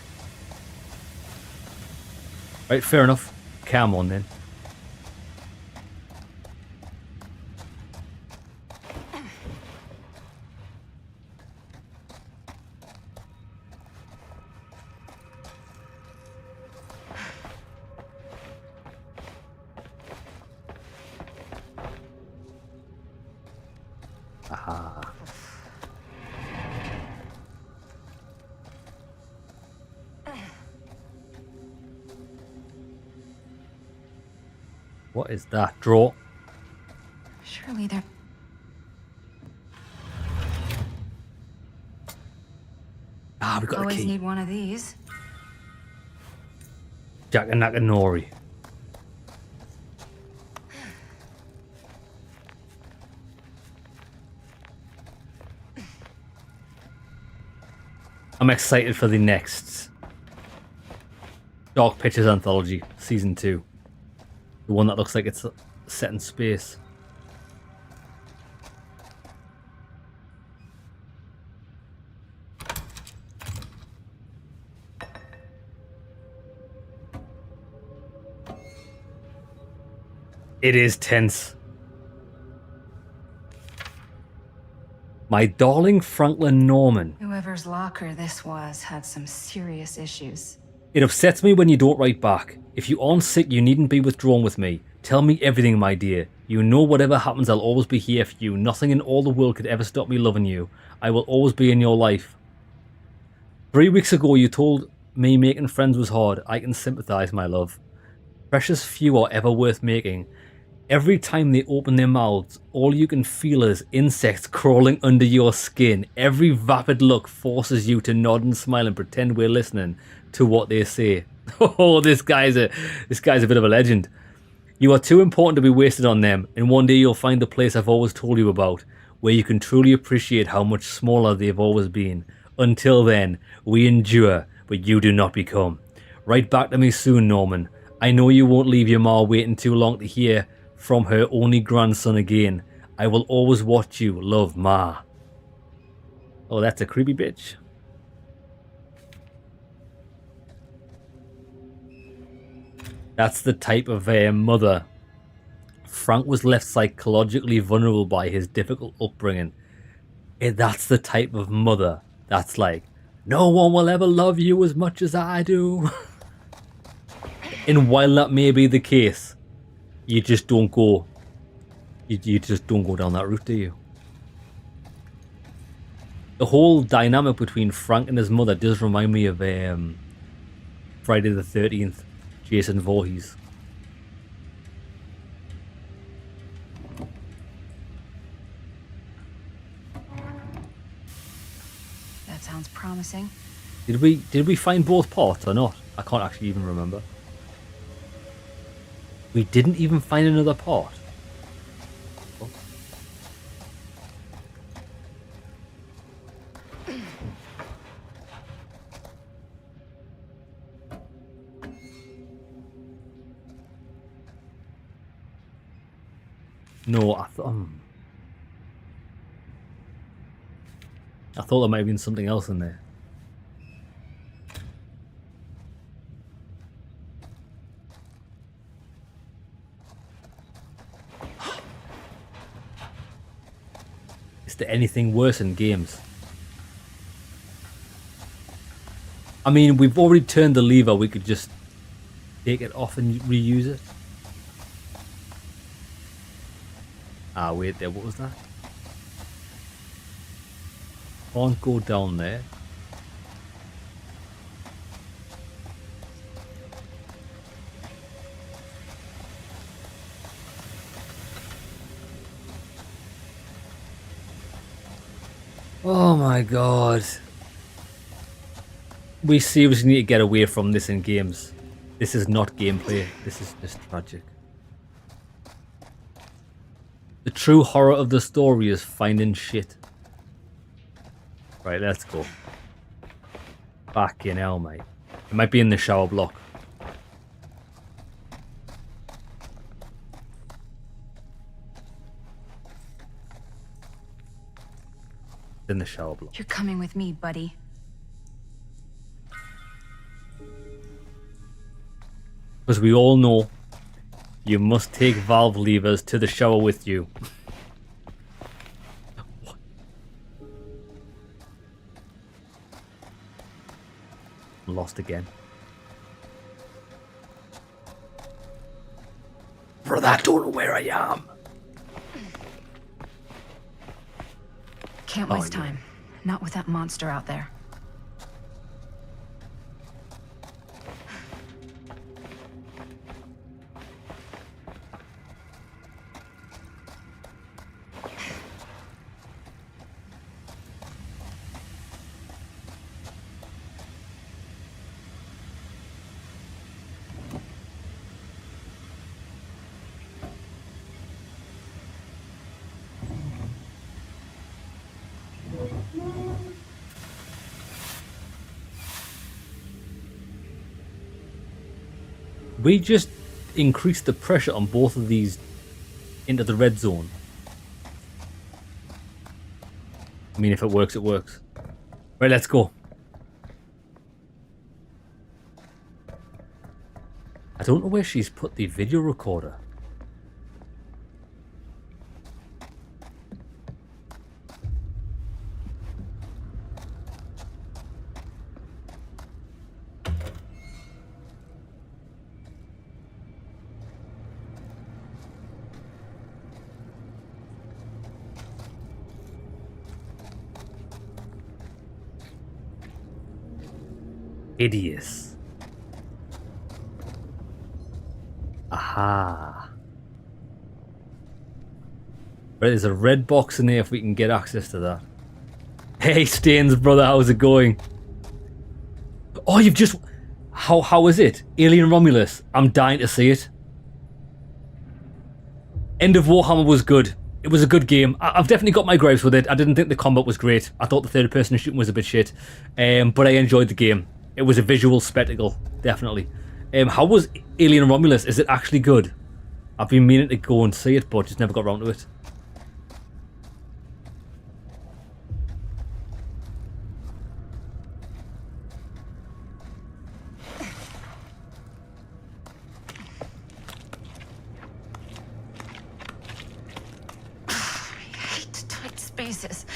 A: Right, fair enough. Come on then. Aha. What is that? Draw.
P: Surely they're...
A: Ah, we got
P: Always
A: the key.
P: need one of these.
A: Jack and Nakanori. I'm excited for the next Dark Pictures Anthology, Season 2. The one that looks like it's set in space. It is tense. My darling Franklin Norman.
P: Whoever's locker this was had some serious issues.
A: It upsets me when you don't write back. If you aren't sick, you needn't be withdrawn with me. Tell me everything, my dear. You know whatever happens, I'll always be here for you. Nothing in all the world could ever stop me loving you. I will always be in your life. 3 weeks ago, you told me making friends was hard. I can sympathize, my love. Precious few are ever worth making. Every time they open their mouths, all you can feel is insects crawling under your skin. Every vapid look forces you to nod and smile and pretend we're listening to what they say. Oh, this guy's a bit of a legend. You are too important to be wasted on them, and one day you'll find the place I've always told you about, where you can truly appreciate how much smaller they've always been. Until then, we endure, but you do not become. Write back to me soon, Norman. I know you won't leave your ma waiting too long to hear from her only grandson again. I will always watch you, love, Ma. Oh, that's a creepy bitch. That's the type of mother. Frank was left psychologically vulnerable by his difficult upbringing. That's the type of mother that's like, no one will ever love you as much as I do. And while that may be the case, you just don't go. You just don't go down that route, do you? The whole dynamic between Frank and his mother does remind me of Friday the 13th, Jason Voorhees.
P: That sounds promising.
A: Did we find both parts or not? I can't actually even remember. We didn't even find another part. Oh. No, I thought there might have been something else in there. Is there anything worse in games? I mean, we've already turned the lever. We could just take it off and reuse it. Ah, wait there. What was that? Can't go down there. Oh my god. We seriously need to get away from this in games. This is not gameplay. This is just tragic. The true horror of the story is finding shit. Right, let's go. Back in hell, mate. It might be in the shower block. In the shower block.
P: You're coming with me, buddy.
A: Because we all know you must take valve levers to the shower with you. Lost again. Brother, I don't know where I am.
P: Can't waste time. Not with that monster out there.
A: We just increased the pressure on both of these into the red zone. I mean, if it works, it works. Right, let's go. I don't know where she's put the video recorder. Idiots. Aha. Right, there's a red box in there if we can get access to that. Hey, Stains, brother, how's it going? Oh, you've just... How is it? Alien Romulus. I'm dying to see it. End of Warhammer was good. It was a good game. I've definitely got my gripes with it. I didn't think the combat was great. I thought the third-person shooting was a bit shit. But I enjoyed the game. It was a visual spectacle, definitely. How was Alien Romulus? Is it actually good? I've been meaning to go and see it, but just never got around to it.
P: I hate tight spaces.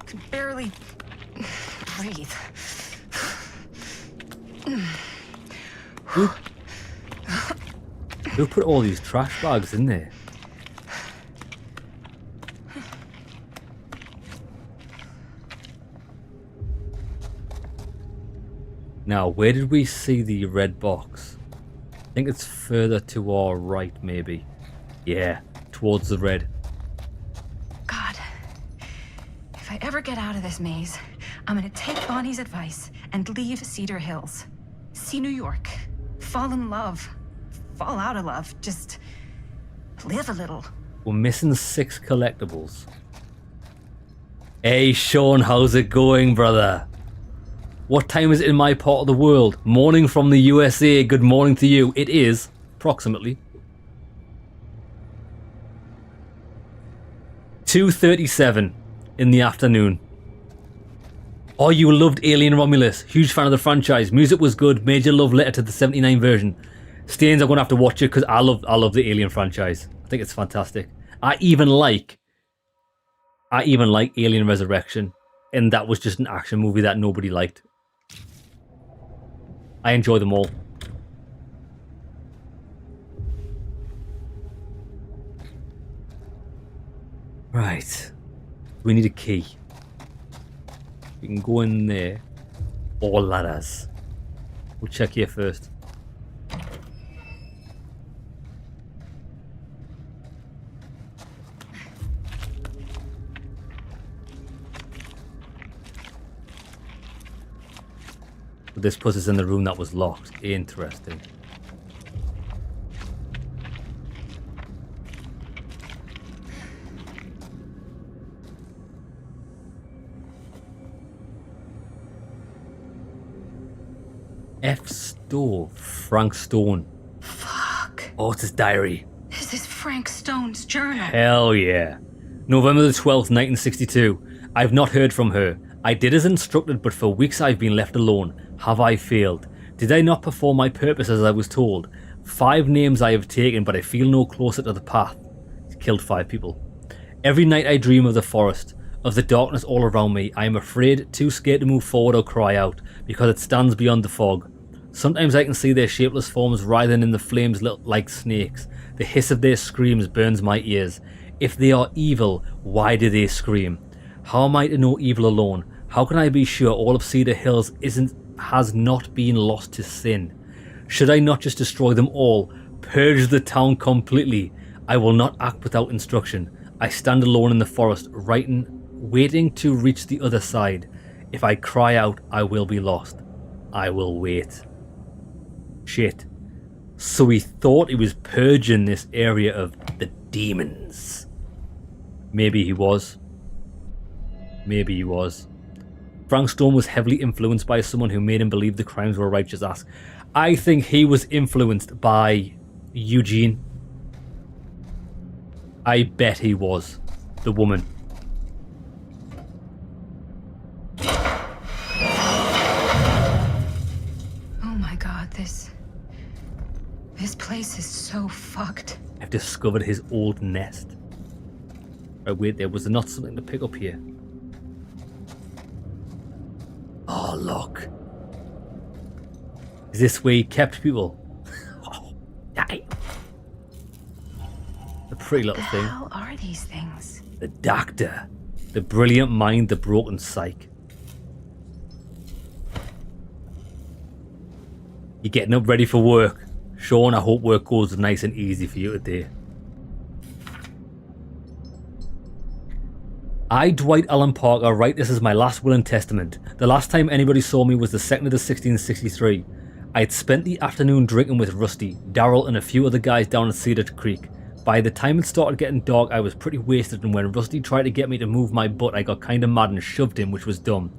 P: I can barely breathe.
A: Who put all these trash bags in there? Now, where did we see the red box? I think it's further to our right, maybe. Yeah, towards the red.
P: God, if I ever get out of this maze, I'm gonna take Bonnie's advice and leave Cedar Hills. See New York. Fall in love. Fall out of love. Just live a little.
A: We're missing 6 collectibles. Hey, Sean, how's it going, brother? What time is it in my part of the world? Morning from the USA. Good morning to you. It is, approximately, 2:37 in the afternoon. Oh, you loved Alien Romulus. Huge fan of the franchise. Music was good. Major love letter to the 79 version. Stains, I'm going to have to watch it because I love the Alien franchise. I think it's fantastic. I I even like Alien Resurrection, and that was just an action movie that nobody liked. I enjoy them all. Right. We need a key. We can go in there. Or ladders. We'll check here first. This puts us in the room that was locked. Interesting. F. Stone. Frank Stone.
I: Fuck.
A: Oh, it's his diary.
I: This is Frank Stone's journal.
A: Hell yeah. November the 12th, 1962. I've not heard from her. I did as instructed, but for weeks I've been left alone. Have I failed? Did I not perform my purpose as I was told? 5 names I have taken, but I feel no closer to the path. He's killed 5 people. Every night I dream of the forest, of the darkness all around me. I am afraid, too scared to move forward or cry out, because it stands beyond the fog. Sometimes I can see their shapeless forms writhing in the flames like snakes. The hiss of their screams burns my ears. If they are evil, why do they scream? How am I to know evil alone? How can I be sure all of Cedar Hills has not been lost to sin? Should I not just destroy them all? Purge the town completely? I will not act without instruction. I stand alone in the forest, waiting to reach the other side. If I cry out, I will be lost. I will wait. Shit. So he thought he was purging this area of the demons. Maybe he was. Maybe he was. Frank Stone was heavily influenced by someone who made him believe the crimes were righteous acts. I think he was influenced by Eugene. I bet he was. The woman.
I: Oh my god, this place is so fucked.
A: I've discovered his old nest. Oh wait, there was not something to pick up here. Oh look. Is this where he kept people? Oh, die. A pretty little thing.
I: What the hell are these things?
A: The doctor. The brilliant mind, the broken psyche. You're getting up ready for work. Sean, I hope work goes nice and easy for you today. I, Dwight Allen Parker, write this as my last will and testament. The last time anybody saw me was the 2nd of the 1663. I had spent the afternoon drinking with Rusty, Darryl and a few other guys down at Cedar Creek. By the time it started getting dark, I was pretty wasted, and when Rusty tried to get me to move my butt, I got kinda mad and shoved him, which was dumb.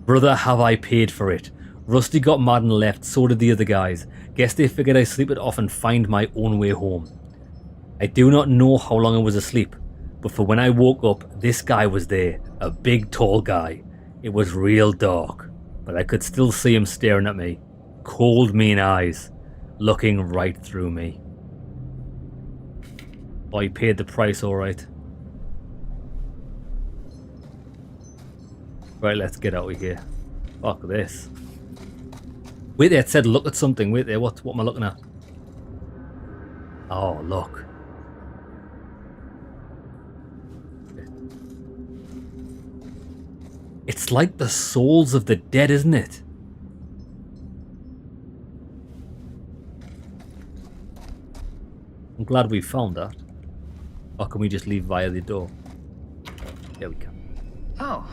A: Brother, have I paid for it. Rusty got mad and left, so did the other guys. Guess they figured I'd sleep it off and find my own way home. I do not know how long I was asleep, but for when I woke up, this guy was there, a big tall guy. It was real dark, but I could still see him staring at me. Cold, mean eyes, looking right through me. Oh, he paid the price, alright. Right, let's get out of here. Fuck this. Wait there, it said look at something. Wait there, what am I looking at? Oh, look. It's like the souls of the dead, isn't it? I'm glad we found that. Or can we just leave via the door? There we go.
I: Oh,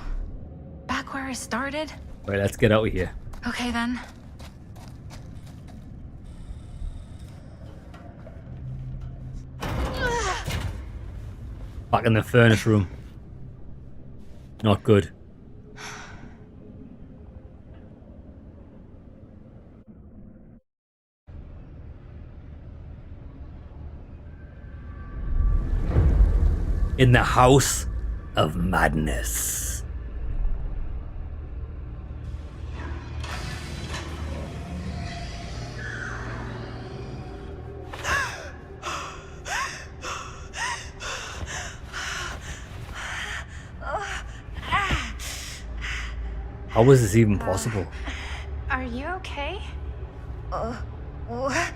I: back where I started?
A: Right, let's get out of here.
I: Okay then.
A: Back in the furnace room. Not good. In the House of Madness. How is this even possible?
F: Are you okay?
L: What?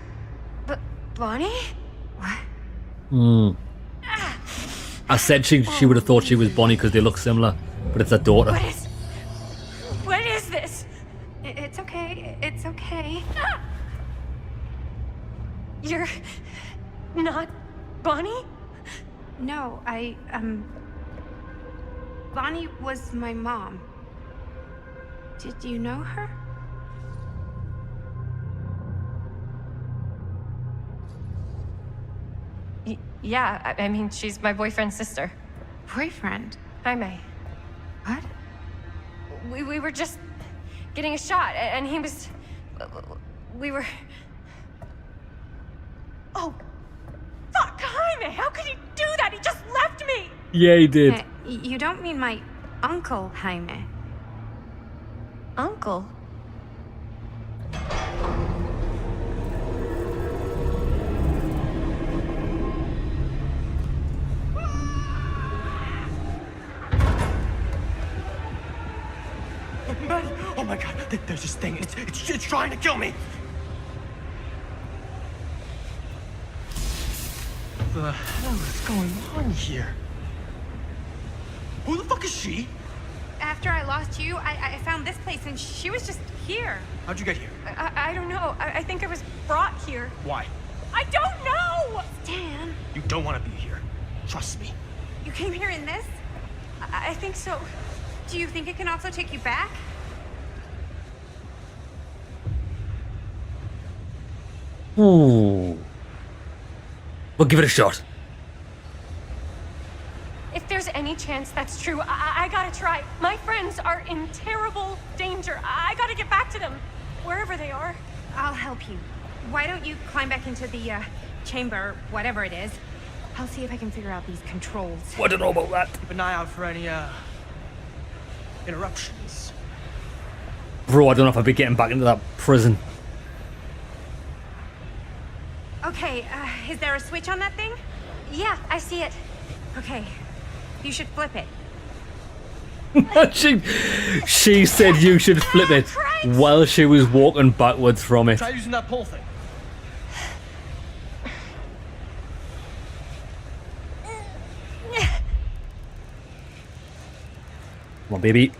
L: Bonnie?
F: What?
A: Hmm. I said she would have thought she was Bonnie because they look similar, but it's her daughter.
L: What is this?
F: It's okay. It's okay.
L: You're not Bonnie?
F: No, Bonnie was my mom. Did you know her?
L: Yeah, I mean, she's my boyfriend's sister.
F: Boyfriend?
L: Jaime.
F: What?
L: We were just getting a shot, and he was... We were... Oh, fuck, Jaime! How could he do that? He just left me!
A: Yeah, he did.
F: You don't mean my uncle, Jaime.
L: Uncle?
E: Maddie! Oh my god, there's this thing. It's trying to kill me! What the hell is going on here? Who the fuck is she?
F: After I lost you, I found this place and she was just here.
E: How'd you get here?
L: I don't know. I think I was brought here.
E: Why?
L: I don't know!
F: Stan.
E: You don't want to be here. Trust me.
F: You came here in this?
L: I think so.
F: Do you think it can also take you back?
A: Ooh. We'll give it a shot.
L: If there's any chance that's true, I gotta try. My friends are in terrible danger. I gotta get back to them, wherever they are.
F: I'll help you. Why don't you climb back into the chamber, whatever it is? I'll see if I can figure out these controls.
A: I don't know about that.
E: Keep an eye out for any, interruptions.
A: Bro, I don't know if I'll be getting back into that prison.
F: Okay, is there a switch on that thing?
L: Yeah, I see it.
F: Okay, you should flip it.
A: she said you should flip it while she was walking backwards from it.
E: Try using that pole thing.
A: Come on, baby.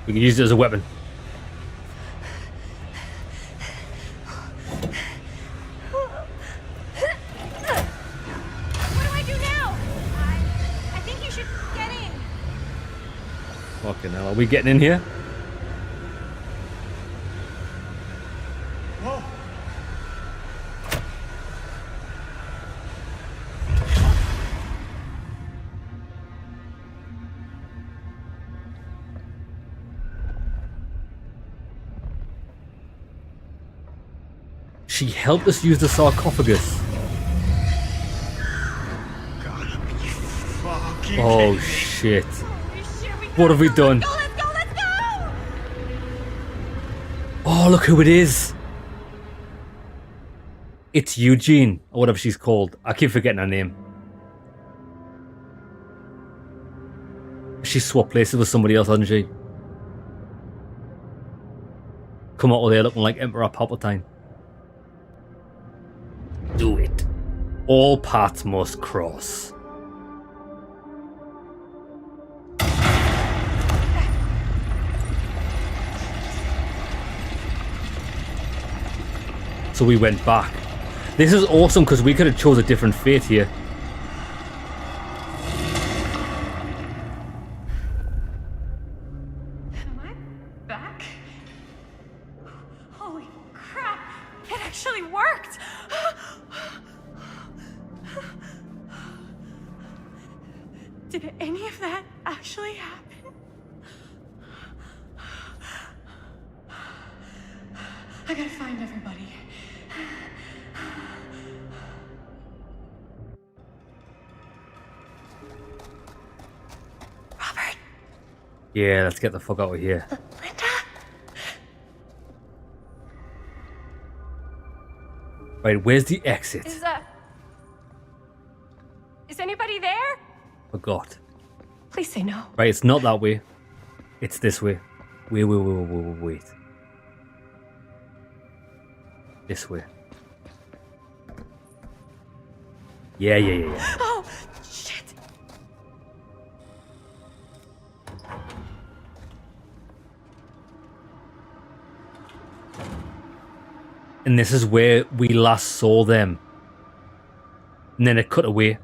A: We can use it as a weapon.
L: What do I do now? I think you should get in.
A: Fucking hell, are we getting in here?
E: Whoa.
A: She helped us use the sarcophagus.
E: Gotta be fucking
A: Oh
E: kidding me.
A: shit. What have we done?
L: Let's go!
A: Oh, look who it is. It's Eugene, or whatever she's called. I keep forgetting her name. She swapped places with somebody else, hasn't she? Come out of there looking like Emperor Palpatine. Do it. All paths must cross. So we went back. This is awesome because we could have chose a different fate here.
L: Am I back? Holy crap! It actually worked! Did any of that actually happen? I gotta find everybody. Robert!
A: Yeah, let's get the fuck out of here. Right, where's the exit?
L: Is anybody there?
A: Forgot.
L: Please say no.
A: Right, it's not that way. It's this way. Wait. This way. Yeah.
L: Oh, shit.
A: And this is where we last saw them. And then it cut away.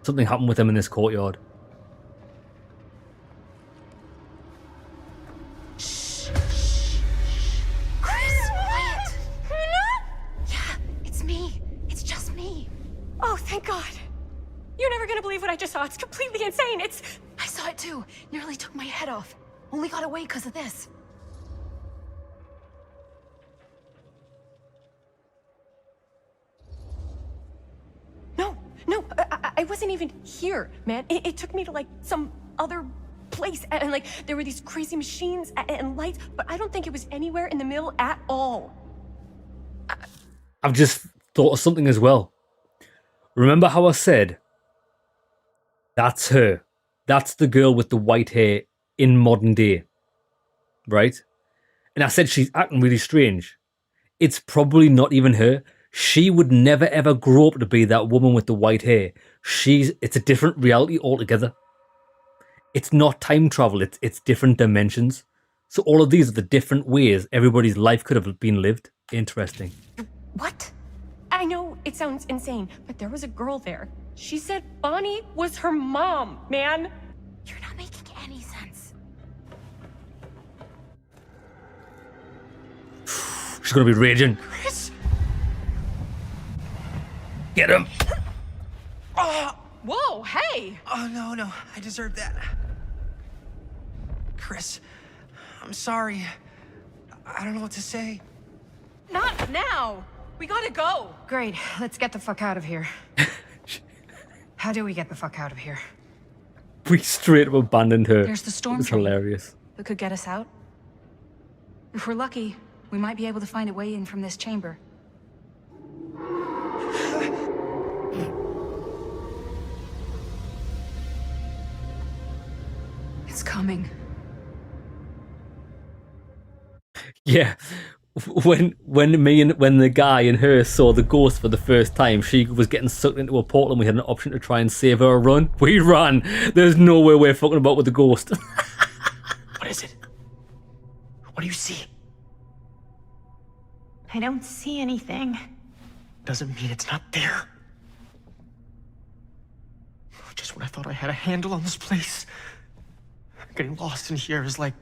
A: Something happened with them in this courtyard.
L: Chris, quiet. Yeah, it's me. It's just me. Oh, thank God. You're never gonna believe what I just saw. It's completely insane.
N: I saw it too. Nearly took my head off. Only got away because of this.
L: No, I wasn't even here, man. It took me to like some other place, and like there were these crazy machines and lights, but I don't think it was anywhere in the mill at all.
A: I've just thought of something as well. Remember how I said that's her? That's the girl with the white hair in modern day, right? And I said she's acting really strange. It's probably not even her. She would never ever grow up to be that woman with the white hair. It's a different reality altogether. It's not time travel, it's different dimensions. So all of these are the different ways everybody's life could have been lived. Interesting.
L: What? I know it sounds insane, but there was a girl there. She said Bonnie was her mom, man.
N: You're not making any sense.
A: She's gonna be raging.
L: Chris!
A: Get him!
P: Whoa, hey!
M: Oh, no. I deserve that. Chris, I'm sorry. I don't know what to say.
P: Not now! We gotta go!
N: Great, let's get the fuck out of here. How do we get the fuck out of here?
A: We straight up abandoned her.
P: There's the storm
A: It's
P: train.
A: hilarious.
P: That could get us out. If we're lucky, we might be able to find a way in from this chamber. It's coming.
A: Yeah. When the guy and her saw the ghost for the first time, she was getting sucked into a portal and we had an option to try and save her or run. We ran. There's no way we're fucking about with the ghost.
C: What is it? What do you see?
N: I don't see anything.
H: Doesn't mean it's not there. Just when I thought I had a handle on this place. Getting lost in here is like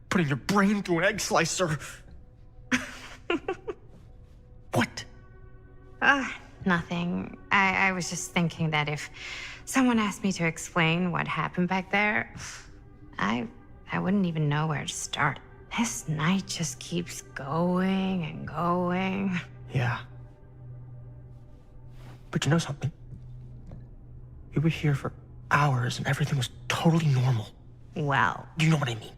H: putting your brain through an egg slicer. What?
N: Nothing. I was just thinking that if someone asked me to explain what happened back there, I wouldn't even know where to start. This night just keeps going and going.
H: Yeah. But you know something? We were here for hours and everything was totally normal.
N: Well,
H: You know what I mean?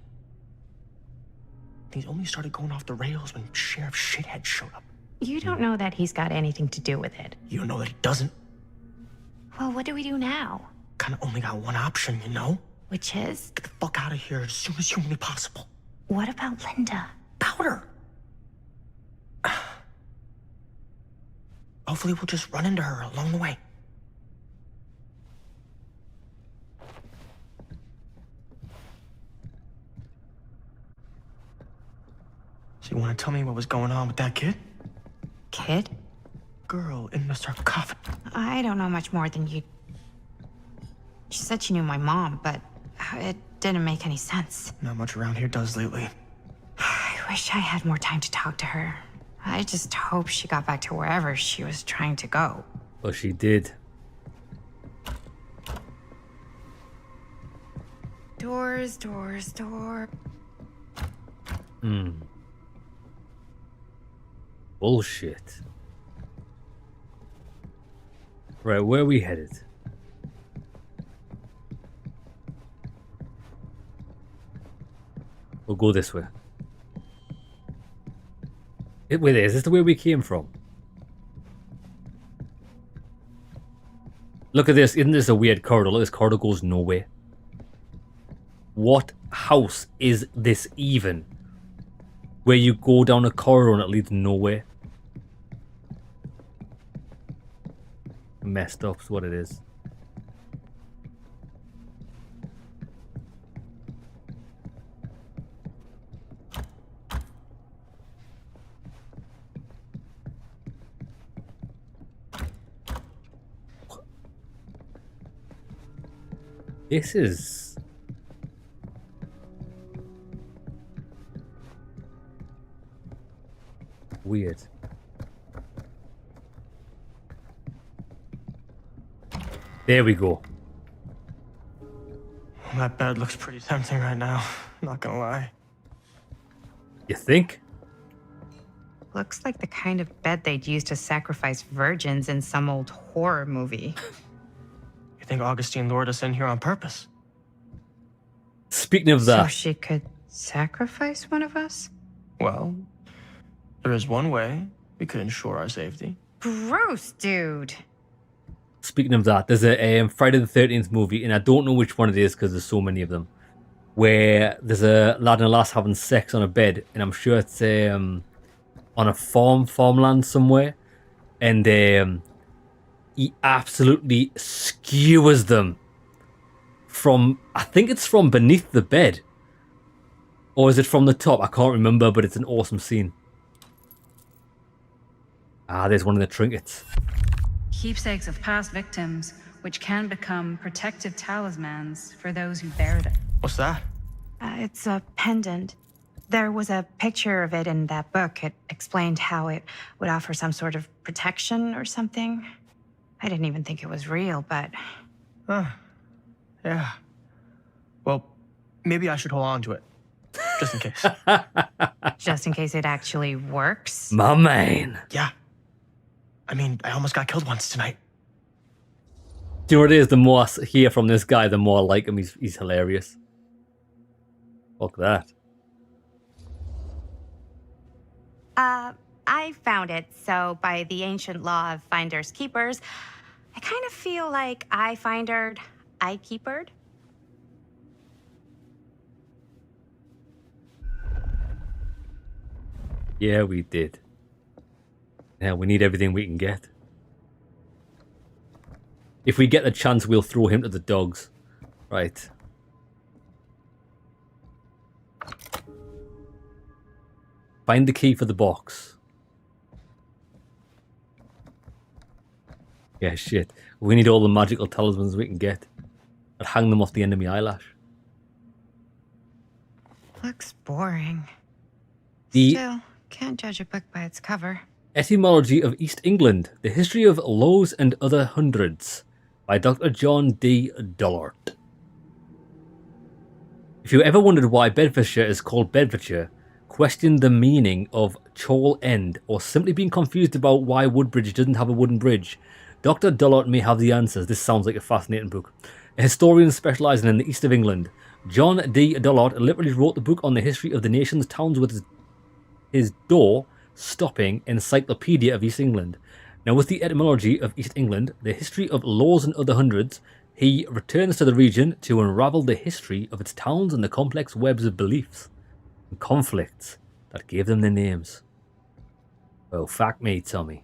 H: Things only started going off the rails when Sheriff Shithead showed up.
N: you don't know that he's got anything to do with it.
H: You don't know that he doesn't.
N: Well, what do we do now?
H: Kinda only got one option, you know?
N: Which is?
H: Get the fuck out of here as soon as humanly possible.
N: What about Linda?
H: Powder! Hopefully we'll just run into her along the way. So you want to tell me what was going on with that kid?
N: Kid?
H: Girl in the sarcophagus.
N: I don't know much more than you. She said she knew my mom, but it didn't make any sense.
H: Not much around here does lately.
N: I wish I had more time to talk to her. I just hope she got back to wherever she was trying to go.
A: Well, she did.
N: Doors.
A: Bullshit. Right, where are we headed? We'll go this way. Wait, is this the way we came from? Look at this. Isn't this a weird corridor? Look, this corridor goes nowhere. What house is this even? Where you go down a corridor and it leads nowhere. Messed up is what it is. This is... weird. There we go.
H: That bed looks pretty tempting right now. Not gonna lie.
A: You think?
N: Looks like the kind of bed they'd use to sacrifice virgins in some old horror movie.
H: You think Augustine lured us in here on purpose?
A: Speaking of
N: So
A: that,
N: she could sacrifice one of us?
H: Well, there is one way we could ensure our safety.
N: Gross, dude.
A: speaking of that, there's a Friday the 13th movie, and I don't know which one it is because there's so many of them, where there's a lad and a lass having sex on a bed, and I'm sure it's on a farmland somewhere, and he absolutely skewers them from, I think it's from beneath the bed, or is it from the top? I can't remember, but it's an awesome scene. Ah, there's one of the trinkets.
I: Keepsakes of past victims, which can become protective talismans for those who bear them.
H: What's that?
N: It's a pendant. There was a picture of it in that book. It explained how it would offer some sort of protection or something. I didn't even think it was real, but...
H: Yeah. Well, maybe I should hold on to it. Just in case.
N: Just in case it actually works?
A: My man.
H: Yeah. I mean, I almost got killed once tonight.
A: Do you know what it is? The more I hear from this guy, the more I like him. He's hilarious. Fuck that.
F: I found it, so by the ancient law of finders keepers, I kind of feel like I findered, I keepered.
A: Yeah, we did. Yeah, we need everything we can get. If we get the chance, we'll throw him to the dogs. Right. Find the key for the box. Yeah, shit. We need all the magical talismans we can get. I'd hang them off the end of my eyelash.
N: Looks boring.
A: The
N: Still, can't judge a book by its cover.
A: Etymology of East England, The History of Laws and Other Hundreds by Dr. John D. Dollart. If you ever wondered why Bedfordshire is called Bedfordshire, question the meaning of Chall End, or simply being confused about why Woodbridge doesn't have a wooden bridge, Dr. Dollart may have the answers. This sounds like a fascinating book. A historian specialising in the east of England, John D. Dollart literally wrote the book on the history of the nation's towns with his door-stopping Encyclopedia of East England. Now, with the etymology of East England, the history of laws and other hundreds, he returns to the region to unravel the history of its towns and the complex webs of beliefs and conflicts that gave them their names. Well, fuck me, Tommy.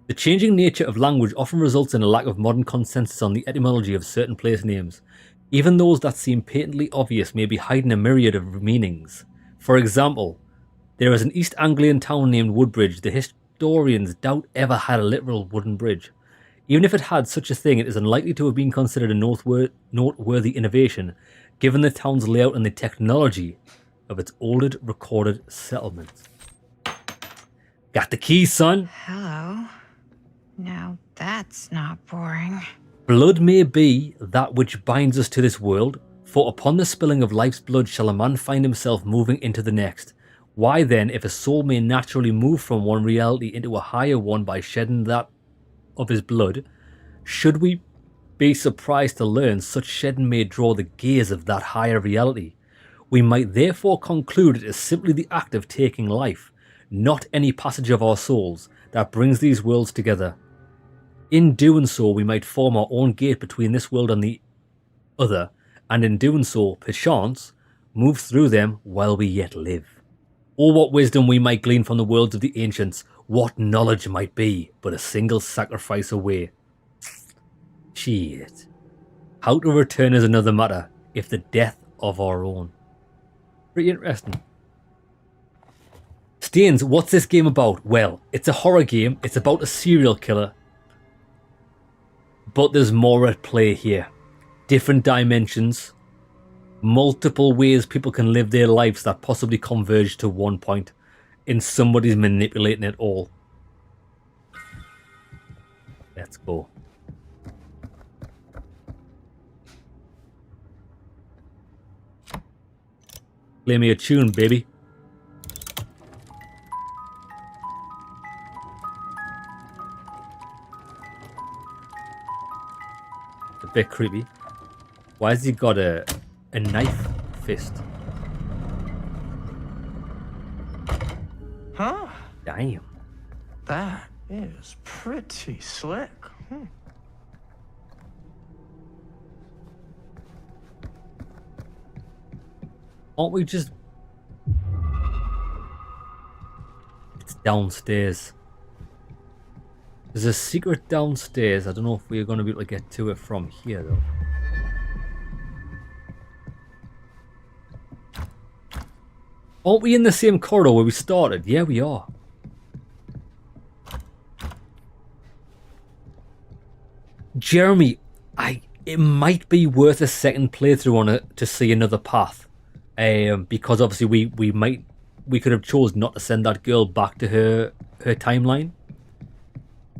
A: The changing nature of language often results in a lack of modern consensus on the etymology of certain place names. Even those that seem patently obvious may be hiding a myriad of meanings. For example, there is an East Anglian town named Woodbridge. The historians doubt ever had a literal wooden bridge. Even if it had such a thing, it is unlikely to have been considered a noteworthy innovation, given the town's layout and the technology of its oldest recorded settlements. Got the key, son?
N: Hello. Now that's not boring.
A: Blood may be that which binds us to this world, for upon the spilling of life's blood shall a man find himself moving into the next. Why then, if a soul may naturally move from one reality into a higher one by shedding that of his blood, should we be surprised to learn such shedding may draw the gaze of that higher reality? We might therefore conclude it is simply the act of taking life, not any passage of our souls, that brings these worlds together. In doing so, we might form our own gate between this world and the other, and in doing so, perchance, move through them while we yet live. Oh, what wisdom we might glean from the worlds of the ancients, what knowledge might be but a single sacrifice away. Shit. How to return is another matter, if the death of our own. Pretty interesting. Stains, what's this game about? Well, it's a horror game, it's about a serial killer. But there's more at play here. Different dimensions, multiple ways people can live their lives that possibly converge to one point, and somebody's manipulating it all. Let's go. Play me a tune, baby. It's a bit creepy. Why has he got a knife fist?
E: Huh?
A: Damn.
E: That is pretty slick.
A: Aren't we just... It's downstairs. There's a secret downstairs. I don't know if we're going to be able to get to it from here, though. Aren't we in the same corridor where we started? Yeah, we are. Jeremy, it might be worth a second playthrough on it to see another path. Because obviously we could have chose not to send that girl back to her timeline.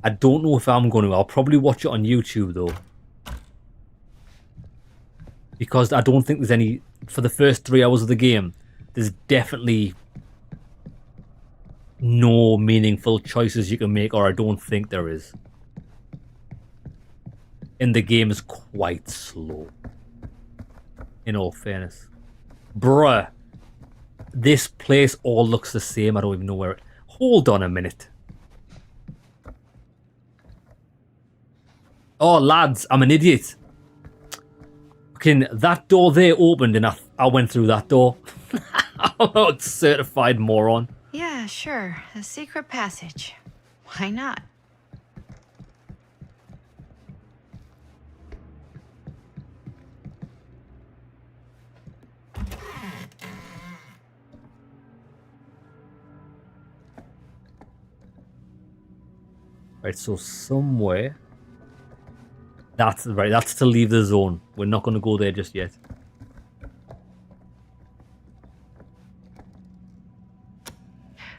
A: I don't know if I'm going to. I'll probably watch it on YouTube though. Because I don't think there's any, for the first 3 hours of the game, there's definitely no meaningful choices you can make, or I don't think there is. And the game is quite slow, in all fairness. Bruh, this place all looks the same. I don't even know where it... Hold on a minute. Oh, lads, I'm an idiot. Fucking, that door there opened and I went through that door. I'm a certified moron.
N: Yeah, sure. A secret passage. Why not?
A: Right, so somewhere... That's right, that's to leave the zone. We're not going to go there just yet.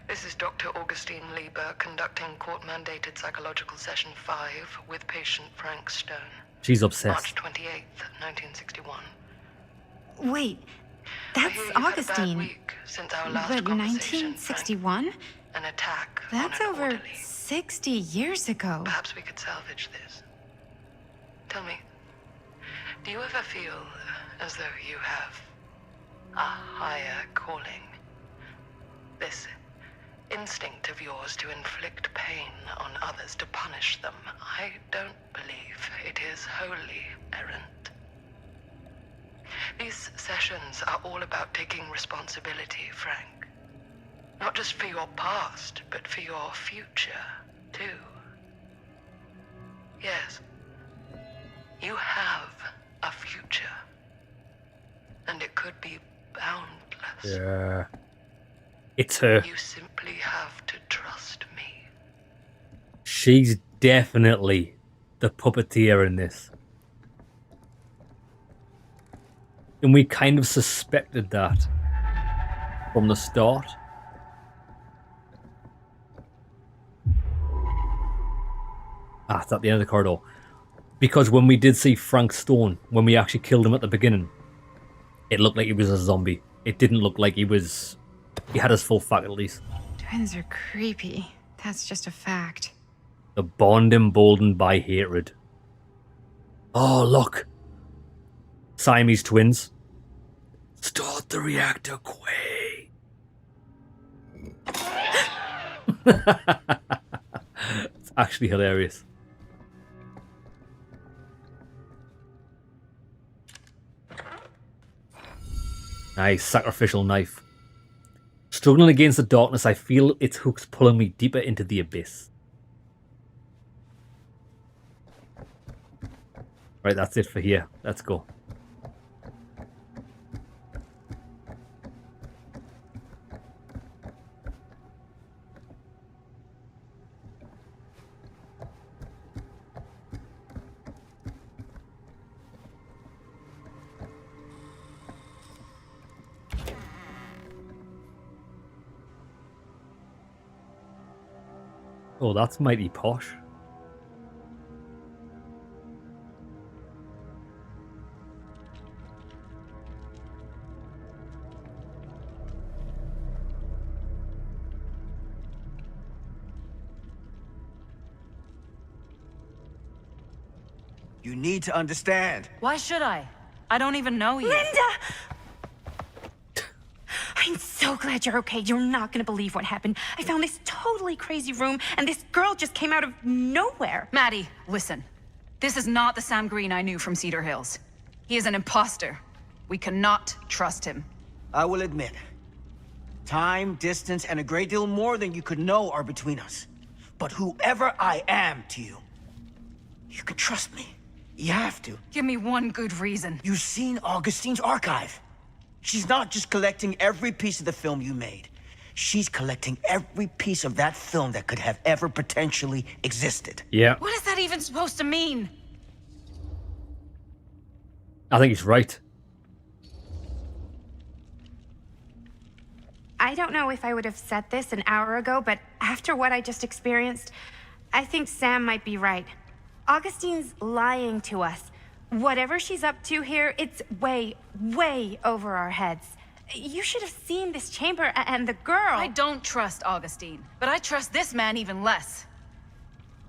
B: This is Dr. Augustine Lieber conducting court-mandated psychological session 5 with patient Frank Stone.
A: She's obsessed.
B: March 28th, 1961.
F: Wait, that's Augustine. But 1961?
B: An attack.
F: That's over 60 years ago.
B: Perhaps we could salvage this. Tell me, do you ever feel as though you have a higher calling? This instinct of yours to inflict pain on others, to punish them, I don't believe it is wholly errant. These sessions are all about taking responsibility, Frank. Not just for your past, but for your future, too. Yes. You have a future. And it could be boundless.
A: Yeah. It's her.
B: You simply have to trust me.
A: She's definitely the puppeteer in this. And we kind of suspected that from the start. Ah, it's at the end of the corridor. Because when we did see Frank Stone, when we actually killed him at the beginning, it looked like he was a zombie. It didn't look like he was... He had his full faculties.
N: Twins are creepy. That's just a fact.
A: The bond emboldened by hatred. Oh, look. Siamese twins. Start the reactor, Quay. actually hilarious. Nice, sacrificial knife. Struggling against the darkness, I feel its hooks pulling me deeper into the abyss. Right, that's it for here. Let's go. Oh, that's mighty posh.
C: You need to understand.
P: Why should I? I don't even know you.
F: Linda! I'm so glad you're okay. You're not gonna believe what happened. I found this totally crazy room, and this girl just came out of nowhere.
P: Maddie, listen. This is not the Sam Green I knew from Cedar Hills. He is an imposter. We cannot trust him.
C: I will admit, time, distance, and a great deal more than you could know are between us. But whoever I am to you, you can trust me. You have to.
P: Give me one good reason.
C: You've seen Augustine's archive. She's not just collecting every piece of the film you made. She's collecting every piece of that film that could have ever potentially existed.
A: Yeah.
P: What is that even supposed to mean?
A: I think he's right.
F: I don't know if I would have said this an hour ago, but after what I just experienced, I think Sam might be right. Augustine's lying to us. Whatever she's up to here, it's way, way over our heads. You should have seen this chamber and the girl.
P: I don't trust Augustine, but I trust this man even less.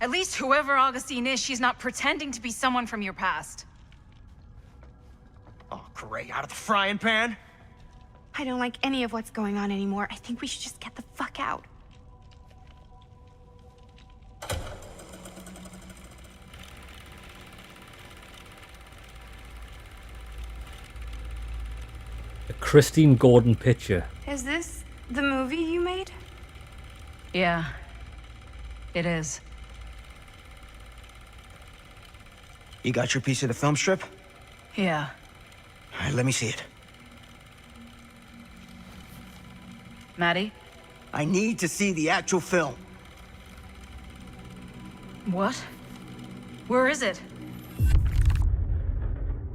P: At least whoever Augustine is, she's not pretending to be someone from your past.
H: Oh, great. Out of the frying pan?
F: I don't like any of what's going on anymore. I think we should just get the fuck out.
A: A Christine Gordon picture.
F: Is this the movie you made?
P: Yeah, it is.
C: You got your piece of the film strip?
P: Yeah.
C: All right, let me see it.
P: Maddie?
C: I need to see the actual film.
P: What? Where is it?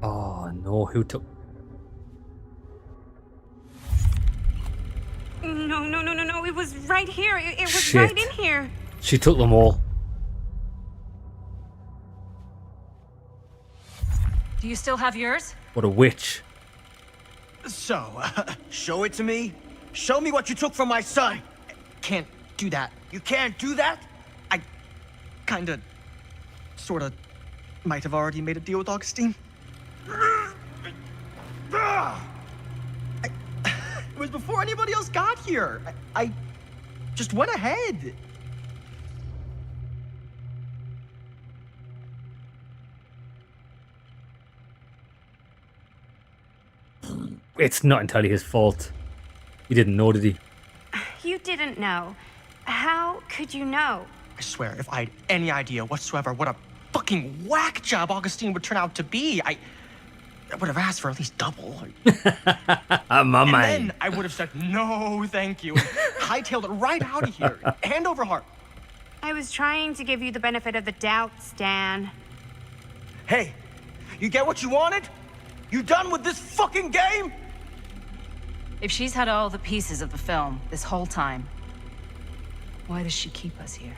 A: Oh no, who took...
F: No. It was right here. It was
A: Shit.
F: right in here.
A: She took them all.
P: Do you still have yours?
A: What a witch.
C: So, show it to me. Show me what you took from my son.
H: Can't do that.
C: You can't do that?
H: I kinda, sorta, might have already made a deal with Augustine. It was before anybody else got here. I just went ahead.
A: It's not entirely his fault. He didn't know, did he?
F: You didn't know. How could you know?
H: I swear, if I had any idea whatsoever what a fucking whack job Augustine would turn out to be, I would have asked for at least double.
A: My
H: and
A: man.
H: then I would have said, no, thank you, and hightailed it right out of here, hand over heart.
F: I was trying to give you the benefit of the doubt, Stan.
C: Hey, you get what you wanted? You done with this fucking game?
P: If she's had all the pieces of the film this whole time, why does she keep us here?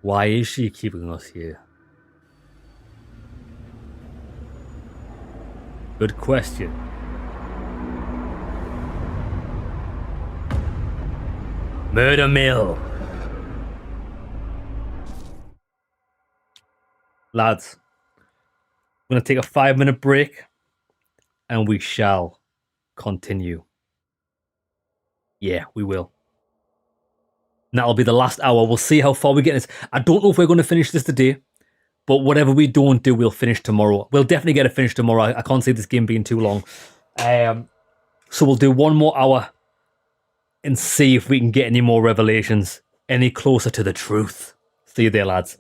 A: Why is she keeping us here? Good question. Murder Mill. Lads, I'm going to take a 5-minute break and we shall continue. Yeah, we will. And that'll be the last hour. We'll see how far we get in this. I don't know if we're going to finish this today, but whatever we don't do, we'll finish tomorrow. We'll definitely get it finished tomorrow. I can't see this game being too long. So we'll do one more hour and see if we can get any more revelations, any closer to the truth. See you there, lads.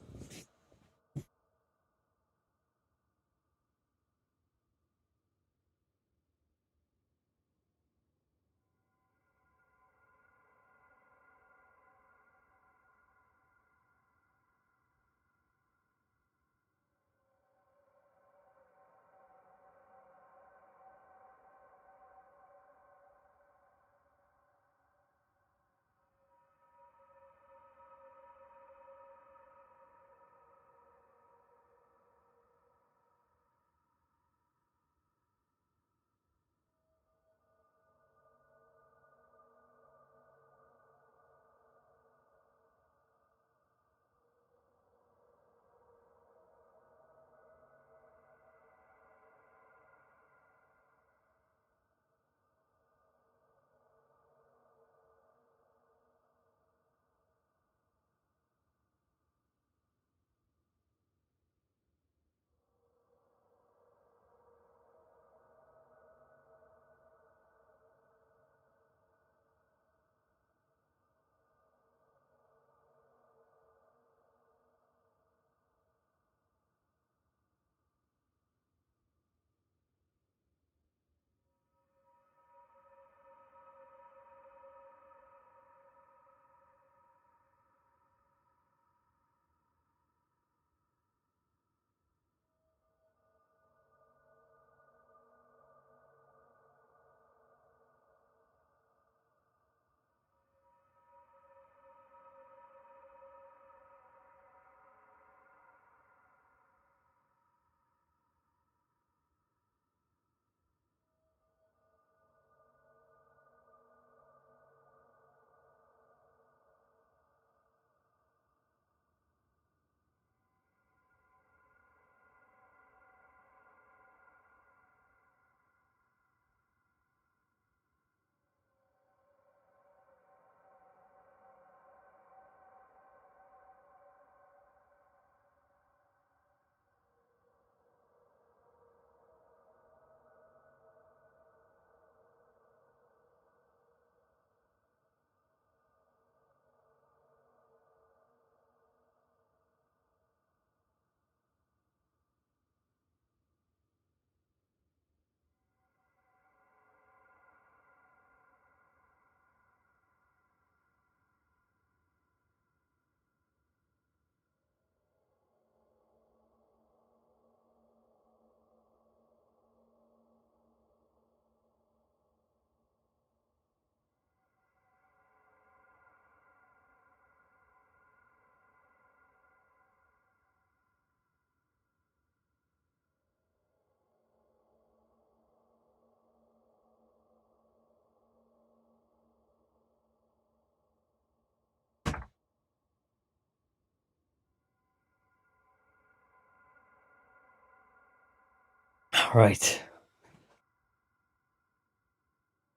A: Right.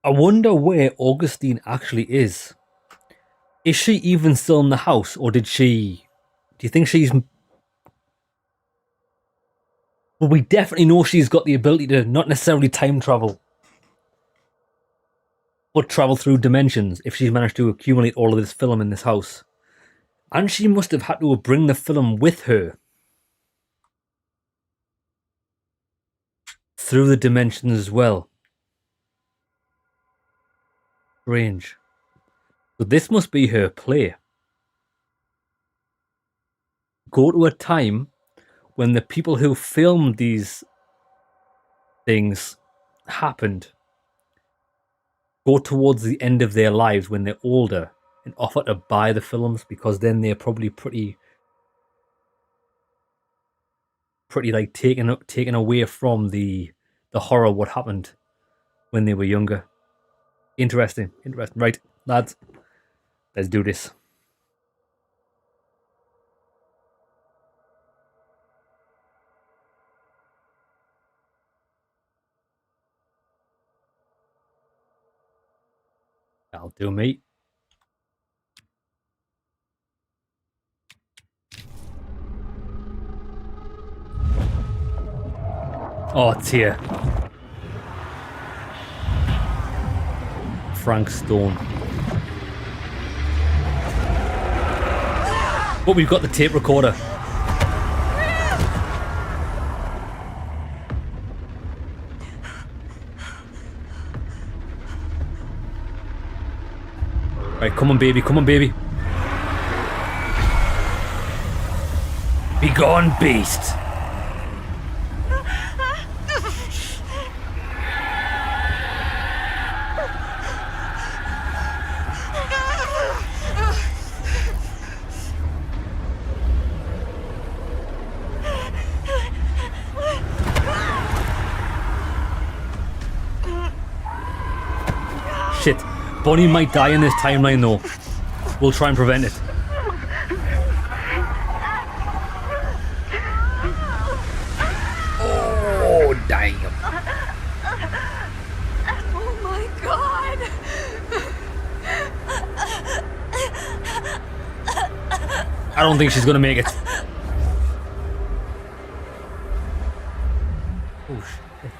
A: I wonder where Augustine actually is. Is she even still in the house, or did she... Do you think she's... Well, we definitely know she's got the ability to not necessarily time travel, but travel through dimensions if she's managed to accumulate all of this film in this house. And she must have had to bring the film with her through the dimensions as well. Strange. So this must be her play. Go to a time when the people who filmed these things happened. Go towards the end of their lives when they're older and offer to buy the films, because then they're probably pretty like taken away from the horror what happened when they were younger. Interesting. Right, lads, let's do this. That'll do, mate. Oh, it's here. Frank Stone. But we've got the tape recorder. Right, come on, baby. Come on, baby. Be gone, beast. Shit. Bonnie might die in this timeline, though. We'll try and prevent it. Oh, damn.
B: Oh my god!
A: I don't think she's gonna make it. Oh, shit.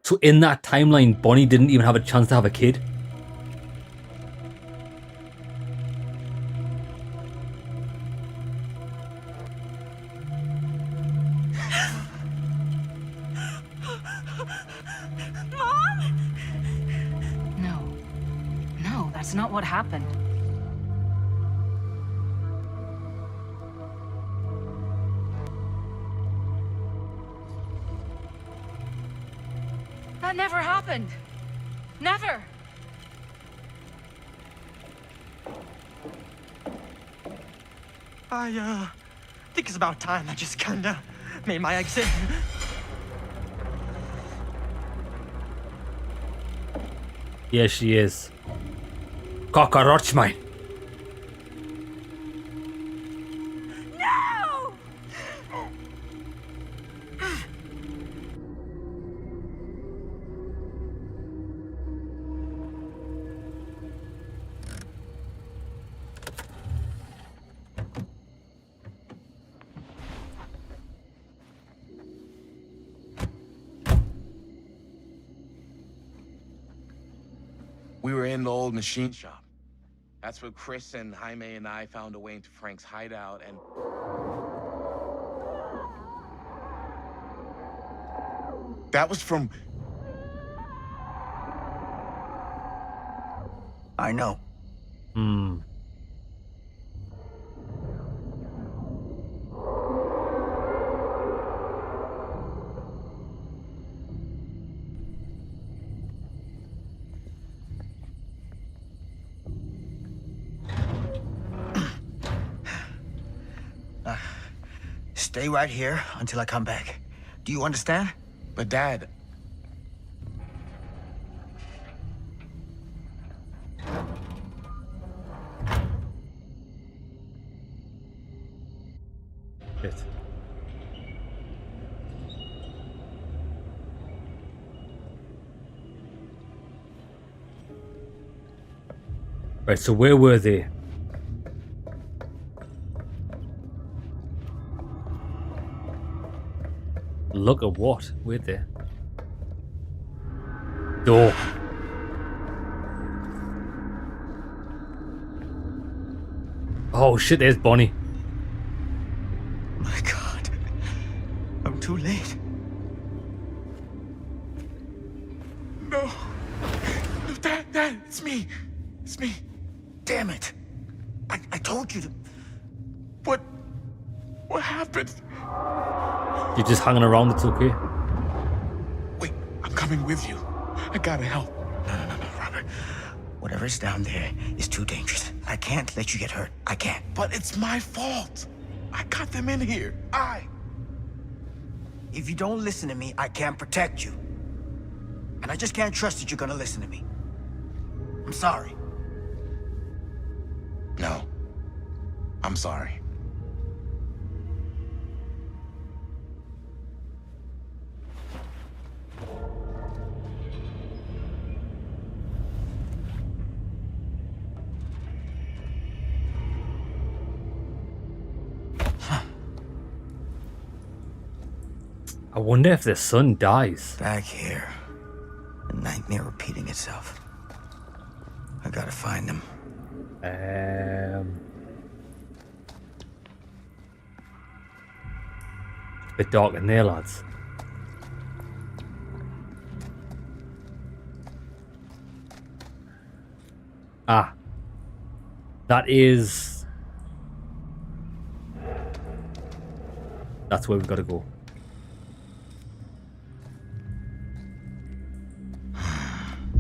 A: So in that timeline, Bonnie didn't even have a chance to have a kid.
I: No, that's not what happened. That never happened. Never.
H: I think it's about time I just kinda made my exit.
A: Yes, she is. Cockroach mine.
B: No!
O: We were in the old machine shop. That's where Chris and Jaime and I found a way into Frank's hideout and... That was from...
C: I know.
A: Hmm.
C: Stay right here until I come back. Do you understand?
O: But Dad...
A: Shit. Right, so where were they? Look at what? Where they? Door. Oh shit, there's Bonnie.
C: My God. I'm too late.
O: No. No, Dad, it's me. It's me.
C: Damn it. I told you to...
O: What happened?
A: You're just hanging around, it's okay.
O: Wait, I'm coming with you. I gotta help.
C: No, Robert. Whatever's down there is too dangerous. I can't let you get hurt. I can't.
O: But it's my fault. I got them in here.
C: If you don't listen to me, I can't protect you. And I just can't trust that you're gonna listen to me. I'm sorry.
O: No. I'm sorry.
A: I wonder if their son dies.
C: Back here. A nightmare repeating itself. I gotta find them.
A: Bit dark in there, lads. Ah. That is... That's where we've got to go.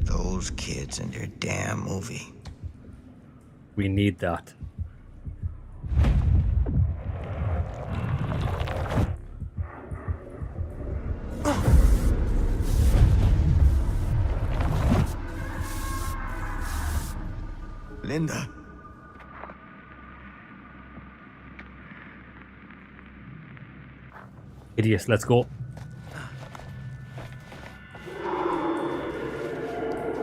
C: Those kids and their damn movie.
A: We need that.
C: Linda.
A: Hideous, let's go.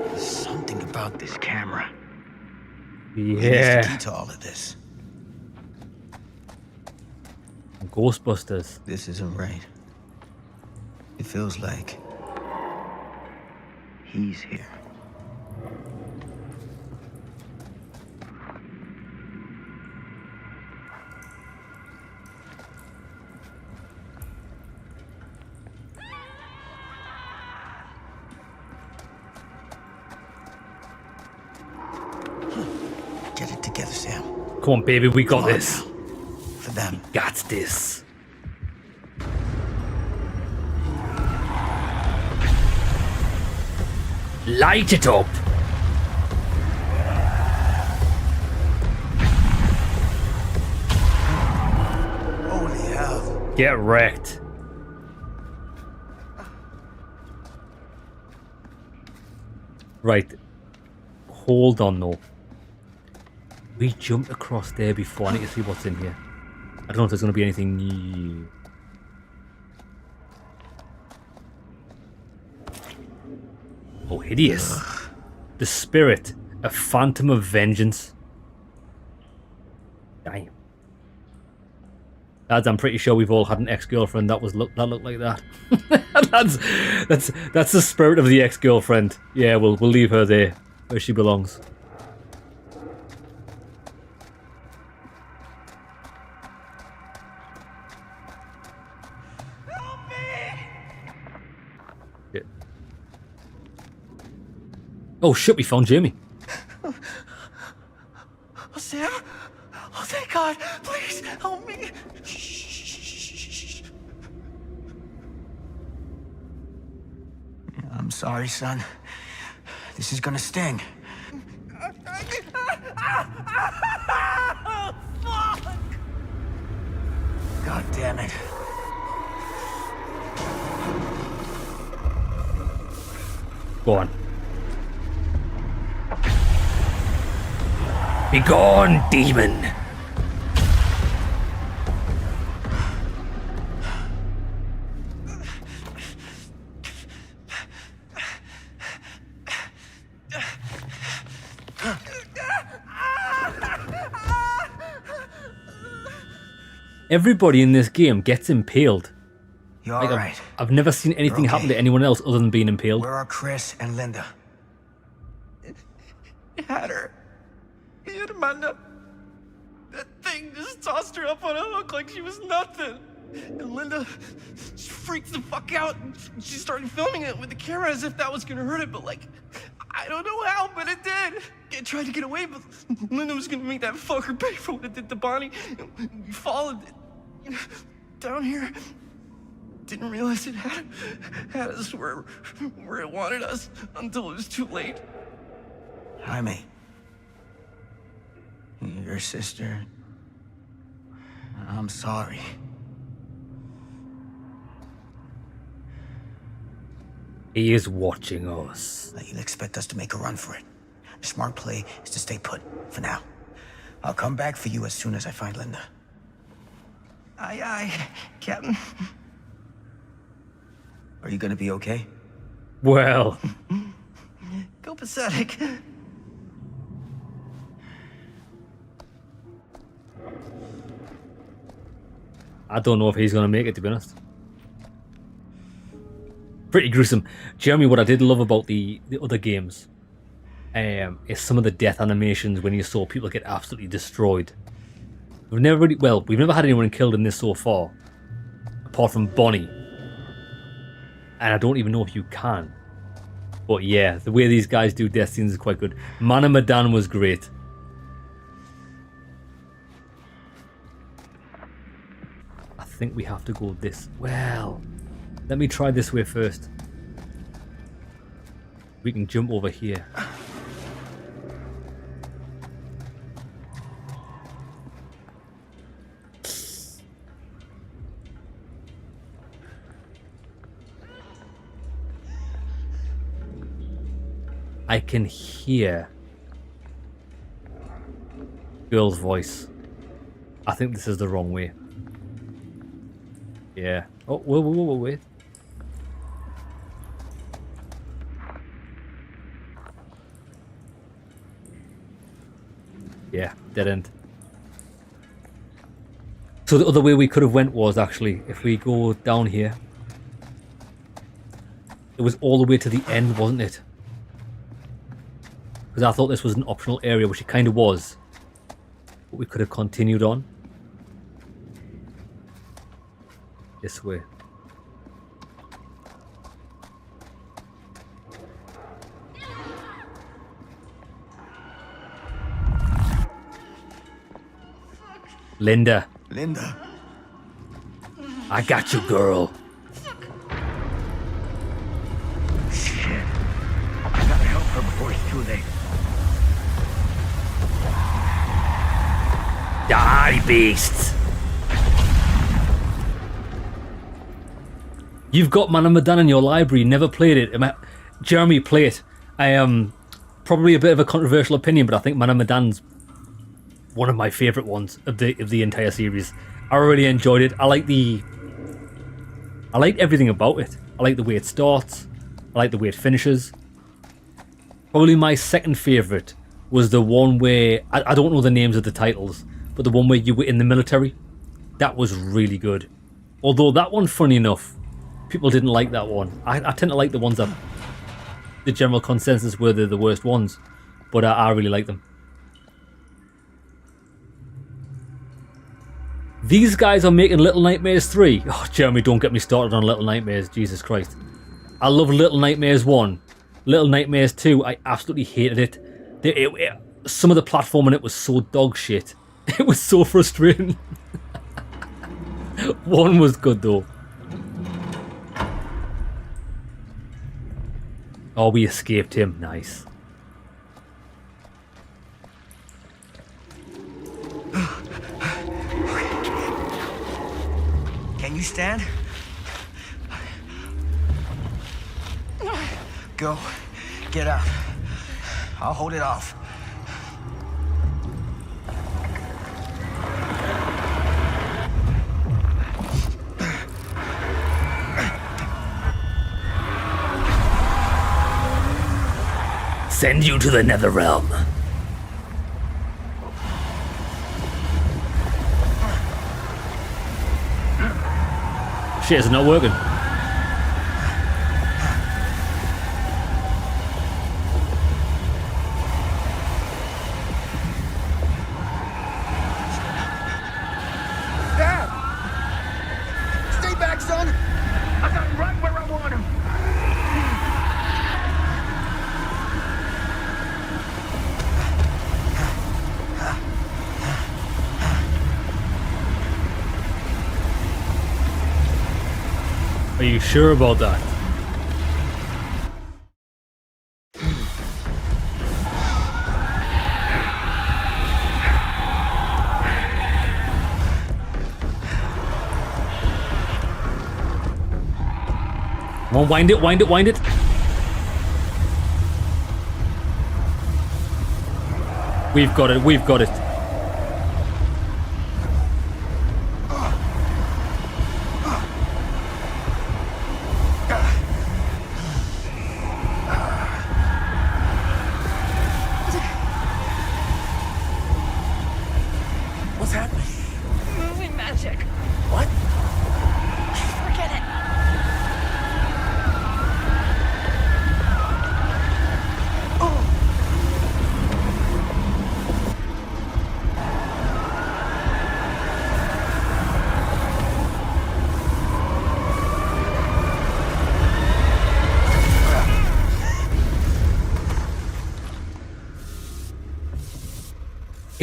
C: There's something about this camera.
A: Yeah.
C: It's the key to all of this.
A: Ghostbusters.
C: This isn't right. It feels like he's here. Get it together, Sam.
A: Come on, baby, we got this.
C: For them.
A: Got this. Light it up.
C: Holy hell.
A: Get wrecked. Right. Hold on, though. We jumped across there before. I need to see what's in here. I don't know if there's going to be anything new. Oh, hideous. The spirit. A phantom of vengeance. Damn. Lads, I'm pretty sure we've all had an ex-girlfriend that looked like that. that's the spirit of the ex-girlfriend. Yeah, we'll leave her there where she belongs. Shit. Oh shit, we found Jamie.
E: Oh, Sam? Oh, thank God. Please, help me.
C: I'm sorry, son. This is gonna sting.
E: Oh, fuck!
C: God damn it.
A: Go on. Be gone, demon! Everybody in this game gets impaled.
C: You're
A: Like,
C: all right.
A: I've never seen anything
C: You're
A: happen
C: okay.
A: to anyone else other than being impaled.
C: Where are Chris and Linda?
E: He had her. He had Amanda. That thing just tossed her up on a hook like she was nothing. And Linda, she freaked the fuck out. She started filming it with the camera as if that was gonna hurt it, but like, I don't know how, but it did. It tried to get away, but Linda was gonna make that fucker pay for what it did to Bonnie. We followed it down here. Didn't realize it had us where it wanted us until it was too late.
C: Jaime. Your sister. I'm sorry.
A: He is watching us.
C: You'll expect us to make a run for it. The smart play is to stay put for now. I'll come back for you as soon as I find Linda.
E: Aye, aye, Captain.
C: Are you gonna be okay?
A: Well.
E: Go pathetic.
A: I don't know if he's going to make it, to be honest. pretty gruesome. Jeremy, what I did love about the other games is some of the death animations when you saw people get absolutely destroyed. We've never had anyone killed in this so far, apart from Bonnie. And I don't even know if you can. But yeah, the way these guys do death scenes is quite good. Mana Madan was great. I think we have to go this... Well, let me try this way first. We can jump over here. I can hear girl's voice. I think this is the wrong way. Yeah. Oh, whoa, wait. Yeah, dead end. So the other way we could have went was actually, if we go down here, it was all the way to the end, wasn't it? Because I thought this was an optional area, which it kind of was. But we could have continued on. This way. Linda.
C: Linda.
A: I got you, girl.
C: Shit. I gotta help her before it's too late.
A: Die, beasts. You've got Mana Madan in your library, never played it. Jeremy, play it. I am probably a bit of a controversial opinion, but I think Mana Madan's one of my favourite ones of the entire series. I really enjoyed it. I like everything about it. I like the way it starts. I like the way it finishes. Probably my second favourite was the one where I don't know the names of the titles, but the one where you were in the military. That was really good. Although that one, funny enough, people didn't like that one. I tend to like the ones that the general consensus were the worst ones, but I really like them. These guys are making Little Nightmares 3. Oh, Jeremy, don't get me started on Little Nightmares. Jesus Christ. I love Little Nightmares 1. Little Nightmares 2, I absolutely hated it. Some of the platform in it was so dog shit. It was so frustrating. 1 was good though. Oh, we escaped him. Nice.
C: Can you stand? Go. Get out. I'll hold it off.
A: Send you to the Nether Realm. Shit, it's not working.
C: Dad! Stay back, son! I got him right where I want him!
A: Are you sure about that? Come on, wind it, wind it, wind it. We've got it, we've got it.
C: What's happening?
L: Moving magic.
C: What?
L: Forget it.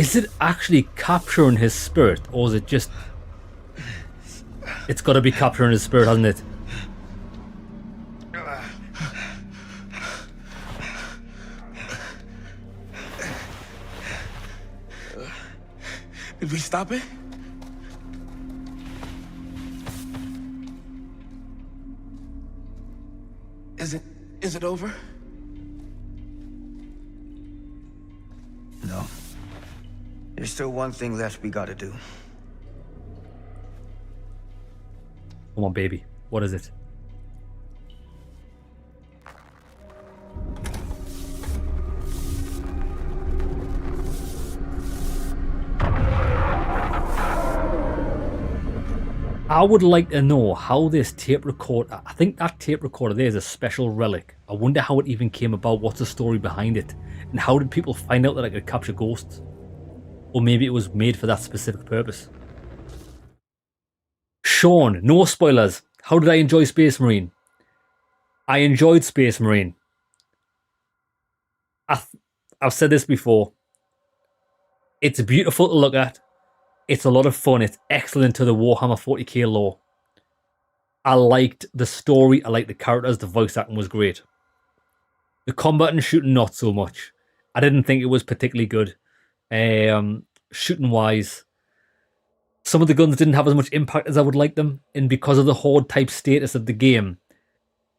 A: Is it actually capturing his spirit, or is it just... It's got to be capturing his spirit, hasn't it?
O: Did we stop it? Is it over?
C: No. There's still one thing left we gotta do.
A: Come on, baby. What is it? I would like to know how this tape recorder... I think that tape recorder there is a special relic. I wonder how it even came about. What's the story behind it? And how did people find out that I could capture ghosts? Or maybe it was made for that specific purpose. Sean, no spoilers. How did I enjoy Space Marine? I enjoyed Space Marine. I've said this before. It's beautiful to look at. It's a lot of fun. It's excellent to the Warhammer 40k lore. I liked the story. I liked the characters. The voice acting was great. The combat and shooting, not so much. I didn't think it was particularly good. Shooting wise, some of the guns didn't have as much impact as I would like them. And because of the horde type status of the game,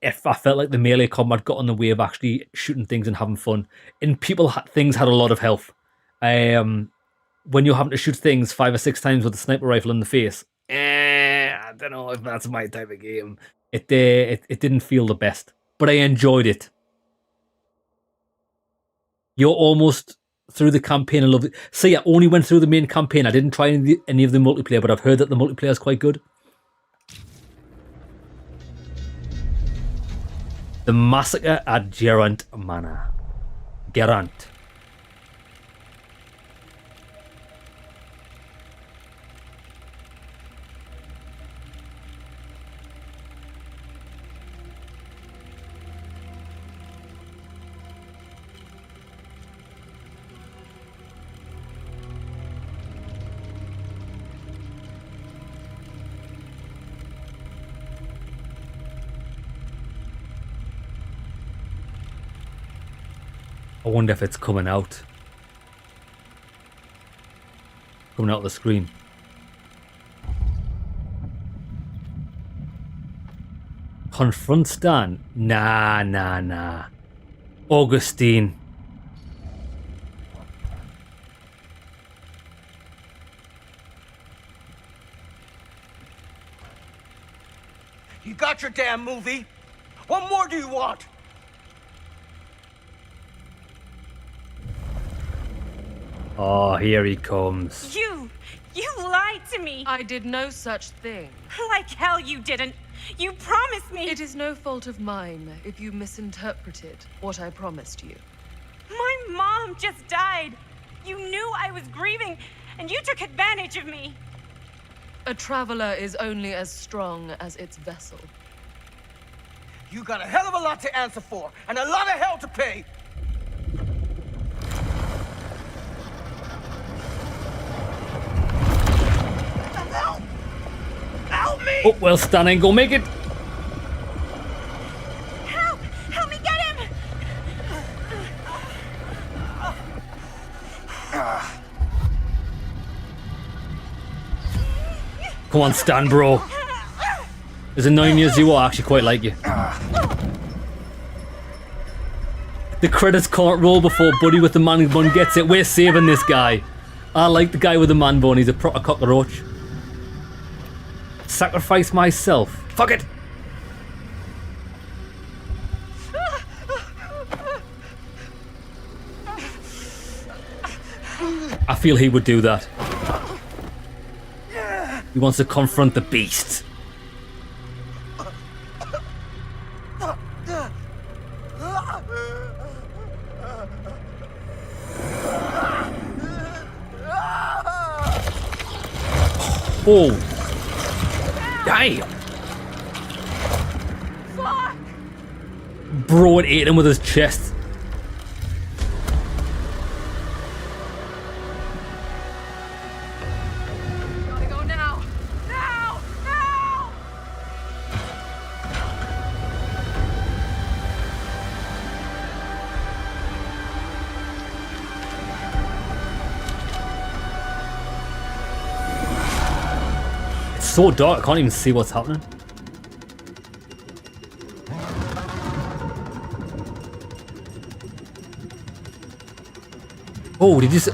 A: if I felt like the melee combat got in the way of actually shooting things and having fun. And things had a lot of health. When you're having to shoot things 5 or 6 times with a sniper rifle in the face, I don't know if that's my type of game. It didn't feel the best, but I enjoyed it. You're almost through the campaign. I love it. See, I only went through the main campaign. I didn't try any of the multiplayer, but I've heard that the multiplayer is quite good. The Massacre at Geraint Manor. Geraint. I wonder if it's coming out. Coming out of the screen. Confront Stan? Nah. Augustine.
E: You got your damn movie. What more do you want?
A: Oh, here he comes.
F: You lied to me.
J: I did no such thing.
F: Like hell you didn't. You promised me.
J: It is no fault of mine if you misinterpreted what I promised you.
F: My mom just died. You knew I was grieving, and you took advantage of me.
J: A traveler is only as strong as its vessel.
E: You got a hell of a lot to answer for, and a lot of hell to pay. Help me!
A: Oh, well, Stan ain't gonna make it.
F: Help! Help me get him!
A: Come on, Stan, bro. As annoying as you are, I actually quite like you. The credits can't roll before Buddy with the man bun gets it. We're saving this guy. I like the guy with the man bun. He's a proper cockroach. Sacrifice myself. Fuck it. I feel he would do that. He wants to confront the beast. Oh. Damn.
F: Fuck.
A: Bro, it ate him with his chest. so dark, I can't even see what's happening. Oh, did you see?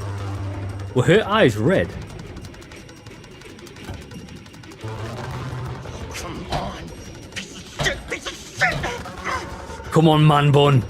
A: Were her eyes red?
C: Come on, piece of shit!
A: Come on, man bun.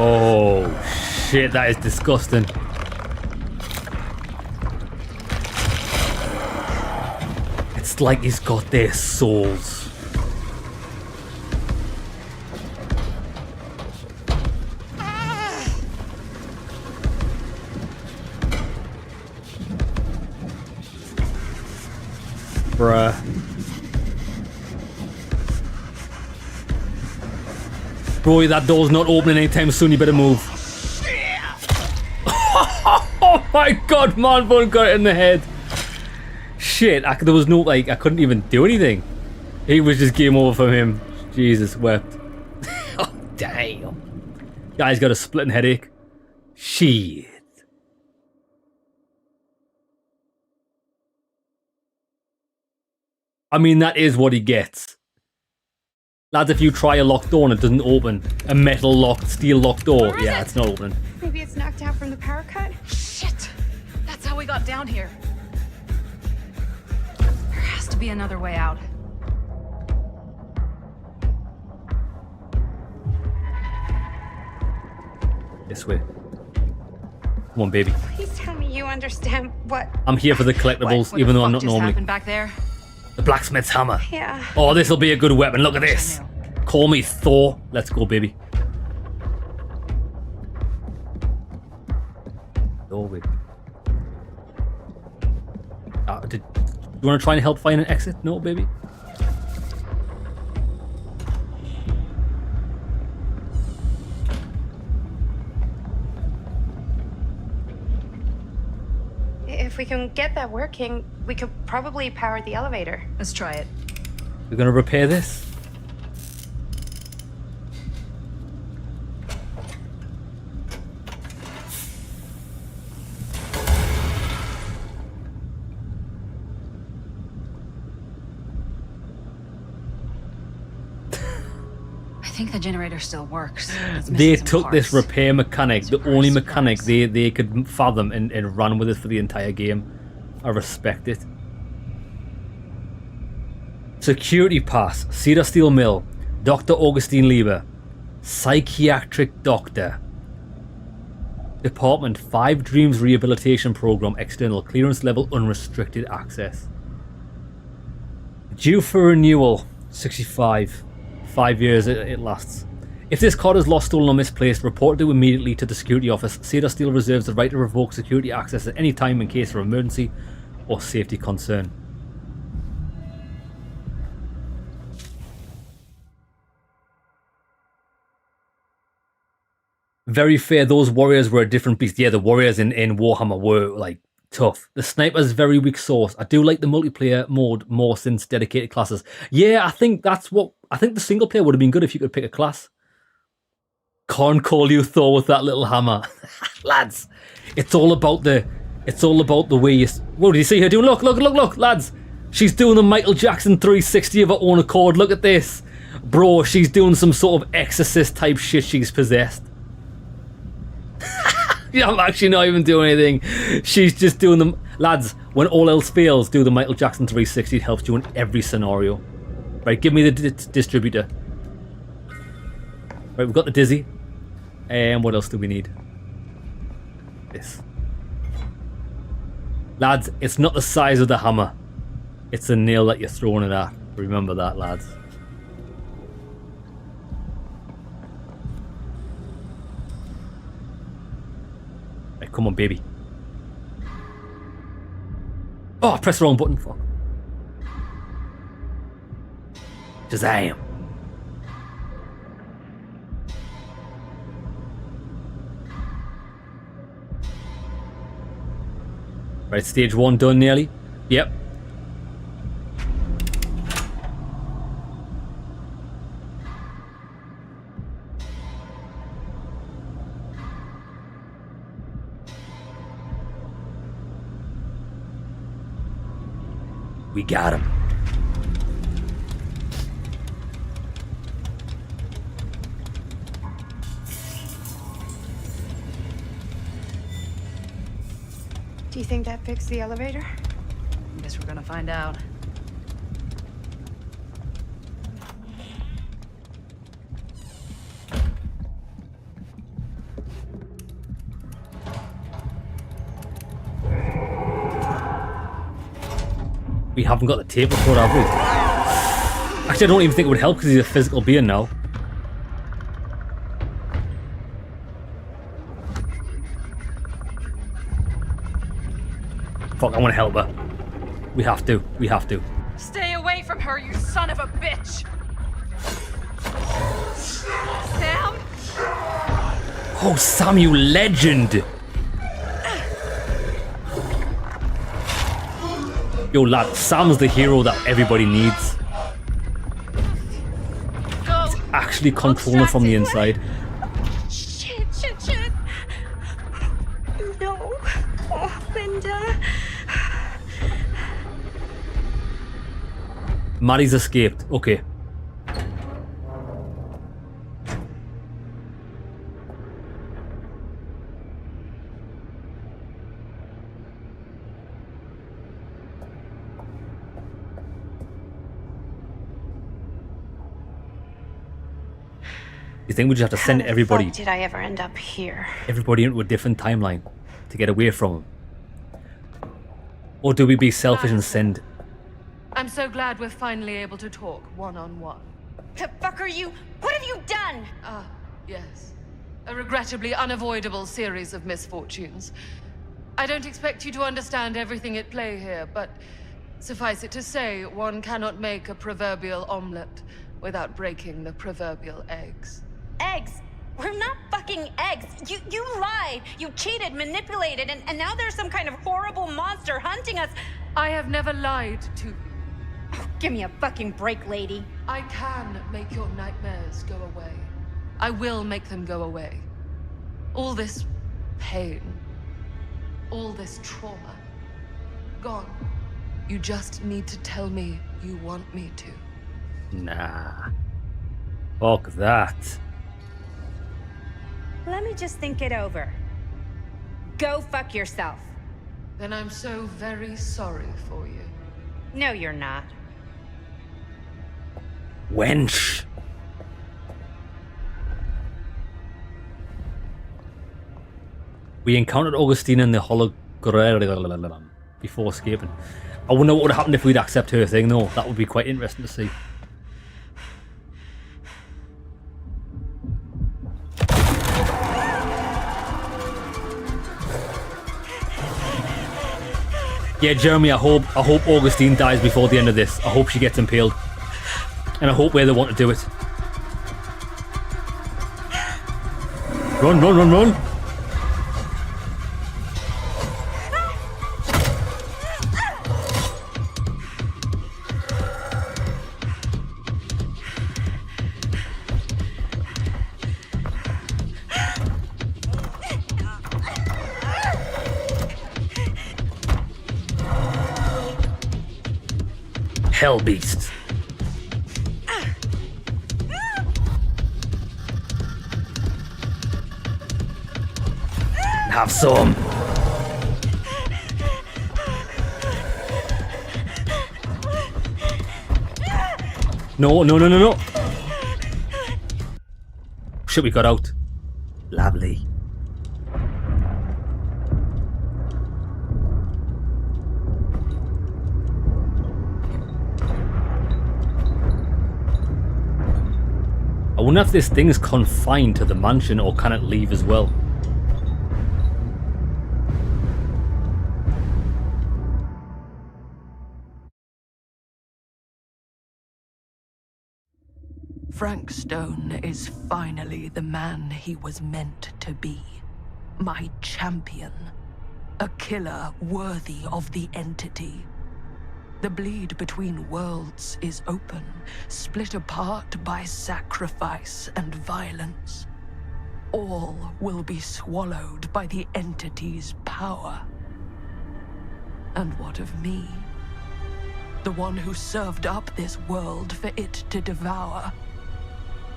A: Oh shit, that is disgusting. It's like he's got their souls. Bruh. Boy, that door's not opening anytime soon, you better move. Oh my god, man bun got it in the head. Shit, there was no, like, I couldn't even do anything. It was just game over for him. Jesus wept. Oh, damn. Guy's got a splitting headache. Shit. I mean, that is what he gets. Lads, if you try a locked door and it doesn't open, a metal locked, steel locked door, yeah, it's not opening.
P: Maybe it's knocked out from the power cut? Shit! That's how we got down here. There has to be another way out.
A: This way. Come on, baby.
F: Please tell me you understand what...
A: I'm here for the collectibles, even though I'm not normally.
P: Back there?
A: The blacksmith's hammer.
F: Yeah.
A: Oh, this'll be a good weapon. Look at this. Call me Thor. Let's go, baby. Doorway. Do you want to try and help find an exit? No, baby.
F: If we can get that working, we could probably power the elevator.
P: Let's try it.
A: We're gonna repair this.
P: I think the generator still works.
A: They took this repair mechanic, the only mechanic they could fathom, and run with it for the entire game. I respect it. Security pass, Cedar Steel Mill, Dr. Augustine Lieber, psychiatric doctor. Department 5 Dreams Rehabilitation Program, external clearance level, unrestricted access. Due for renewal, 65. 5 years it lasts. If this card is lost, stolen, or misplaced, report it immediately to the security office. Cedar Steel reserves the right to revoke security access at any time in case of emergency or safety concern. Very fair, those warriors were a different beast. Yeah, the warriors in Warhammer were like tough. The sniper's very weak source. I do like the multiplayer mode more since dedicated classes. Yeah, I think that's what... I think the single player would have been good if you could pick a class. Can't call you Thor with that little hammer. Lads, it's all about the way you... What do you see her doing? Look, lads. She's doing the Michael Jackson 360 of her own accord. Look at this. Bro, she's doing some sort of exorcist type shit she's possessed. Yeah, I'm actually not even doing anything. She's just doing them. Lads, when all else fails, do the Michael Jackson 360. It helps you in every scenario. Right, give me the distributor. Right, we've got the dizzy. And what else do we need? This. Lads, it's not the size of the hammer. It's the nail that you're throwing it at. Remember that, lads. Right, come on, baby. Oh, I pressed the wrong button. Fuck. Shazam. Right, stage 1 done nearly. Yep. We got him.
N: Do you think that fixed the elevator?
P: Guess we're gonna find out.
A: We haven't got the tape recorder, have we? Actually, I don't even think it would help because he's a physical being now. Fuck, I want to help her. We have to. We have to.
J: Stay away from her, you son of a bitch! Sam?
A: Oh, Sam, you legend! Yo, lad, Sam's the hero that everybody needs. He's actually controlling from the inside.
F: Shit. No. Oh, Linda.
A: Maddie's escaped. Okay. You think we just have to send everybody?
N: How the fuck did I ever end up here?
A: Everybody into a different timeline to get away from him? Or do we be selfish and send?
J: I'm so glad we're finally able to talk one-on-one.
F: The fuck are you? What have you done?
J: Ah, yes. A regrettably unavoidable series of misfortunes. I don't expect you to understand everything at play here, but suffice it to say, one cannot make a proverbial omelet without breaking the proverbial eggs.
F: Eggs? We're not fucking eggs. You lied. You cheated, manipulated, and now there's some kind of horrible monster hunting us.
J: I have never lied to you.
F: Oh, give me a fucking break, lady.
J: I can make your nightmares go away. I will make them go away. All this pain, all this trauma, gone. You just need to tell me you want me to.
A: Nah. Fuck that.
F: Let me just think it over. Go fuck yourself.
J: Then I'm so very sorry for you.
F: No, you're not.
A: Wench. We encountered Augustina in the hologram before escaping. I wonder what would happen if we'd accept her thing though. That would be quite interesting to see. Yeah, Jeremy, I hope Augustine dies before the end of this. I hope she gets impaled. And I hope we're the one to do it. Run, run, run, run! Hell beast. Have some. No, no, no, no, no. Shit, we got out. Lovely. I wonder if this thing is confined to the mansion or can it leave as well?
B: Frank Stone is finally the man he was meant to be. My champion. a killer worthy of the entity. The bleed between worlds is open, split apart by sacrifice and violence. All will be swallowed by the entity's power. And what of me? The one who served up this world for it to devour.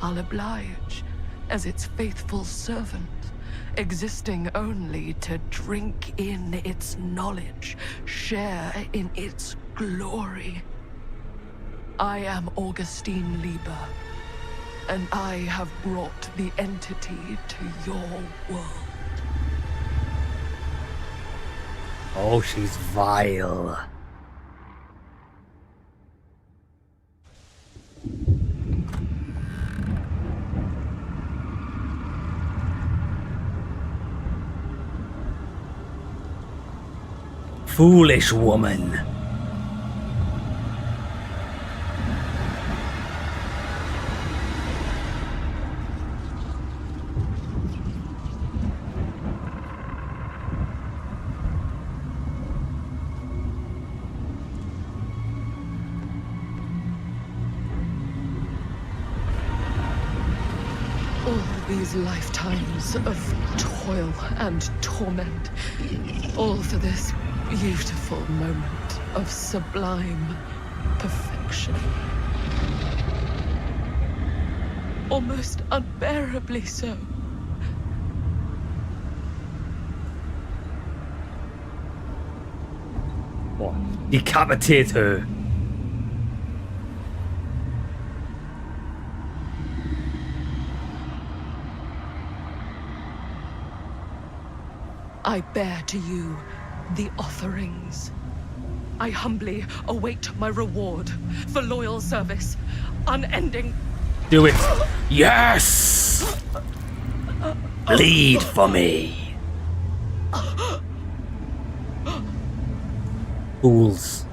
B: I'll oblige as its faithful servant, existing only to drink in its knowledge, share in its glory. I am Augustine Lieber, and I have brought the entity to your world.
A: Oh, she's vile. Foolish woman.
B: All these lifetimes of toil and torment, all for this beautiful moment of sublime perfection. Almost unbearably so.
A: What? Decapitate her.
B: I bear to you the offerings. I humbly await my reward for loyal service, unending.
A: Do it. Yes! Bleed for me. Fools.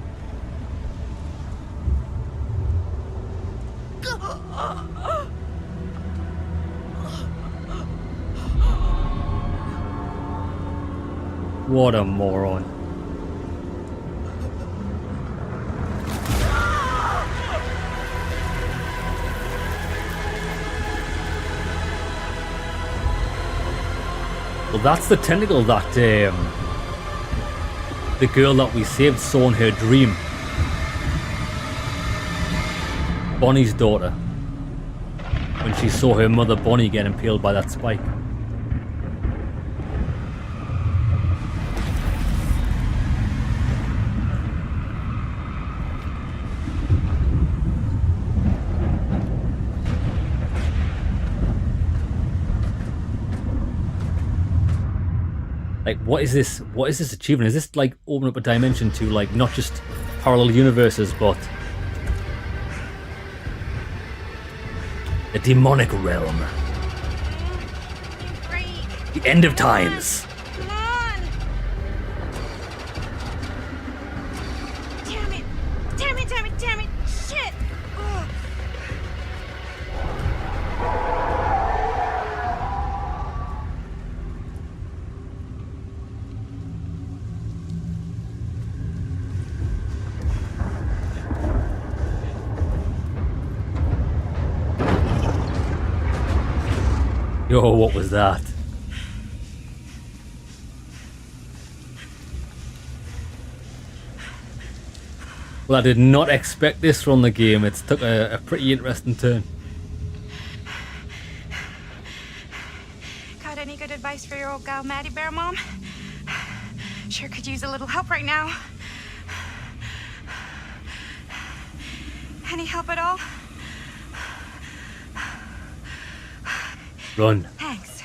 A: What a moron. Well, that's the tentacle that the girl that we saved saw in her dream. Bonnie's daughter. When she saw her mother Bonnie get impaled by that spike. Like, what is this? What is this achievement? Is this like open up a dimension to like not just parallel universes, but the demonic realm? The end of times.
F: Come on! Damn it! Damn it! Damn it! Damn it! Shit! Ugh.
A: Yo, what was that? Well, I did not expect this from the game. It's took a pretty interesting turn.
F: Got any good advice for your old gal Maddie Bear, Mom? Sure could use a little help right now. Any help at all?
A: Run.
F: Thanks.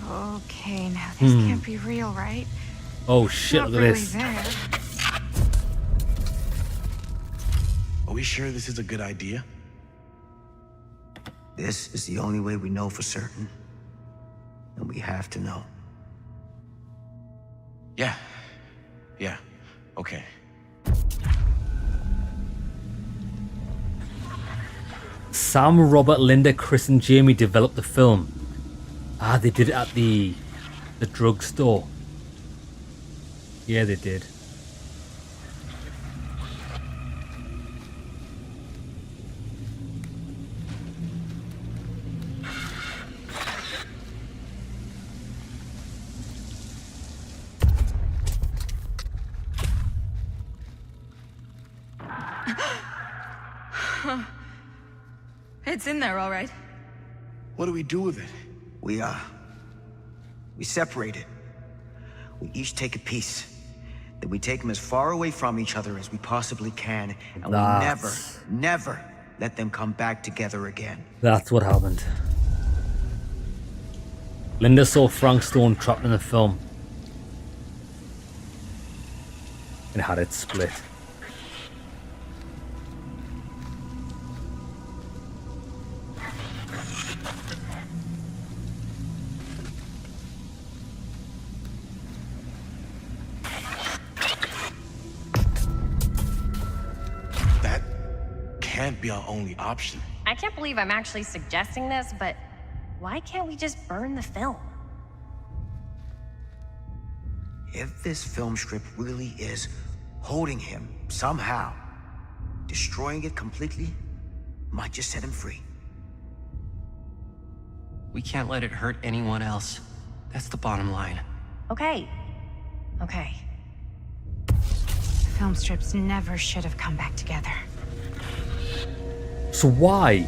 F: Okay, now this can't be real, right?
A: Oh shit,
F: Not
A: look at
F: really
A: this.
F: there.
Q: Are we sure this is a good idea?
C: This is the only way we know for certain. And we have to know.
Q: Yeah. Yeah. Okay.
A: Sam, Robert, Linda, Chris, and Jamie developed the film. Ah, they did it at the drugstore. Yeah, they did.
P: It's in there, all right.
C: What do we do with it? We separate it. We each take a piece. Then we take them as far away from each other as we possibly can, and we never let them come back together again.
A: That's what happened. Linda saw Frank Stone trapped in the film and had it split.
O: Can't be our only option.
R: I can't believe I'm actually suggesting this, but why can't we just burn the film?
C: If this film strip really is holding him somehow, destroying it completely might just set him free.
Q: We can't let it hurt anyone else. That's the bottom line.
R: Okay. Okay.
N: Film strips never should have come back together.
A: So why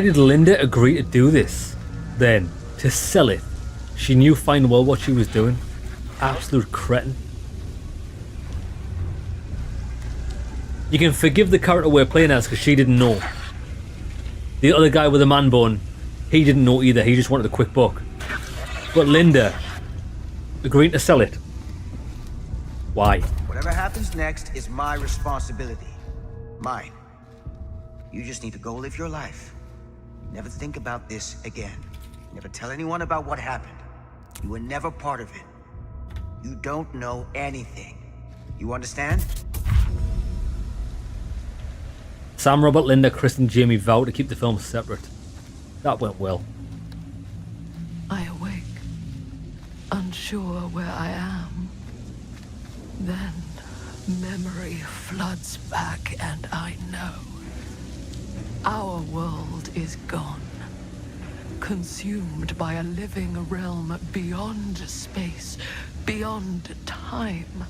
A: did Linda agree to do this then? To sell it? She knew fine well what she was doing. Absolute cretin. You can forgive the character we're playing as because she didn't know. The other guy with the man bun, he didn't know either. He just wanted a quick buck. But Linda agreeing to sell it. Why?
C: Whatever happens next is my responsibility. Mine. You just need to go live your life. Never think about this again. Never tell anyone about what happened. You were never part of it. You don't know anything. You understand?
A: Sam, Robert, Linda, Chris, and Jamie vowed to keep the films separate. That went well.
B: I awake, unsure where I am. Then memory floods back, and I know our world is gone, consumed by a living realm beyond space, beyond time.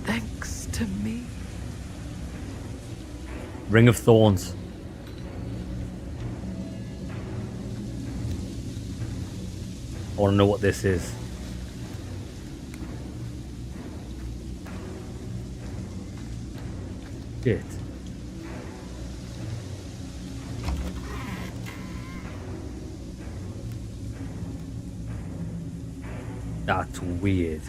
B: Thanks to me.
A: Ring of Thorns. I want to know what this is. Shit. That's weird.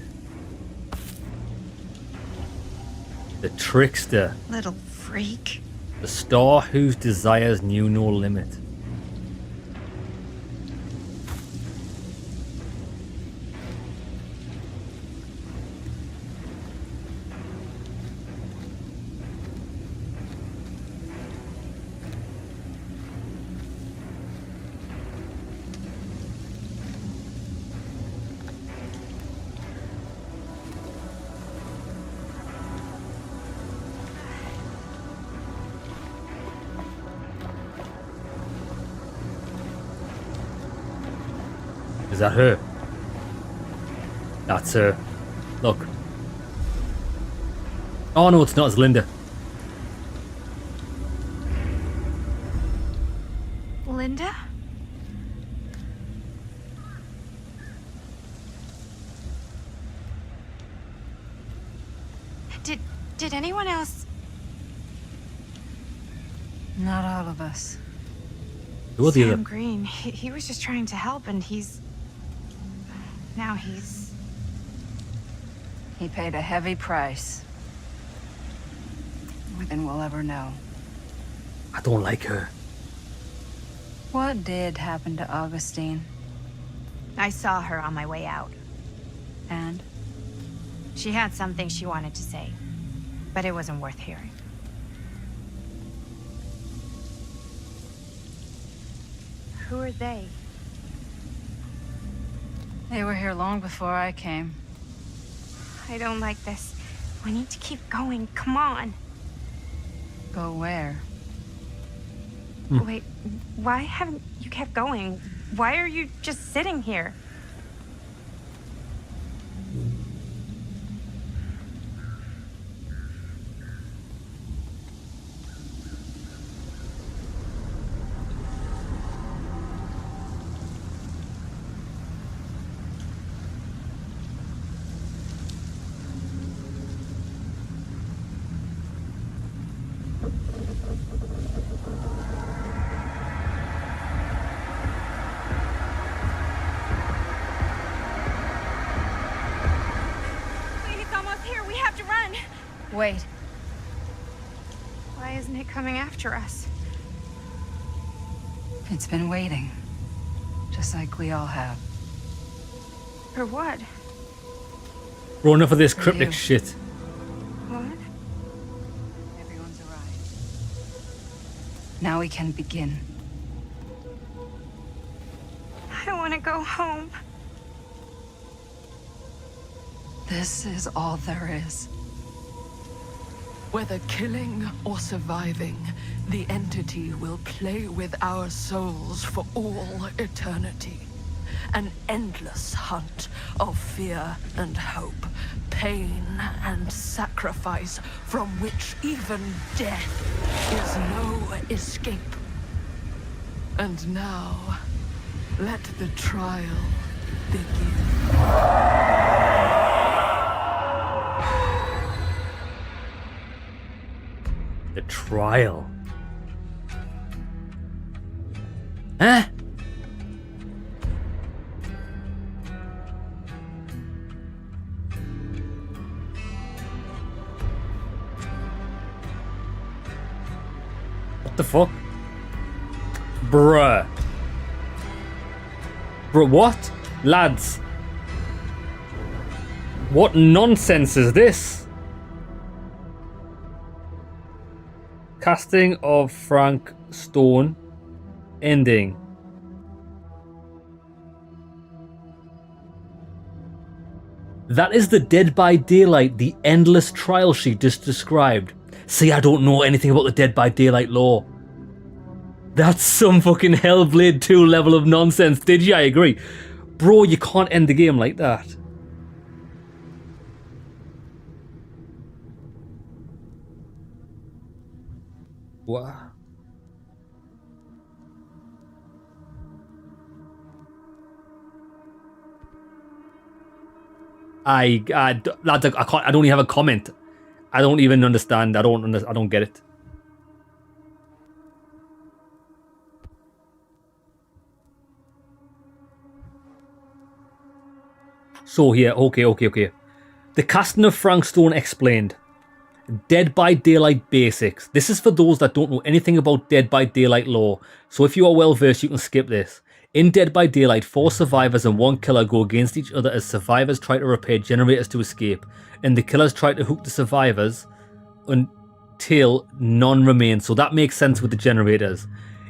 A: The trickster.
N: Little freak.
A: The star whose desires knew no limit. Is that her? That's her. Look. Oh no, it's not. It's Linda.
N: Linda? Did anyone else?
I: Not all of us.
A: Who are the other?
N: Sam Green. He was just trying to help, and now he's...
I: He paid a heavy price. More than we'll ever know.
A: I don't like her.
I: What did happen to Augustine?
N: I saw her on my way out.
I: And?
N: She had something she wanted to say.
F: but it wasn't worth hearing. Who are they?
I: They were here long before I came.
F: I don't like this. We need to keep going. Come on.
I: Go where?
F: Wait, why haven't you kept going? Why are you just sitting here?
I: Wait.
F: Why isn't it coming after us?
I: It's been waiting. Just like we all have.
F: For what?
A: Bro, enough of this cryptic shit.
F: What?
I: Everyone's arrived. Now we can begin.
F: I want to go home.
I: This is all there is.
B: Whether killing or surviving, the entity will play with our souls for all eternity. An endless hunt of fear and hope, pain and sacrifice, from which even death is no escape. And now, let the trial begin.
A: The trial. Huh? What the fuck? Bruh. Bruh, what? Lads. What nonsense is this? Casting of Frank Stone. Ending. That is the Dead by Daylight, the endless trial she just described. See, I don't know anything about the Dead by Daylight lore. That's some fucking Hellblade 2 level of nonsense. Did you? I agree. Bro, you can't end the game like that. What? Lads, I can't. I don't even have a comment. I don't even understand. I don't get it. So here, okay. The casting of Frank Stone explained. Dead by Daylight basics. This is for those that don't know anything about Dead by Daylight lore, so if you are well versed you can skip this. In Dead by Daylight, 4 survivors and 1 killer go against each other as survivors try to repair generators to escape, and the killers try to hook the survivors until none remain, so that makes sense with the generators.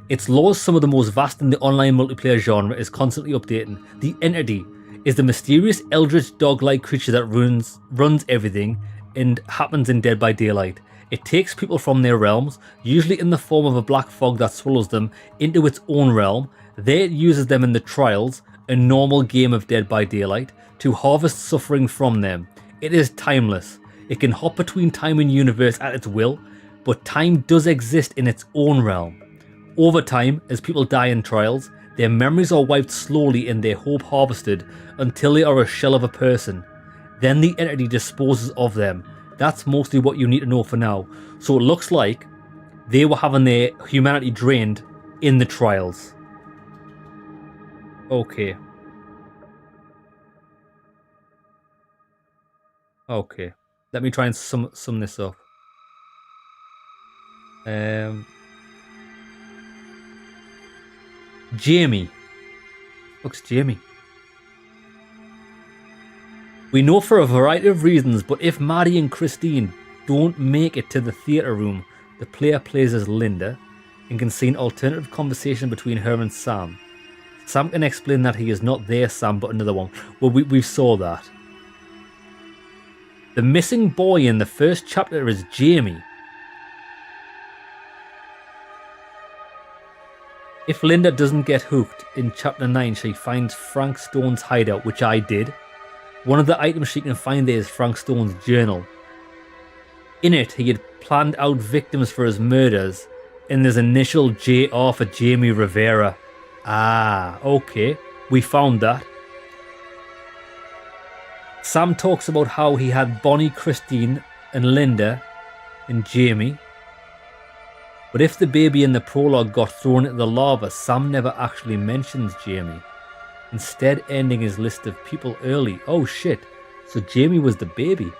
A: Its lore is some of the most vast in the online multiplayer genre, is constantly updating. The entity is the mysterious eldritch dog-like creature that runs everything and happens in Dead by Daylight. It takes people from their realms, usually in the form of a black fog that swallows them, into its own realm. There it uses them in the trials, a normal game of Dead by Daylight, to harvest suffering from them. It is timeless. It can hop between time and universe at its will, but time does exist in its own realm. Over time, as people die in trials, their memories are wiped slowly and their hope harvested until they are a shell of a person. Then the entity disposes of them. That's mostly what you need to know for now. So it looks like they were having their humanity drained in the trials. Okay. Okay. Let me try and sum this up. Jamie. Fuck's Jamie? We know for a variety of reasons, but if Maddie and Christine don't make it to the theatre room, the player plays as Linda and can see an alternative conversation between her and Sam. Sam can explain that he is not their Sam but another one. Well, we saw that. The missing boy in the first chapter is Jamie. If Linda doesn't get hooked, in chapter 9 she finds Frank Stone's hideout, which I did. One of the items she can find there is Frank Stone's journal. In it, he had planned out victims for his murders, and there's initial JR for Jamie Rivera. Ah, okay, we found that. Sam talks about how he had Bonnie, Christine, and Linda, and Jamie. But if the baby in the prologue got thrown into the lava, Sam never actually mentions Jamie, instead ending his list of people early. Oh shit, so Jamie was the baby.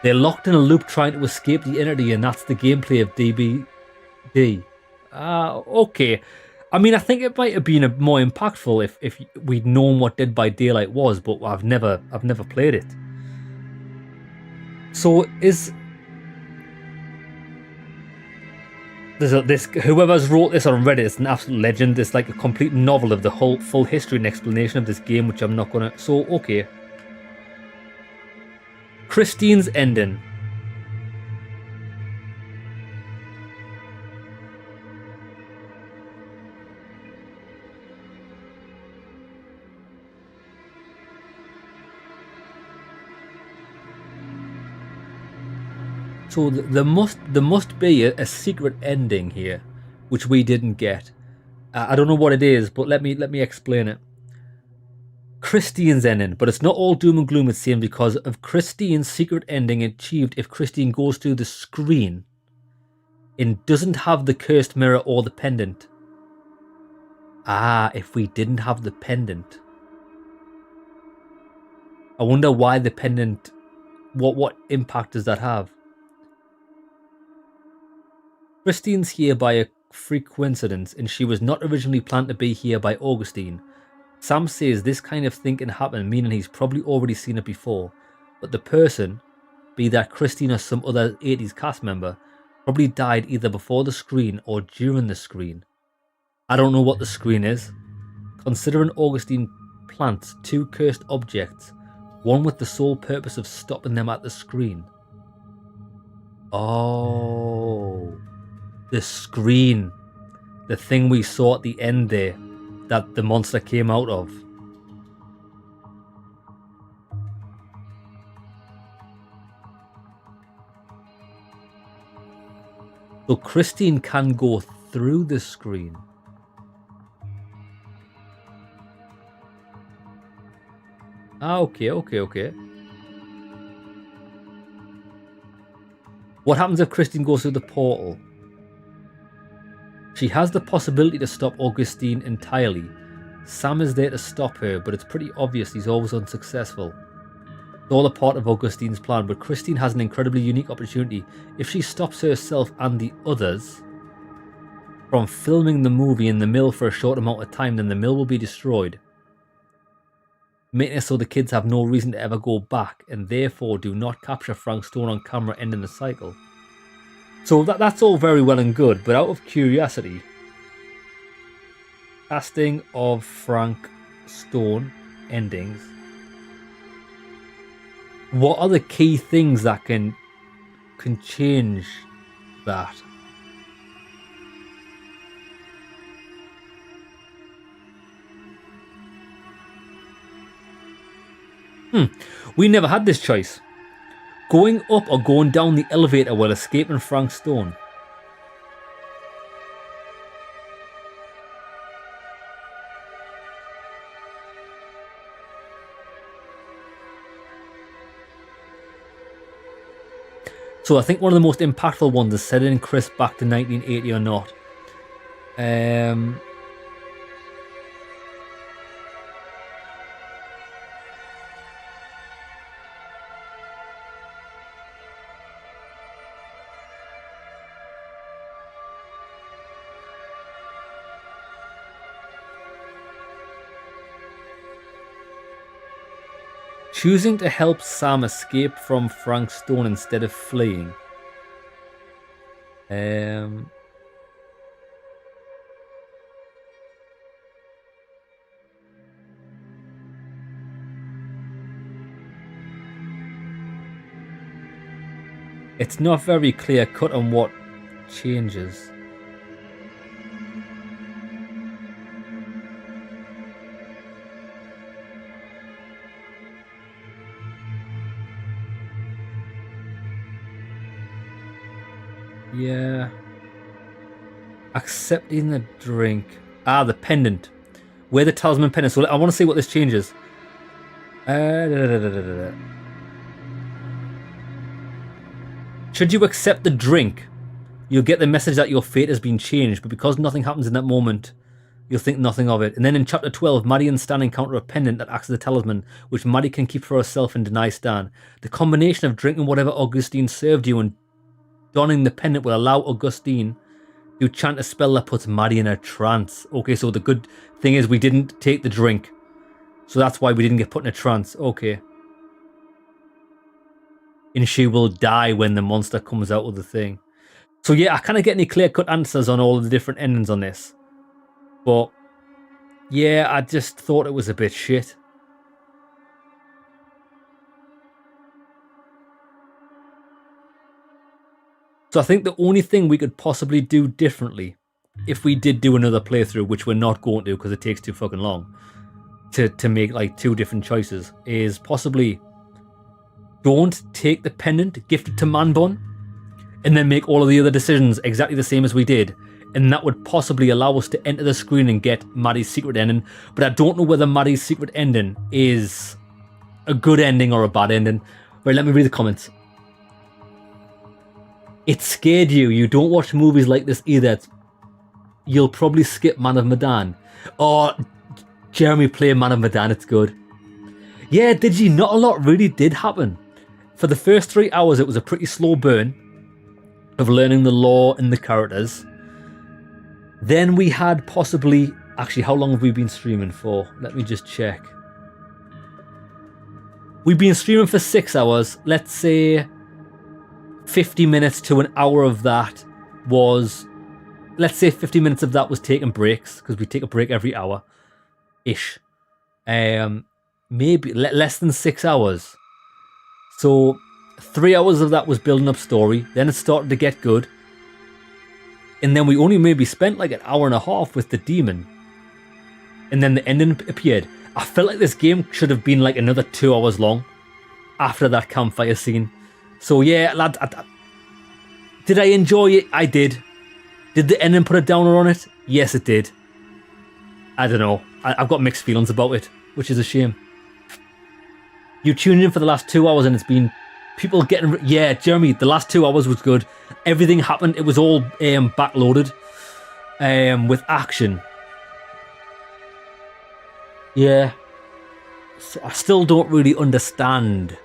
A: They're locked in a loop trying to escape the entity, and that's the gameplay of DBD. Okay. I mean, I think it might have been more impactful if we'd known what Dead by Daylight was, but I've never played it. So whoever's wrote this on Reddit is an absolute legend. It's like a complete novel of the whole full history and explanation of this game, which I'm not gonna. So okay. Christine's ending. So there must be a secret ending here, which we didn't get. I don't know what it is, but let me explain it. Christine's ending, but it's not all doom and gloom, it's saying, because of Christine's secret ending achieved if Christine goes through the screen and doesn't have the cursed mirror or the pendant. Ah, if we didn't have the pendant. I wonder why the pendant, what impact does that have? Christine's here by a freak coincidence, and she was not originally planned to be here by Augustine. Sam says this kind of thing can happen, meaning he's probably already seen it before, but the person, be that Christine or some other 80s cast member, probably died either before the screen or during the screen. I don't know what the screen is. Considering Augustine plants 2 cursed objects, one with the sole purpose of stopping them at the screen. Oh, the screen. The thing we saw at the end there, that the monster came out of. So Christine can go through the screen. Okay. What happens if Christine goes through the portal? She has the possibility to stop Augustine entirely. Sam is there to stop her, but it's pretty obvious he's always unsuccessful. It's all a part of Augustine's plan, but Christine has an incredibly unique opportunity. If she stops herself and the others from filming the movie in the mill for a short amount of time, then the mill will be destroyed, making it so the kids have no reason to ever go back, and therefore do not capture Frank Stone on camera, ending the cycle. So that's all very well and good, but out of curiosity, casting of Frank Stone endings, what are the key things that can change that? We never had this choice. Going up or going down the elevator while escaping Frank Stone. So I think one of the most impactful ones is sending Chris back to 1980 or not. Choosing to help Sam escape from Frank Stone instead of fleeing. It's not very clear cut on what changes. Yeah. Accepting the drink. Ah, the pendant. Wear the talisman pendant. So I want to see what this changes. Should you accept the drink, you'll get the message that your fate has been changed, but because nothing happens in that moment, you'll think nothing of it. And then in chapter 12, Maddie and Stan encounter a pendant that acts as a talisman, which Maddie can keep for herself and deny Stan. The combination of drinking whatever Augustine served you and donning the pendant will allow Augustine to chant a spell that puts Maddie in a trance. Okay, so the good thing is we didn't take the drink. So that's why we didn't get put in a trance. Okay. And she will die when the monster comes out of the thing. So yeah, I can't get any clear-cut answers on all of the different endings on this. But yeah, I just thought it was a bit shit. So I think the only thing we could possibly do differently, if we did do another playthrough, which we're not going to because it takes too fucking long, to make like two different choices, is possibly don't take the pendant, gift it to Manbon, and then make all of the other decisions exactly the same as we did. And that would possibly allow us to enter the screen and get Maddie's secret ending. But I don't know whether Maddie's secret ending is a good ending or a bad ending. Right, let me read the comments. It scared you. You don't watch movies like this either. You'll probably skip Man of Medan. Oh, Jeremy, play Man of Medan. It's good. Yeah, did you? Not a lot really did happen. For the first 3 hours, it was a pretty slow burn of learning the lore and the characters. Then we had possibly... Actually, how long have we been streaming for? Let me just check. We've been streaming for 6 hours. Let's say 50 minutes to an hour of that was... Let's say 50 minutes of that was taking breaks, because we take a break every hour-ish. Maybe less than 6 hours. So 3 hours of that was building up story. Then it started to get good. And then we only maybe spent like an hour and a half with the demon. And then the ending appeared. I felt like this game should have been like another 2 hours long after that campfire scene. So yeah, lad, did I enjoy it? I did. Did the ending put a downer on it? Yes, it did. I don't know. I've got mixed feelings about it, which is a shame. You tuned in for the last 2 hours and it's been people getting... Yeah, Jeremy, the last 2 hours was good. Everything happened. It was all backloaded with action. Yeah. So I still don't really understand.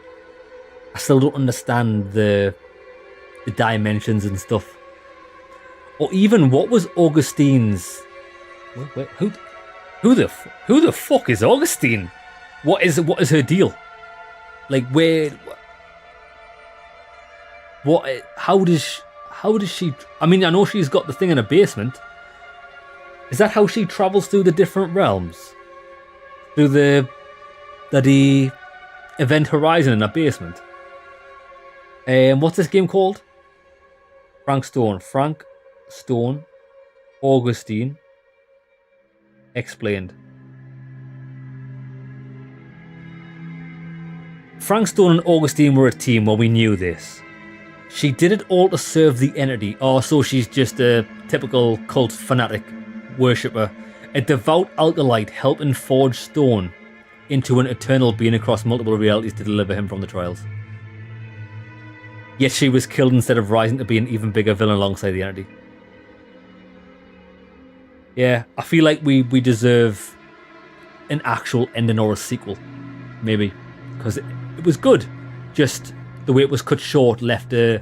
A: I still don't understand the dimensions and stuff. Or even what was Augustine's... Wait, who the fuck is Augustine? What is her deal? Like, where... What? How does she... I mean, I know she's got the thing in a basement. Is that how she travels through the different realms? Through the event horizon in a basement? What's this game called? Frank Stone. Augustine. Explained. Frank Stone and Augustine were a team. Well, we knew this. She did it all to serve the entity. Oh, so she's just a typical cult fanatic worshipper. A devout alkalite helping forge Stone into an eternal being across multiple realities to deliver him from the trials. Yet she was killed instead of rising to be an even bigger villain alongside the entity. Yeah, I feel like we deserve an actual ending or a sequel. Maybe. Because it was good. Just the way it was cut short left a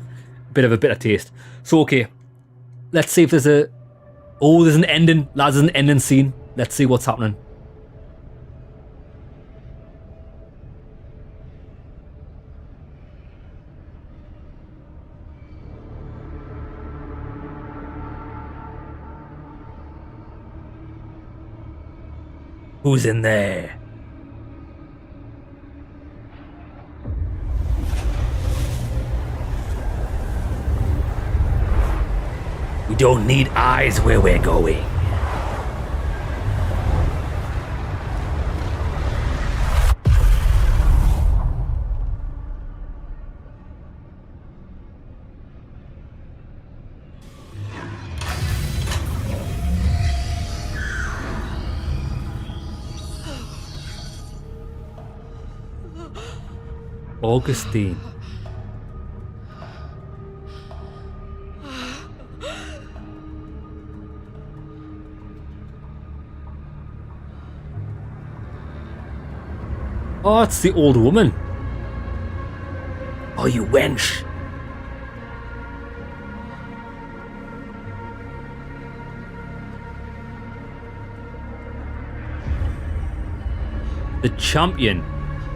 A: bit of a bitter taste. So, okay. Let's see if there's a... Oh, there's an ending. Lads, there's an ending scene. Let's see what's happening. Who's in there? We don't need eyes where we're going. Augustine. Oh, it's the old woman. Oh, you wench. The champion.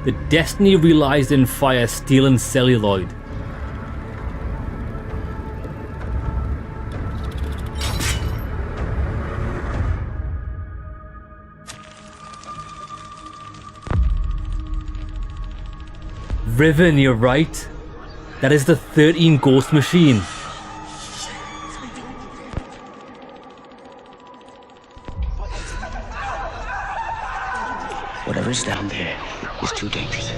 A: The destiny realized in fire, steel and celluloid. Riven, you're right. That is the 13 ghost machine.
D: Whatever's down there is too dangerous.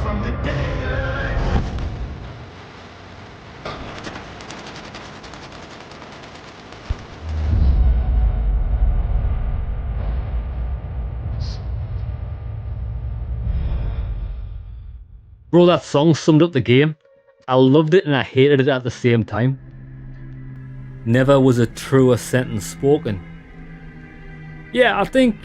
G: From the daylight.
A: Bro, that song summed up the game. I loved it and I hated it at the same time. Never was a truer sentence spoken. Yeah, I think...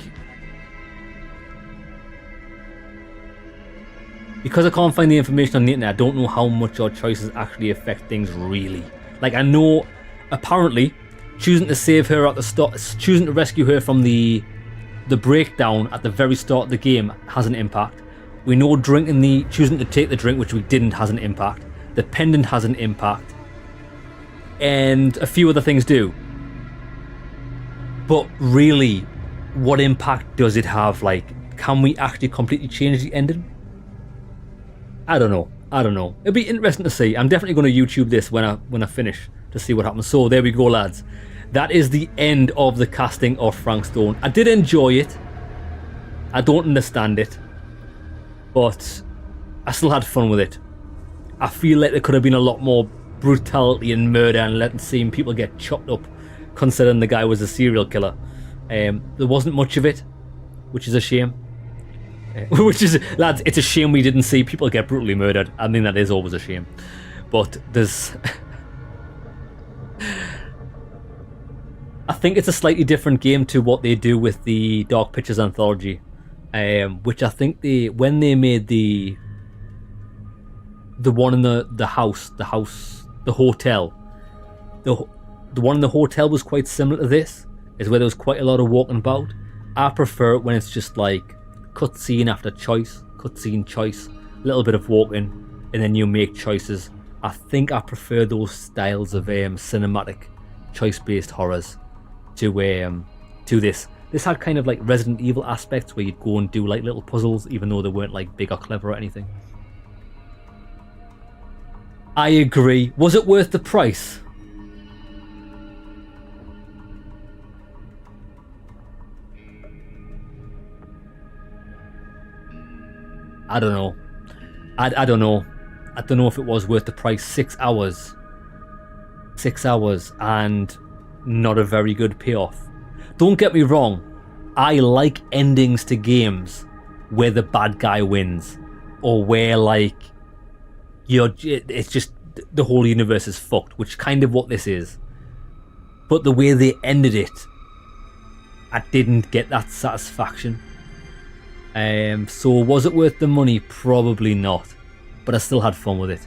A: because I can't find the information on the internet, I don't know how much our choices actually affect things really. Like, I know, apparently, choosing to save her at the start, choosing to rescue her from the breakdown at the very start of the game has an impact. We know choosing to take the drink, which we didn't, has an impact. The pendant has an impact. And a few other things do. But really, what impact does it have? Like, can we actually completely change the ending? I don't know. It'd be interesting to see. I'm definitely going to YouTube this when I finish to see what happens. So there we go, lads. That is the end of the casting of Frank Stone. I did enjoy it. I don't understand it, but I still had fun with it. I feel like there could have been a lot more brutality and murder and seeing people get chopped up, considering the guy was a serial killer. There wasn't much of it, which is a shame. Which is, lads, it's a shame we didn't see people get brutally murdered. I mean, that is always a shame. But there's... I think it's a slightly different game to what they do with the Dark Pictures anthology. Which I think when they made the one in the hotel, the one in the hotel was quite similar to this, is where there was quite a lot of walking about. I prefer it when it's just like cutscene after cutscene choice, a little bit of walking, and then you make choices. I think I prefer those styles of cinematic, choice-based horrors to this. This had kind of like Resident Evil aspects where you'd go and do like little puzzles, even though they weren't like big or clever or anything. I agree. Was it worth the price? I don't know. I don't know. I don't know if it was worth the price. 6 hours. 6 hours and not a very good payoff. Don't get me wrong. I like endings to games where the bad guy wins, or where like it's just the whole universe is fucked, which is kind of what this is. But the way they ended it, I didn't get that satisfaction. So was it worth the money? Probably not, but I still had fun with it.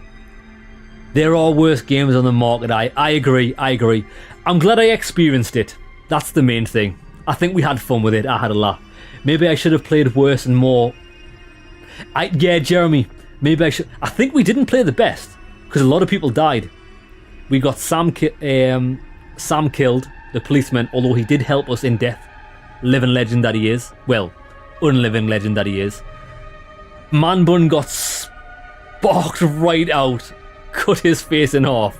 A: There are worse games on the market. I agree. I'm glad I experienced it. That's the main thing. I think we had fun with it. I had a laugh. Maybe I should have played worse and more. Yeah, Jeremy. Maybe I should. I think we didn't play the best because a lot of people died. We got Sam killed, the policeman, although he did help us in death. Living legend that he is. Well, unliving legend that he is. Man Bun got sparked right out. Cut his face in half.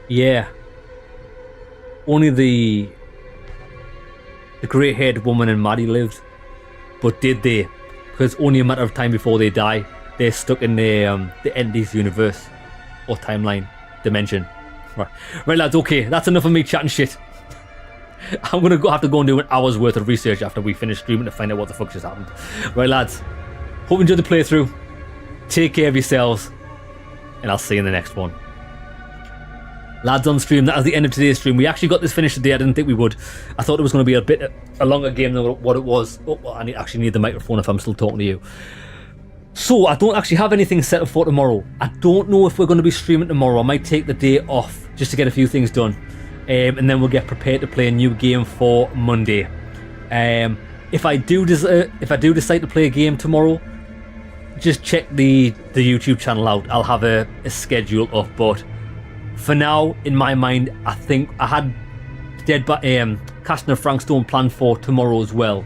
A: Yeah. Only the grey-haired woman and Maddie lived. But did they? Because only a matter of time before they die, they're stuck in the entity's universe. Or timeline. Dimension. Right lads, okay. That's enough of me chatting shit. I'm going to have to go and do an hour's worth of research after we finish streaming to find out what the fuck just happened. Right lads. Hope you enjoyed the playthrough. Take care of yourselves. And I'll see you in the next one. Lads on stream, that was the end of today's stream. We actually got this finished today. I didn't think we would. I thought it was going to be a longer game than what it was. Oh, I actually need the microphone if I'm still talking to you. So, I don't actually have anything set up for tomorrow. I don't know if we're going to be streaming tomorrow. I might take the day off just to get a few things done. And then we'll get prepared to play a new game for Monday. If I do decide to play a game tomorrow, just check the YouTube channel out. I'll have a schedule up, but for now, in my mind, I think I had Casting of Frankstone planned for tomorrow as well.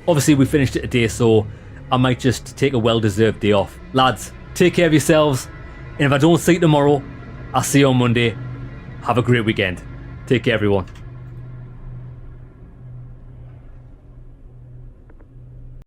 A: Obviously, we finished it today, so I might just take a well-deserved day off. Lads, take care of yourselves, and if I don't see you tomorrow, I'll see you on Monday. Have a great weekend. Take care, everyone.